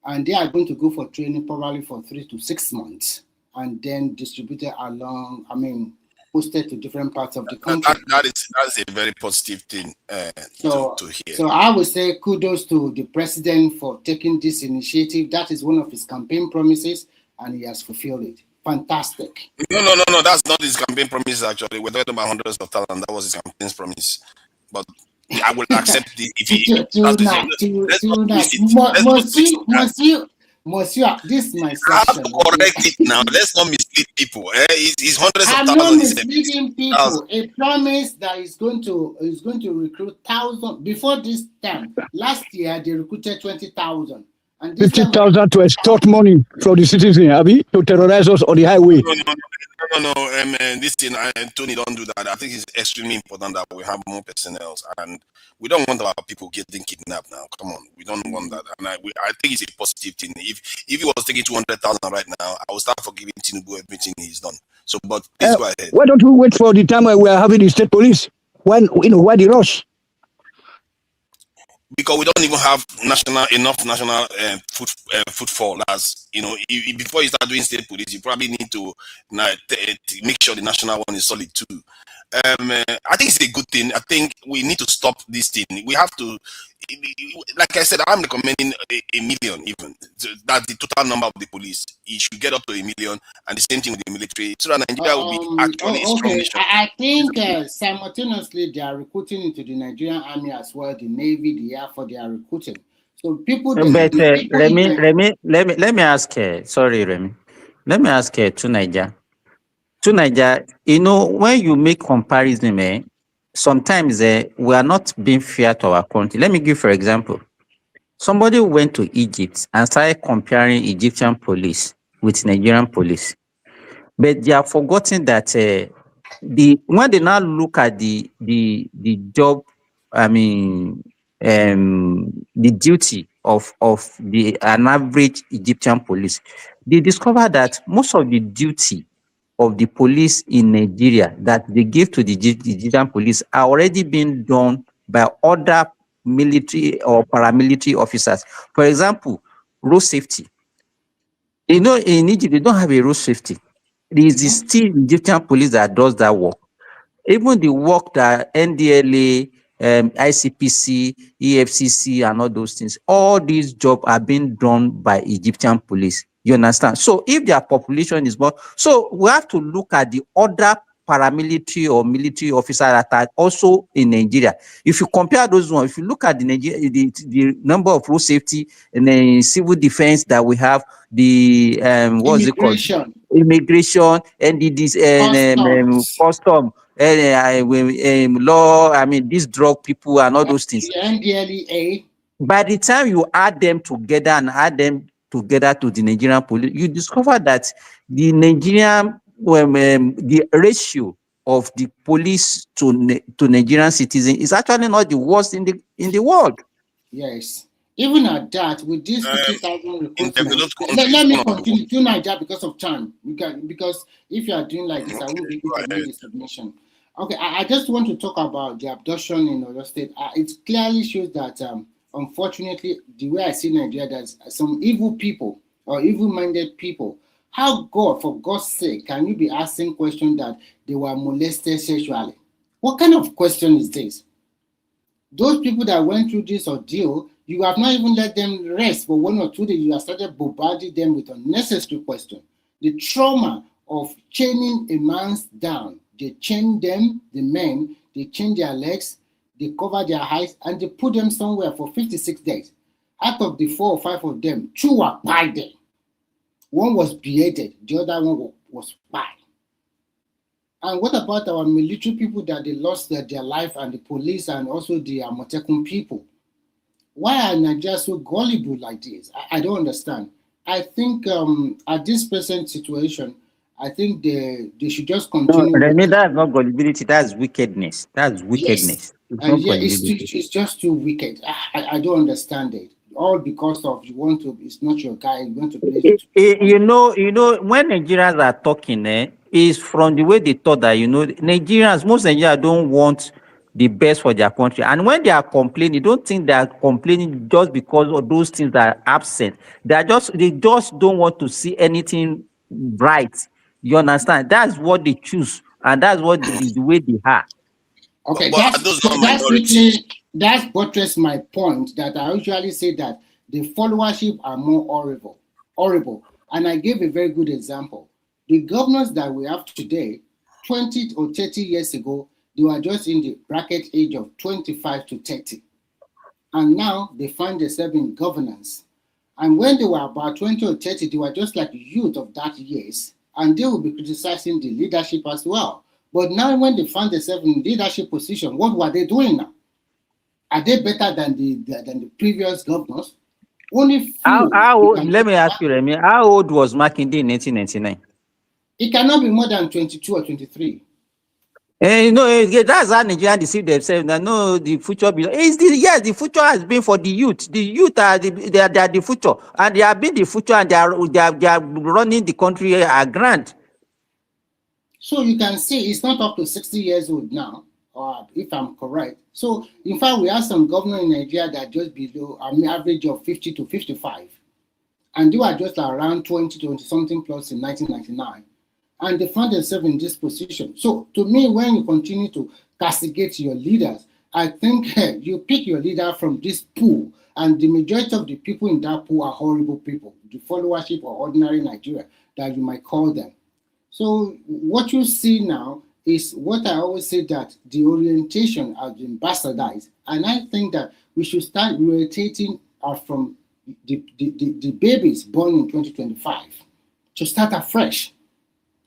And they are going to go for training probably for 3 to 6 months and then distributed along, posted to different parts of the country. That is a very positive thing to hear. So I would say kudos to the president for taking this initiative. That is one of his campaign promises, and he has fulfilled it. Fantastic. No. That's not his campaign promise, actually. We're talking about hundreds of talent. That was his campaign's promise. But I will accept it if he... Monsieur, this is my section. I have to correct it now. Let's not mislead people. It's hundreds of thousands. I'm not misleading people. A promise that is going to recruit thousands. Before this time, last year they recruited 20,000. 50,000 to extort money from the citizen, Abi, to terrorize us on the highway. No. This thing, Tony, don't do that. I think it's extremely important that we have more personnel, and we don't want our people getting kidnapped now. Come on, we don't want that. And I think it's a positive thing. If he was taking 200,000 right now, I will start forgiving Tinubu everything he's done. So, but please go ahead. Why don't we wait for the time when we are having the state police? Why the rush? Because we don't even have enough national footfall. As before you start doing state police, you probably need to make sure the national one is solid too. I think it's a good thing. I think we need to stop this thing. We have to, like I said, I'm recommending a million even. That's the total number of the police. It should get up to 1 million, and the same thing with the military, so that Nigeria will be actually a strong nation. I think simultaneously they are recruiting into the Nigerian army as well, the Navy, the Air Force, they are recruiting. So people. But let me ask. Sorry, Remy. Let me ask to Niger. When you make comparison, sometimes we are not being fair to our country. Let me give, for example, somebody went to Egypt and started comparing Egyptian police with Nigerian police, but they are forgotten that when they now look at the job, the duty of an average Egyptian police, they discover that most of the duty of the police in Nigeria that they give to the Egyptian police are already being done by other military or paramilitary officers. For example, road safety. In Egypt, they don't have a road safety. There is still Egyptian police that does that work. Even the work that NDLA, ICPC, EFCC, and all those things, all these jobs are being done by Egyptian police. You understand? So if their population is more, so we have to look at the other paramilitary or military officers that are also in Nigeria. If you compare those ones, if you look at the number of road safety and the civil defense that we have, the what's it called? Immigration, and the custom, law, I mean, these drug people and all those things. NDLEA. By the time you add them together and add them together to the Nigerian police, you discover that the Nigerian, the ratio of the police to Nigerian citizens is actually not the worst in the world. Yes. Even at that, with this 50,000 recruitment, let me continue to Nigeria because of time. Because if you are doing like this, I won't be able to make the submission. Okay, I just want to talk about the abduction in Oyo State. It clearly shows that, unfortunately, the way I see Nigeria, there's some evil people or evil-minded people. How, God, for God's sake, can you be asking questions that they were molested sexually? What kind of question is this? Those people that went through this ordeal, you have not even let them rest for 1 or 2 days. You have started bombarding them with unnecessary questions. The trauma of chaining a man down. They chain them, the men, they chain their legs, they cover their eyes, and they put them somewhere for 56 days. Out of the 4 or 5 of them, 2 were by them. One was beheaded, the other one was by. And what about our military people that they lost their life, and the police and also the Amotekun people? Why are Nigeria so gullible like this? I don't understand. I think at this present situation, I think they should just continue. No, Remy, that's not gullibility, that's wickedness. That's wickedness. Yes. It's just too wicked. I don't understand it. All because of it's not your guy, you want to play. You know, when Nigerians are talking, is from the way they thought that, most Nigerians don't want the best for their country. And when they are complaining, don't think they are complaining just because of those things that are absent. They just don't want to see anything bright. You understand? That's what they choose, and that's what the way they are. Okay, that's buttress my point that I usually say that the followership are more horrible. And I gave a very good example. The governors that we have today, 20 or 30 years ago, they were just in the bracket age of 25 to 30. And now they find themselves in governance. And when they were about 20 or 30, they were just like youth of that years. And they will be criticizing the leadership as well. But now when they find themselves in leadership position, what were they doing now? Are they better than the previous governors? Only few. Let me ask you, Remy, how old was Makinde in 1999? It cannot be more than 22 or 23. That's how Nigerians deceive themselves. No, the future. Yes, the future has been for the youth. The youth are the future, and they have been the future, and they are running the country grand. So you can see it's not up to 60 years old now, if I'm correct. So in fact, we have some governors in Nigeria that are just below an average of 50 to 55, and they were just around 20 something plus in 1999. And they found themselves in this position. So to me, when you continue to castigate your leaders, I think you pick your leader from this pool, and the majority of the people in that pool are horrible people, the followership or ordinary Nigeria that you might call them. So what you see now is what I always say, that the orientation has been bastardized. And I think that we should start rotating from the babies born in 2025 to start afresh.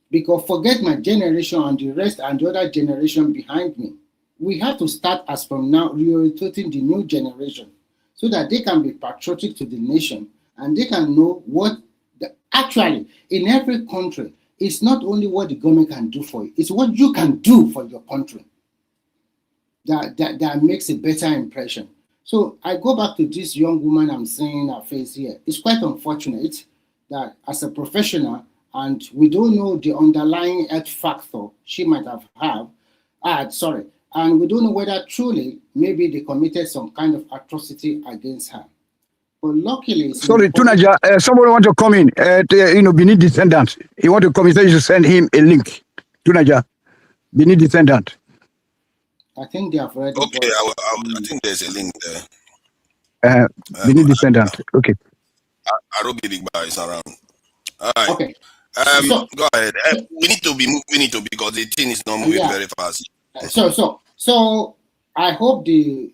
Because forget my generation and the rest and the other generation behind me. We have to start as from now reorientating the new generation so that they can be patriotic to the nation and they can know what actually in every country, it's not only what the government can do for you, it's what you can do for your country that makes a better impression. So I go back to this young woman I'm seeing her face here. It's quite unfortunate that as a professional, and we don't know the underlying health factor she might have had, and we don't know whether truly maybe they committed some kind of atrocity against her. But luckily, sorry, Tunaja, somebody want to come in. Benin descendant. He want to come. He said you should send him a link. Tunaja, Benin descendant. I think they have already. Okay, I think there's a link there. Benin descendant. Okay. Arobi Bigba is around. All right. Okay. Go ahead. We need to be because the thing is not moving very fast. So I hope the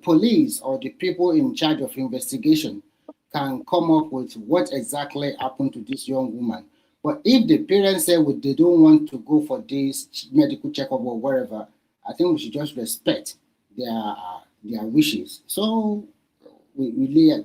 police or the people in charge of investigation can come up with what exactly happened to this young woman. But if the parents say they don't want to go for this medical checkup or whatever, I think we should just respect their wishes. So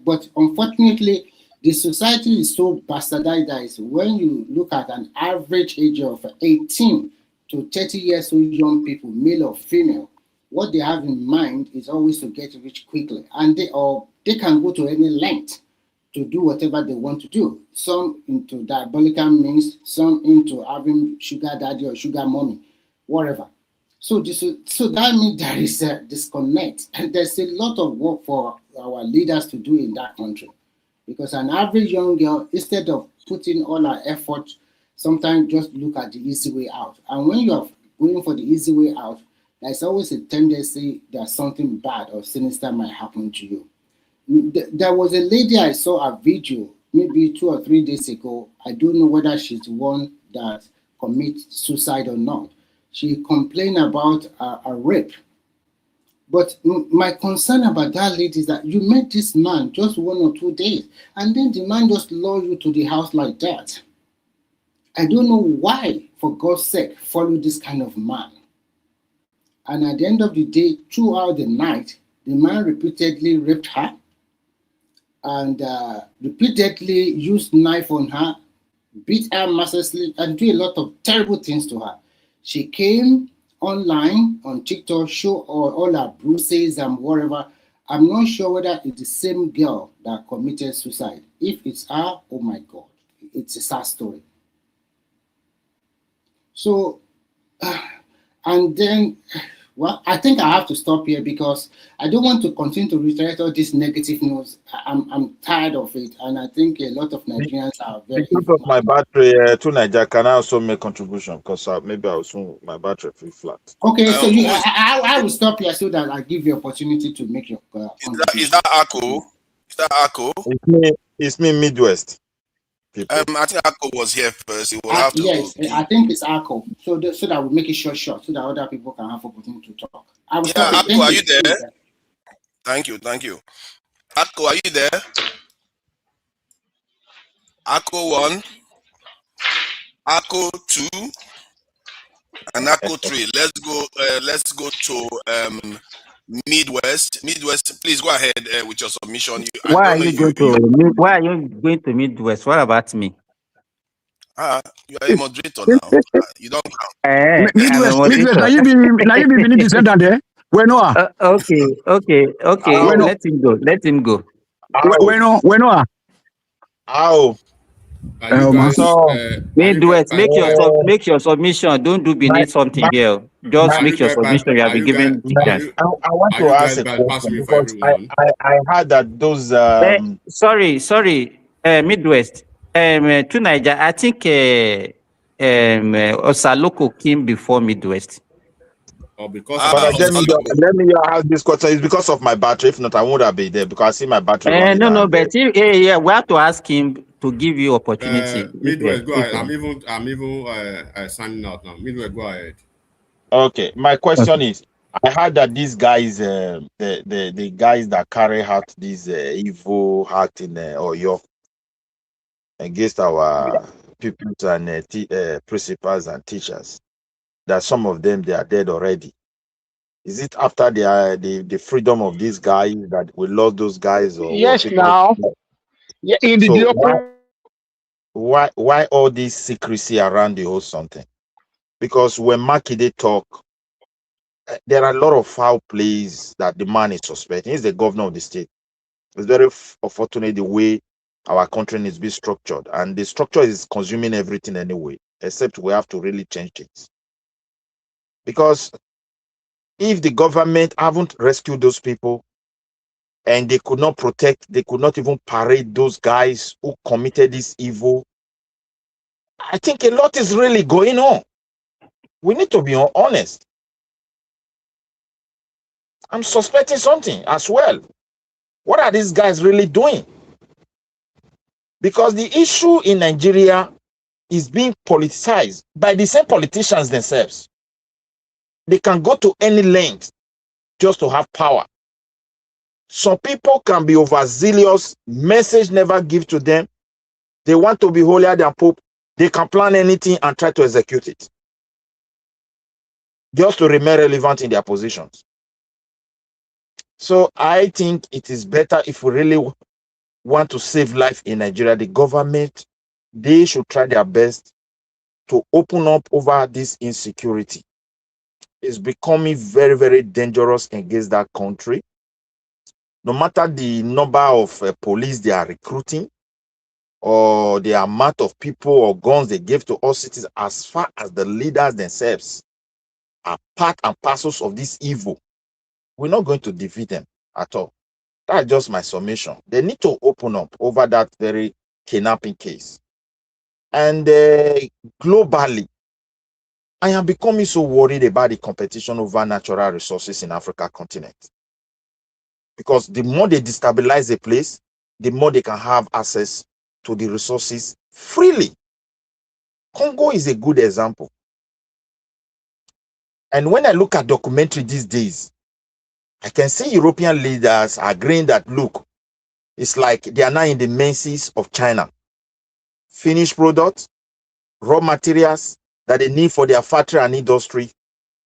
but unfortunately, the society is so bastardized. When you look at an average age of 18 to 30 years old young people, male or female, what they have in mind is always to get rich quickly, and they can go to any length to do whatever they want to do. Some into diabolical means, some into having sugar daddy or sugar mommy, whatever. So that means there is a disconnect, and there's a lot of work for our leaders to do in that country. Because an average young girl, instead of putting all her effort, sometimes just look at the easy way out. And when you're going for the easy way out, there's always a tendency that something bad or sinister might happen to you. There was a lady I saw a video maybe 2 or 3 days ago. I don't know whether she's the one that commits suicide or not. She complained about a rape. But my concern about that lady is that you met this man just 1 or 2 days, and then the man just lured you to the house like that. I don't know why, for God's sake, follow this kind of man. And at the end of the day, throughout the night, the man repeatedly raped her and repeatedly used knife on her, beat her mercilessly, and do a lot of terrible things to her. She came online on TikTok, show all her bruises and whatever. I'm not sure whether it's the same girl that committed suicide. If it's her, oh my God, it's a sad story. So, and then, well, I think I have to stop here because I don't want to continue to reiterate all this negative news. I'm tired of it, and I think a lot of Nigerians are very. Because of my battery to Nigeria, can I also make contribution? Because maybe I'll soon my battery will flat. Okay, so I will stop here so that I give you opportunity to make your. Is that Akko? Is that Akko? It's me, Midwest. I think Akko was here first. He will have to. Yes, I think it's Akko. So that we make it short, so that other people can have opportunity to talk. Akko, are you there? Thank you. Akko, are you there? Akko 1, Akko 2, and Akko 3. Let's go to Midwest. Midwest, please go ahead with your submission. Why are you going to Midwest? What about me? You are a moderator now. You don't count. Midwest, now you be beneath the center there. Where no? Okay. Let him go. Where no? How? Midwest, make your submission. Don't do beneath something here. Just make your submission. You have been given details. I want to ask a question because I heard that those. Sorry, Midwest. To Niger, I think Osaloko came before Midwest. Or because let me ask this question. It's because of my battery. If not, I won't have been there because I see my battery. No, but we have to ask him to give you opportunity. Midwest, go ahead. I'm even signing out now. Midwest, go ahead. Okay, my question is: I heard that these guys, the guys that carry out this evil act in Oyo against our pupils and principals and teachers, that some of them they are dead already. Is it after the freedom of these guys that we lost those guys? Or yes, now. Yeah, in the so why all this secrecy around the whole something? Because when Makinde talk, there are a lot of foul plays that the man is suspecting. He's the governor of the state. It's very unfortunate the way our country is being structured, and the structure is consuming everything anyway. Except we have to really change things. Because if the government haven't rescued those people, and they could not protect, they could not even parade those guys who committed this evil, I think a lot is really going on. We need to be honest. I'm suspecting something as well. What are these guys really doing? Because the issue in Nigeria is being politicized by the same politicians themselves. They can go to any length just to have power. Some people can be overzealous, message never give to them. They want to be holier than Pope. They can plan anything and try to execute it, just to remain relevant in their positions. So I think it is better, if we really want to save life in Nigeria, the government, they should try their best to open up over this insecurity. It's becoming very, very dangerous against that country. No matter the number of police they are recruiting, or the amount of people or guns they give to all citizens, as far as the leaders themselves are part and parcels of this evil, we're not going to defeat them at all. That's just my summation. They need to open up over that very kidnapping case. And globally, I am becoming so worried about the competition over natural resources in Africa continent. Because the more they destabilize a place, the more they can have access to the resources freely. Congo is a good example. And when I look at documentary these days, I can see European leaders agreeing that, look, it's like they are now in the mercies of China. Finished products, raw materials that they need for their factory and industry,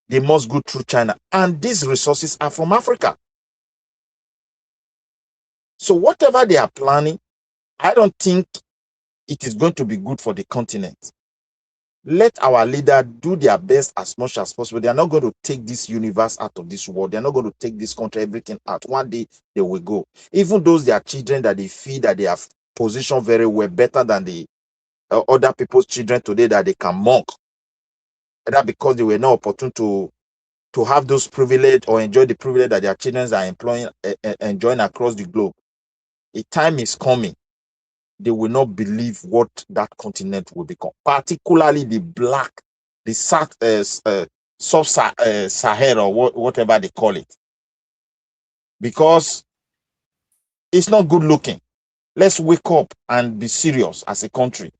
they must go through China. And these resources are from Africa. So whatever they are planning, I don't think it is going to be good for the continent. Let our leaders do their best as much as possible. They are not going to take this universe out of this world. They are not going to take this country, everything out. One day they will go. Even those their children that they feed, that they have positioned very well, better than the other people's children today that they can mock. That because they were not opportune to have those privilege or enjoy the privilege that their children are enjoying across the globe. A time is coming. They will not believe what that continent will become, particularly the black, the sub-Sahara or whatever they call it, because it's not good looking. Let's wake up and be serious as a country.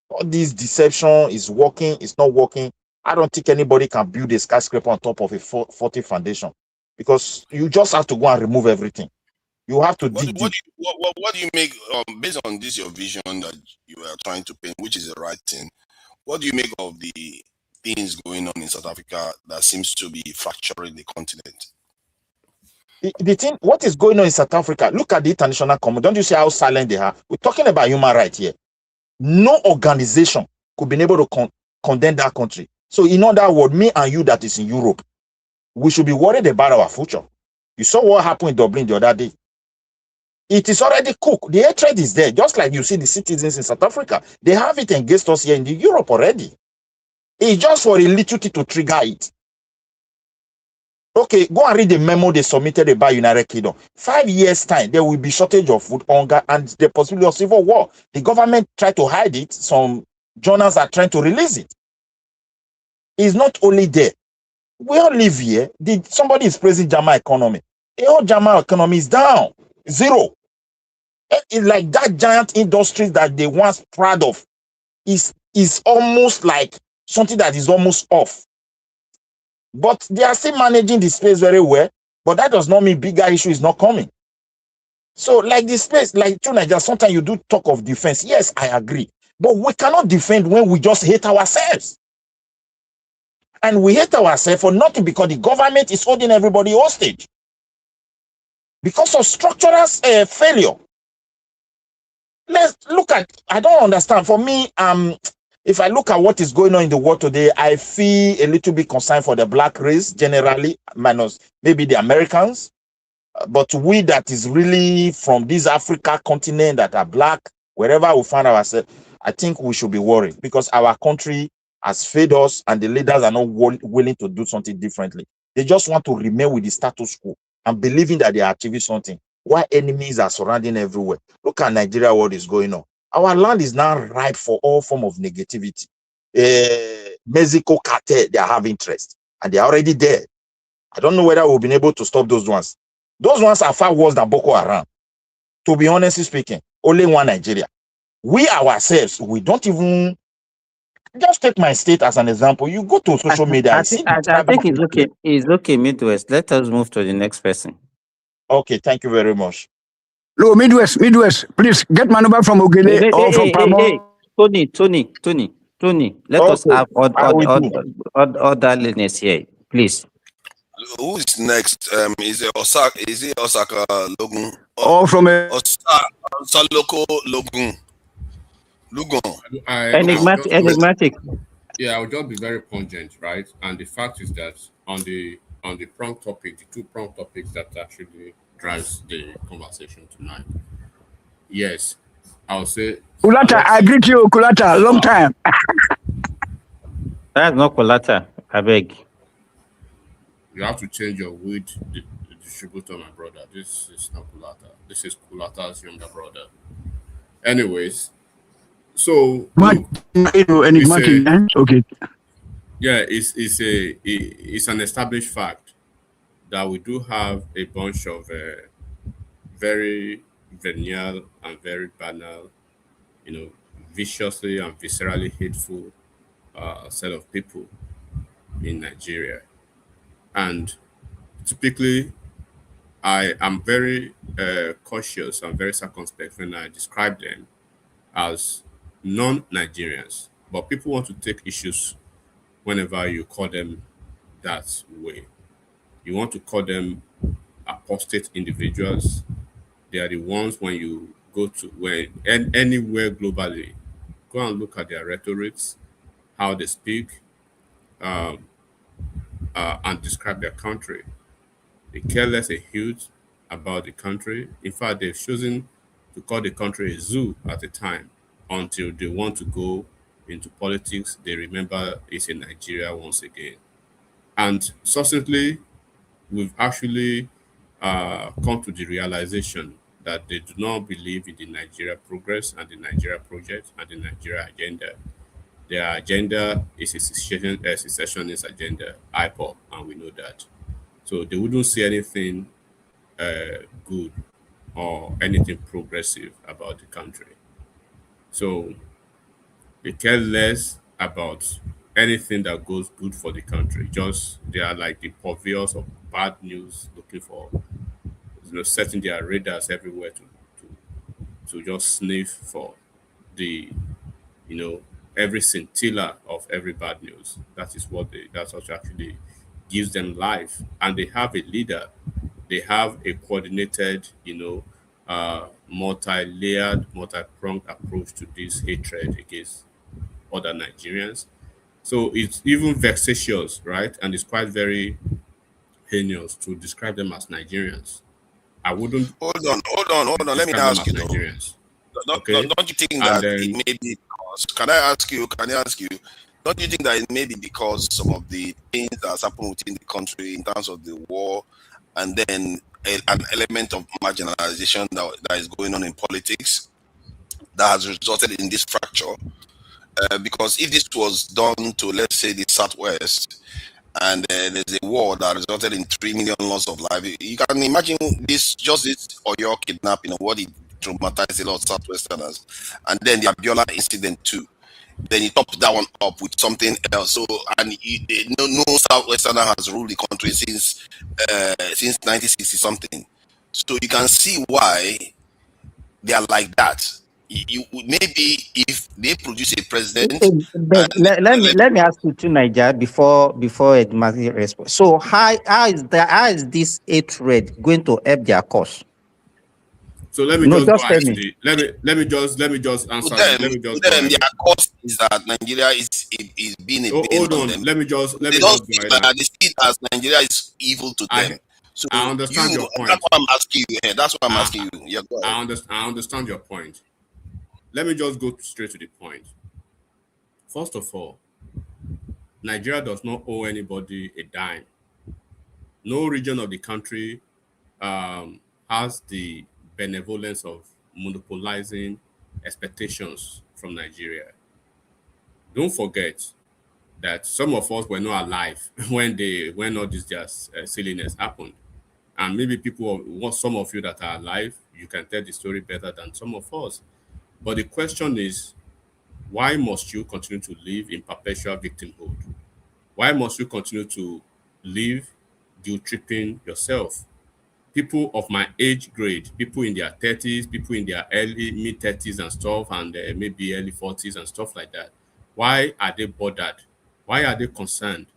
All this deception is working, it's not working. I don't think anybody can build a skyscraper on top of a 40 foundation, because you just have to go and remove everything. You have to dig deep. What do you make, based on this, your vision that you are trying to paint, which is the right thing, what do you make of the things going on in South Africa that seems to be fracturing the continent? The thing, what is going on in South Africa, look at the international community. Don't you see how silent they are? We're talking about human rights here. No organization could be able to condemn that country. So in other words, me and you that is in Europe, we should be worried about our future. You saw what happened in Dublin the other day. It is already cooked. The hatred is there. Just like you see the citizens in South Africa. They have it against us here in Europe already. It's just for a little thing to trigger it. Okay, go and read the memo they submitted about United Kingdom. 5 years' time, there will be shortage of food, hunger, and the possibility of civil war. The government tried to hide it. Some journals are trying to release it. It's not only there. We all live here. Somebody is praising German economy. The whole German economy is down. Zero. It's like that giant industry that they once proud of is almost like something that is almost off. But they are still managing the space very well. But that does not mean bigger issue is not coming. So like this space, like Nigeria, sometimes you do talk of defense. Yes, I agree. But we cannot defend when we just hate ourselves. And we hate ourselves for nothing, because the government is holding everybody hostage. Because of structural failure. Let's look at, I don't understand. For me, if I look at what is going on in the world today, I feel a little bit concerned for the black race generally, minus maybe the Americans. But we that is really from this Africa continent that are black, wherever we find ourselves, I think we should be worried, because our country has failed us and the leaders are not willing to do something differently. They just want to remain with the status quo and believing that they are achieving something, while enemies are surrounding everywhere. Look at Nigeria, what is going on. Our land is now ripe for all form of negativity. Mexico cartel, they have interest, and they are already there. I don't know whether we've been able to stop those ones. Those ones are far worse than Boko Haram. To be honestly speaking, only one Nigeria. We ourselves, we don't even. Just take my state as an example. You go to social media. I think it's okay. It's okay, Midwest. Let us move to the next person. Okay, thank you very much. No, Midwest, please get my number from Ogele or from Pamo. Tony. Tony, let us have orderliness here, please. Who is next? Is it Osaka? Is it Osaka Logun? From Osaloko Logun. Enigmatic. Yeah, I will just be very pungent, right? And the fact is that on the prompt topic, the two prompt topics that actually drives the conversation tonight. Yes, I'll say. Kulata, I greet you, Kulata. Long time. That's not Kulata. I beg. You have to change your weed distributor, my brother. This is not Kulata. This is Kulata's younger brother. Anyways, so okay. Yeah, it's an established fact that we do have a bunch of very venial and very banal, viciously and viscerally hateful set of people in Nigeria. And typically, I am very cautious and very circumspect when I describe them as non-Nigerians. But people want to take issues whenever you call them that way. You want to call them apostate individuals. They are the ones when you go to anywhere globally, go and look at their rhetorics, how they speak, and describe their country. They care less a huge about the country. In fact, they've chosen to call the country a zoo at the time until they want to go into politics. They remember it's in Nigeria once again. And subsequently, we've actually come to the realization that they do not believe in the Nigeria progress and the Nigeria project and the Nigeria agenda. Their agenda is a secessionist agenda, IPOP, and we know that. So they wouldn't see anything good or anything progressive about the country. So they care less about anything that goes good for the country. Just they are like the purveyors of bad news, looking for, setting their radars everywhere to just sniff for the, every scintilla of every bad news. That's what actually gives them life. And they have a leader. They have a coordinated, multi-layered, multi-pronged approach to this hatred against other Nigerians. So it's even vexatious, right? And it's quite very heinous to describe them as Nigerians. I wouldn't. Hold on. Let me ask you, Nigerians. Don't you think that it may be because? Can I ask you? Don't you think that it may be because some of the things that has happened within the country in terms of the war, and then an element of marginalization that is going on in politics that has resulted in this fracture? Because if this was done to, let's say, the Southwest, and there's a war that resulted in 3 million loss of life, you can imagine this Oyo kidnapping, what it traumatized a lot of Southwesterners, and then the Abiola incident too. Then you top that one up with something else. So, and no Southwesterner has ruled the country since 1960 something. So you can see why they are like that. You maybe if they produce a president. Let me ask you to Niger before Edmasi responds. So how is this hatred going to help their cause? So let me just answer. Their cause is that Nigeria is being a hold on. Them. Let me just they see it as Nigeria is evil to them. So I understand your point. That's what I'm asking you here. That's what I'm asking you. Yeah, go ahead. I understand your point. Let me just go straight to the point. First of all, Nigeria does not owe anybody a dime. No region of the country has the benevolence of monopolizing expectations from Nigeria. Don't forget that some of us were not alive when all this just silliness happened. And maybe some of you that are alive, you can tell the story better than some of us. But the question is, why must you continue to live in perpetual victimhood? Why must you continue to live guilt-tripping yourself? People of my age grade, people in their 30s, people in their mid-30s and stuff, and maybe early 40s and stuff like that, Why are they bothered? Why are they concerned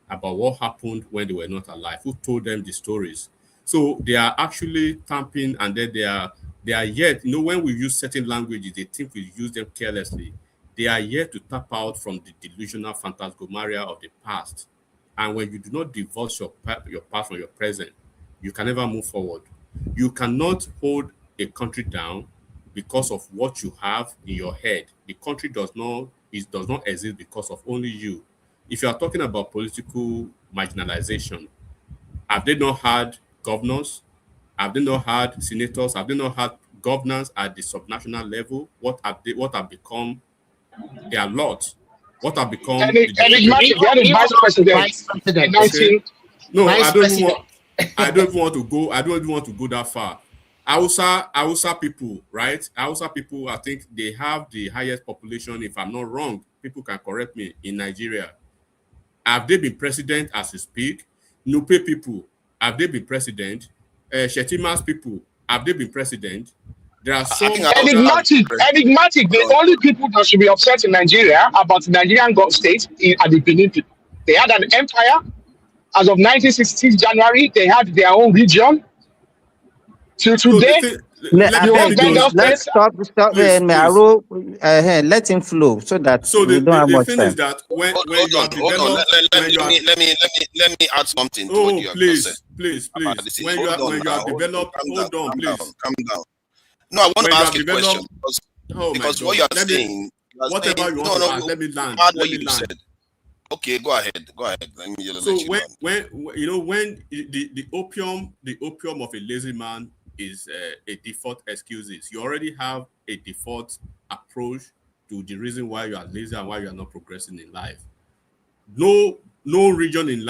about what happened when they were not alive? Who told them the stories? So they are actually tamping, and then they are yet, when we use certain languages, they think we use them carelessly. They are yet to tap out from the delusional phantasmagoria of the past. And when you do not divorce your past from your present, you can never move forward. You cannot hold a country down because of what you have in your head. The country does not exist because of only you. If you are talking about political marginalization, have they not had governors? Have they not had senators? Have they not had governance at the subnational level? What have become their lot? What have become enigmatic? They had a vice president. Okay. No, Vice I don't president. even want to go. I don't even want to go that far. Hausa people, right? Hausa people, I think they have the highest population, if I'm not wrong. People can correct me, in Nigeria. Have they been president as we speak? Nupe people, have they been president? Shetima's people, have they been president? There are some enigmatic. The only people that should be upset in Nigeria about the Nigerian state are the Benin people. They had an empire. As of 1966 January, they had their own region. Till today, let's stop. Let him flow so that we don't have much time. Is that when you are developed, let me add something to what you have said. Please. When you are developed, hold on, please. Calm down. No, I want to ask you a question because what you are saying. Whatever you want to ask, let me land. Said. Okay, go ahead. Let me just so when the opium of a lazy man is a default excuses. You already have a default approach to the reason why you are lazy and why you are not progressing in life. No region in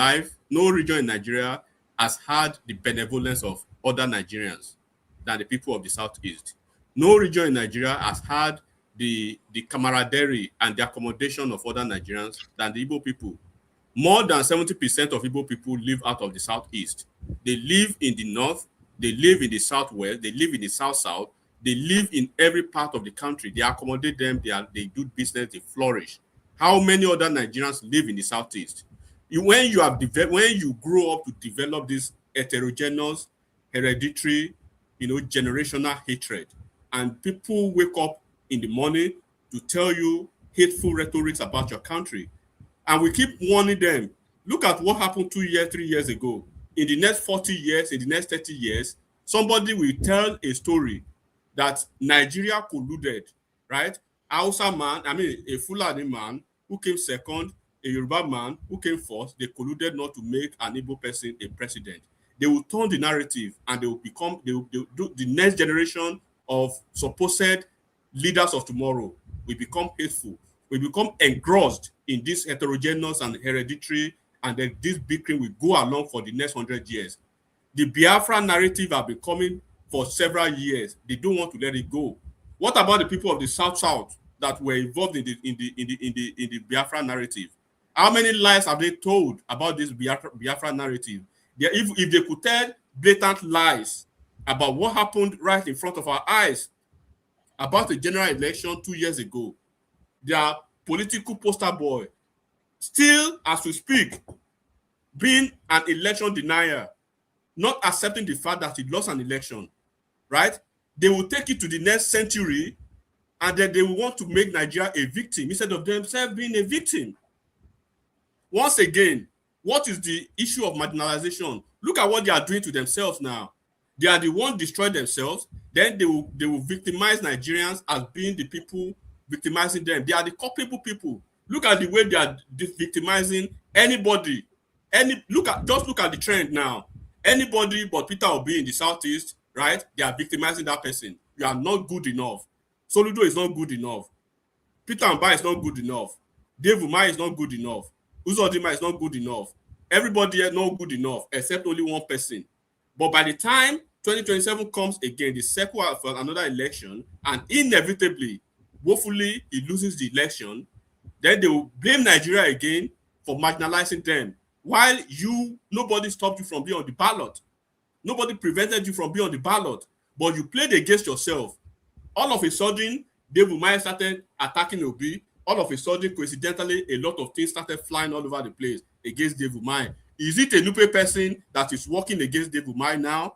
Nigeria has had the benevolence of other Nigerians than the people of the Southeast. No region in Nigeria has had the camaraderie and the accommodation of other Nigerians than the Igbo people. More than 70% of Igbo people live out of the Southeast. They live in the North, they live in the Southwest, they live in the South-South, they live in every part of the country. They accommodate them, they do business, they flourish. How many other Nigerians live in the Southeast? When you grow up to develop this heterogeneous, hereditary, generational hatred, and people wake up in the morning to tell you hateful rhetorics about your country, and we keep warning them. Look at what happened 2 years, 3 years ago. In the next 40 years, in the next 30 years, somebody will tell a story that Nigeria colluded, right? Hausa man, a Fulani man who came second, a Yoruba man who came first, they colluded not to make an Igbo person a president. They will turn the narrative, and they will do the next generation of supposed leaders of tomorrow will become hateful, will become engrossed in this heterogeneous and hereditary, and then this bickering will go along for the next 100 years. The Biafra narrative have been coming for several years. They don't want to let it go. What about the people of the South that were involved in the Biafra narrative? How many lies have they told about this Biafra narrative? If they could tell blatant lies about what happened right in front of our eyes about the general election 2 years ago, their political poster boy, still as we speak, being an election denier, not accepting the fact that he lost an election, right? They will take it to the next century, and then they will want to make Nigeria a victim instead of themselves being a victim. Once again, what is the issue of marginalization? Look at what they are doing to themselves now. They are the ones destroying themselves. Then they will victimize Nigerians as being the people victimizing them. They are the culpable people. Look at the way they are victimizing anybody. Just look at the trend now. Anybody but Peter Obi in the Southeast, right? They are victimizing that person. You are not good enough. Soludo is not good enough. Peter Mba is not good enough. Dave Umar is not good enough. Uzodinma is not good enough. Everybody is not good enough except only one person. But by the time 2027 comes again, the circle for another election, and inevitably, woefully, he loses the election, then they will blame Nigeria again for marginalizing them. While nobody stopped you from being on the ballot. Nobody prevented you from being on the ballot. But you played against yourself. All of a sudden, Dave Umar started attacking Obi. all of a sudden, coincidentally, a lot of things started flying all over the place against Dave Umahi. Is it a Nupe person that is working against Dave Umahi now?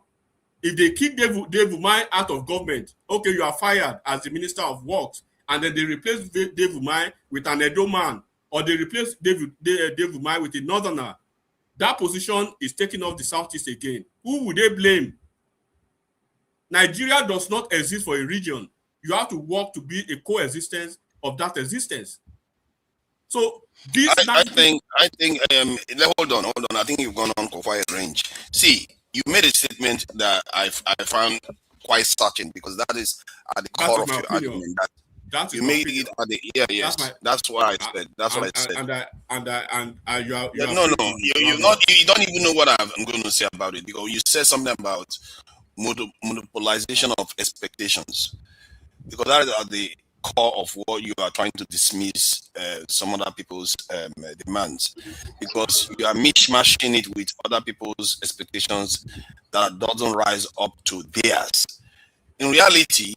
If they kick Dave Umahi out of government, okay, you are fired as the Minister of Works, and then they replace Dave Umahi with an Edo man, or they replace Dave Umahi with a Northerner, that position is taken off the Southeast again. Who would they blame? Nigeria does not exist for a region. You have to work to be a coexistence of that existence. So this I think hold on. I think you've gone on for quite a range. See, you made a statement that I found quite certain, because that is at the core of your argument. That you made it at the That's what I said. That's what I said. You don't even know what I'm going to say about it, because you said something about monopolization of expectations, because that is at the core of what you are trying to dismiss some other people's demands, because you are mishmashing it with other people's expectations that doesn't rise up to theirs. In reality,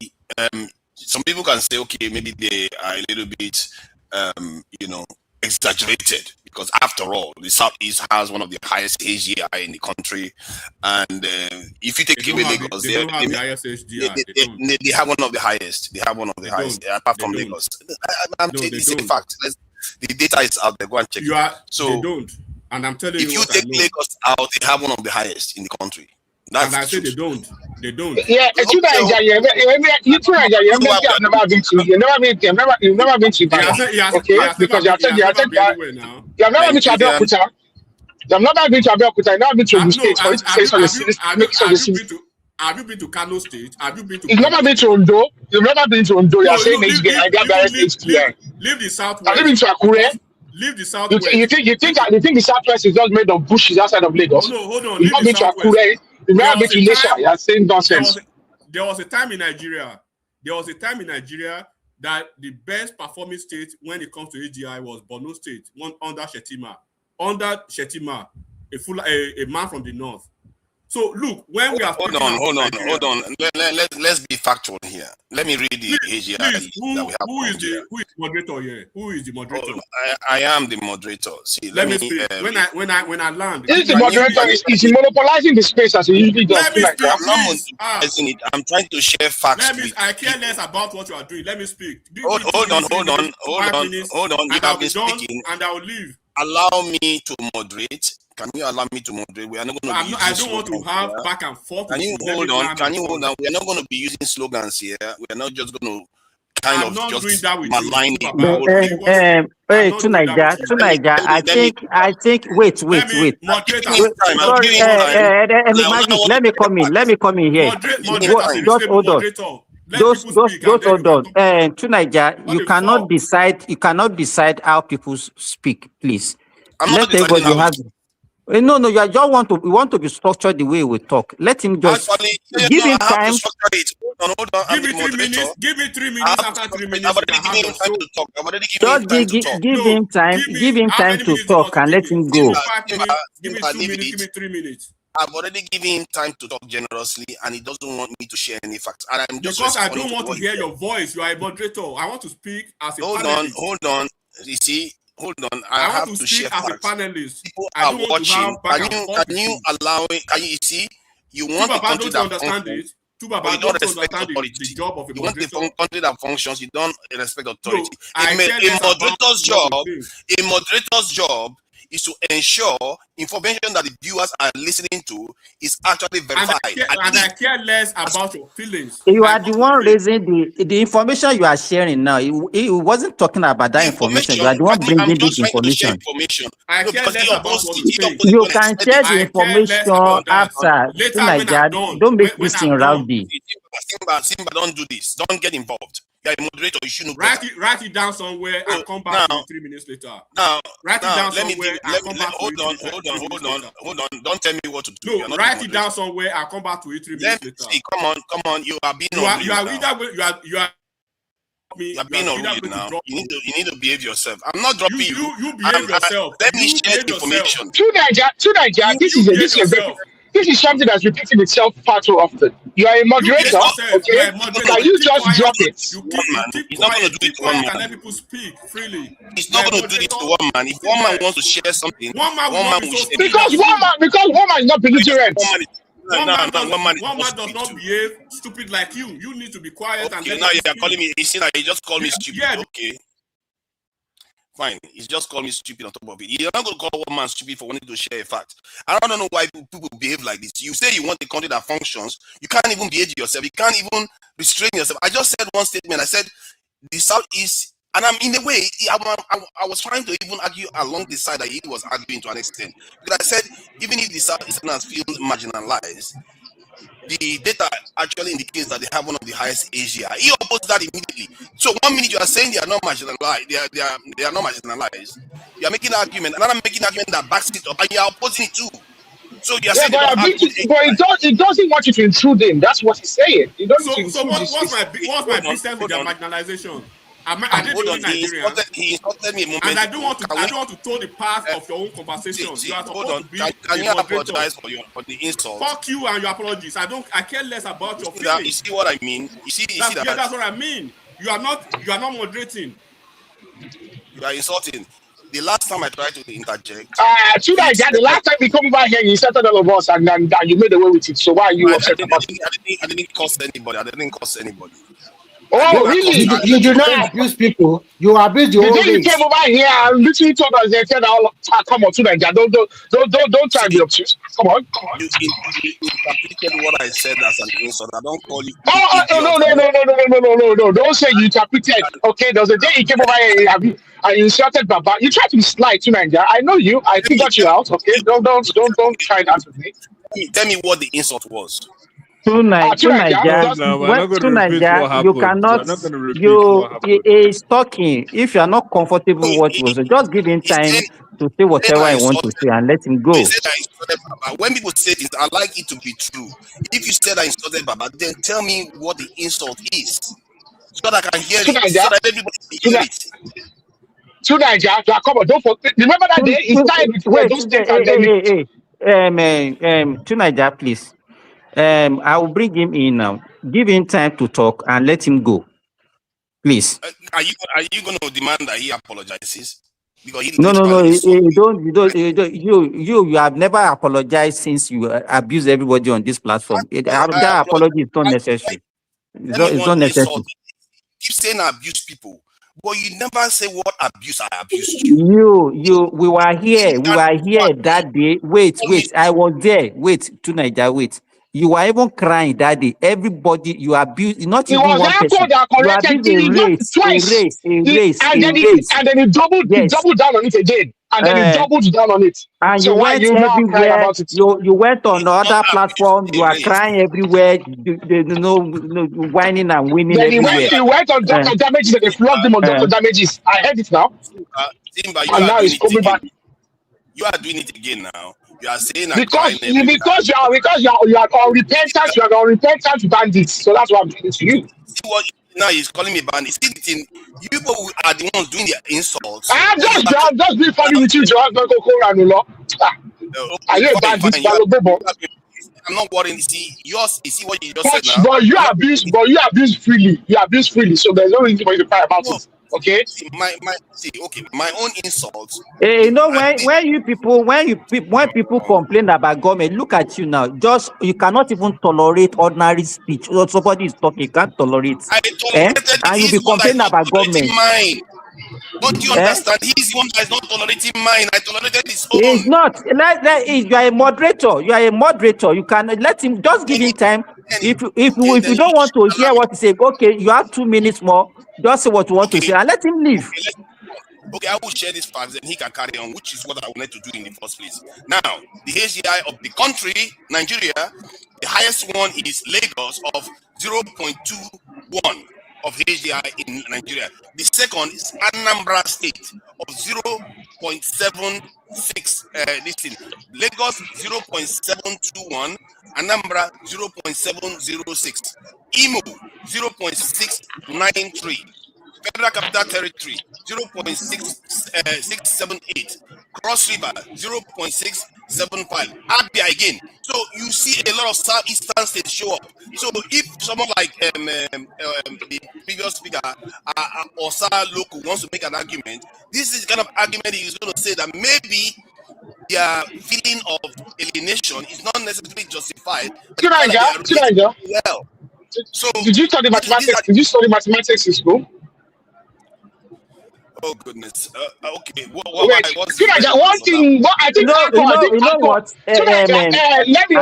some people can say, okay, maybe they are a little bit, exaggerated, because after all, the Southeast has one of the highest HDI in the country, and if you take away Lagos, they have one of the highest. They have one of the highest, apart from Lagos. It's a fact. The data is out there. Go and check it. So they don't, and I'm telling you, if you take Lagos out, they have one of the highest in the country. And I say they don't. They don't. Yeah, you've never been to. You've never been to Ibadan, okay? Because you have never been to Abeokuta. You've never been to Abeokuta. You've never been to Ogun State. For it to say so, have you been to Kano State? Have you been to? You've never been to Ondo. You've never been to Ondo. You're saying leave the Southwest. Have you been to Akure? Leave the Southwest. You think the Southwest is just made of bushes outside of Lagos? No, hold on. You've not been to Akure. You've never been to Ilesha. You're saying nonsense. There was a time in Nigeria. That the best performing state when it comes to AGI was Borno State, under Shetima. Under Shetima, a man from the north. So look, when we are hold on. Let's be factual here. Let me read the AGI that we have. Who is the moderator here? Who is the moderator? I am the moderator. See, let me speak. When I land, this is the moderator. Is monopolizing the space as he usually does. Let me speak. I'm not monopolizing it. I'm trying to share facts. I care less about what you are doing. Let me speak. Hold on. You have been speaking, and I will leave. Allow me to moderate. Can you allow me to moderate? We are not going to. I don't want to have back and forth. Can you hold on? We are not going to be using slogans here. We are not just going to just malign it. To Niger. I think. Wait. Sorry, let me come in here. Just hold on. Just hold on. To Niger, you cannot decide how people speak, please. Let everybody have. No, you just want to be structured the way we talk. Let him just give him time. Hold on. Give me 3 minutes. After 3 minutes, I've already given him time to talk. Give him time to talk and let him go. Give me 2 minutes. Give me 3 minutes. I've already given him time to talk generously, and he doesn't want me to share any facts. And I'm just because I don't want to hear your voice. You are a moderator. I want to speak as a panelist. Hold on. You see. Hold on, I have to share as facts. A panelist. People are watching. Can you allow it? Can you see? You want the country that functions. You don't respect authority. You want the country that functions. You don't respect authority. A moderator's job is to ensure information that the viewers are listening to is actually verified. And I care less about your feelings. You are the one raising the information you are sharing now. He wasn't talking about that information. You are the one bringing this information. I care less about what you think. You can share the information after. Don't make this thing rowdy. Simba, don't do this. Don't get involved. You're a moderator. You shouldn't write it down somewhere and come back 3 minutes later. Write it down somewhere and come back. Hold on. Don't tell me what to do. No, write it down somewhere and come back to it 3 minutes later. See, come on. You are being unruly now. You need to behave yourself. I'm not dropping you. You behave yourself. Let me share the information. To Niger, this is This is something that's repeating itself far too often. You are a moderator, okay? Can you just drop it? He's not going to do it to one man. Let people speak freely. He's not going to do this to one man. If one man wants to share something, one man will share. Because one man is not belligerent. One man does not behave stupid like you. You need to be quiet. Okay, now you're calling me. You see that he just called me stupid. Yeah. Okay. Fine. He's just called me stupid on top of it. You're not going to call one man stupid for wanting to share a fact. I don't know why people behave like this. You say you want a country that functions. You can't even behave yourself. You can't even restrain yourself. I just said one statement. I said the Southeast, and I'm in a way, I was trying to even argue along the side that he was arguing to an extent. Because I said, even if the Southeasterners feel marginalized, the data actually indicates that they have one of the highest AGI. He opposed that immediately. So 1 minute you are saying they are not marginalized, they are not marginalized. You are making an argument, and I'm making an argument that backs it up, and you are opposing it too. So you are saying it doesn't want you to intrude in. That's what he's saying. It doesn't so what's my business with their marginalization? I did it in Nigeria. He insulted me a moment. And I don't want to throw the path of your own conversation. You are supposed to be can you apologize for the insult? Fuck you and your apologies. I care less about your feelings. You see what I mean? That's what I mean. You are not moderating. You are insulting. The last time I tried to interject. The last time you come over here, you insulted all of us and you made away with it. So why are you upset about it? I didn't curse anybody. Oh, really? You do not abuse people. You abuse the whole race. You came over here and literally told us they said, come on, don't try to be obtuse. Come on. You interpreted what I said as an insult. I don't call you. No. Don't say you interpreted. Okay, there was a day you came over here and you insulted Baba. You tried to be sly to Nigeria. I know you. I figured you out. Okay, don't try that with me. Tell me what the insult was. To Nigeria, you cannot. He is talking. If you are not comfortable with what he was, just give him time to say whatever I want to say and let him go. When people say this, I like it to be true. If you said I insulted Baba, then tell me what the insult is, so that I can hear it, so that everybody can hear it. To Nigeria, come on, don't forget. Remember that day he started with to Nigeria, please. I will bring him in now. Give him time to talk and let him go, please. Are you going to demand that he apologizes? Because he no. You have never apologized since you abuse everybody on this platform. That apology is not necessary. It's not necessary. Keep saying I abuse people, but you never say what abuse I abused you. We were here. We were here that day. Wait. I was there. Wait, to Nigeria. Wait. You were even crying that day. Everybody you abused, not even one person. You abused a race. And then he doubled down on it again. And then he doubled down on it. And so you went everywhere. You went on other platforms. You are crying everywhere. Whining and winning everywhere. He went on Dr. Damages and they flogged him on Dr. Damages. I heard it now. Simba, and now he's coming back. You are doing it again now. You are saying because you are unrepentant. You are unrepentant bandits. So that's what I'm doing to you. See what now he's calling me bandit. See the thing. You people are the ones doing the insults. I'm just being funny with you, Johan. Are you a bandit? I'm not worrying. See what you just said now. But you abuse freely. You abuse freely. So there's no reason for you to cry about it. Okay. My own insults. When people complain about government, look at you now. You cannot even tolerate ordinary speech. Somebody is talking, you can't tolerate. And you be complaining about government. Don't you understand? He's the one that is not tolerating mine. I tolerated his own. He's not. You are a moderator. You can let him. Just give him time. If you don't want to hear what he says, okay, you have 2 minutes more. Just say what you want to say and let him leave. Okay, I will share this fact and he can carry on, which is what I wanted to do in the first place. Now, the AGI of the country, Nigeria, the highest one is Lagos of 0.21 of AGI in Nigeria. The second is Anambra State of 0.76. Lagos 0.721, Anambra 0.706, Imo 0.693, Federal Capital Territory 0.6 0.678. Cross River 0.675. Abia again. So you see a lot of southeastern states show up. So if someone like the previous speaker or Sir Local wants to make an argument, this is the kind of argument he's going to say that maybe their feeling of alienation is not necessarily justified. Well, so did you study mathematics? Did you study mathematics in school? Oh goodness. Okay. Wait, one thing. What I think. You know what? Let me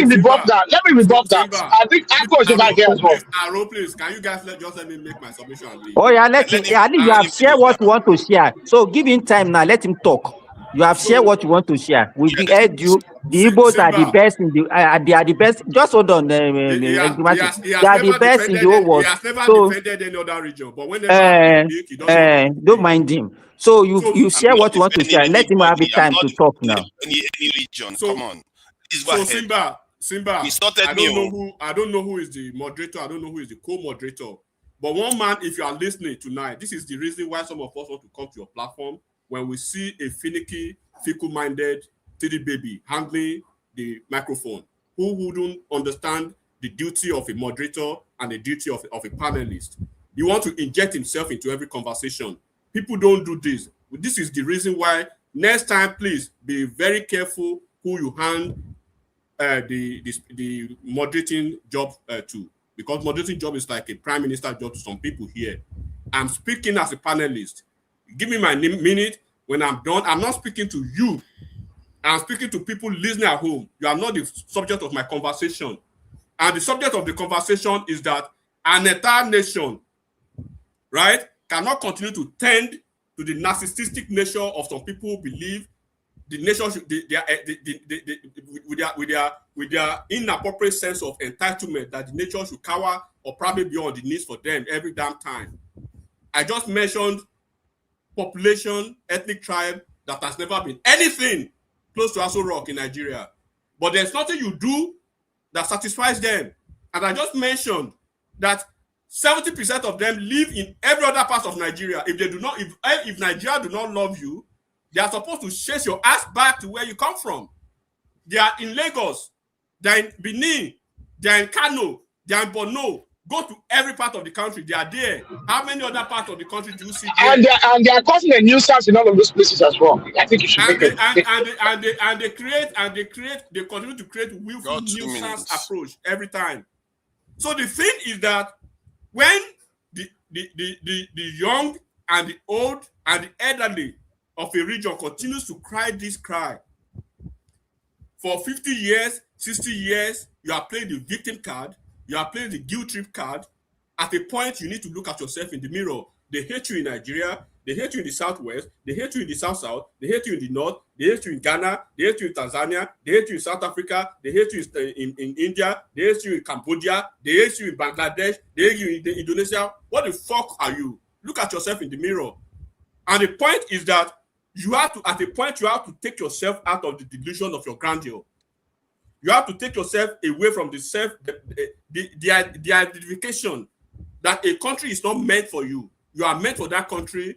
rebuff that. I think Akko is over here as well. Aro, please, can you guys just let me make my submission? Oh yeah, let him. You have shared what you want to share. So give him time now. Let him talk. You have shared what you want to share. We heard you. The Igbos are the best in the. They are the best. Just hold on. They are the best in the whole world. He has never defended any other region, but whenever he doesn't. Don't mind him. So you share what you want to share. Let him have the time to talk now. Any region. So, come on. So Simba. I don't know who is the moderator. I don't know who is the co-moderator. But one man, if you are listening tonight, this is the reason why some of us want to come to your platform. When we see a finicky, fickle-minded titty baby handling the microphone, who wouldn't understand the duty of a moderator and the duty of a panelist? He wants to inject himself into every conversation. People don't do this. This is the reason why next time, please be very careful who you hand the moderating job to, because moderating job is like a prime minister job to some people here. I'm speaking as a panelist. Give me my minute. When I'm done, I'm not speaking to you. I'm speaking to people listening at home. You are not the subject of my conversation. And the subject of the conversation is that an entire nation, right, cannot continue to tend to the narcissistic nature of some people who believe the nation should, with their inappropriate sense of entitlement, that the nation should cower or probably be on the knees for them every damn time. I just mentioned population, ethnic tribe that has never been anything close to Aso Rock in Nigeria. But there's nothing you do that satisfies them. And I just mentioned that 70% of them live in every other part of Nigeria. If they do not, if Nigeria do not love you, they are supposed to chase your ass back to where you come from. They are in Lagos, they are in Benin, they are in Kanu, they are in Borno. Go to every part of the country. They are there. How many other parts of the country do you see there? And they are causing a nuisance in all of those places as well. I think you should make it. They continue to create willful nuisance approach every time. So the thing is that when the young and the old and the elderly of a region continues to cry this cry for 50 years, 60 years, you are playing the victim card. You are playing the guilt trip card. At a point, you need to look at yourself in the mirror. They hate you in Nigeria. They hate you in the Southwest. They hate you in the South-South. They hate you in the North. They hate you in Ghana. They hate you in Tanzania. They hate you in South Africa. They hate you in India. They hate you in Cambodia. They hate you in Bangladesh. They hate you in Indonesia. What the fuck are you? Look at yourself in the mirror. And the point is that you have to, at a point, you have to take yourself out of the delusion of your grandeur. You have to take yourself away from the identification that a country is not meant for you. You are meant for that country.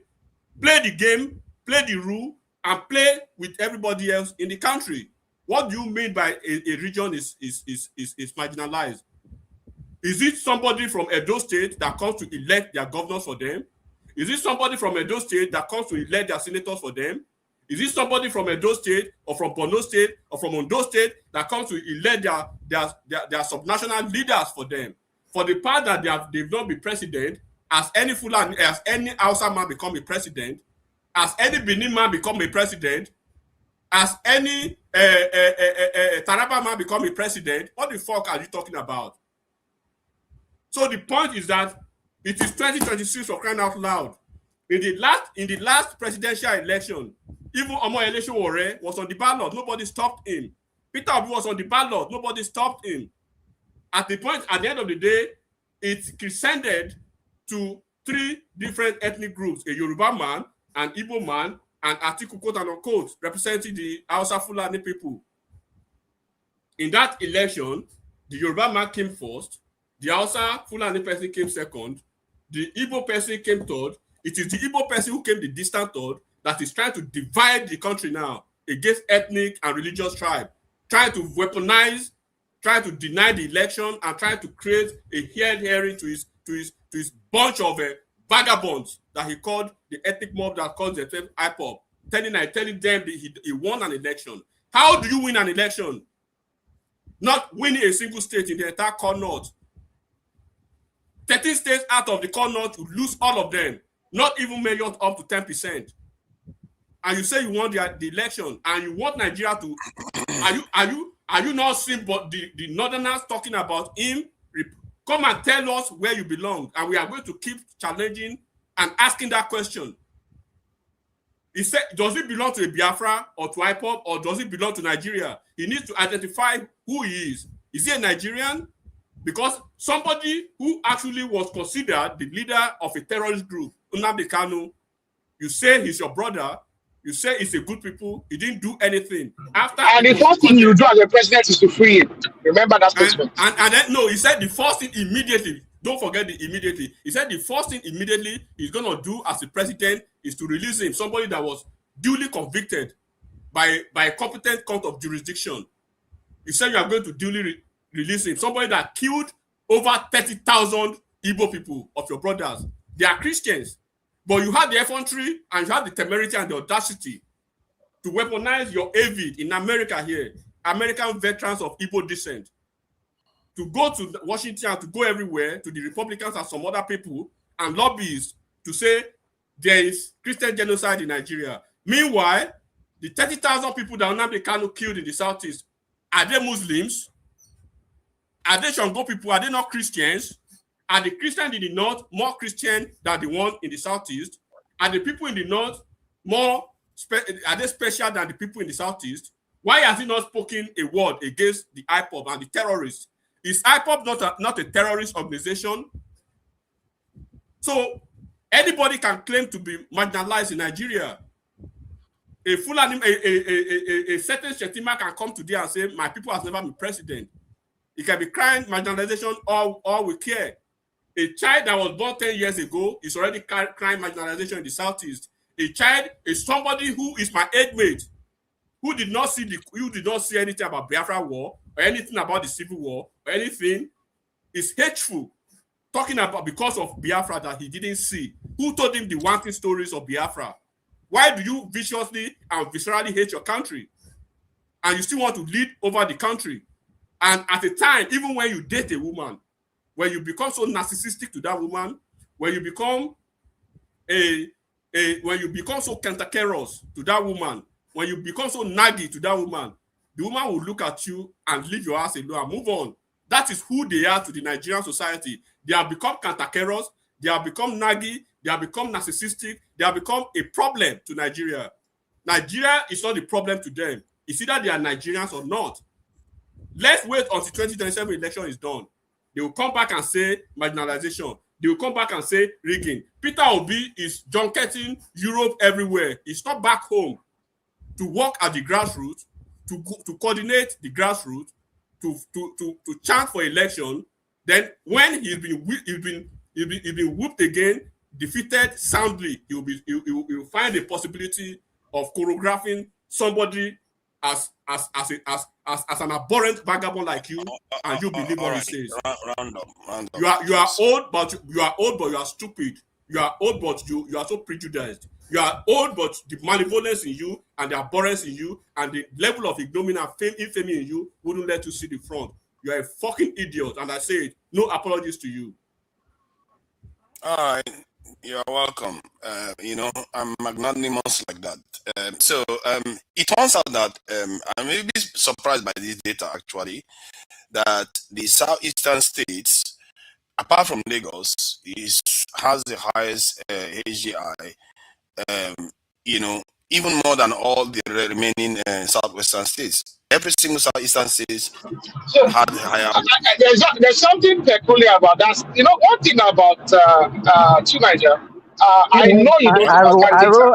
Play the game, play the rule, and play with everybody else in the country. What do you mean by a region is marginalized? Is it somebody from Edo State that comes to elect their governors for them? Is it somebody from Edo State that comes to elect their senators for them? Is it somebody from Edo State or from Borno State or from Ondo State that comes to elect their subnational leaders for them? For the part that they've not been president, as any Fulani, as any Hausa man become a president, as any Benin man become a president, as any Taraba man become a president, what the fuck are you talking about? So the point is that it is 2026 for crying out loud. In the last presidential election, even Omo Elesowore was on the ballot. Nobody stopped him. Peter Obi was on the ballot. Nobody stopped him. At the end of the day, it descended to 3 different ethnic groups: a Yoruba man, an Igbo man, and Atiku, quote and unquote, representing the Hausa Fulani people. In that election, the Yoruba man came first, the Hausa Fulani person came second, the Igbo person came third, It is the Igbo person who came the distant third that is trying to divide the country now against ethnic and religious tribe, trying to weaponize, trying to deny the election, and trying to create a hearing to his bunch of vagabonds that he called the ethnic mob that calls themselves IPOB, telling them that he won an election. How do you win an election? Not winning a single state in the entire core north. 13 states out of the core north would lose all of them, not even measured up to 10%. And you say you want the election, and you want Nigeria to are you not seeing but the northerners talking about him? Come and tell us where you belong, and we are going to keep challenging and asking that question. He said, does it belong to a Biafra or to IPOB, or does it belong to Nigeria? He needs to identify who he is. Is he a Nigerian? Because somebody who actually was considered the leader of a terrorist group, NNamdi Kanu, you say he's your brother, you say he's a good people, he didn't do anything. And the first thing you do as a president is to free him. Remember that statement. And then, no, he said the first thing immediately, don't forget the immediately. He said the first thing immediately he's going to do as a president is to release him, somebody that was duly convicted by a competent court of jurisdiction. He said you are going to duly release him, somebody that killed over 30,000 Igbo people of your brothers. They are Christians. But you had the effrontery and you had the temerity and the audacity to weaponize your avid in America here, American veterans of Igbo descent, to go to Washington, to go everywhere, to the Republicans and some other people and lobbyists to say there is Christian genocide in Nigeria. Meanwhile, the 30,000 people that NNamdi Kanu killed in the Southeast, are they Muslims? Are they Shango people? Are they not Christians? Are the Christians in the North more Christian than the one in the Southeast? Are the people in the North are they special than the people in the Southeast? Why has he not spoken a word against the IPOB and the terrorists? Is IPOB not a terrorist organization? So anybody can claim to be marginalized in Nigeria. A certain Shetima can come today and say, my people has never been president. It can be crying marginalization all we care. A child that was born 10 years ago is already crying marginalization in the Southeast. A child is somebody who is my age mate, who did not see anything about Biafra war or anything about the Civil War or anything, is hateful, talking about because of Biafra that he didn't see. Who told him the wanting stories of Biafra? Why do you viciously and viscerally hate your country? And you still want to lead over the country? And at a time, even when you date a woman, when you become so narcissistic to that woman, when you become so cantankerous to that woman, when you become so naggy to that woman, the woman will look at you and leave your ass alone and move on. That is who they are to the Nigerian society. They have become cantankerous, they have become naggy, they have become narcissistic, they have become a problem to Nigeria. Nigeria is not the problem to them. It's either they are Nigerians or not. Let's wait until 2027 election is done. They will come back and say marginalization. They will come back and say rigging. Peter Obi is junketing Europe everywhere. He's not back home to work at the grassroots, to coordinate the grassroots, to chant for election. Then when he's been whooped again, defeated soundly, he will find a possibility of choreographing somebody as an abhorrent vagabond like you, and you believe what he says. Round up. You are old, but you are stupid. You are old, but you are so prejudiced. You are old, but the malevolence in you and the abhorrence in you and the level of ignominy and infamy in you wouldn't let you see the front. You are a fucking idiot, and I say it. No apologies to you. All right. You're welcome. I'm magnanimous like that. So it turns out that I may be surprised by this data actually, that the southeastern states, apart from Lagos, has the highest HGI. Even more than all the remaining southwestern states. Every single southeastern state had the higher. There's something peculiar about that. One thing about Nigeria, I know you don't understand data.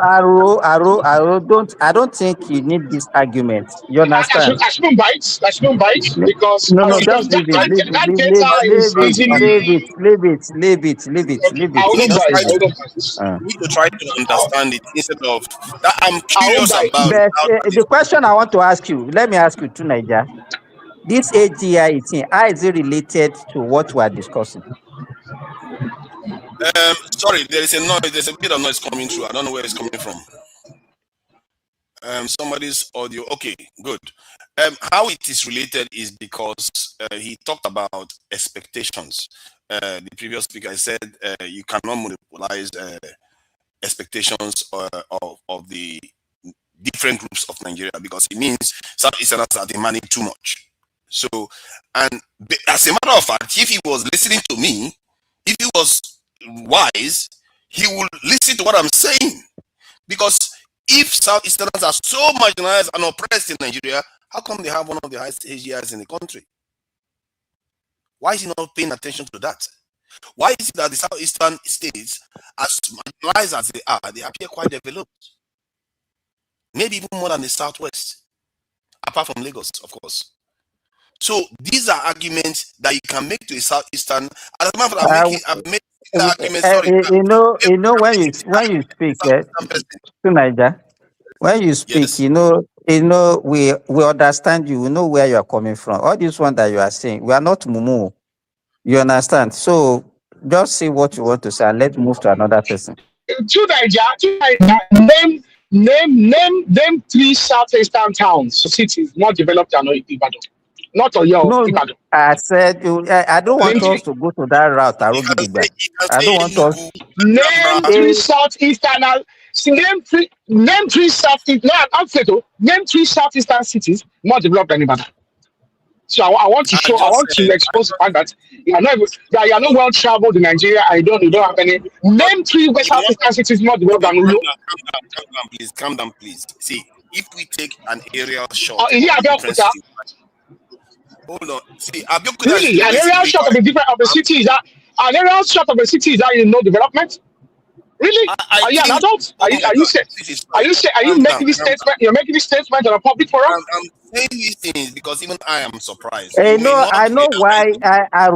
I don't think you need this argument. You understand? I shouldn't bite. I shouldn't bite because Just leave it. that data is easily. Leave it. I wouldn't Just bite. leave I it. wouldn't bite. We need to try to understand it instead of that. I'm curious bite. about But, the question I want to ask you, let me ask you too, Niger. This AGI thing, how is it related to what we are discussing? Sorry, there is a noise. There's a bit of noise coming through. I don't know where it's coming from. Somebody's audio. Okay, good. How it is related is because he talked about expectations. The previous speaker said you cannot monopolize expectations of the different groups of Nigeria because it means Southeasterners are demanding too much. So, and as a matter of fact, if he was listening to me, if he was wise, he would listen to what I'm saying. Because if Southeasterners are so marginalized and oppressed in Nigeria, how come they have one of the highest AGIs in the country? Why is he not paying attention to that? Why is it that the Southeastern states, as marginalized as they appear quite developed? Maybe even more than the Southwest, apart from Lagos, of course. So these are arguments that you can make to a Southeastern. As a matter of fact, I've made arguments. You know, when you speak to Niger, when you speak, yes. you know, we understand you. We know where you are coming from. All this one that you are saying, we are not mumu. You understand? So just say what you want to say and let's move to another person. To Niger, name 3 southeastern towns, cities not developed and Ibadan. Not Oyo, Ibadan. I said I don't want us to go to that route. I don't want us. Name 3 southeastern. Name 3 southeastern. No, name 3 southeastern cities not developed than Ibadan. So I want to show. I want to expose the fact that you are not well traveled in Nigeria. You don't have any. Name 3 West African cities not developed than Ulo. Calm down, please. See, if we take an aerial shot. Hold on. See, really, an aerial shot of a city is that an aerial shot of a city is that you know development. Really? Are you an adult? Are you making this statement? You're making this statement on a public forum? I'm saying these things because even I am surprised. I know why I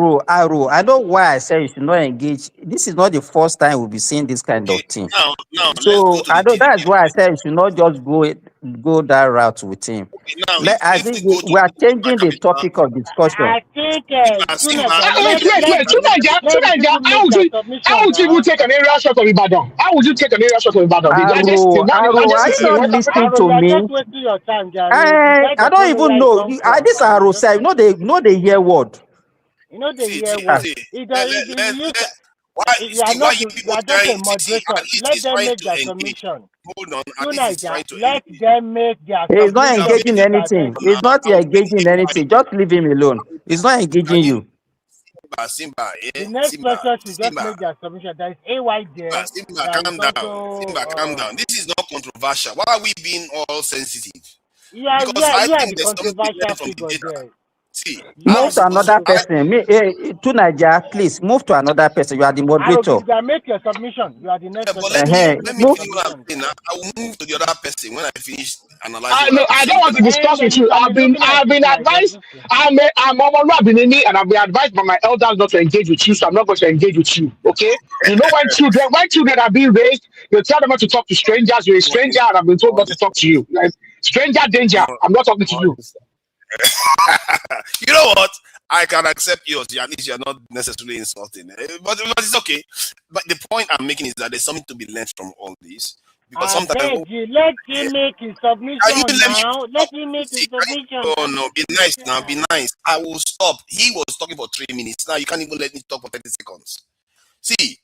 know why I say you should not engage. This is not the first time we'll be seeing this kind of thing. Now, so I know that's why I said you should not just go that route with him. Okay, I think we are changing the topic of discussion. I think wait, how would you take an aerial shot of Ibadan? How would you take an aerial shot of Ibadan? Are you not listening to me? I don't even know. This Aro say, you know they hear word. You know they hear word. You are not a moderator. Let them make their submission. Hold on, let them make their submission. He's not engaging anything. He's not engaging anything. Just leave him alone. He's not engaging you. The next person should just make their submission. There is AY there. Calm down. This is not controversial. Why are we being all sensitive? You are the controversial figure there. See, move to another person. To Nigeria, please move to another person. You are the moderator. Make your submission. You are the next person. Let me finish what I'm saying. I will move to the other person when I finish analyzing. I don't want to discuss with you. I've been advised. I'm and I've been advised by my elders not to engage with you, so I'm not going to engage with you. Okay? You know when children are being raised, they tell them not to talk to strangers. You're a stranger, and I've been told not to talk to you. Like, stranger danger. I'm not talking to you. You know what? I can accept yours. At least you're not necessarily insulting, but it's okay. But the point I'm making is that there's something to be learned from all this. Because sometimes let him make his submission now. Let him make his submission. Oh no, be nice now. Be nice. I will stop. He was talking for 3 minutes. Now you can't even let me talk for 30 seconds. See,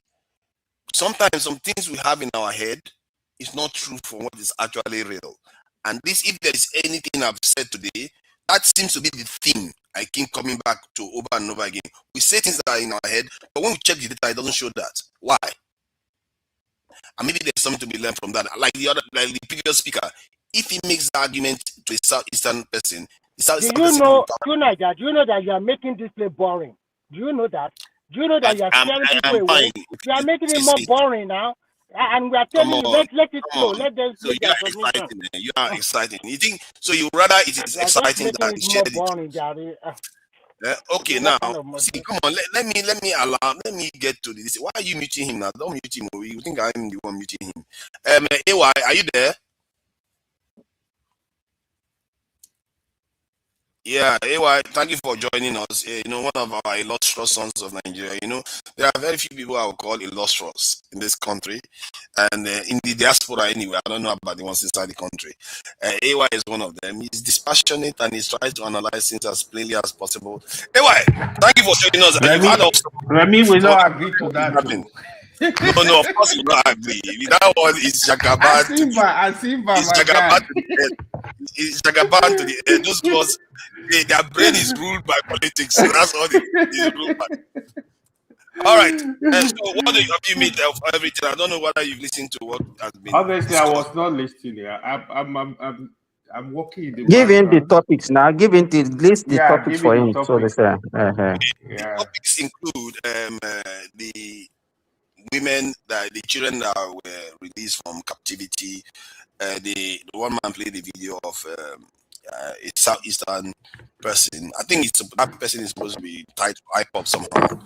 sometimes some things we have in our head is not true for what is actually real. And this, if there is anything I've said today, that seems to be the theme I keep coming back to over and over again. We say things that are in our head, but when we check the data, it doesn't show that. Why? And maybe there's something to be learned from that. Like the previous speaker, if he makes the argument to a Southeastern person, do you know that you are making this play boring? Do you know that? Do you know that you are scaring people away? You are making it more boring now. And we are telling you, let it flow. Let them so make you their are submission. exciting. You are exciting. You think so? You rather it is exciting than more boring, Daddy. Okay, now see, come on. Let me get to this. Why are you muting him now? Don't mute him. You think I'm the one muting him? AY, are you there? Yeah, AY, thank you for joining us. One of our illustrious sons of Nigeria. There are very few people I would call illustrious in this country, and in the diaspora anyway. I don't know about the ones inside the country. AY is one of them. He's dispassionate and he's trying to analyze things as plainly as possible. AY, thank you for joining us. Remy will not agree to that. No, of course we don't agree. That one is Jagaban. It's Jagaban to the end. Those ones, their brain is ruled by politics. So that's all they rule by. All right. So what have you made of everything? I don't know whether you've listened to what has been. Obviously, discussed. I was not listening. I'm working in the Give him the topics now. Give him the list the topics for him. So they say. The topics include the women, the children that were released from captivity. The one man played the video of a southeastern person. I think that person is supposed to be tied to IPOP somehow,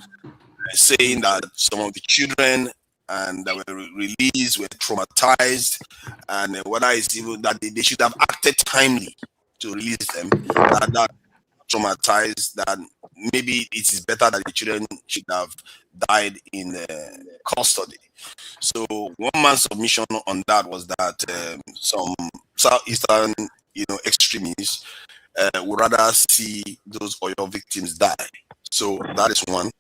saying that some of the children and that were released were traumatized, and whether it's even that they should have acted timely to release them, that traumatized, that maybe it is better that the children should have died in custody. So one man's submission on that was that some southeastern, extremists would rather see those Oyo victims die. So that is one.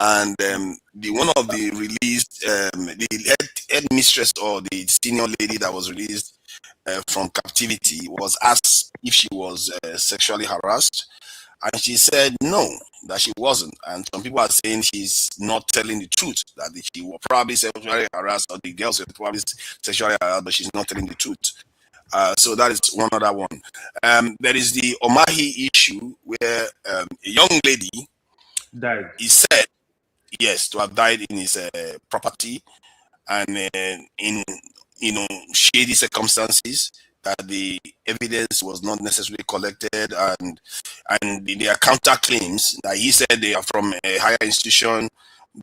And the one of the released, the head mistress or the senior lady that was released from captivity was asked if she was sexually harassed, and she said no, that she wasn't. And some people are saying she's not telling the truth, that she was probably sexually harassed, or the girls were probably sexually harassed, but she's not telling the truth. So that is one other one. There is the Omahi issue where a young lady died. He said, yes, to have died in his property, and in shady circumstances, that the evidence was not necessarily collected, and there are counterclaims that he said they are from a higher institution,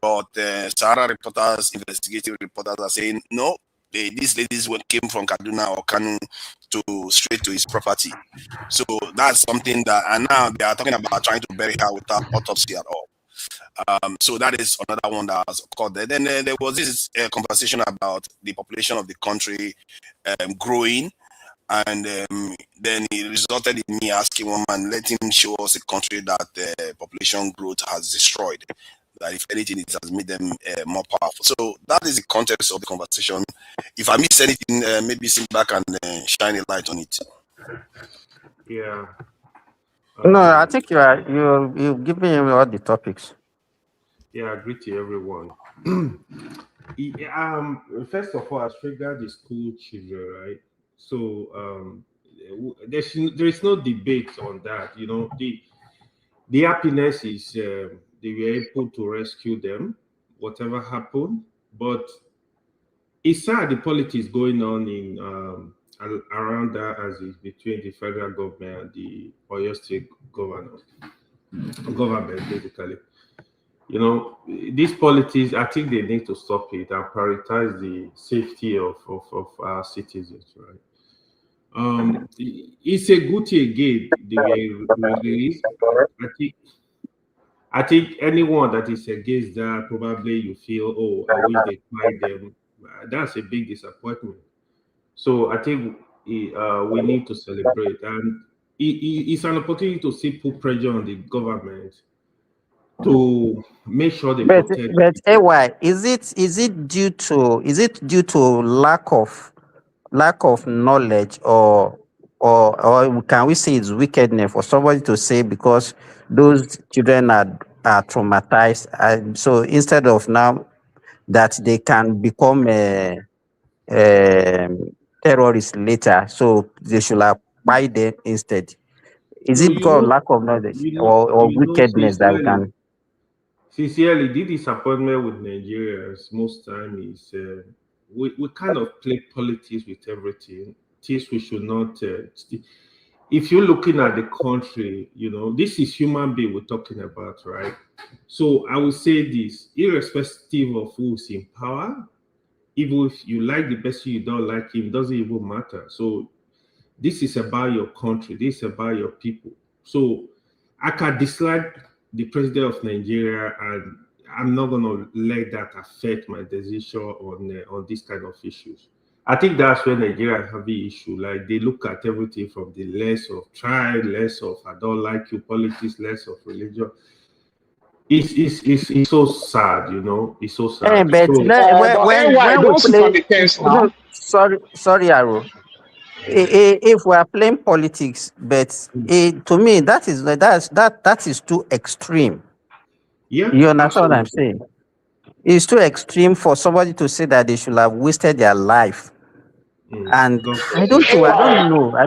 but Sahara reporters, investigative reporters are saying no, these ladies came from Kaduna or Kanu straight to his property. So that's something that, and now they are talking about trying to bury her without autopsy at all. So that is another one that has occurred there. Then there was this conversation about the population of the country growing, and then it resulted in me asking one man, let him show us a country that population growth has destroyed, that if anything, it has made them more powerful. So that is the context of the conversation. If I miss anything, maybe sit back and shine a light on it. Yeah. No, I think you've given him all the topics. Yeah, I agree to everyone. First of all, as regards the school children, right? So there is no debate on that. The happiness is they were able to rescue them, whatever happened. But it's sad the politics going on in around that, as is between the federal government and the Oyo State government, basically. These politics, I think they need to stop it and prioritize the safety of our citizens, right? It's a good thing again, the release. I think anyone that is against that, probably you feel, oh, I wish they tried them. That's a big disappointment. So I think we need to celebrate, and it's an opportunity to see put pressure on the government to make sure they protect. But AY, is it due to lack of knowledge, or can we say it's wickedness for somebody to say because those children are traumatized, and so instead of now that they can become terrorists later, so they should buy them instead? Is it because of lack of knowledge or wickedness that we can? Sincerely, the disappointment with Nigerians most time is we kind of play politics with everything. Things we should not. If you're looking at the country, this is human being we're talking about, right? So I would say this, irrespective of who's in power, even if you like the person, you don't like him, doesn't even matter. So this is about your country. This is about your people. So I can dislike the president of Nigeria, and I'm not going to let that affect my decision on this kind of issues. I think that's where Nigeria have the issue. Like, they look at everything from the less of tribe, less of I don't like you politics, less of religion. It's so sad, It's so sad. But sorry, Aro. If we are playing politics, but to me that is too extreme. Yeah, you understand what I'm saying? It's too extreme for somebody to say that they should have wasted their life. And I don't know. Can I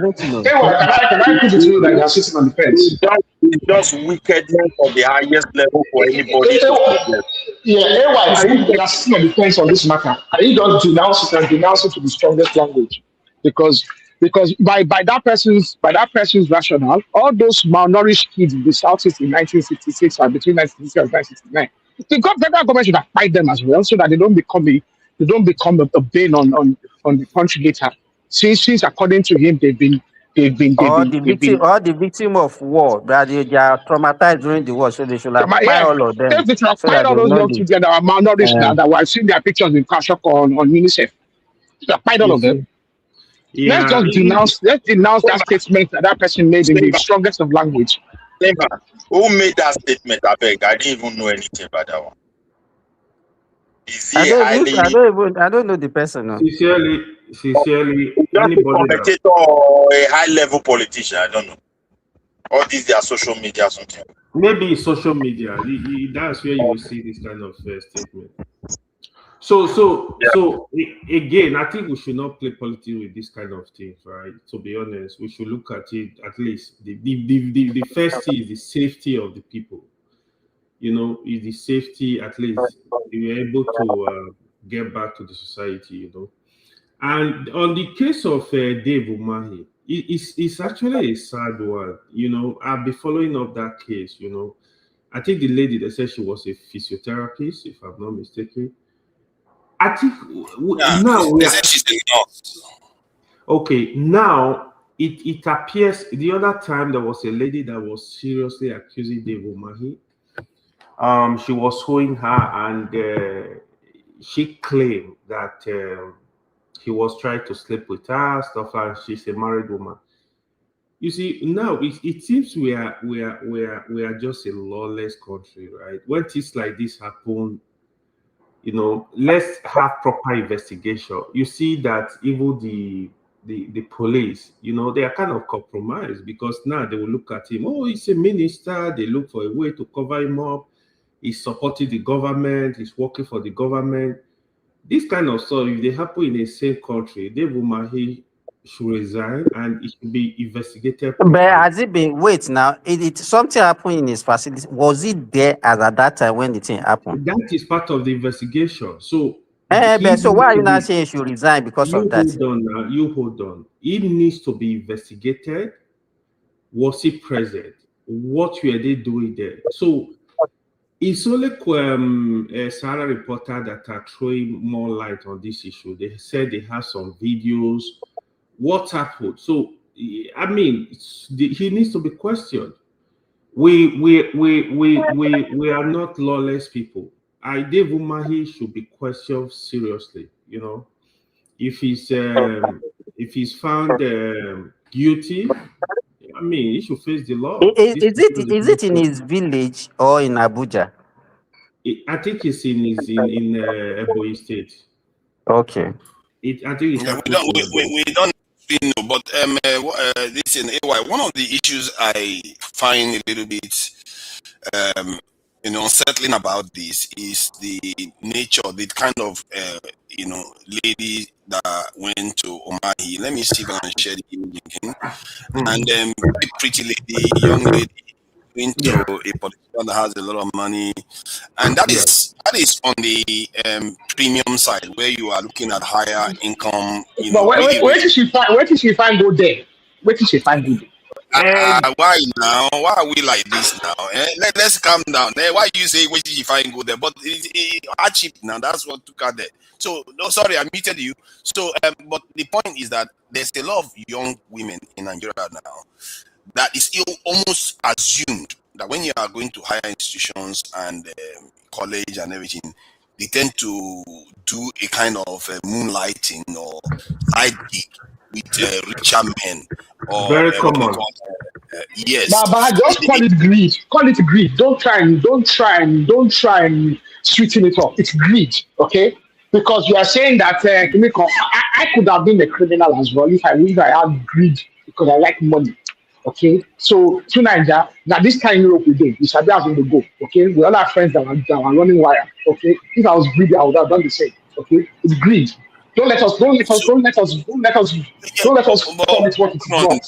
put it to you that you're sitting on the fence? It's just wickedness of the highest level for anybody. You're sitting on the fence on this matter. And you don't denounce it to the strongest language. Because by that person's rationale, all those malnourished kids in the Southeast in 1966 and between 1966 and 1969, the federal government should have fight them as well, so that they don't become a bane on the country later. Since according to him, the victim of war, that they are traumatized during the war, so they should have fight all of them. They should have fight all those young children that are malnourished now, that were seeing their pictures in Kashok on UNICEF. They should have fight all of them. Yeah, let's denounce that statement that person made in the strongest of language. Who made that statement? I beg, I didn't even know anything about that one. I don't know the person. No. Sincerely, anybody commentator or a high-level politician, I don't know. All these are social media or something. Maybe social media. That's where you will see this kind of statement. So again, I think we should not play politics with this kind of things, right? To be honest, we should look at it at least. The first thing is the safety of the people. Is the safety, at least we are able to get back to the society, And on the case of Dave Umahi, it's actually a sad one. I'll be following up that case. I think the lady that said she was a physiotherapist, if I'm not mistaken. I think now we are, okay. Now it appears the other time there was a lady that was seriously accusing Dave Umahi. She was suing her, and she claimed that he was trying to sleep with her, stuff like that. She's a married woman. You see, now it seems we are just a lawless country, right? When things like this happen, let's have proper investigation. You see that even the police, they are kind of compromised, because now they will look at him. Oh, he's a minister. They look for a way to cover him up. He's supporting the government. He's working for the government. This kind of stuff, if they happen in the same country, Dave Umahi should resign and it should be investigated. But has it been? Wait now. Something happened in his facility. Was it there as at that time when the thing happened? That is part of the investigation. So, so why are you not saying he should resign because of that? Hold on. It needs to be investigated. Was he present? What were they doing there? So it's only a Sahara reporter that are throwing more light on this issue. They said they have some videos. What happened? So I mean, he needs to be questioned. We are not lawless people. Dave Umahi should be questioned seriously. If he's found guilty, I mean, he should face the law. Is it in his village or in Abuja? I think it's in Ebonyi State. Okay. I think it's we don't know, but listen, AY, one of the issues I find a little bit unsettling about this is the nature, the kind of lady that went to Umahi. Let me see if I can share the image again. And pretty lady, young lady, into a politician that has a lot of money, and that is on the premium side where you are looking at higher income. But where did she find go there? Where did she find go there? Why now? Why are we like this now? Let's calm down. Why you say where did she find go there? But it cheap now. That's what took her there. So no, sorry, I muted you. So but the point is that there's a lot of young women in Nigeria now that is still almost assumed that when you are going to higher institutions and college and everything, they tend to do a kind of moonlighting or side gig with richer men. Or very common. Yes. But just call it greed. Call it greed. Don't try and sweeten it up. It's greed, okay? Because you are saying that I could have been a criminal as well if I had greed because I like money. Okay, so to Nigeria, now this time Europe we did, it's about to go. Okay, we all have friends that are running wire. Okay, if I was greedy, I would have done the same. Okay, it's greed. Don't let us call it what it's not.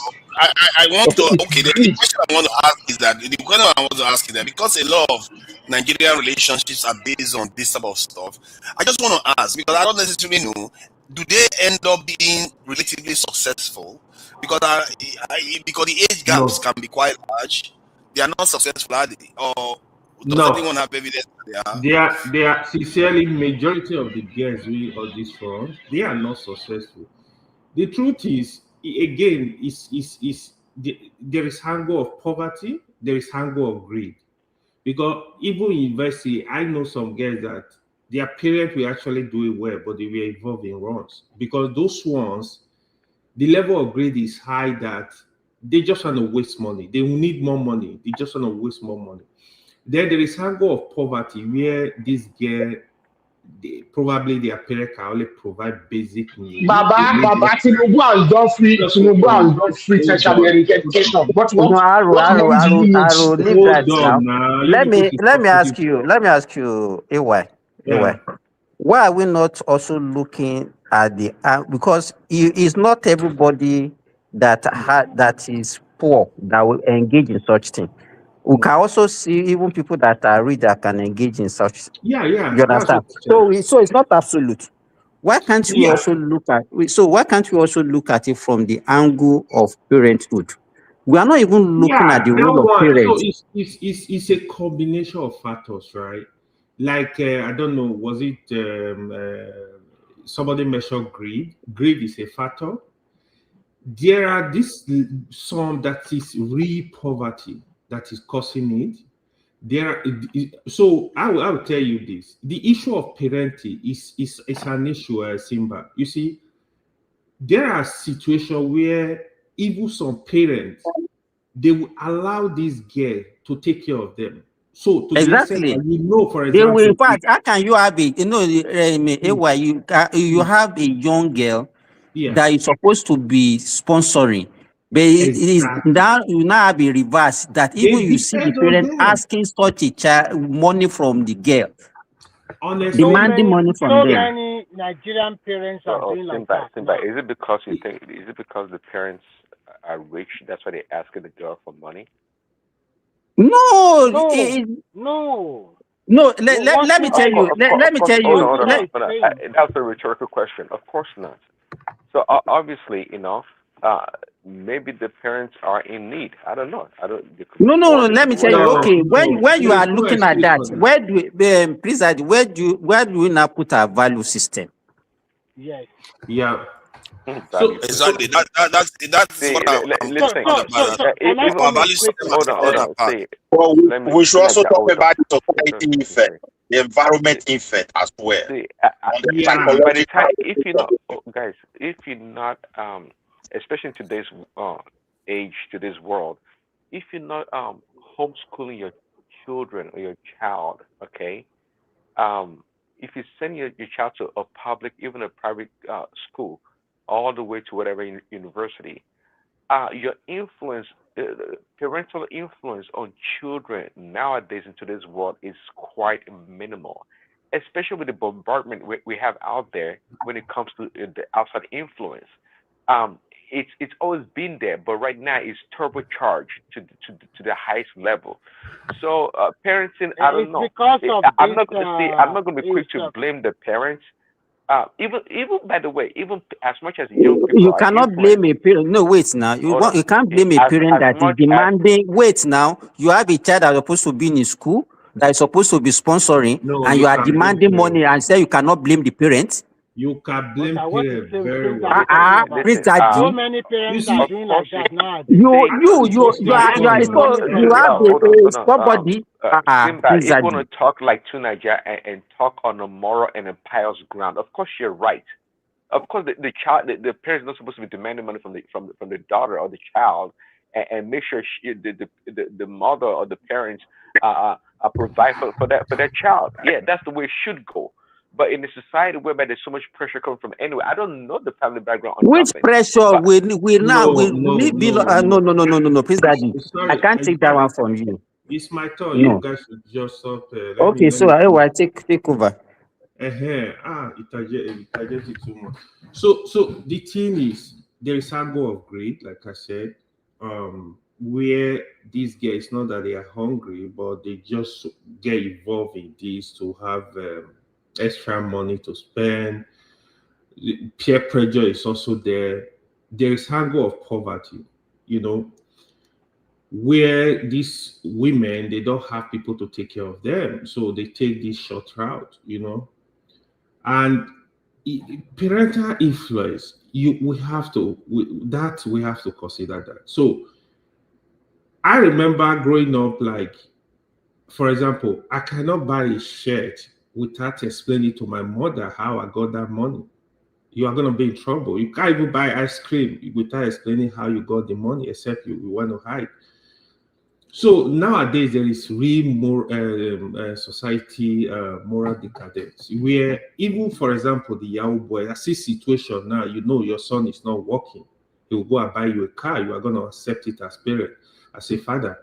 I want to. Okay, the question I want to ask is that because a lot of Nigerian relationships are based on this type of stuff, I just want to ask because I don't necessarily know. Do they end up being relatively successful? Because the age gaps can be quite large. They are not successful, are they? Or does anyone have evidence that they are sincerely majority of the girls we on this front, they are not successful. The truth is, again, there is hunger of poverty, there is hunger of greed. Because even in university, I know some girls that their parents were actually doing well, but they were involved in wrongs. Because those ones, the level of greed is high that they just want to waste money. They will need more money. They just want to waste more money. Then there is hunger of poverty where this girl, probably their parents can only provide basic needs. Baba, Tinubu has done free tertiary education. What do you need? Leave that now. Let me ask you, AY. Why are we not also looking at the because it's not everybody that is poor that will engage in such thing. We can also see even people that are rich that can engage in such. Yeah. You understand? So it's not absolute. Why can't we also look at it from the angle of parenthood? We are not even looking at the role of parents. So it's a combination of factors, right? Like I don't know, was it somebody mentioned greed? Greed is a factor. There are some that is real poverty that is causing it. So I will tell you this: the issue of parenting is an issue, Simba. You see, there are situations where even some parents they will allow this girl to take care of them. So to exactly, for example, in fact, how can you have it? You have a young girl that is supposed to be sponsoring. But it is now you now have a reverse that even you see the parent asking such a child money from the girl, demanding money from them. So many Nigerian parents are doing like that. Is it because you think? Is it because the parents are rich? That's why they're asking the girl for money? No. Let me tell you. Let me tell you. That's a rhetorical question. Of course not. So obviously, maybe the parents are in need. I don't know. No. Let me tell you. Okay, when you are looking at that, where do we now put our value system? Yes. Yeah. So exactly that's what I'm talking about. We should also talk about the society effect, the environment effect as well. By the time, if you're not, especially in today's age, today's world, if you're not homeschooling your children or your child, okay, if you send your child to a public, even a private school, all the way to whatever university, your influence, parental influence on children nowadays in today's world is quite minimal, especially with the bombardment we have out there when it comes to the outside influence. it's always been there, but right now it's turbocharged to the highest level. So parenting, I don't know. I'm not going to be quick to blame the parents. Even by the way, even as much as young people you cannot blame a parent. No, wait now. You can't blame a parent that is demanding. Wait now. You have a child that is supposed to be in school, that is supposed to be sponsoring, and you are demanding money and say you cannot blame the parents. You can blame parents very well. So many parents are doing like that now. You have somebody. If you want to talk like to Nigeria and talk on a moral and a pious ground, of course you're right. Of course, the child, the parents are not supposed to be demanding money from the daughter or the child, and make sure the mother or the parents provide for their child. Yeah, that's the way it should go. But in a society whereby there's so much pressure coming from anywhere, I don't know the family background. Which pressure will now no, please, Daddy. I can't take that one from you. It's my turn. You guys should just stop. Okay, so I will take over. It too much. So the thing is, there is a goal of greed, like I said, where these guys, not that they are hungry, but they just get involved in this to have extra money to spend. Peer pressure is also there. There is hunger of poverty, where these women, they don't have people to take care of them, so they take this short route, and parental influence. We have to consider that. So I remember growing up, like, for example, I cannot buy a shirt without explaining to my mother how I got that money. You are going to be in trouble. You can't even buy ice cream without explaining how you got the money, except you want to hide. So nowadays, there is real more society moral decadence, where even, for example, the Yahoo boy, I see situation now, your son is not working. He will go and buy you a car. You are going to accept it as parent, as a father.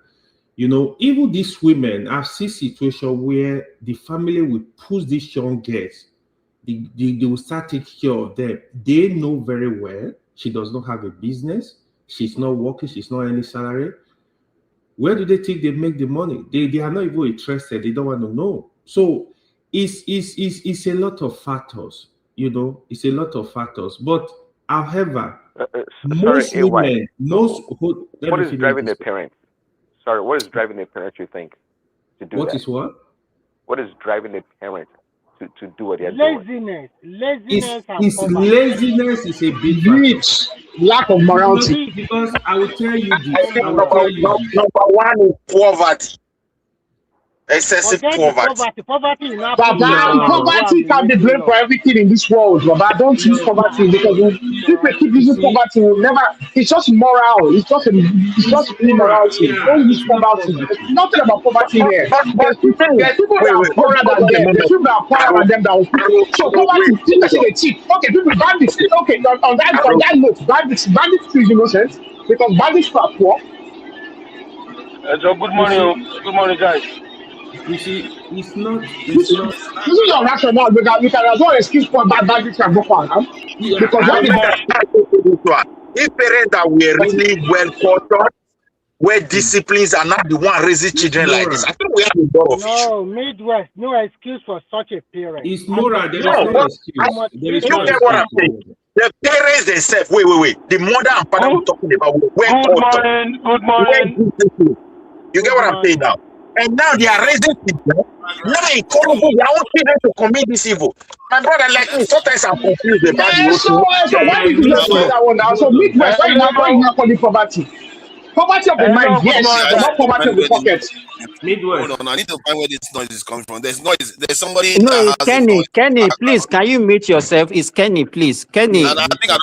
Even these women, I've seen situations where the family will push these young girls. They will start taking care of them. They know very well she does not have a business. She's not working. She's not any salary. Where do they think they make the money? They are not even interested. They don't want to know. So it's a lot of factors. It's a lot of factors. But however, most women, what is driving the parents? Sorry, what is driving the parents, you think, to do that? What is what? What is driving the parents to do what they're doing? Laziness is a big factor. Lack of morality. Because I will tell you this. Number one is poverty. Excessive poverty. Poverty can be blamed for everything in this world, but I don't use poverty because people keep using poverty. It's just moral. It's just immorality. Don't use poverty. There's nothing about poverty here. There's people that are poorer than them. There's people that are poorer than them that will. So poverty, people say they cheat. Okay, people bandits. Okay, on that note, bandits is innocent because bandits are poor. So good morning, guys. You see, it's not. This is your rationale. You can as well excuse for bad bandits and go for them. Because if parents that were really well taught, where disciplines are not the one raising children like this, I think we have a lot of issues. No, Midwest, no excuse for such a parent. It's moral. There is no excuse. You get what I'm saying? The parents themselves. Wait. The mother and father we're talking about. Good morning. You get what I'm saying now? And now they are raising children, now encouraging their own children to commit this evil. My brother, like me, sometimes I'm confused about the so why did you say that one now? So Midwest, why you not calling poverty? Poverty of the mind, yes, but not poverty of the pocket. Midwest. Hold on, I need to find where this noise is coming from. There's noise. There's somebody. No, Kenny, please, can you mute yourself? It's Kenny, please. Kenny. I think I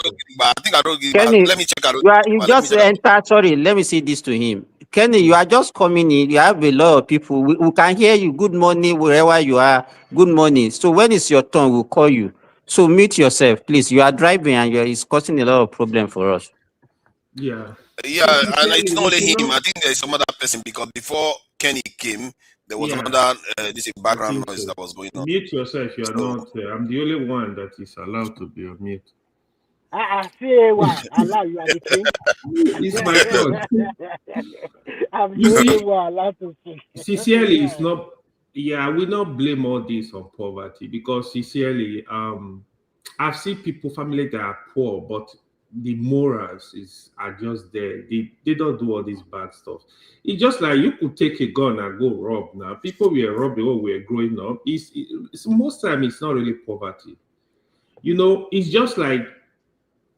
don't give Kenny, let me check. You just enter. Sorry, let me say this to him. Kenny, you are just coming in. You have a lot of people. We can hear you. Good morning, wherever you are. Good morning. So when it's your turn, we'll call you. So mute yourself, please. You are driving and it's causing a lot of problem for us. Yeah. Yeah, and it's not only him. I think there's some other person because before Kenny came, there was another this background noise that was going on. Mute yourself. You are not. I'm the only one that is allowed to be on mute. SEYI, Allah, you are the king. It's my fault. I'm You the see, only one allowed to speak. sincerely, it's not. Yeah, we not blame all this on poverty because sincerely, I've seen people, family that are poor, but the morals are just there. They don't do all this bad stuff. It's just like you could take a gun and go rob. Now, people were robbing when we were growing up. It's most time it's not really poverty. You know, it's just like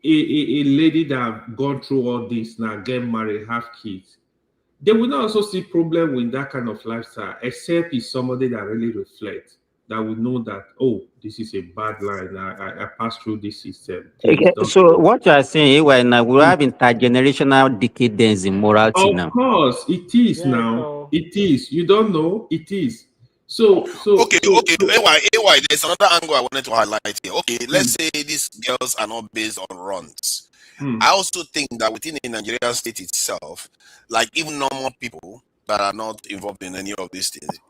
a lady that have gone through all this now, get married, have kids. They will not also see problem with that kind of lifestyle, except it's somebody that really reflects, that will know that, oh, this is a bad line. I passed through this system. Okay, so what you are saying right now, we have intergenerational decadence in morality now. Of course, it is now. It is. You don't know, it is. Okay. AY, there's another angle I wanted to highlight here. Okay, let's say these girls are not based on runs. I also think that within the Nigerian state itself, like even normal people that are not involved in any of these things,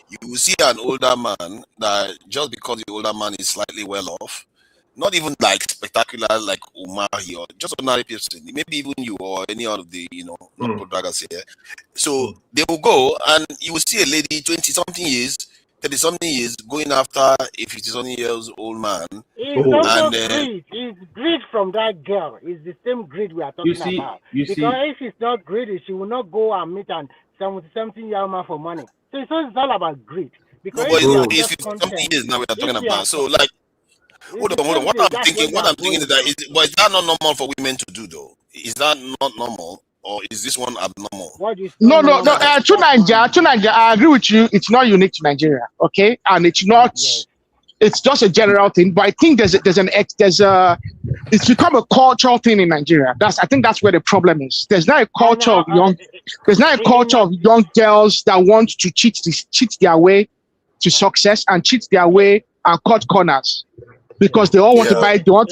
you will see an older man that just because the older man is slightly well off, not even like spectacular like Umahi or just ordinary person, maybe even you or any of the local draggers here. So they will go and you will see a lady 20-something years, 30-something years going after a 50-something years old man. It's also greed. It's greed from that girl. It's the same greed we are talking about. Because if she's not greedy, she will not go and meet an 70-something-year-old man for money. So it's all about greed. Because it's 50-something years now we are talking about. So like, hold on. What I'm thinking is that is that not normal for women to do though? Is that not normal? Or is this one abnormal? No. To Nigeria, I agree with you. It's not unique to Nigeria, okay? And it's not. Yes. It's just a general thing. But I think it's become a cultural thing in Nigeria. I think that's where the problem is. There's not a culture of young girls that want to cheat their way to success and cheat their way and cut corners. Because they all want to buy, they want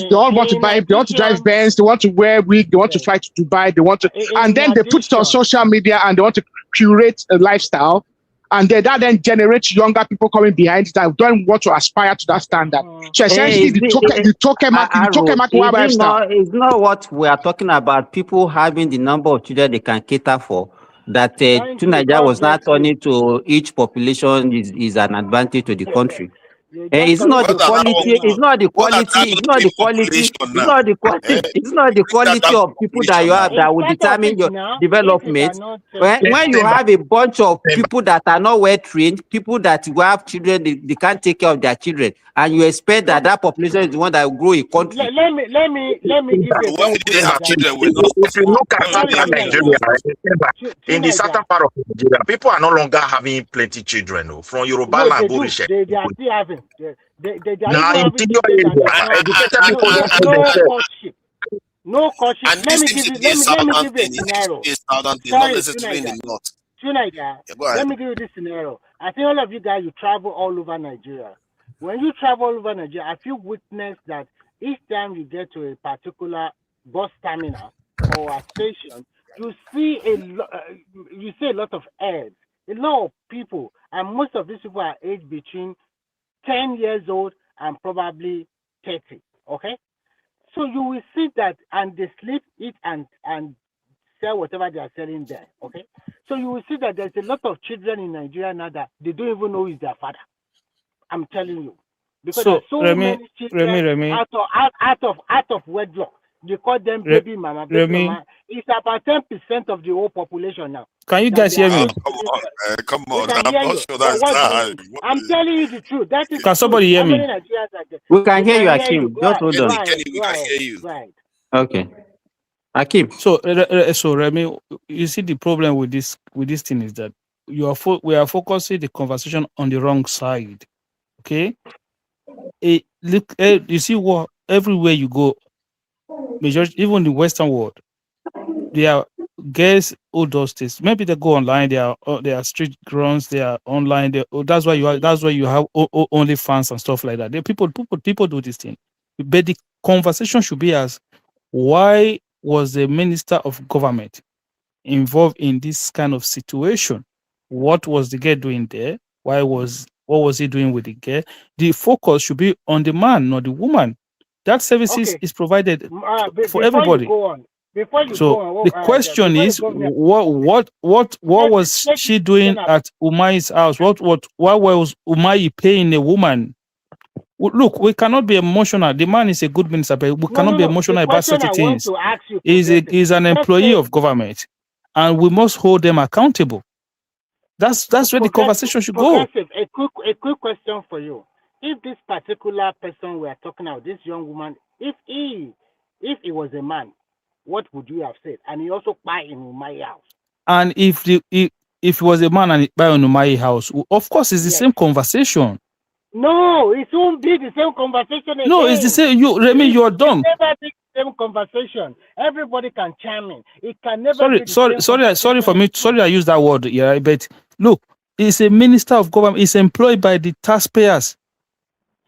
to drive Benz, they want to wear wig, they want to fly to Dubai, they want to, and then they put it on social media and they want to curate a lifestyle, and that then generates younger people coming behind that don't want to aspire to that standard. So essentially, the token lifestyle. It's not what we are talking about. People having the number of children they can cater for. That Nigeria was not turning to each population is an advantage to the country. It's not the quality. It's not the quality. It's not the quality. It's not the quality. It's not the quality of people that you have that will determine your development. When you have a bunch of people that are not well trained, people that will have children, they can't take care of their children, and you expect that population is the one that will grow a country. Let me give you. If you look at southern Nigeria, in the southern part of Nigeria, people are no longer having plenty children. No, from Yoruba land, they are still having. No courtship. And this seems to be a southern thing. Not necessarily in the north. Let me give you this scenario. I think all of you guys, you travel all over Nigeria. When you travel all over Nigeria, I feel witness that each time you get to a particular bus terminal or a station, you see a lot of ads, a lot of people, and most of these people are aged between 10 years old and probably 30. Okay, so you will see that, and they sleep, eat, and sell whatever they are selling there. Okay, so you will see that there's a lot of children in Nigeria now that they don't even know who is their father. I'm telling you, because there's so many children out of wedlock. They call them baby mama. It's about 10% of the whole population now. Can you guys hear me? Come on. I'm not sure that's that. I'm telling you the truth. That is. Can somebody hear me? We can hear you, Akim. Just hold on. We can hear you. Right. Okay. Akim. So Remy, you see the problem with this thing is that we are focusing the conversation on the wrong side. Okay. You see what everywhere you go, majority, even the Western world, they are girls who does this. Maybe they go online. They are street grunts. They are online. That's why you have only fans and stuff like that. People do this thing. But the conversation should be as, why was the minister of government involved in this kind of situation? What was the girl doing there? What was he doing with the girl? The focus should be on the man, not the woman. That services is provided for everybody. Before you so go on, the question is, what was she doing at Umai's house? What was Umai paying a woman? Look, we cannot be emotional. The man is a good minister, but we cannot be emotional about certain things. He's an employee of government, and we must hold them accountable. That's where the conversation should go. A quick question for you. If this particular person we are talking about, this young woman, if he was a man, what would you have said? And he also buy in Umai house. And if he was a man and he buy in Umai house, of course it's the same conversation. No, it won't be the same conversation again. No, it's the same. Remy, you're dumb. It never be the same conversation. Everybody can chime in. It can never be the same sorry for me. Sorry, I used that word. Yeah, but look, he's a minister of government. He's employed by the taxpayers.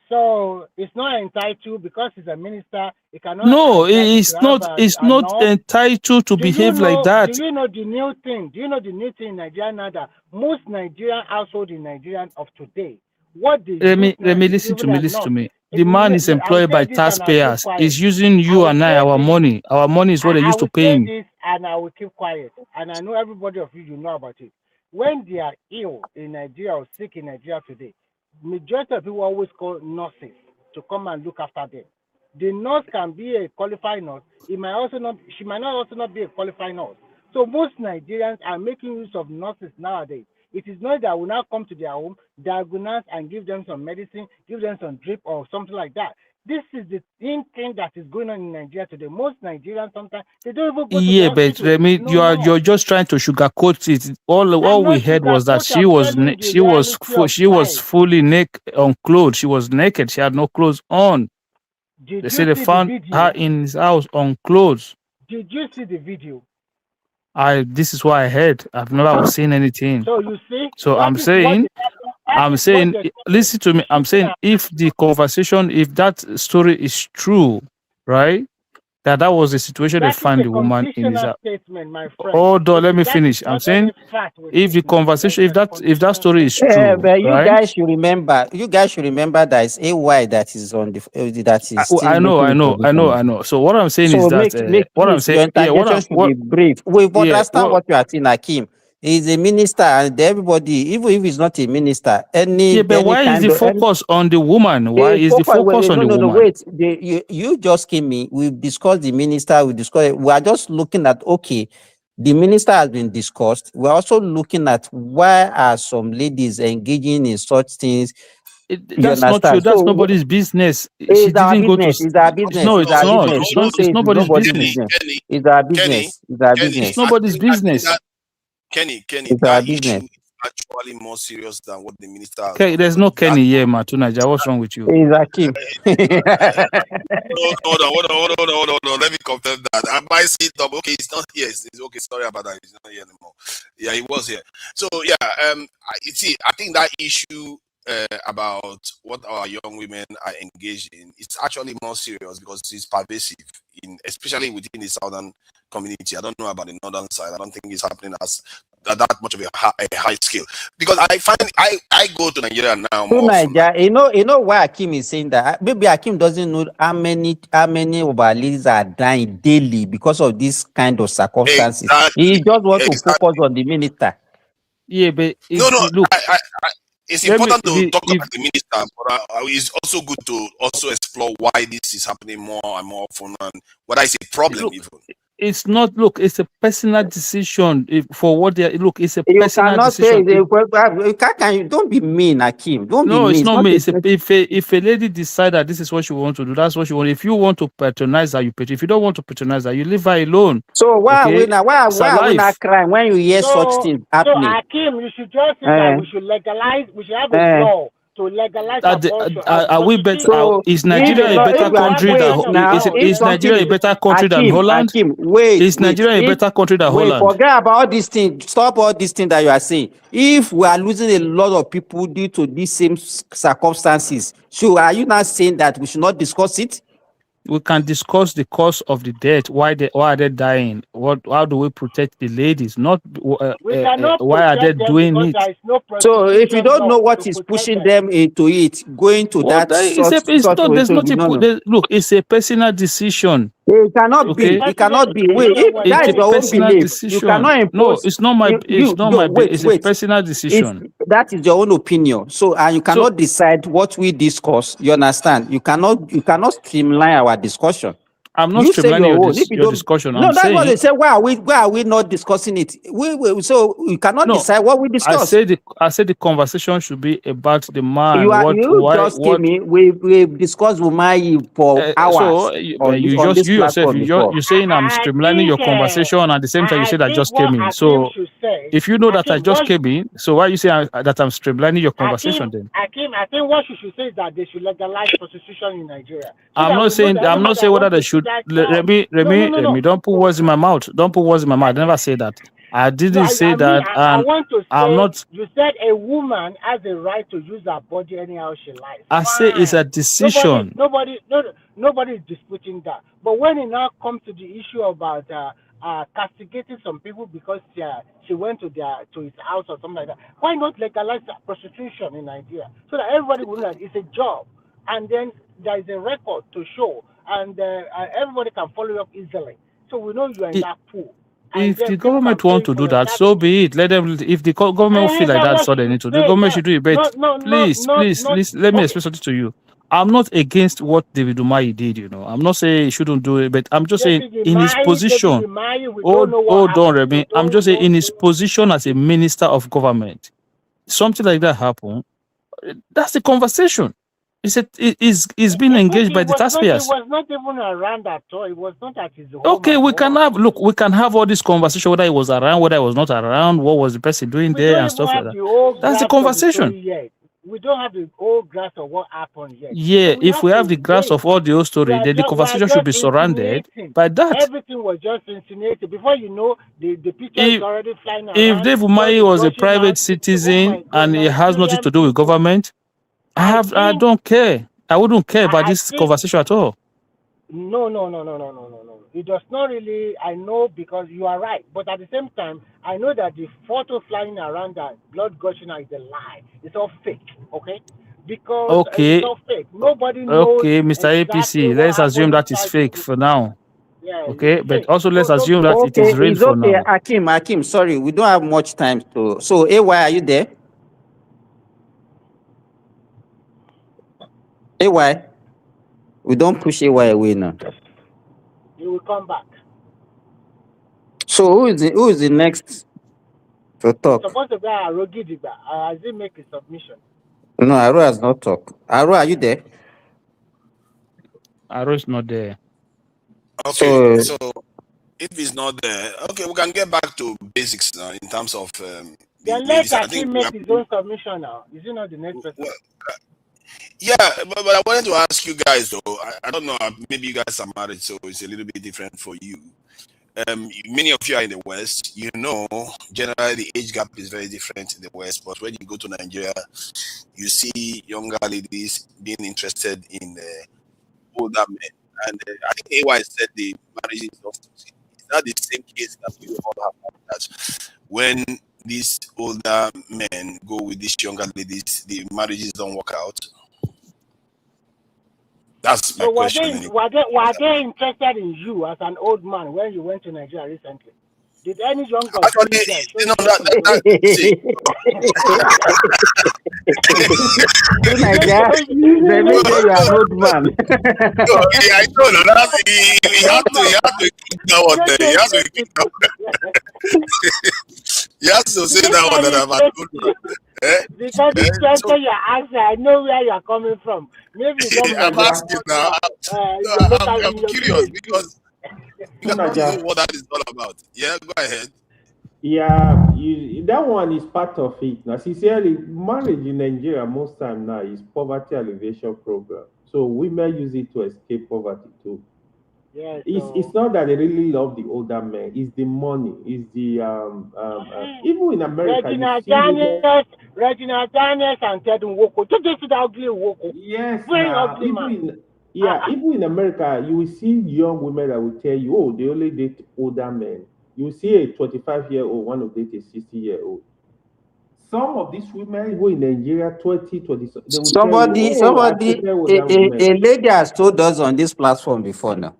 So it's not entitled because he's a minister. He cannot. No, it's not. It's not entitled to behave like that. Do you know the new thing? Do you know the new thing in Nigeria now that most Nigerian households in Nigeria of today? Let me listen to me. The man is employed by taxpayers. He's using you and I, our money. Our money is what they used to pay him. And I will keep quiet. And I know everybody of you know about it. When they are ill in Nigeria or sick in Nigeria today, majority of people always call nurses to come and look after them. The nurse can be a qualified nurse. She might not be a qualified nurse. So most Nigerians are making use of nurses nowadays. It is not that we now come to their home, diagnose and give them some medicine, give them some drip or something like that. This is the thing that is going on in Nigeria today. Most Nigerians sometimes they don't even go to the but Remy, you're just trying to sugarcoat it. All we heard was that she was fully naked, unclothed. She was naked. She had no clothes on. They say they found her in his house unclothed. Did you see the video? This is what I heard. I've never seen anything. So you see. So I'm saying, listen to me. I'm saying if the conversation, if that story is true, right? That was the situation they found the woman in his house. Hold on, let me finish. I'm saying if the conversation, if that story is true, but you guys should remember that it's AY that is on the that is. I know. So what I'm saying is that what I'm saying, should be brief. We understand what you are saying, Hakim. He's a minister, and everybody, even if he's not a minister, but why is the focus on the woman? Why is the focus on the woman? No, wait. You just came in. We've discussed the minister. We are just looking at, okay, the minister has been discussed. We're also looking at why are some ladies engaging in such things. That's not true. That's nobody's business. It's our business. It's our business. No, it's not. It's nobody's business. It's our business. It's our business. It's nobody's business. It's that issue is actually more serious than what the minister has done. There's no Kenny here, Matunaja. What's wrong with you? Exactly. Hold on. Let me confirm that. I might see it up. Okay, it's not here. It's okay. Sorry about that. He's not here anymore. Yeah, he was here. So yeah, I think that issue about what our young women are engaged in, it's actually more serious because it's pervasive, especially within the southern community. I don't know about the northern side. I don't think it's happening as that much of a high scale. Because I find I go to Nigeria now. You know why Hakim is saying that? Maybe Hakim doesn't know how many of our ladies are dying daily because of this kind of circumstances. Exactly. He just wants to focus on the minister. Yeah, but look. It's important to talk about the minister, but it's also good to also explore why this is happening more and more often and whether it's a problem even. It's not, it's a personal decision for what they are. It's a personal decision. Don't be mean, Hakim. It's not me. If a lady decides that this is what she wants to do, that's what she wants. If you want to patronize her, you patronize. If you don't want to patronize her, you leave her alone. So why are we not crying when you hear such things happening? So Hakim, you should just say that we should legalize. We should have a law to legalize abortion. Are we better? Is Nigeria a better country than? Is Nigeria a better country than Holland? Is Nigeria a better country than Holland? Forget about all these things. Stop all these things that you are saying. If we are losing a lot of people due to these same circumstances, so are you not saying that we should not discuss it? we can discuss the cause of the death. Why are they dying? How do we protect the ladies? Not why are they doing it? No so if you don't know what is pushing them into it, going to that look, it's a personal decision. It cannot be. It cannot be. Wait, if that is your own belief, decision. you cannot impose. No, it's not my. It's a personal decision. That is your own opinion. So, and you cannot decide what we discuss. You understand? You cannot streamline our discussion. I'm not streamlining your discussion. No, that's what they say. Why are we not discussing it? So you cannot decide what we discuss. I said the conversation should be about the man. We discussed Umayi for hours. You're saying I'm streamlining your conversation, and at the same time you said I just came in. So if you know that I just came in, so why are you saying that I'm streamlining your conversation then? I think what you should say is that they should legalize prostitution in Nigeria. I'm not saying whether they should. Remy, don't put words in my mouth. Don't put words in my mouth. I never say that. I didn't say that. I want to say, I'm not. You said a woman has a right to use her body anyhow she likes. I say it's a decision. Nobody is disputing that. But when it now comes to the issue about castigating some people because she went to his house or something like that, why not legalize prostitution in Nigeria so that everybody will know that it's a job, and then there is a record to show, and everybody can follow up easily. So we know you are in that pool. If the government want to do that, so be it. Let them. If the government feel like that, so they need to. The government should do it. But please, let me explain something to you. I'm not against what David Umahi did. You know, I'm not saying he shouldn't do it, but I'm just saying in his position. Hold on, Remy. I'm just saying in his position as a minister of government, something like that happen. That's the conversation. It's been engaged by the taxpayers. It was not even around at all. It was not at his home. Okay, we can have all this conversation, whether it was around, whether it was not around, what was the person doing there and stuff like that. That's the conversation. We don't have the whole grasp of what happened yet. Yeah, if we have the grasp of all the whole story, then the conversation should be surrounded by that. Everything was just insinuated. Before you know, the picture is already flying around. If Dave Umahi was a private citizen and it has nothing to do with government, I don't care. I wouldn't care about this conversation at all. No. It does not really. I know because you are right. But at the same time, I know that the photo flying around that blood gushing is a lie. It's all fake. Okay? Because it's all fake. Nobody knows. Okay, Mr. APC, let's assume that is fake for now. Yeah, okay, but also let's assume that it is real for now. Hakim, sorry, we don't have much time to. So, AY, are you there? AY, we don't push AY away now. You will come back. So who is the next to talk? It's supposed to be Arogidiba. Has he make a submission? No, Aro has not talked. Aro, are you there? Aro is not there. Okay, so if he's not there, okay, we can get back to basics now in terms of. Then let Hakim make his own submission now. Is he not the next person? Yeah, but I wanted to ask you guys though. I don't know. Maybe you guys are married, so it's a little bit different for you. Many of you are in the West. You know, generally the age gap is very different in the West. But when you go to Nigeria, you see younger ladies being interested in older men. And I think AY said the marriage is not succeeding. Is that the same case that we all have? That when these older men go with these younger ladies, the marriages don't work out? That's my question. Were they interested in you as an old man when you went to Nigeria recently? Did any young girl? Actually, you know see. Nigeria, they make you an old man. I told you that he had to keep that one there. He has to keep that one. He has to say that one that I'm an old man. Because this question you're asking, I know where you're coming from. Maybe you don't. I'm asking now. I'm curious because you don't know what that is all about. Yeah, go ahead. Yeah, that one is part of it. Now, sincerely, marriage in Nigeria most time now is poverty alleviation program. So women use it to escape poverty too. Yeah, it's not that they really love the older men. It's the money. It's the even in America. Regina Daniels and Ted Nwoko. Just that ugly Nwoko. Yes. Very ugly man. Yeah, even in America, you will see young women that will tell you, oh, they only date older men. You will see a 25-year-old one will date a 60-year-old. Some of these women who in Nigeria, 20, they will somebody, tell you, oh, I prefer older women. a lady has told us on this platform before now.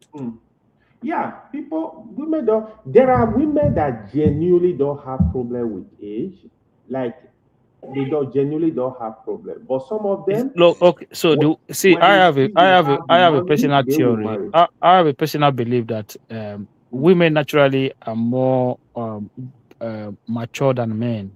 Yeah, women don't. There are women that genuinely don't have problem with age, like they genuinely don't have problem. But some of them, look, okay. So when I they have see you have the I have a money, personal they will theory. marry. I have a personal belief that women naturally are more mature than men.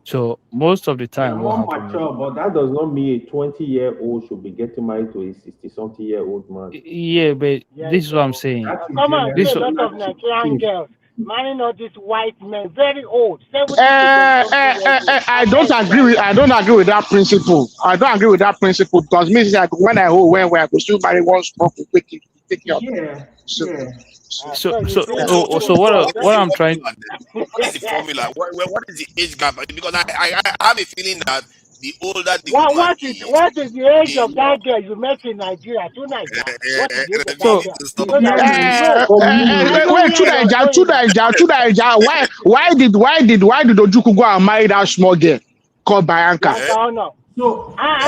So most of the They are time, what more happens? mature, but that does not mean a 20-year-old should be getting married to a 60-something-year-old man. Yeah, but this is what I'm saying. Come on, see a lot of Nigerian girls marrying all these white men, very old, 70 to something years old. I don't agree with that principle. I don't agree with that principle because me, like when I hold when I go still marry one small quick take care of it. So what I'm trying. What is the formula? What is the age gap? Because I have a feeling that the older the woman what is the age of that girl you met in Nigeria? To Nigeria. What is the age of that girl? So that wait, why did Ojukwu go and marry that small girl called Bianca? So I'm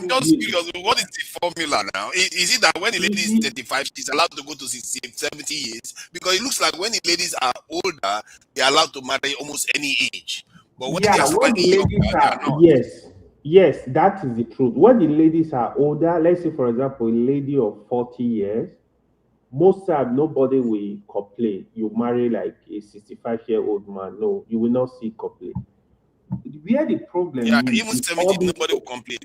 just curious. What is the formula now? Is it that when the lady is 35, she's allowed to go to 60, 70 years? Because it looks like when the ladies are older, they're allowed to marry almost any age. But when they are slightly younger, they are not. Yes, that is the truth. When the ladies are older, let's say for example, a lady of 40 years, most time nobody will complain. You marry like a 65-year-old man, no, you will not see complaint. Where the problem is, even 70, nobody will complain.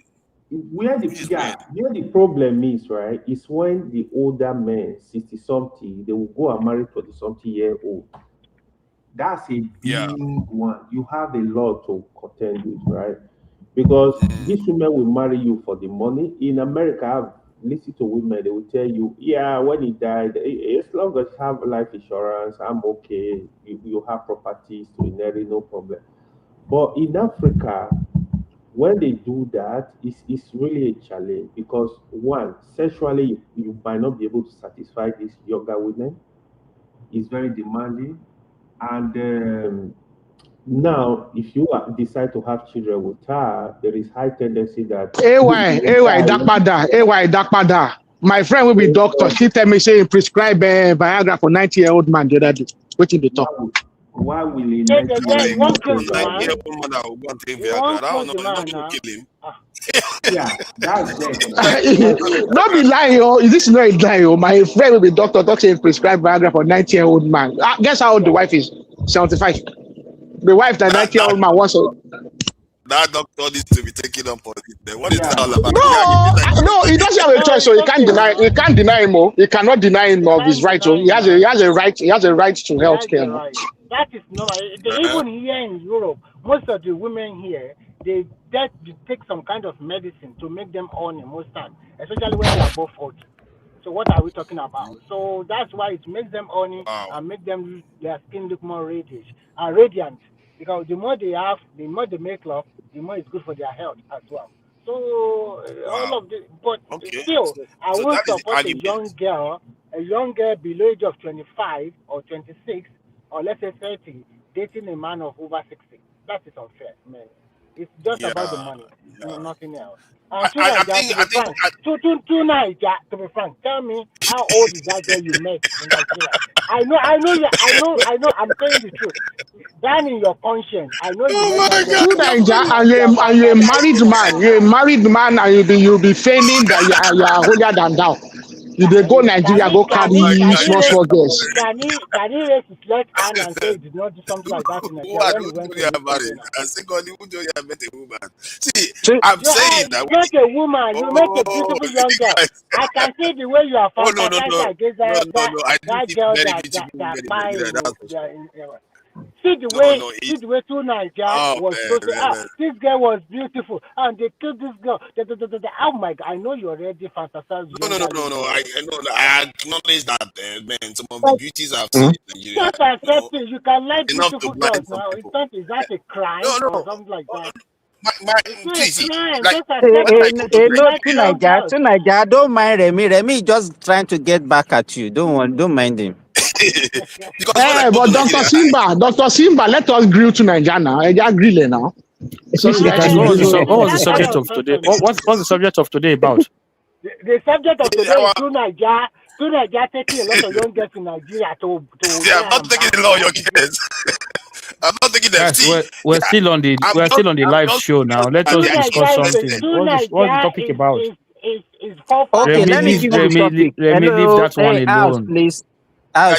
Where the problem is, right, is when the older men, 60-something, they will go and marry 20-something-year-old. That's a big one. You have a lot to contend with, right? Because these women will marry you for the money. In America, I've listened to women, they will tell you, yeah, when he died, as long as you have life insurance, I'm okay. You have properties to inherit, no problem. But in Africa, when they do that, it's really a challenge because one, sexually, you might not be able to satisfy these younger women. It's very demanding. And now, if you decide to have children with her, there is high tendency that AY Dakpada. My friend will be doctor. She tell me say prescribe Viagra for 90-year-old man the other day. What in the talk? Why will he kill the man? Yeah, that's Don't be lying, oh. Is this not a lie? Oh, my friend will be doctor. Doctor saying prescribe Viagra for 90-year-old man. Guess how old the wife is? 75. The wife that 90-year-old man wants. That doctor needs to be taken up on it. What is that all about? No, he doesn't have a choice, so he can't deny. He can't deny him. He cannot deny him of his right. So he has a right. He has a right to health care. That is normal. Even here in Europe, most of the women here, they take some kind of medicine to make them horny most times, especially when they are above 40. So what are we talking about? So that's why it makes them horny and make them their skin look more radiant. Because the more they have, the more they make love, the more it's good for their health as well. So all of this, but still, I won't support a young girl below age of 25 or 26 or let's say 30 dating a man of over 60. That is unfair, man. It's just about the money, nothing else. And to be frank, tell me how old is that girl you met in Nigeria? I know. I'm saying the truth. Down in your conscience, I know you met that girl. And you're a married man. You're a married man, and you'll be feigning that you are holier than thou. If they go Nigeria, go carry small girls. Can he raise his left hand and say he did not do something like that in Nigeria when he went to See, I'm saying that you met a woman, you met a beautiful young girl. I can see the way you are fantasizing against that girl that buy. See the way to Nigeria was so this girl was beautiful and they killed this girl. Oh my God, I know you already fantasized. No. I acknowledge that, man. Some of the beauties I've seen in Nigeria. Just accept it. You can like beautiful girls now. Is that a crime or something like that? Please, no, to Nigeria, don't mind Remy. Remy just trying to get back at you. Don't mind him. But Dr. Simba, let us grill to Nigeria now. I just grill now. Sorry, guys, what was the subject of today? What's the subject of today about? The subject of today is through Nigeria taking a lot of young girls in Nigeria to I'm not taking a lot of young girls. I'm not taking them. Guys, we're still on the live show now. Let us discuss something. What's the topic about? Okay, let me give you the topic. Let me leave that one alone. Please.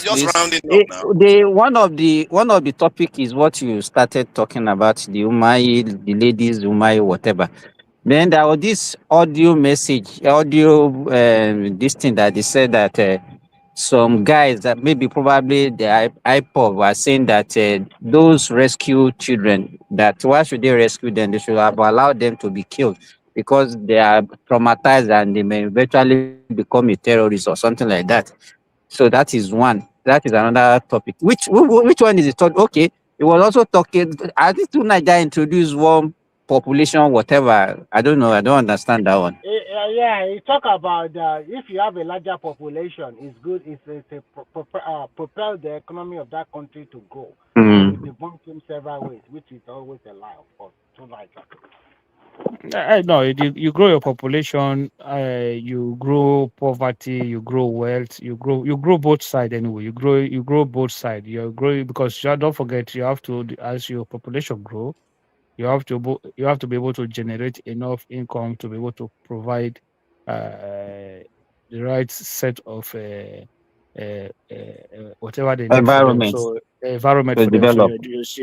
Just rounding up now. One of the topic is what you started talking about, the Umai, the ladies, Umai, whatever. Then there was this audio message, this thing that they said that some guys that maybe probably the IPOB were saying that those rescue children, that why should they rescue them? They should have allowed them to be killed because they are traumatized and they may eventually become a terrorist or something like that. So that is one. That is another topic. Which one is it? Okay, it was also talking. I think to Nigeria introduce one population, whatever. I don't know. I don't understand that one. Yeah, you talk about if you have a larger population, it's good. It's propel the economy of that country to grow. It debunks in several ways, which is always a lie, of course. To Nigeria. No, you grow your population, you grow poverty, you grow wealth, you grow both sides anyway. You grow both sides. You grow because don't forget you have to, as your population grow, you have to be able to generate enough income to be able to provide the right set of whatever they need environment. For them. So environment to for develop. them. So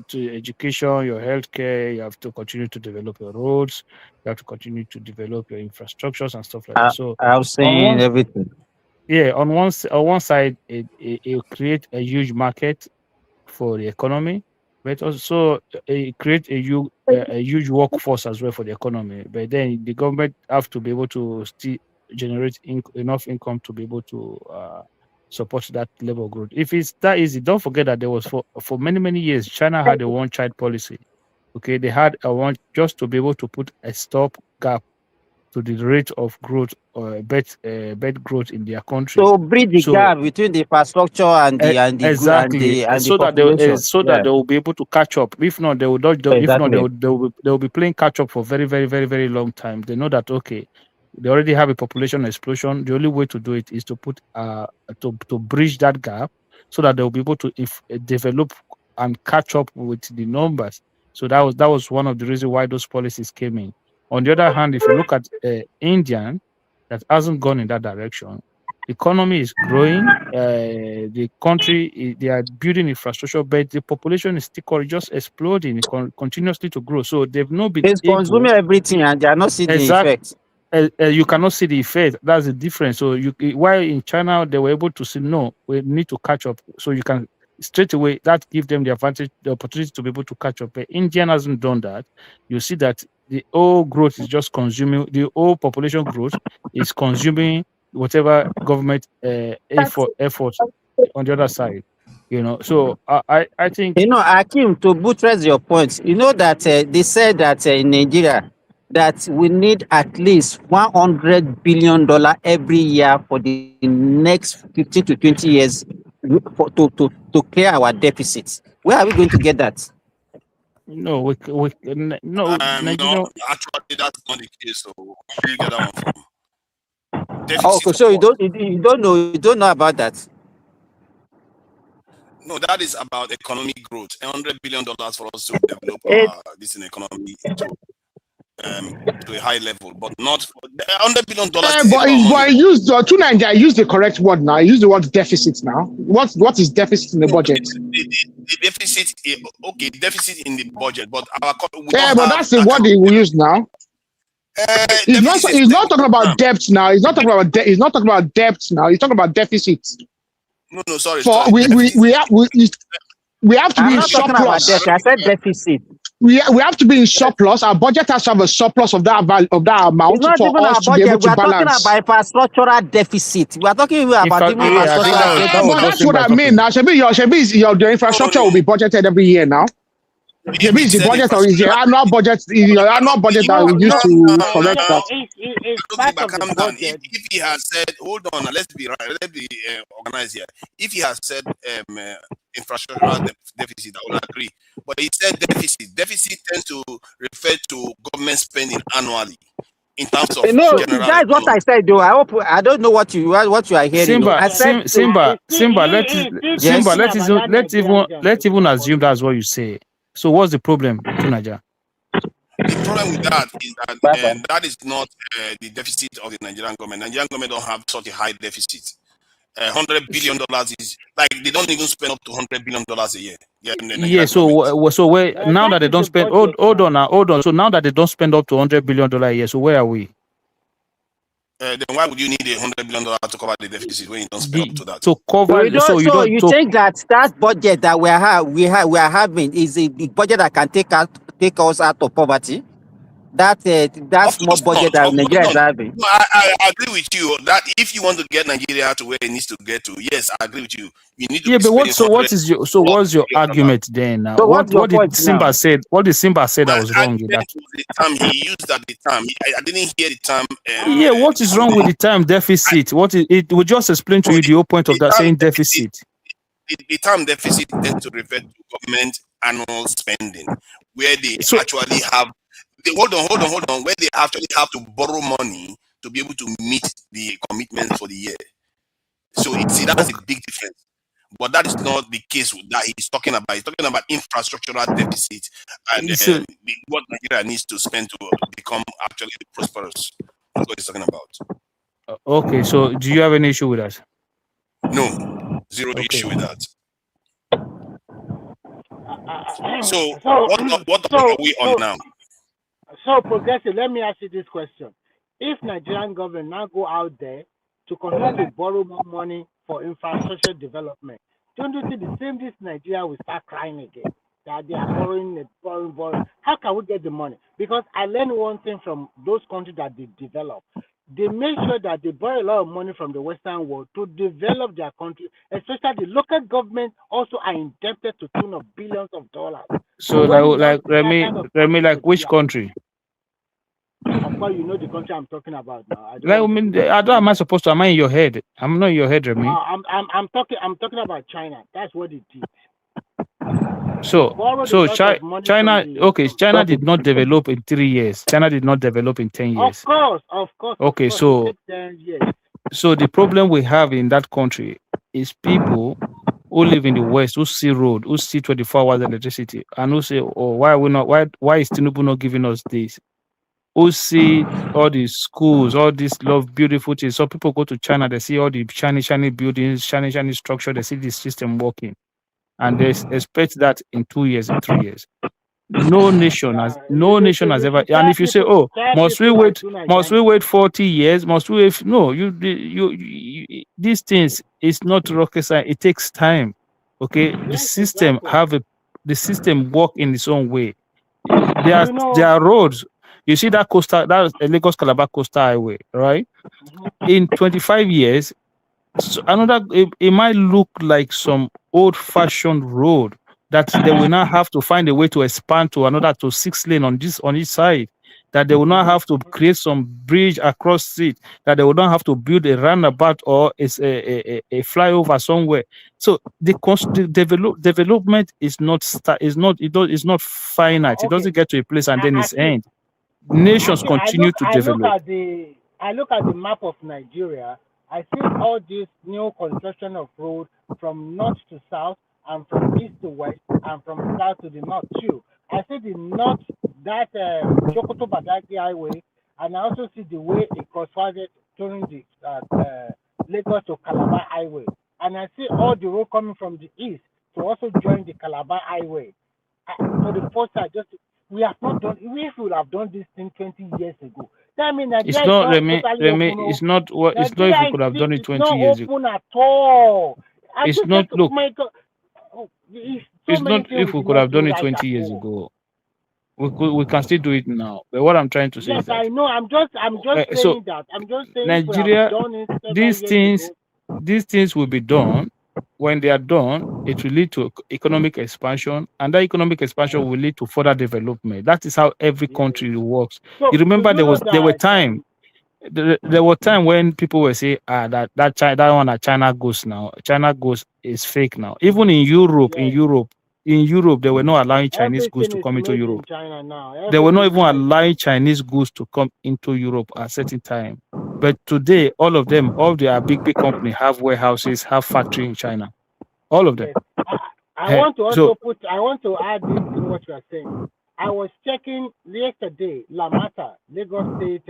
to education, your healthcare, you have to continue to develop your roads, you have to continue to develop your infrastructures and stuff like that. So I've seen everything. Yeah, on one side, it create a huge market for the economy, but also it create a huge workforce as well for the economy. But then the government have to be able to still generate enough income to be able to support that level of growth. If it's that easy, don't forget that there was for many years China had a one-child policy. Okay, they had a one just to be able to put a stop gap to the rate of growth or bed growth in their country. So bridge the gap between the infrastructure and the exactly, and so the that they will be able to catch up. If not, they will not. If not, they will be playing catch up for very long time. They know that okay, they already have a population explosion. The only way to do it is to put to bridge that gap so that they will be able to develop and catch up with the numbers. So that was one of the reasons why those policies came in. On the other hand, if you look at India, that hasn't gone in that direction. The economy is growing. The country, they are building infrastructure, but the population is still just exploding, continuously to grow. So they've not been consuming everything, and they are not seeing the effect. You cannot see the effect. That's the difference. So while in China they were able to see, no, we need to catch up. So you can straight away that give them the opportunity to be able to catch up. But India hasn't done that. You see that the whole growth is just consuming, the whole population growth is consuming whatever government effort on the other side. So I think Akim, to buttress your point, that they said that in Nigeria that we need at least $100 billion every year for the next 15 to 20 years to clear our deficits. Where are we going to get that? No, Nigeria. No, actually, that's not the case. So where do you get that one from? Okay, so you don't know about that. No, that is about economic growth. $100 billion for us to develop this in economy to a high level, but not $100 billion. But I use the correct word now. I use the word deficit now. What is deficit in the budget? The deficit, deficit in the budget, but but that's the word we use now. He's not talking about debt now. He's not talking about debt now. He's talking about deficit. No, sorry. We have to be in surplus. I said deficit. We have to be in surplus. Our budget has to have a surplus of that amount for us to be able to balance. We are talking about infrastructural deficit. We are talking about that's what I mean. Now, your infrastructure will be budgeted every year now. Is the budget or is the annual budget? Is the annual budget that we used to correct that? It's part of the budget. If he has said, hold on, let's be organized here. If he has said infrastructural deficit, I will agree. But he said deficit. Deficit tends to refer to government spending annually. In terms of no, that's what I said though. I don't know what you are hearing. Simba, let's even assume that's what you say. So what's the problem, Tunaja? The problem with that is that that is not the deficit of the Nigerian government. Nigerian government don't have such a high deficit. $100 billion is like they don't even spend up to $100 billion a year. Yeah. So where now that they don't spend? Hold on. So now that they don't spend up to $100 billion a year, so where are we? Then why would you need $100 billion to cover the deficit when you don't spend up to that? To cover. So you think that budget that we are having is a budget that can take us out of poverty? That's more budget that Nigeria is having. No, I agree with you that if you want to get Nigeria to where it needs to get to, yes, I agree with you. You need to. Yeah, but what's your argument then? So what did Simba said? What did Simba say that was wrong with that? The term he used at the time, I didn't hear the term. What is wrong with the term deficit? It will just explain to you the whole point of that saying deficit. The term deficit tends to refer to government annual spending, where they actually have. Hold on. Where they actually have to borrow money to be able to meet the commitments for the year. So that's a big difference. But that is not the case that he's talking about. He's talking about infrastructural deficit and what Nigeria needs to spend to become actually prosperous. That's what he's talking about. Okay, so do you have any issue with that? No, zero issue with that. So what are we on now? So, Progressive, let me ask you this question. If Nigerian government now go out there to continue to borrow more money for infrastructure development, don't you think this Nigeria will start crying again? That they are borrowing. How can we get the money? Because I learned one thing from those countries that they develop. They make sure that they borrow a lot of money from the Western world to develop their country, especially the local government also are indebted to tune of billions of dollars. So Remy, like which country? Of course, you know the country I'm talking about now. Am I supposed to? Am I in your head? I'm not in your head, Remy. I'm talking about China. That's what it did. So China, okay, China did not develop in 3 years. China did not develop in 10 years. Of course. Okay, so the problem we have in that country is people who live in the West, who see road, who see 24 hours electricity, and who say, oh, why is Tinubu not giving us this? Who see all these schools, all these beautiful things. So people go to China, they see all the shiny buildings, shiny structure, they see this system working. And they expect that in 2 years, in 3 years. No nation has ever. And if you say, "Oh, must we wait 40 years? Must we wait?" No, these things is not rocket science. It takes time. Okay, the system work in its own way. There are roads. You see that Lagos Calabar Coastal Highway, right? In 25 years, it might look like some old-fashioned road that they will now have to find a way to expand to 6 lane on each side, that they will not have to create some bridge across it, that they will not have to build a roundabout or a flyover somewhere. So the development is not finite. It doesn't get to a place and then it's end. Nations continue to develop. I look at the map of Nigeria. I see all this new construction of road from north to south, and from east to west, and from south to the north too. I see the north, that Sokoto Badagry Highway, and I also see the way it crossfires during the Lagos to Calabar Highway. And I see all the road coming from the east to also join the Calabar Highway. For the first time, we have not done. If we would have done this thing 20 years ago, that means it's not Remy. It's not what. It's not if we could have done it 20 years ago. Open at all. It's not. Look. It's not if we could have done it 20 years ago. We can still do it now. But what I'm trying to say is that, I know. I'm just saying that. I'm just saying Nigeria, these things will be done when they are done, it will lead to economic expansion, and that economic expansion will lead to further development. That is how every country works. So, You remember there were that, time. There were time when people were saying, that one that China goes now, China goes is fake now. Even in Europe, they were not allowing Chinese goods to come into Europe. China now. They were not even allowing Chinese goods to come into Europe at a certain time. But today, all their big companies have warehouses, have factory in China. All of them. Yes. I want to add this to what you are saying. I was checking yesterday, Lamata, Lagos State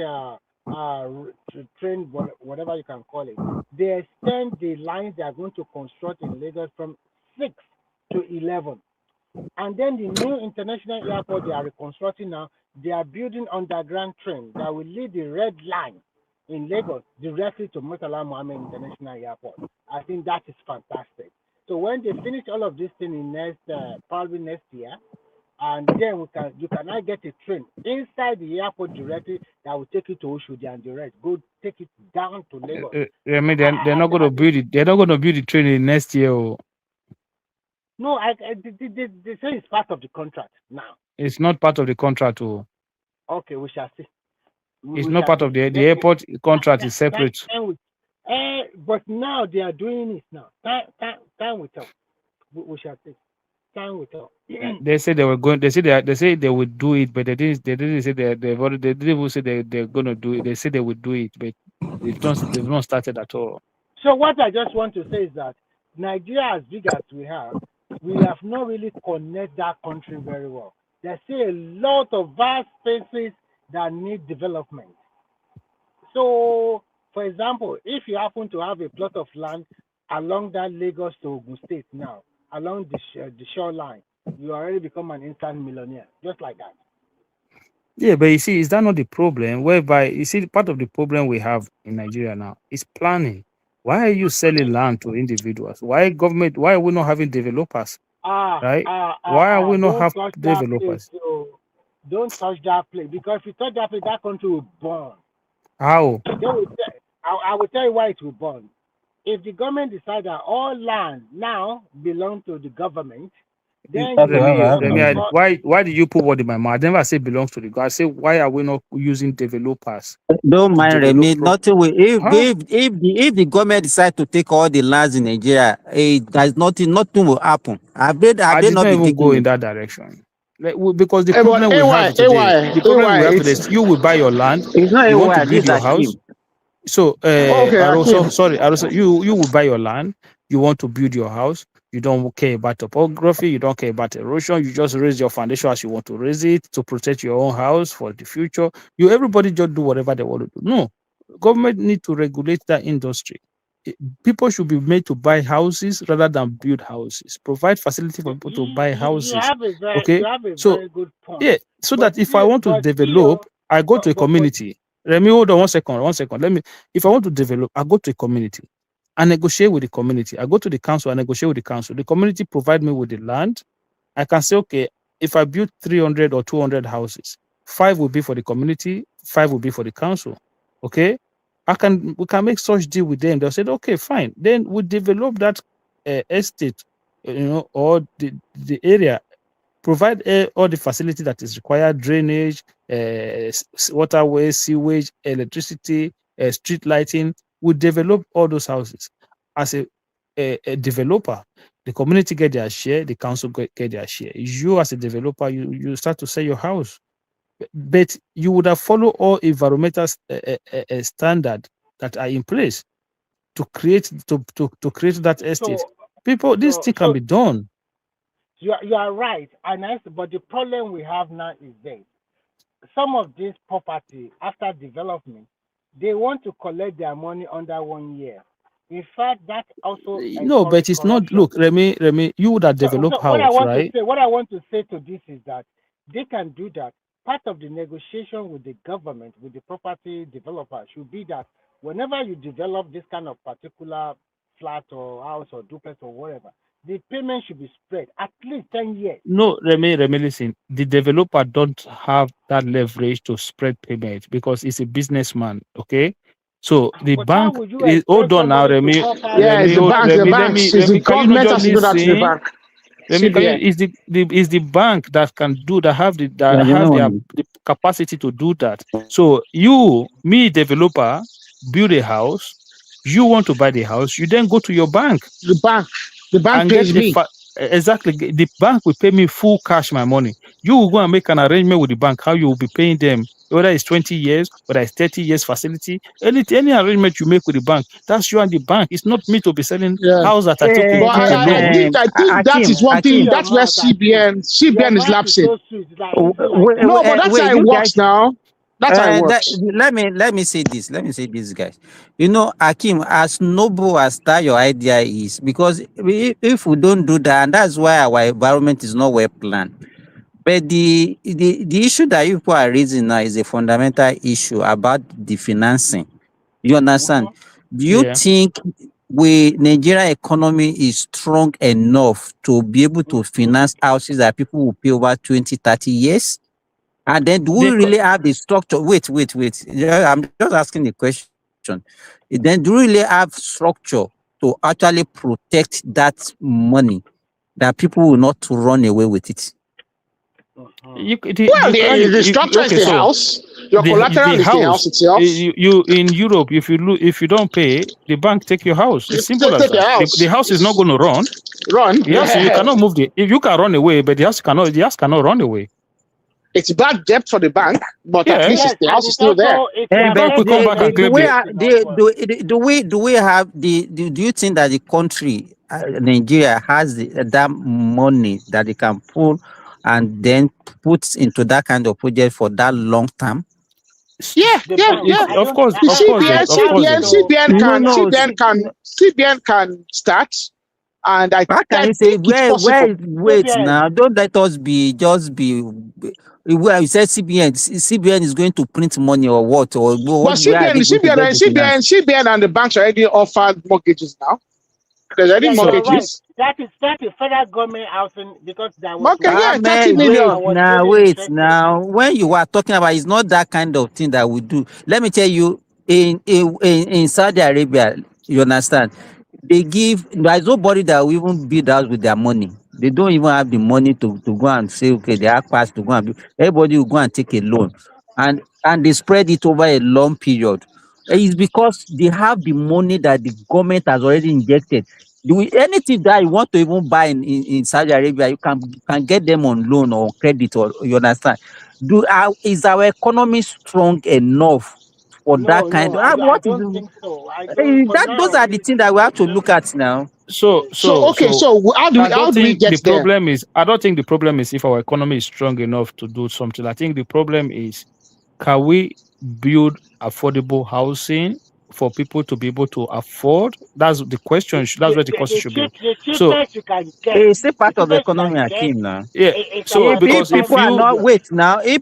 train, whatever you can call it. They extend the lines they are going to construct in Lagos from 6 to 11. And then the new international airport they are reconstructing now, they are building underground train that will lead the red line in Lagos directly to Murtala Mohammed International Airport. I think that is fantastic. So when they finish all of this thing in probably next year, and then you can now get a train inside the airport directly that will take you to Oshodi and the rest. Go take it down to Lagos. I mean, they're not going to build it. They're not going to build the train in next year. No, they say it's part of the contract now. It's not part of the contract. Okay, we shall see. It's not part of the airport contract. Is separate. But now they are doing it now. Time will tell. We shall see. Time will tell. They say they were going. They say they would do it, but they didn't say they didn't even say they're going to do it. They say they would do it, but they've not started at all. So what I just want to say is that Nigeria, as big as we have not really connected that country very well. There's still a lot of vast spaces that need development. So, for example, if you happen to have a plot of land along that Lagos to Ogun State now, along the shoreline, you already become an instant millionaire, just like that. Yeah, but you see, is that not the problem? Whereby, you see, part of the problem we have in Nigeria now is planning. Why are you selling land to individuals? Why are we not having developers? Right? Why are we not having developers? Don't touch that place, because if you touch that place, that country will burn. How? I will tell you why it will burn. If the government decide that all land now belong to the government, then why did you put word in my mouth? I never say belongs to the government. I say, why are we not using developers? Don't mind Remy. Nothing will, if the government decide to take all the lands in Nigeria, there's nothing will happen. I did not even go in that direction. Because the problem we have today, is you will buy your land, it's not you want to build your house. So, you will buy your land, you want to build your house, you don't care about topography, you don't care about erosion, you just raise your foundation as you want to raise it to protect your own house for the future. Everybody just do whatever they want to do. No, government need to regulate that industry. People should be made to buy houses rather than build houses. Provide facility for people to buy houses. You have a very good point. Yeah, so that if I want to develop, I go to a community. Let me hold on one second. If I want to develop, I go to a community. I negotiate with the community. I go to the council, I negotiate with the council. The community provide me with the land. I can say, okay, if I build 300 or 200 houses, 5 will be for the community, 5 will be for the council. Okay? We can make such deal with them. They'll say, okay, fine. Then we develop that estate, or the area, provide all the facility that is required: drainage, waterways, sewage, electricity, street lighting. We develop all those houses. As a developer, the community get their share, the council get their share. You as a developer, you start to sell your house. But you would have followed all environmental standards that are in place to create that estate. This thing can be done. You are right, but the problem we have now is this: some of this property after development, they want to collect their money under 1 year. In fact, that also no, but it's not. Look, Remy, you would have developed house, right? What I want to say to this is that they can do that. Part of the negotiation with the government, with the property developer, should be that whenever you develop this kind of particular flat or house or duplex or whatever, the payment should be spread at least 10 years. No, Remy, listen. The developer don't have that leverage to spread payment because he's a businessman, okay? So the But bank how would you is, hold expect on now, somebody to Remy. offer Yeah, it's the bank. The Let banks. It's the me, can you not government just has to do that to the listen? bank. Remy, can you, CBN. is the bank that can do that, have the the capacity to do that. So you, me, developer, build a house, you want to buy the house, you then go to your bank. The bank And pays get me. Exactly. The bank will pay me full cash my money. You will go and make an arrangement with the bank how you will be paying them, whether it's 20 years, whether it's 30 years facility, any arrangement you make with the bank, that's you and the bank. It's not me to be selling house that I took But a loan. I think that is one thing. That's where CBN is lapsing. So sweet, like, like No, but that's how it works now. That's how it works. Let me say this. Let me say this, guys. You know, Akim, as noble as that your idea is, because if we don't do that, and that's why our environment is not well planned. But the issue that you people are raising now is a fundamental issue about the financing. You understand? Do you think Nigeria economy is strong enough to be able to finance houses that people will pay over 20, 30 years? And then do we really have the structure? Wait. Yeah, I'm just asking the question. Then do we really have structure to actually protect that money that people will not to run away with it? The structure is the house. Your collateral is the house itself. You in Europe, if you don't pay, the bank take your house. It's simple as that. The house is not going to run. The house, you cannot move if you can run away, but the house cannot run away. It's bad debt for the bank, but at least the house is still there. The bank will come back and claim Do we have do you think that the country Nigeria has that money that they can pull and then put into that kind of project for that long term? Yeah. Of course. CBN can start, and I can you say wait now? Don't let us just be. Well, you said CBN is going to print money or what? Or but CBN and the banks already offered mortgages now. There's already mortgages. Right. That is federal government housing because there was 30 million. Now, when you are talking about, it's not that kind of thing that we do. Let me tell you, in Saudi Arabia, you understand, there's nobody that will even build house with their money. They don't even have the money to go and say, okay, they have passed to go and build. Everybody will go and take a loan, and they spread it over a long period. It's because they have the money that the government has already injected. Anything that you want to even buy in Saudi Arabia, you can get them on loan or credit, or you understand. Is our economy strong enough for that kind of? I don't think so. Those are the things that we have to look at now. So how do we get the problem is? I don't think the problem is if our economy is strong enough to do something. I think the problem is, can we build affordable housing for people to be able to afford? That's the question. That's where the question should be. So it's still part of the economy, Akim, now. Yeah. So because if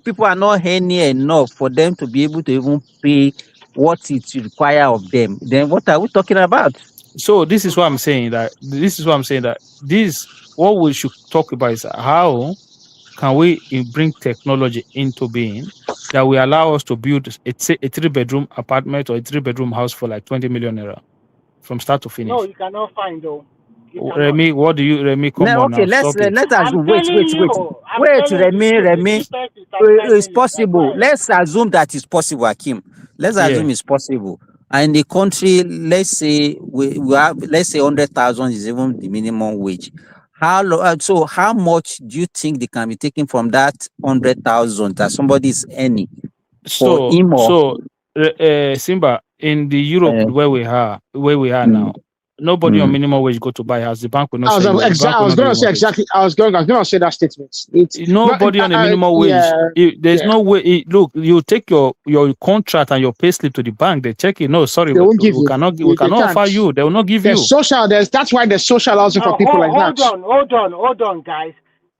people are not earning enough for them to be able to even pay what it requires of them, then what are we talking about? So this is what I'm saying. What we should talk about is how can we bring technology into being that will allow us to build a 3-bedroom apartment or a 3-bedroom house for like 20 million naira from start to finish. No, you cannot find though. Remy, come on now. Let's assume. Wait, Remy. It's possible. Let's assume that it's possible, Akim. Let's assume it's possible. And in the country, let's say we have 100,000 is even the minimum wage. So how much do you think they can be taking from that 100,000 that somebody is earning for him? Simba, in the Europe where we are now, nobody on minimum wage go to buy house. The bank will not say. I was going to say exactly. I was going to say that statement. Nobody on the minimum wage. There's no way. Look, you take your contract and your payslip to the bank. They check it. No, sorry, they won't give you. We cannot offer you. They will not give you. That's why there's social housing for people like that. Hold on, guys.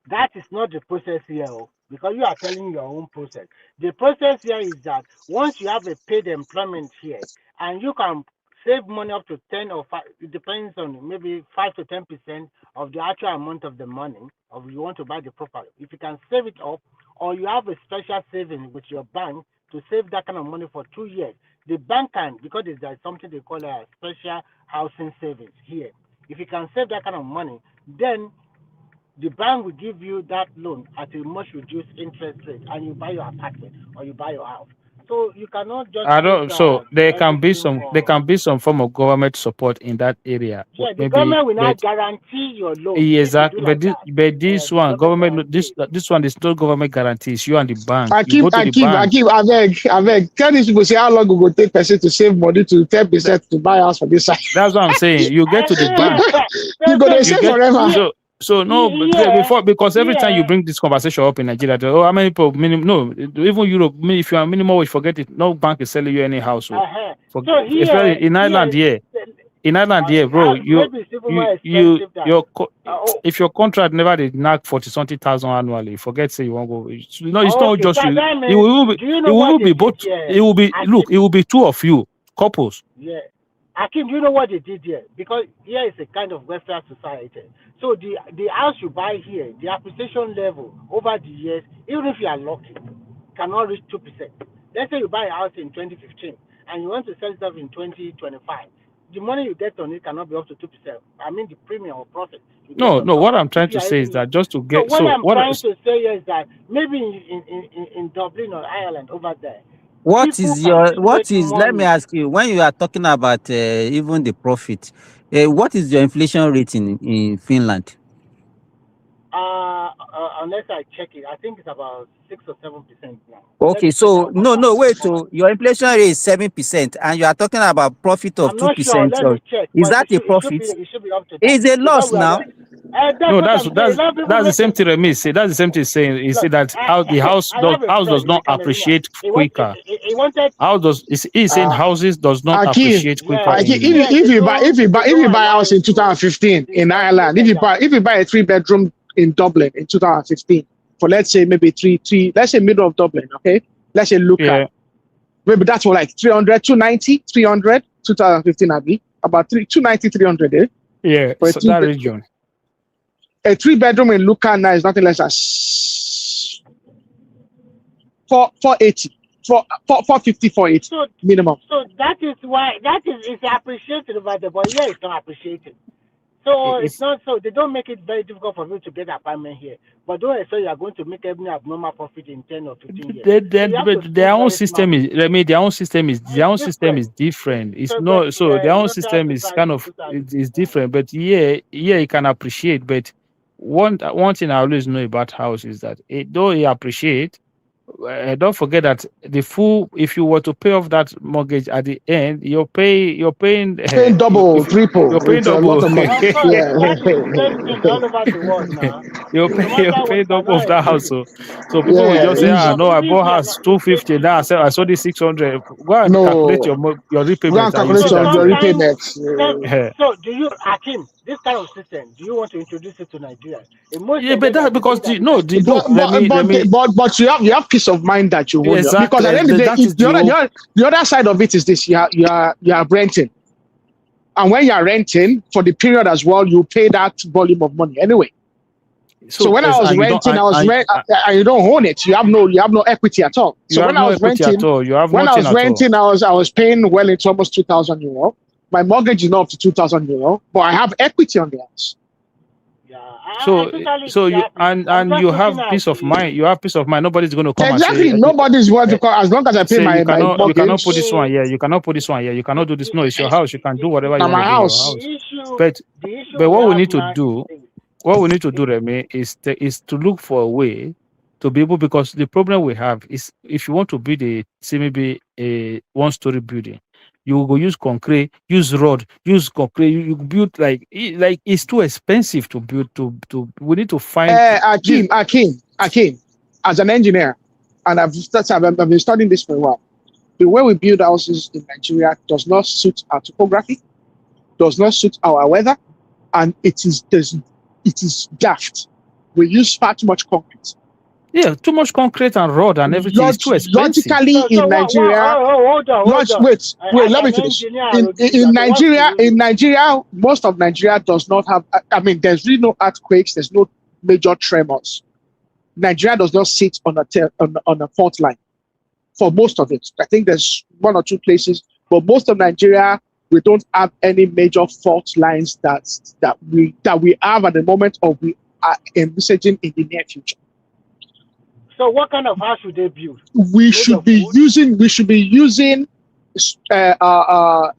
That is not the process here, because you are telling your own process. The process here is that once you have a paid employment here, and you can save money up to 10 or 5, it depends on maybe 5 to 10% of the actual amount of the money of you want to buy the property. If you can save it up, or you have a special saving with your bank to save that kind of money for 2 years, the bank can, because there's something they call a special housing savings here. If you can save that kind of money, then the bank will give you that loan at a much reduced interest rate, and you buy your apartment or you buy your house. So you cannot just. I don't. So there can be some form of government support in that area. Yeah, the government will not guarantee your loan. Exactly, but this one government, this one is no government guarantees. You and the bank. I keep. I beg. Tell these people say how long it will take person to save money to 10% to buy house for this side. That's what I'm saying. You get to the bank. You go to save forever. So no, because every time you bring this conversation up in Nigeria, how many people even Europe, if you are minimum wage, forget it. No bank is selling you any house. So here, in Ireland, bro, if your contract never did knock 40-something thousand annually, forget say you won't go. No, it's not just you. It will be both. It will be it will be two of you, couples. Yeah. Akim, do you know what they did here? Because here is a kind of welfare society. So the house you buy here, the appreciation level over the years, even if you are lucky, cannot reach 2%. Let's say you buy a house in 2015 and you want to sell it off in 2025. The money you get on it cannot be up to 2%. I mean the premium or profit. No. What I'm trying to say is that just to get. So what I'm trying to say is that maybe in Dublin or Ireland over there. Let me ask you, when you are talking about even the profit, what is your inflation rate in Finland? Unless I check it, I think it's about 6 or 7% now. Okay, so wait, so your inflation rate is 7%, and you are talking about profit of 2%. Sure. Let me check. Is that a profit? It should be up to that. It's a loss now. No, that's the same thing Remy say. That's the same thing saying. He said that the house does not appreciate quicker. He's saying houses does not appreciate quicker. If you buy a house in 2015 in Ireland, if you buy a 3-bedroom in Dublin in 2015 for let's say maybe let's say middle of Dublin, okay? Let's say maybe that's for like 300, 290, 300, 2015 Abby, about 290, 300, eh? Yeah, for so that region. A 3-bedroom in Lucca now is nothing less than 480, 450, 480 minimum. So that is why it's appreciated over there, but here it's not appreciated. So it's not so they don't make it very difficult for you to get an apartment here. But don't say you are going to make every abnormal profit in 10 or 15 years. Their own system is their own system is different. It's not so their own system is kind of is different. But you can appreciate. But one thing I always know about house is that though you appreciate, don't forget that if you were to pay off that mortgage at the end, you're paying double, triple. You're paying double. All over the world now. You're paying double of that house. So people will just say, I bought house 250. Now I sold it 600. Go and calculate your repayment. Go and calculate your repayment. So do you, Akim, this kind of system, do you want to introduce it to Nigeria? But that's because but you have peace of mind that you won't. Exactly. Because at the end of the day, the other side of it is this: you are renting, and when you are renting for the period as well, you pay that volume of money anyway. So when I was renting, you don't own it. You have no equity at all. So when I was renting, I was paying well into almost €2,000. My mortgage is not up to €2,000, but I have equity on the house. So you you have peace of mind. You have peace of mind. Nobody's going to come exactly. and say, nobody's going to come as long as I pay my mortgage. You cannot put this one here. You cannot put this one here. You cannot do this. No, it's your house. You can do whatever you want to do. House. But what we need to do, Remy, is to look for a way to be able, because the problem we have is if you want to build maybe a one-story building, you will go use concrete, use rod, use concrete. You build like it's too expensive to build. We need to find. Akim, as an engineer, and I've been studying this for a while. The way we build houses in Nigeria does not suit our topography, does not suit our weather, and it is daft. We use far too much concrete. Yeah, too much concrete and rod and everything is too expensive. Logically, in Nigeria, wait, let me finish. In Nigeria, most of Nigeria does not have. I mean, there's really no earthquakes. There's no major tremors. Nigeria does not sit on a fault line. for most of it. I think there's 1 or 2 places, but most of Nigeria, we don't have any major fault lines that we have at the moment, or we are envisaging in the near future. So what kind of house should they build? We should be using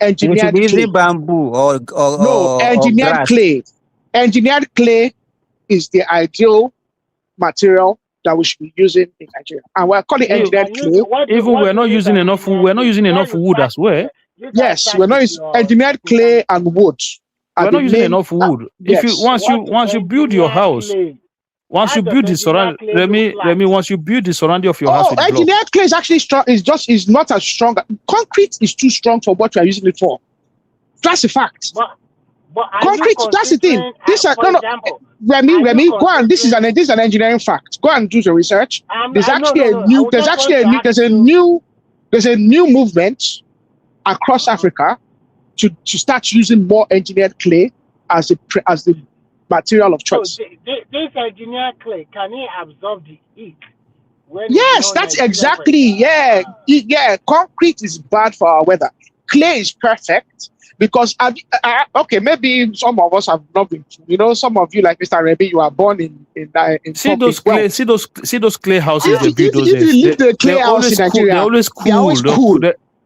engineered clay. Bamboo or engineered grass. clay. Engineered clay is the ideal material that we should be using in Nigeria, and we're calling it engineered clay. Even we're not using enough. We're not using enough wood as well. Yes, we're not using engineered clay and wood. We're not using enough wood. If you once you build your house, once you build the surround, Remy, once you build the surrounding of your house with engineered clay is actually strong. Is not as strong. Concrete is too strong for what we are using it for. That's a fact. But concrete. That's the thing. This are Remy. Go on. This is an engineering fact. Go and do the research. There's actually a new movement across Africa to start using more engineered clay as the material of choice. So this engineered clay, can it absorb the heat? Yes, that's exactly. Yeah. Concrete is bad for our weather. Clay is perfect because okay, maybe some of us have not been. Some of you, like Mr. Remy, you are born in see those clay houses they build those days. If you leave the clay house in Nigeria, they're always cool.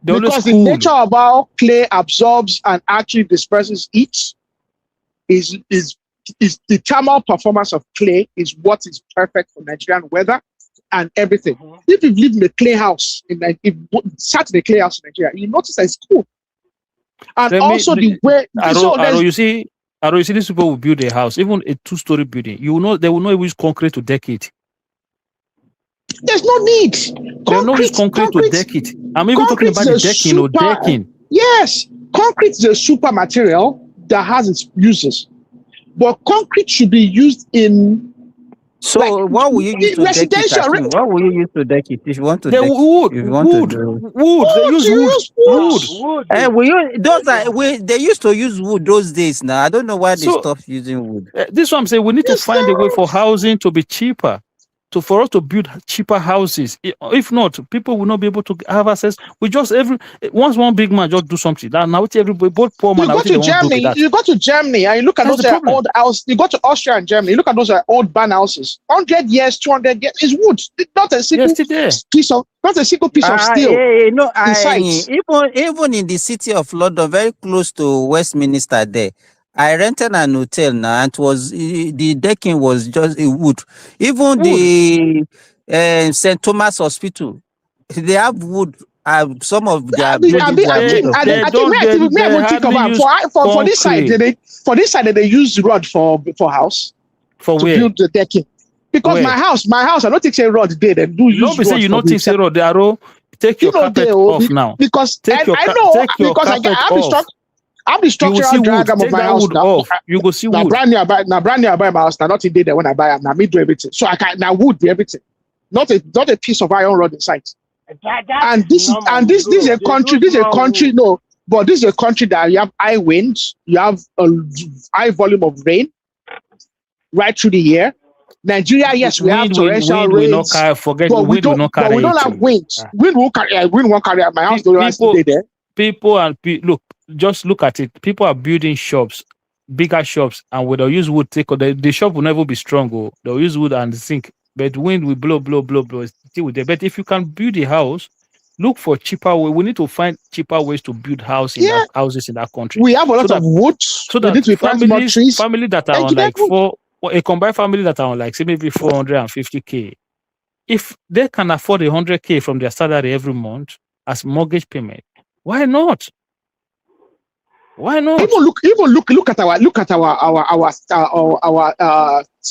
Because the nature of how clay absorbs and actually disperses heat is the thermal performance of clay is what is perfect for Nigerian weather and everything. If you live in a clay house sat in a clay house in Nigeria, you notice that it's cool. And also the way you see these people will build a house, even a 2-story building. They will not use concrete to deck it. There's no need. They will not use concrete to deck it. I'm even talking about the decking or decking. Yes, concrete is a super material that has its uses. But concrete should be used in. So what will you use to deck it? What will you use to deck it if you want to deck wood? Wood. They use wood. They used to use wood those days. Now I don't know why they stopped using wood. This is what I'm saying. We need to find a way for housing to be cheaper. For us to build cheaper houses. If not, people will not be able to have access. Once one big man just do something. Now everybody, both poor man. You go to Germany and you look at those old houses. You go to Austria and Germany. You look at those old barn houses. 100 years, 200 years is wood. Not a single piece of steel. Even in the city of London, very close to Westminster, there. I rented an hotel now, and the decking was just a wood. Even the St. Thomas Hospital, they have wood. Some of their for this side they use rod for house to build the decking. Because my house, I don't think say rod there. They do use rod. Don't be saying you don't think say rod. They are take your carpet off now. Because I I'm the structural diagram of my house now. You go see wood. Brand new, I buy my house. Now nothing there when I buy. Now me do everything. So I can now wood be everything. Not a piece of iron rod inside. And this is a country. This is a country. No, but this is a country that you have high winds. You have a high volume of rain right through the year. Nigeria, yes, we have torrential rains. But we don't have winds. Wind won't carry out. My house don't stay there. Look, just look at it. People are building shops, bigger shops, and when they'll use wood, the shop will never be strong. They'll use wood and sink, but wind will blow. Still with it. But if you can build a house, look for cheaper way. We need to find cheaper ways to build houses in that country. We have a lot of wood. So that family that are on like a combined family that are on like say maybe 450K, if they can afford 100K from their salary every month as mortgage payment, why not? Why not? Even look at our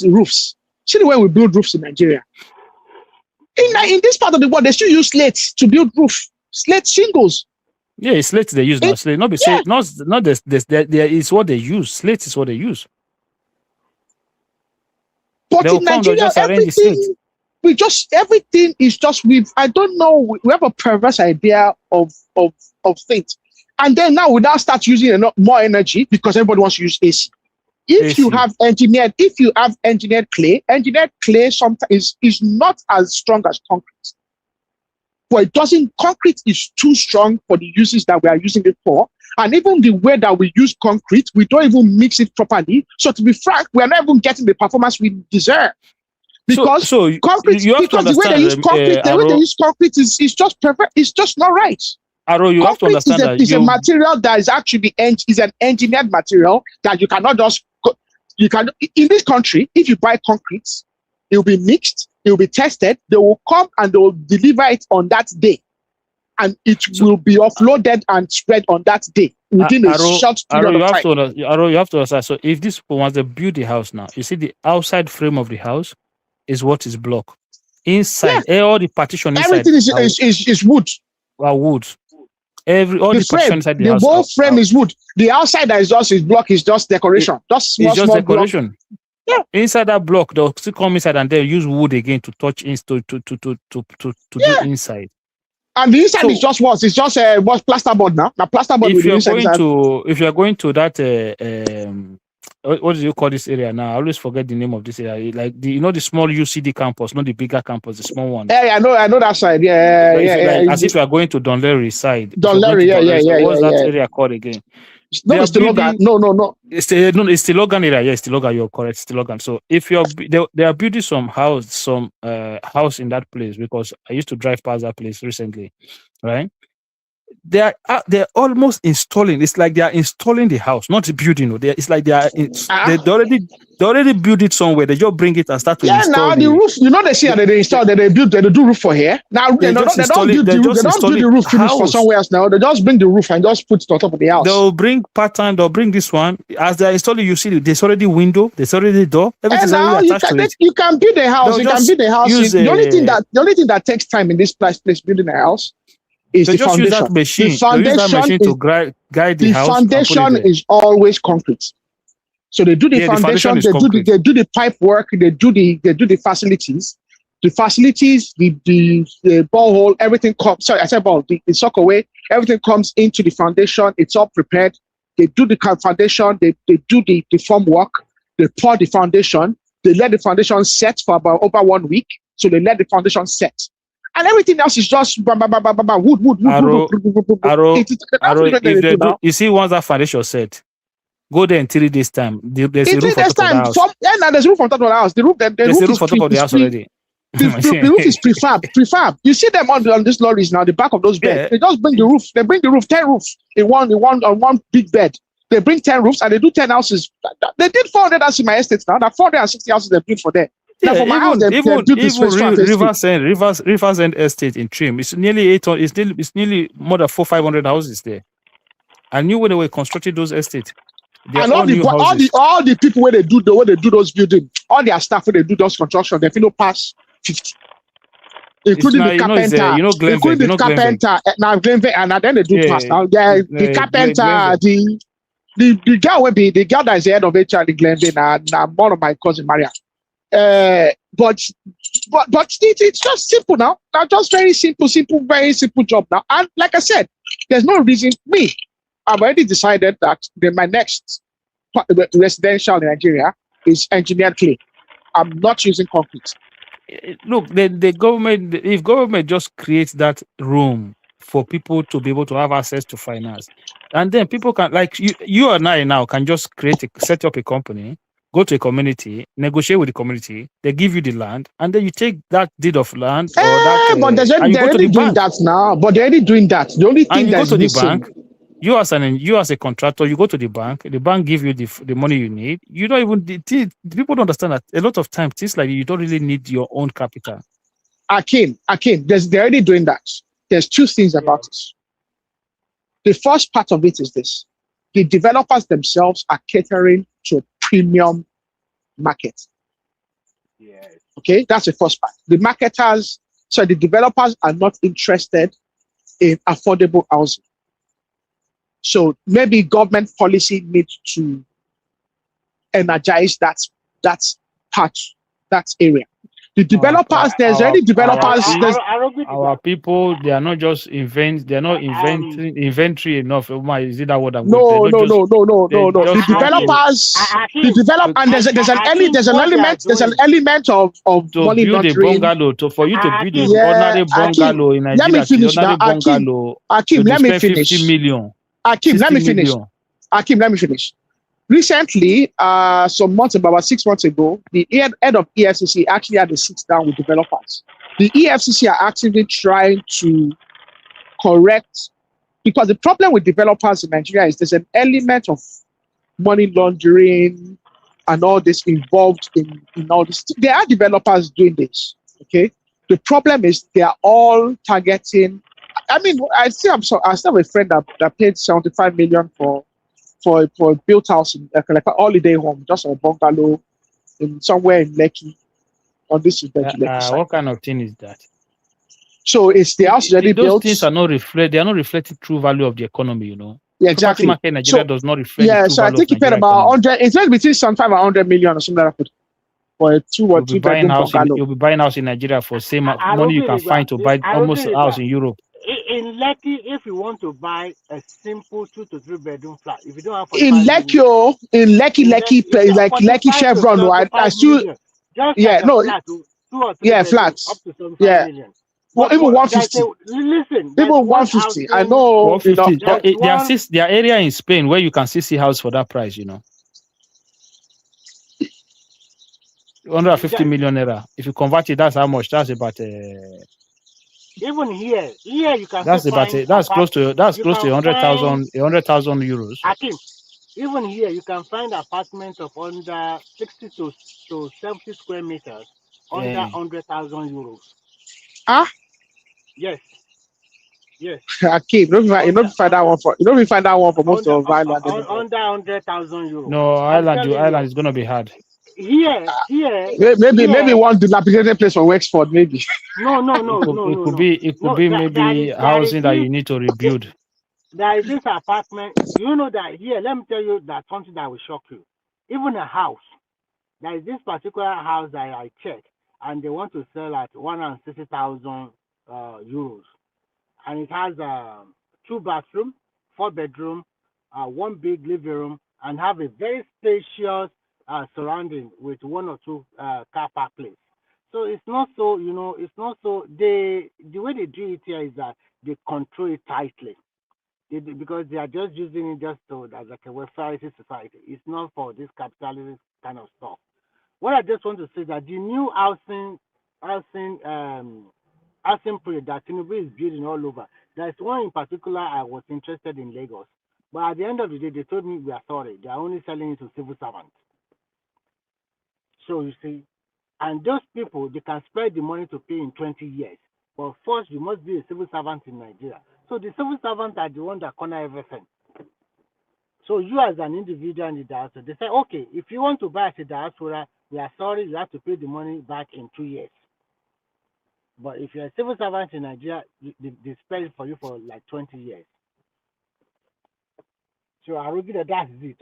roofs. See the way we build roofs in Nigeria. In this part of the world, they still use slates to build roof. Slate shingles. Yeah, slate they use now. Slate, not this. It's what they use. Slate is what they use. But in Nigeria, everything is just I don't know. We have a perverse idea of things. And then now we now start using more energy because everybody wants to use AC. If you have engineered clay sometimes is not as strong as concrete. but it doesn't. Concrete is too strong for the uses that we are using it for. And even the way that we use concrete, we don't even mix it properly. So to be frank, we are not even getting the performance we deserve. Because concrete, because the way they use concrete, the way they use concrete is just perfect. It's just not right. Aro, you have to understand that it's a material that is actually an engineered material that you cannot just. You can in this country, if you buy concrete, it will be mixed, it will be tested. They will come and they will deliver it on that day. And it will be offloaded and spread on that day within a short period of time. You have to understand. So if this people wants to build the house now, you see the outside frame of the house is what is blocked. Inside, all the partition inside, everything is wood. Wood. All the partition inside the house. The whole frame is wood. The outside that is block is just decoration. Just small decoration. Block. Yeah. Inside that block, they'll still come inside and they'll use wood again to touch to do inside. And the inside is just what? It's just plasterboard now. Now plasterboard with the inside. If you're going to that what do you call this area now? I always forget the name of this area. Like the small UCD campus, not the bigger campus, the small one. Yeah, I know that side. Yeah. As if you are going to Don Larry side. Don Larry, What's that area called again? No, it's Logan. No. It's the Logan area. Yes, the Logan. You're correct. It's the Logan. So if they are building some house in that place, because I used to drive past that place recently, right? They're almost installing. It's like they are installing the house, not the building. It's like they already built it somewhere. They just bring it and start to install. Now the roof. They see that they install. They do roof for here. Now they don't build the roof finish for somewhere else. Now they just bring the roof and just put it on top of the house. They'll bring pattern. They'll bring this one as they're installing. You see, there's already window. There's already door. Everything's already attached to it. You can build a house. You can build a house. The only thing that takes time in this place building a house is the foundation. Use that machine. The foundation to guide the house. The foundation is always concrete. So they do the foundation, they do the pipe work, they do the facilities. The facilities, the borehole, everything comes. Sorry, I said ball. The sockaway, everything comes into the foundation. It's all prepared. They do the foundation. They do the form work. They pour the foundation. They let the foundation set for about over 1 week. So they let the foundation set. And everything else is just wood. You see, once that foundation set, go there in 3 days' time. There's a roof on top of the house. There's a roof on top of the house. There's a roof on top of the house already. The roof is prefab. You see them on these lorries now, the back of those beds. They just bring the roof. They bring the roof, 10 roofs in one big bed. They bring 10 roofs and they do 10 houses. They did 400 houses in my estate now. That 460 houses they built for them. Yeah, Riverside Estate in Trim, it's nearly it's nearly more than 400-500 houses there. I knew when they were constructing those estates. And all the people where they do those buildings, all their staff where they do those construction, they feel pass 50. Including the carpenter, including the carpenter, now Glenville, and then they do pass. Now the carpenter, the girl will be the girl that is the head of HR in Glenville, and one of my cousin Maria. But it's just simple now. Now, just very simple job now. And like I said, there's no reason. I've already decided that my next residential in Nigeria is engineered clay. I'm not using concrete. Look, the government, if government just creates that room for people to be able to have access to finance, and then people can, like you and I now, can just set up a company. Go to a community, negotiate with the community. They give you the land, and then you take that deed of land. But they're already doing that now. But they're already doing that. The only thing that's missing. You as a contractor, you go to the bank. The bank give you the money you need. You don't even people don't understand that a lot of times things like you don't really need your own capital. Akin, they're already doing that. There's two things about it. The first part of it is this: the developers themselves are catering to a premium market. Yes. Okay, that's the first part. The developers are not interested in affordable housing. So maybe government policy needs to energize that area. The developers, there's already developers. Our people, they are not just they're not inventory enough. Is it that word? No. The developers, and there's an element of money laundering. For you to build an ordinary bungalow in Nigeria, let me finish now. Akim, let me finish. 50 million. Akim, let me finish. Akim, let me finish. Recently, about 6 months ago, the head of EFCC actually had a sit down with developers. The EFCC are actively trying to correct, because the problem with developers in Nigeria is there's an element of money laundering and all this involved in all this. There are developers doing this, okay? The problem is they are all targeting. I mean, I still have a friend that paid 75 million for a built house in like a holiday home, just a bungalow in somewhere in Lekki. On this is Lekki. What kind of thing is that? So it's the house already built. Those things are not they are not reflecting true value of the economy, you know. Yeah, exactly. Property market in Nigeria does not reflect. Yeah, so I think he paid about 100. It's like between 75 and 100 million or something like that for a 2 or 3 bedroom bungalow. You'll be buying house in Nigeria for same money you can find to buy almost a house in Europe. In Lekki, if you want to buy a simple 2 to 3 bedroom flat, if you don't have in Lekki, like Lekki Chevron, right? I still, flat, million. Well, even 150. Listen, even 150. I know. 150. There are area in Spain where you can see house for that price, you know. 150 million naira. If you convert it, that's how much. That's about. Even here you can. That's about. That's close to 100,000 euros. Akim, even here you can find apartments of under 60 to 70 square meters under 100,000 euros. Ah. Yes. Akim, you don't find that one for most of Ireland. Under 100,000 euros. No, Ireland is gonna be hard. Here. Maybe one dilapidated place for Wexford, maybe. No. It could be maybe housing that you need to rebuild. There is this apartment. You know that here. Let me tell you that something that will shock you. Even a house. There is this particular house that I checked, and they want to sell at 160,000 euros, and it has 2 bathrooms, 4 bedrooms, 1 big living room, and have a very spacious surrounding with 1 or 2 car park places. So it's not so, it's not so. The way they do it here is that they control it tightly, because they are just using it just as like a welfare society. It's not for this capitalist kind of stuff. What I just want to say that the new housing project that Tinubu is building all over. There's one in particular I was interested in Lagos, but at the end of the day, they told me we are sorry. They are only selling it to civil servants. So you see, and those people, they can spread the money to pay in 20 years. But first, you must be a civil servant in Nigeria. So the civil servants are the ones that corner everything. So you as an individual in the diaspora, they say, okay, if you want to buy as a diaspora, we are sorry, you have to pay the money back in 2 years. But if you're a civil servant in Nigeria, they spend it for you for like 20 years. So I will give that's it.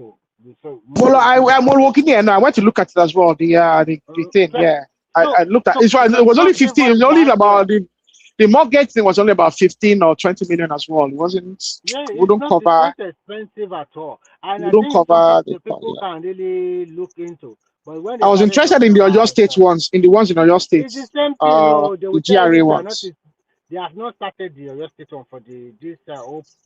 Well, I'm working here now. I went to look at it as well. The thing, yeah. I looked at it. It was only 15. It was only about the mortgage thing was only about 15 or 20 million as well. It wasn't. Yeah, wouldn't cover. It's not expensive at all. And I think cover the people can really look into. But when I was interested in the Oyo State ones, in the ones in Oyo State. It's the same thing. The GRA ones. They have not started the Oyo State one for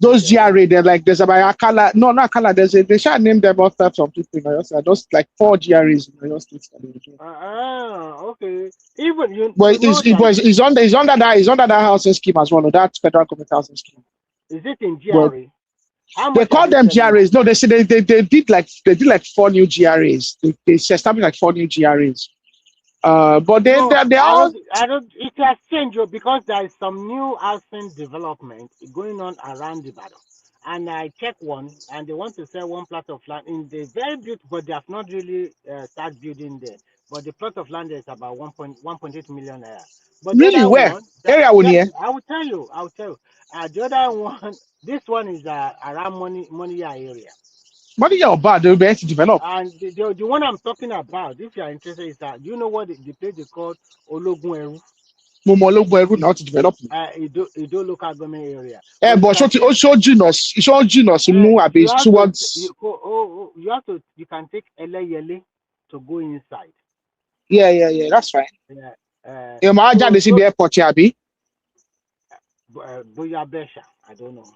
those GRA. They're like there's about Akala. No, not Akala. They should name them all types of people in Oyo State. Those like 4 GRAs in Oyo State. Okay. Even you. But it's under that housing scheme as well. That federal government housing scheme. Is it in GRA? They call them GRAs. No, they say they did like 4 new GRAs. They established like 4 new GRAs. But they all. It has changed because there is some new housing development going on around the battle. And I checked one, and they want to sell 1 plot of land in the very beautiful, but they have not really started building there. But the plot of land is about 1.8 million naira. But really, where area would here? I will tell you. The other one, this one is around Moniya area. Money or bad, they will be able to develop. And the one I'm talking about, if you are interested, is that, do you know what the place they called Ologun Eru? Now to develop. Ido local government area. But also genus towards. You can take Eleyele to go inside. Yeah, that's fine. Yeah. They see the airport here, Boya Besha, I don't know.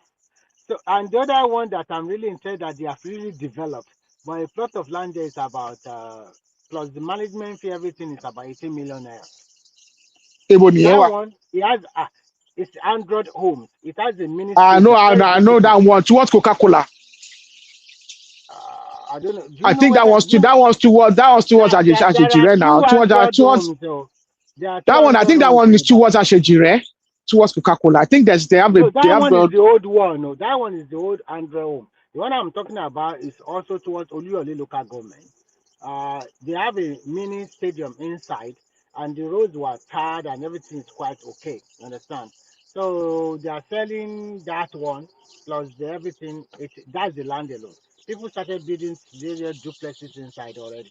So, and the other one that I'm really interested that they have really developed, but a plot of land there is about plus the management fee, everything is about 18 million naira. That one, it has it's Android homes. It has a mini. I know that one. Towards Coca-Cola. I don't know. I think that was towards Ashejire now. That one, I think that one is towards Ashejire, towards Coca-Cola. I think they have that one is the old one. No, that one is the old Android home. The one I'm talking about is also towards Oluyole local government. They have a mini stadium inside, and the roads were tarred and everything is quite okay. You understand? So they are selling that one plus everything. That's the land alone. People started building various duplexes inside already.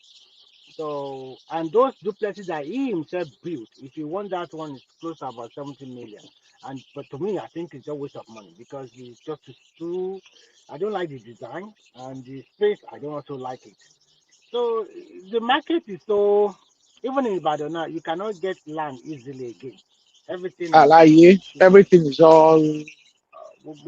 So, and those duplexes that he himself built, if you want that one, it's close to about 70 million. But to me, I think it's a waste of money because it's just too. I don't like the design and the space. I don't also like it. So the market is so. Even in Ibadan now, you cannot get land easily again. Everything. Everything is all. When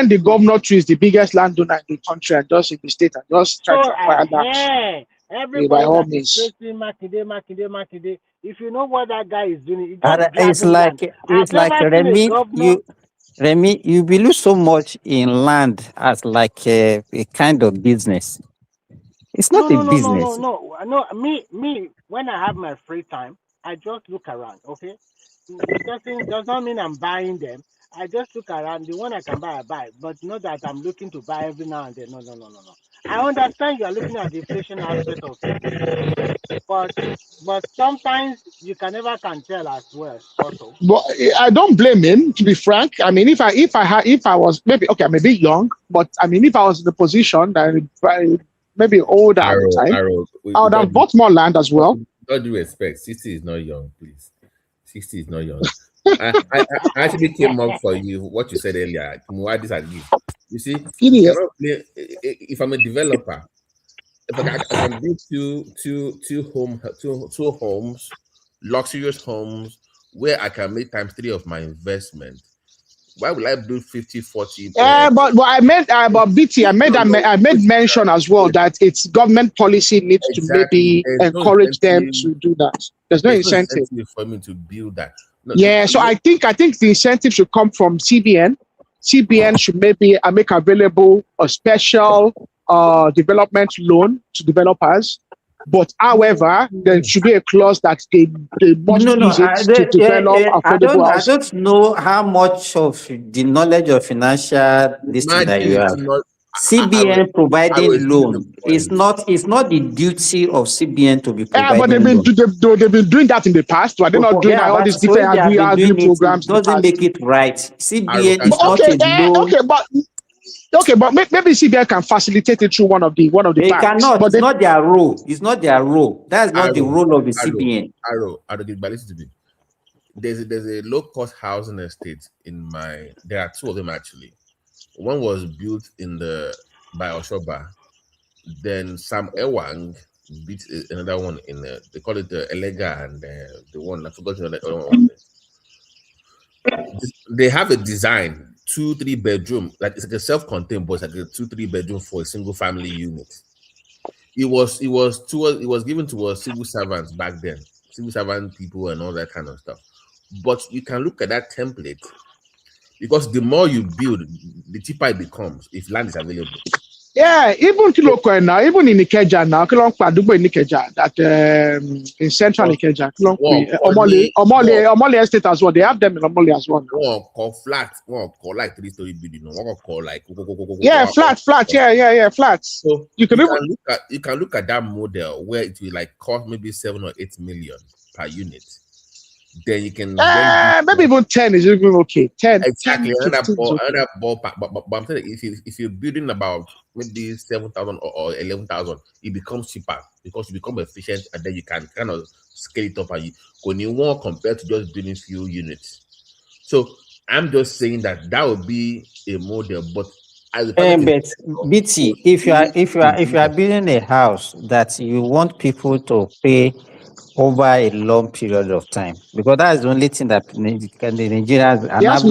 the governor is the biggest landowner in the country and just in the state and just try to acquire that. Everybody is Makinde. If you know what that guy is doing, it's like Remy, you believe so much in land as like a kind of business. It's not a business. No. Me. When I have my free time, I just look around. Okay, it does not mean I'm buying them. I just look around. The one I can buy, I buy. But not that I'm looking to buy every now and then. No. I understand you are looking at the inflation aspect of it, but sometimes you can never tell as well. Also, but I don't blame him. To be frank, I mean, if I was maybe okay, maybe young, but I mean, if I was in the position that maybe older at the time, I would have bought more land as well. With all due respect, 60 is not young, please. 60 is not young. I actually came up for you what you said earlier. Why disagree? You see, if I'm a developer, if I can build two homes, luxurious homes, where I can make times 3 of my investment. Why would I build 50, 40? But I meant about BT. I made mention as well that it's government policy needs to maybe encourage them to do that. There's no incentive for me to build that. So I think the incentive should come from CBN. CBN should maybe make available a special development loan to developers. But however, there should be a clause that they must use it to develop affordable housing. I don't know how much of the knowledge of financial this thing that you have. CBN providing loan is not the duty of CBN to be providing. But they've been doing that in the past. But they're not doing all these different agri programs. It doesn't make it right. CBN is not a loan. Okay, but maybe CBN can facilitate it through one of the banks. They cannot. But it's not their role. It's not their role. That's not the role of the CBN. There's a low-cost housing estate in there are 2 of them actually. One was built by Oshoba. Then Sam Ewang built another one they call it the Elega, and the one I forgot the other one. They have a design 2-3 bedroom, like it's like a self-contained, but it's like a 2-3 bedroom for a single family unit. It was given to civil servants back then, civil servant people and all that kind of stuff. But you can look at that template because the more you build, the cheaper it becomes if land is available. Yeah, even Kiloko now, even in Ikeja now, in Ikeja, that in central Ikeja, Omole Estate as well. They have them in Omole as well. One call flat, one call like 3-story building, one call like flat, yeah, flat. So you can look at that model where it will like cost maybe 7 or 8 million per unit. then you can maybe even 10 is even okay. 10 exactly 10, another ballpark. But I'm saying if you're building about maybe 7,000 or 11,000, it becomes cheaper because you become efficient, and then you can kind of scale it up and you want compared to just building few units. So I'm just saying that would be a model, but but BT, if you are building a house that you want people to pay over a long period of time, because that's the only thing that the Nigerians it has to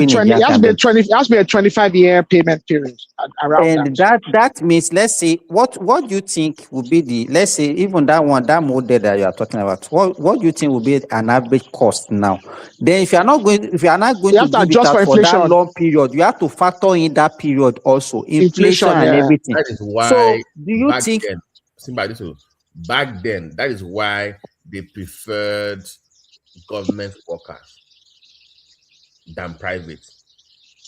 be a 25-year payment period around and that means, let's say, what do you think would be the, let's say, even that model that you are talking about, what do you think would be an average cost now? Then if you are not going to give it out for that long period, you have to factor in that period also, inflation and everything. That is why, so do you think back then, that is why they preferred government workers than private,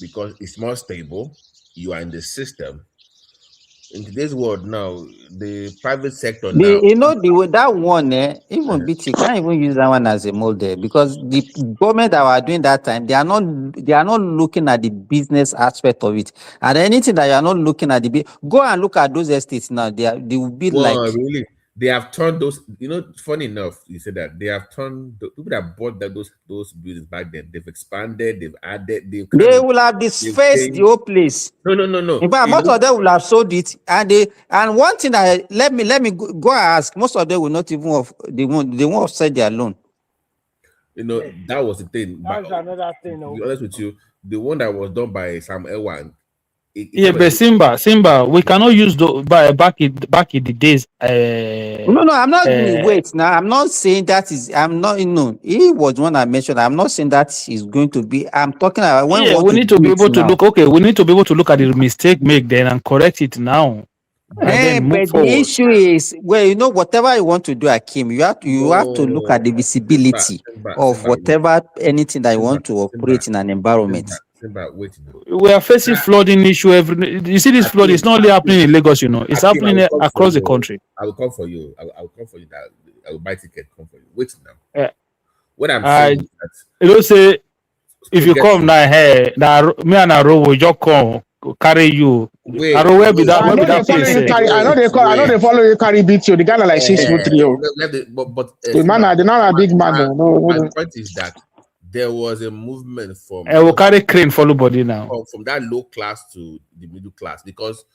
because it's more stable. You are in the system. In today's world now, the private sector now, that one, even BT can't even use that one as a model, because the government that were doing that time, they are not looking at the business aspect of it. And anything that you are not looking at go and look at those estates now. They will be really. They have turned those, funny enough, you said that they have turned the people that bought those buildings back then. They've expanded, they've added, they will have disfaced the whole place. No. In fact, most of them will have sold it, and one thing that let me go and ask, most of them will not even they won't offset their loan. That was the thing. That's another thing. To be honest with you, the one that was done by Sam Ewan. But Simba, we cannot use back in the days. No, I'm not. Wait, now I'm not saying that is. I'm not. He was one I mentioned. I'm not saying that is going to be. I'm talking about when we need to be able to look. Okay, we need to be able to look at the mistake made then and correct it now. And but the issue is, whatever you want to do, Akim, you have to look at the visibility of whatever anything that you want to operate in an environment. We are facing flooding issue you see, this flood is not only happening in Lagos, it's happening across the country. I will come for you. I will come for you. That I will buy ticket. Come for you. Wait now. What I'm saying is that say if you come now, hey, me and Aro will just come carry you. Aro, where be that? I know they follow you carry beat you. The guy like 6'3". But the man, a big man. My point is that there was a movement from will carry crane follow body now from that low class to the middle class, because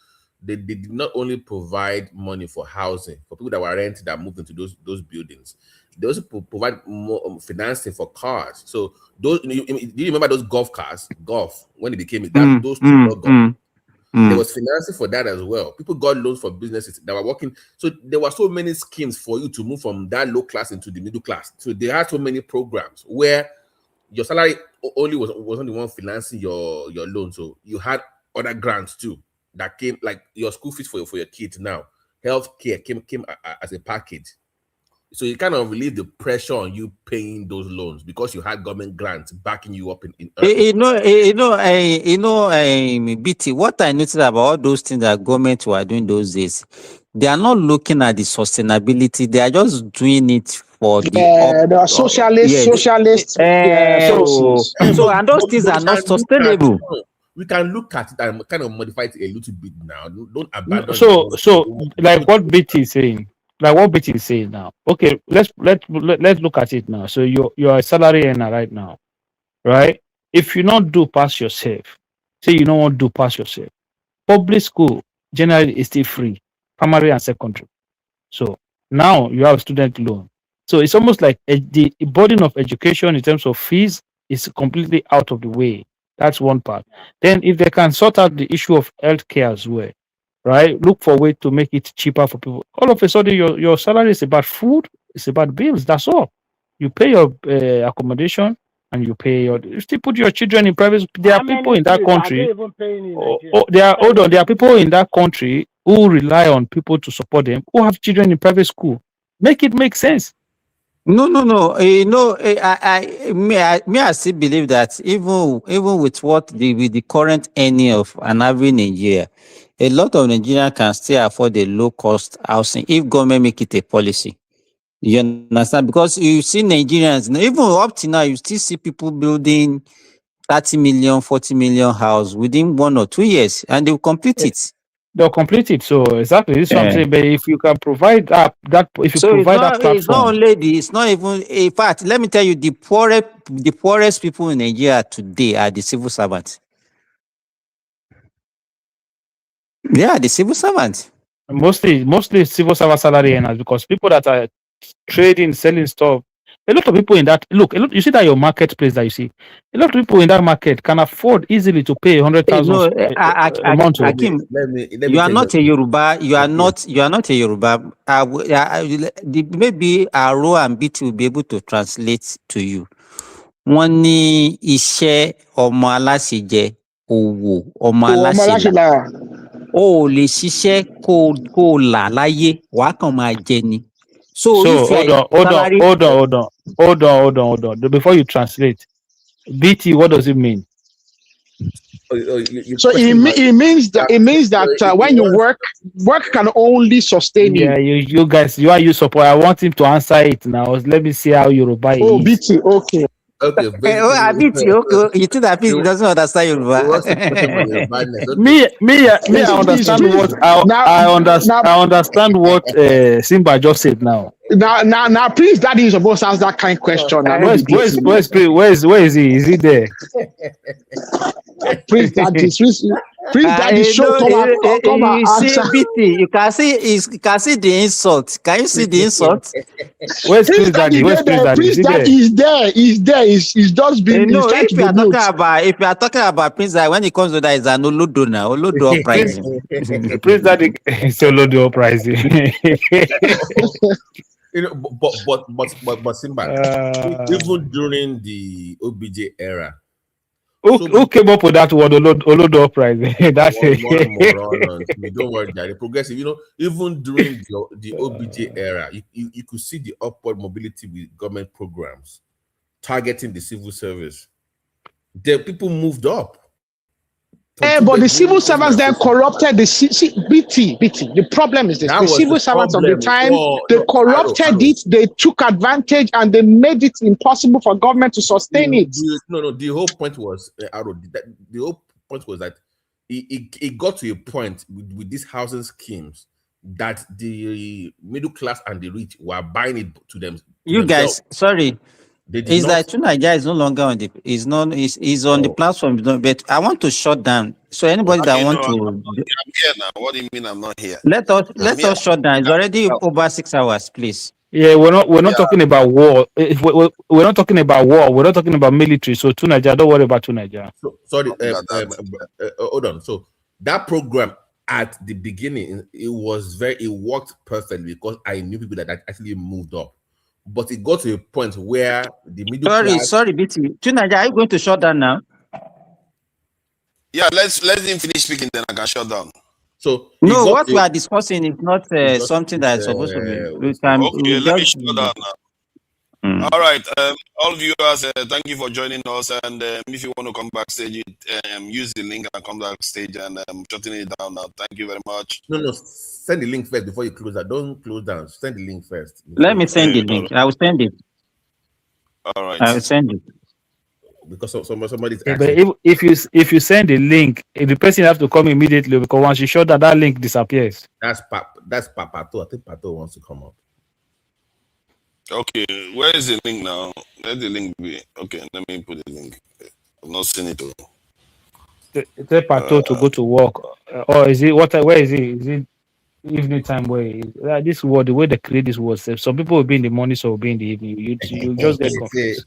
they did not only provide money for housing for people that were rented that moved into those buildings. They also provide more financing for cars. So those, do you remember those golf cars? Golf, when it became those golf. There was financing for that as well. People got loans for businesses that were working. So there were so many schemes for you to move from that low class into the middle class. So they had so many programs where your salary only wasn't the one financing your loan. So you had other grants too that came, like your school fees for your kids now. Healthcare came as a package. So you kind of relieve the pressure on you paying those loans because you had government grants backing you up in BT, what I noticed about all those things that government were doing those days, they are not looking at the sustainability. They are just doing it for the socialist. So and those things are not sustainable. We can look at it and kind of modify it a little bit now. Don't abandon. So like what BT is saying. Like what BT is saying now. Okay, let's look at it now. So you're a salary earner right now, right? If you not do pass yourself, say you don't want to do pass yourself, public school generally is still free, primary and secondary. So now you have a student loan. So it's almost like the burden of education in terms of fees is completely out of the way. That's one part. Then if they can sort out the issue of healthcare as well, right? Look for a way to make it cheaper for people. All of a sudden, your salary is about food, it's about bills. That's all. You pay your accommodation and you still put your children in private. There are people in that country. There are people in that country who rely on people to support them, who have children in private school. Make it make sense. No. I still believe that even with with the current earning of an average Nigeria, a lot of Nigerians can still afford a low cost housing if government make it a policy. You understand? Because you see Nigerians, even up to now, you still see people building 30 million, 40 million house within 1 or 2 years, and they'll complete it. They'll complete it. So exactly, this is what I'm saying. But if you can provide that if you so provide that platform, it's not only it's not even. In fact, let me tell you, the poorest people in Nigeria today are the civil servants. Yeah, the civil servants. Mostly civil servant salary earners, because people that are trading, selling stuff. A lot of people in that you see that your marketplace that you see. A lot of people in that market can afford easily to pay 100,000 a month. Akim, you are not a Yoruba. You are not a Yoruba. Maybe Aro and BT will be able to translate to you. Wọ́n ní iṣẹ́ ọmọ aláṣẹ jẹ, òwò ọmọ aláṣẹ là. O lè ṣiṣẹ́ kó là láyé, wàá kàn máa jẹ ni. So hold on. Before you translate, BT, what does it mean? So it means that when you work can only sustain you. Yeah, you guys, you support. I want him to answer it now. Let me see how Yoruba is. Oh, BT, okay. Okay, BT, okay. You think that BT doesn't understand Yoruba? Me, I understand what I understand what Simba just said now. Now, Prince Daddy is supposed to ask that kind of question. Where is he? Is he there? Prince Daddy, show come and answer. BT, you can see the insult. Can you see the insult? Where's Prince Daddy? Prince Daddy is there. He's just been. No, if you are talking about Prince Daddy, when it comes to that, it's an Olodo now. Olodo uprising. Prince Daddy is Olodo uprising. But Simba, even during the OBJ era, Who came up with that word, Olodo uprising? That's it. Don't worry, Daddy. Progressive. Even during the OBJ era, you could see the upward mobility with government programs targeting the civil service. The people moved up. But the civil servants then corrupted the BT. The problem is this: the civil servants of the time they corrupted it, they took advantage, and they made it impossible for government to sustain it. No. The whole point was that it got to a point with these housing schemes that the middle class and the rich were buying it to them. You guys, sorry. Is that Nigeria is no longer on the is on the platform, but I want to shut down. So anybody that want to, I'm here now. What do you mean I'm not here? Let us shut down. It's already over 6 hours, please. Yeah, we're not talking about war. We're not talking about war. We're not talking about military. So Nigeria, don't worry about Nigeria. Sorry, hold on. So that program at the beginning, it worked perfectly because I knew people that actually moved up. But it got to a point where the middle class... Sorry, BT. Nigeria, are you going to shut down now? Yeah, let him finish speaking, then I can shut down. So no, what we are discussing is not something that is supposed to be. Let me shut down now. All right, all viewers, thank you for joining us. And if you want to come backstage, use the link and come backstage, and shutting it down now. Thank you very much. No. Send the link first before you close that. Don't close down. Send the link first. Let me send the link. I will send it. All right. I will send it. Because somebody's asking. But if you send the link, the person have to come immediately, because once you show that link disappears. That's Papato. I think Pato wants to come up. Okay, where is the link now? Let the link be. Okay, let me put the link. I've not seen it. Tell Pato to go to work, or is it what? Where is he? Is it evening time? Where this word, the way they create this word, some people will be in the morning, so will be in the evening. You just get confused.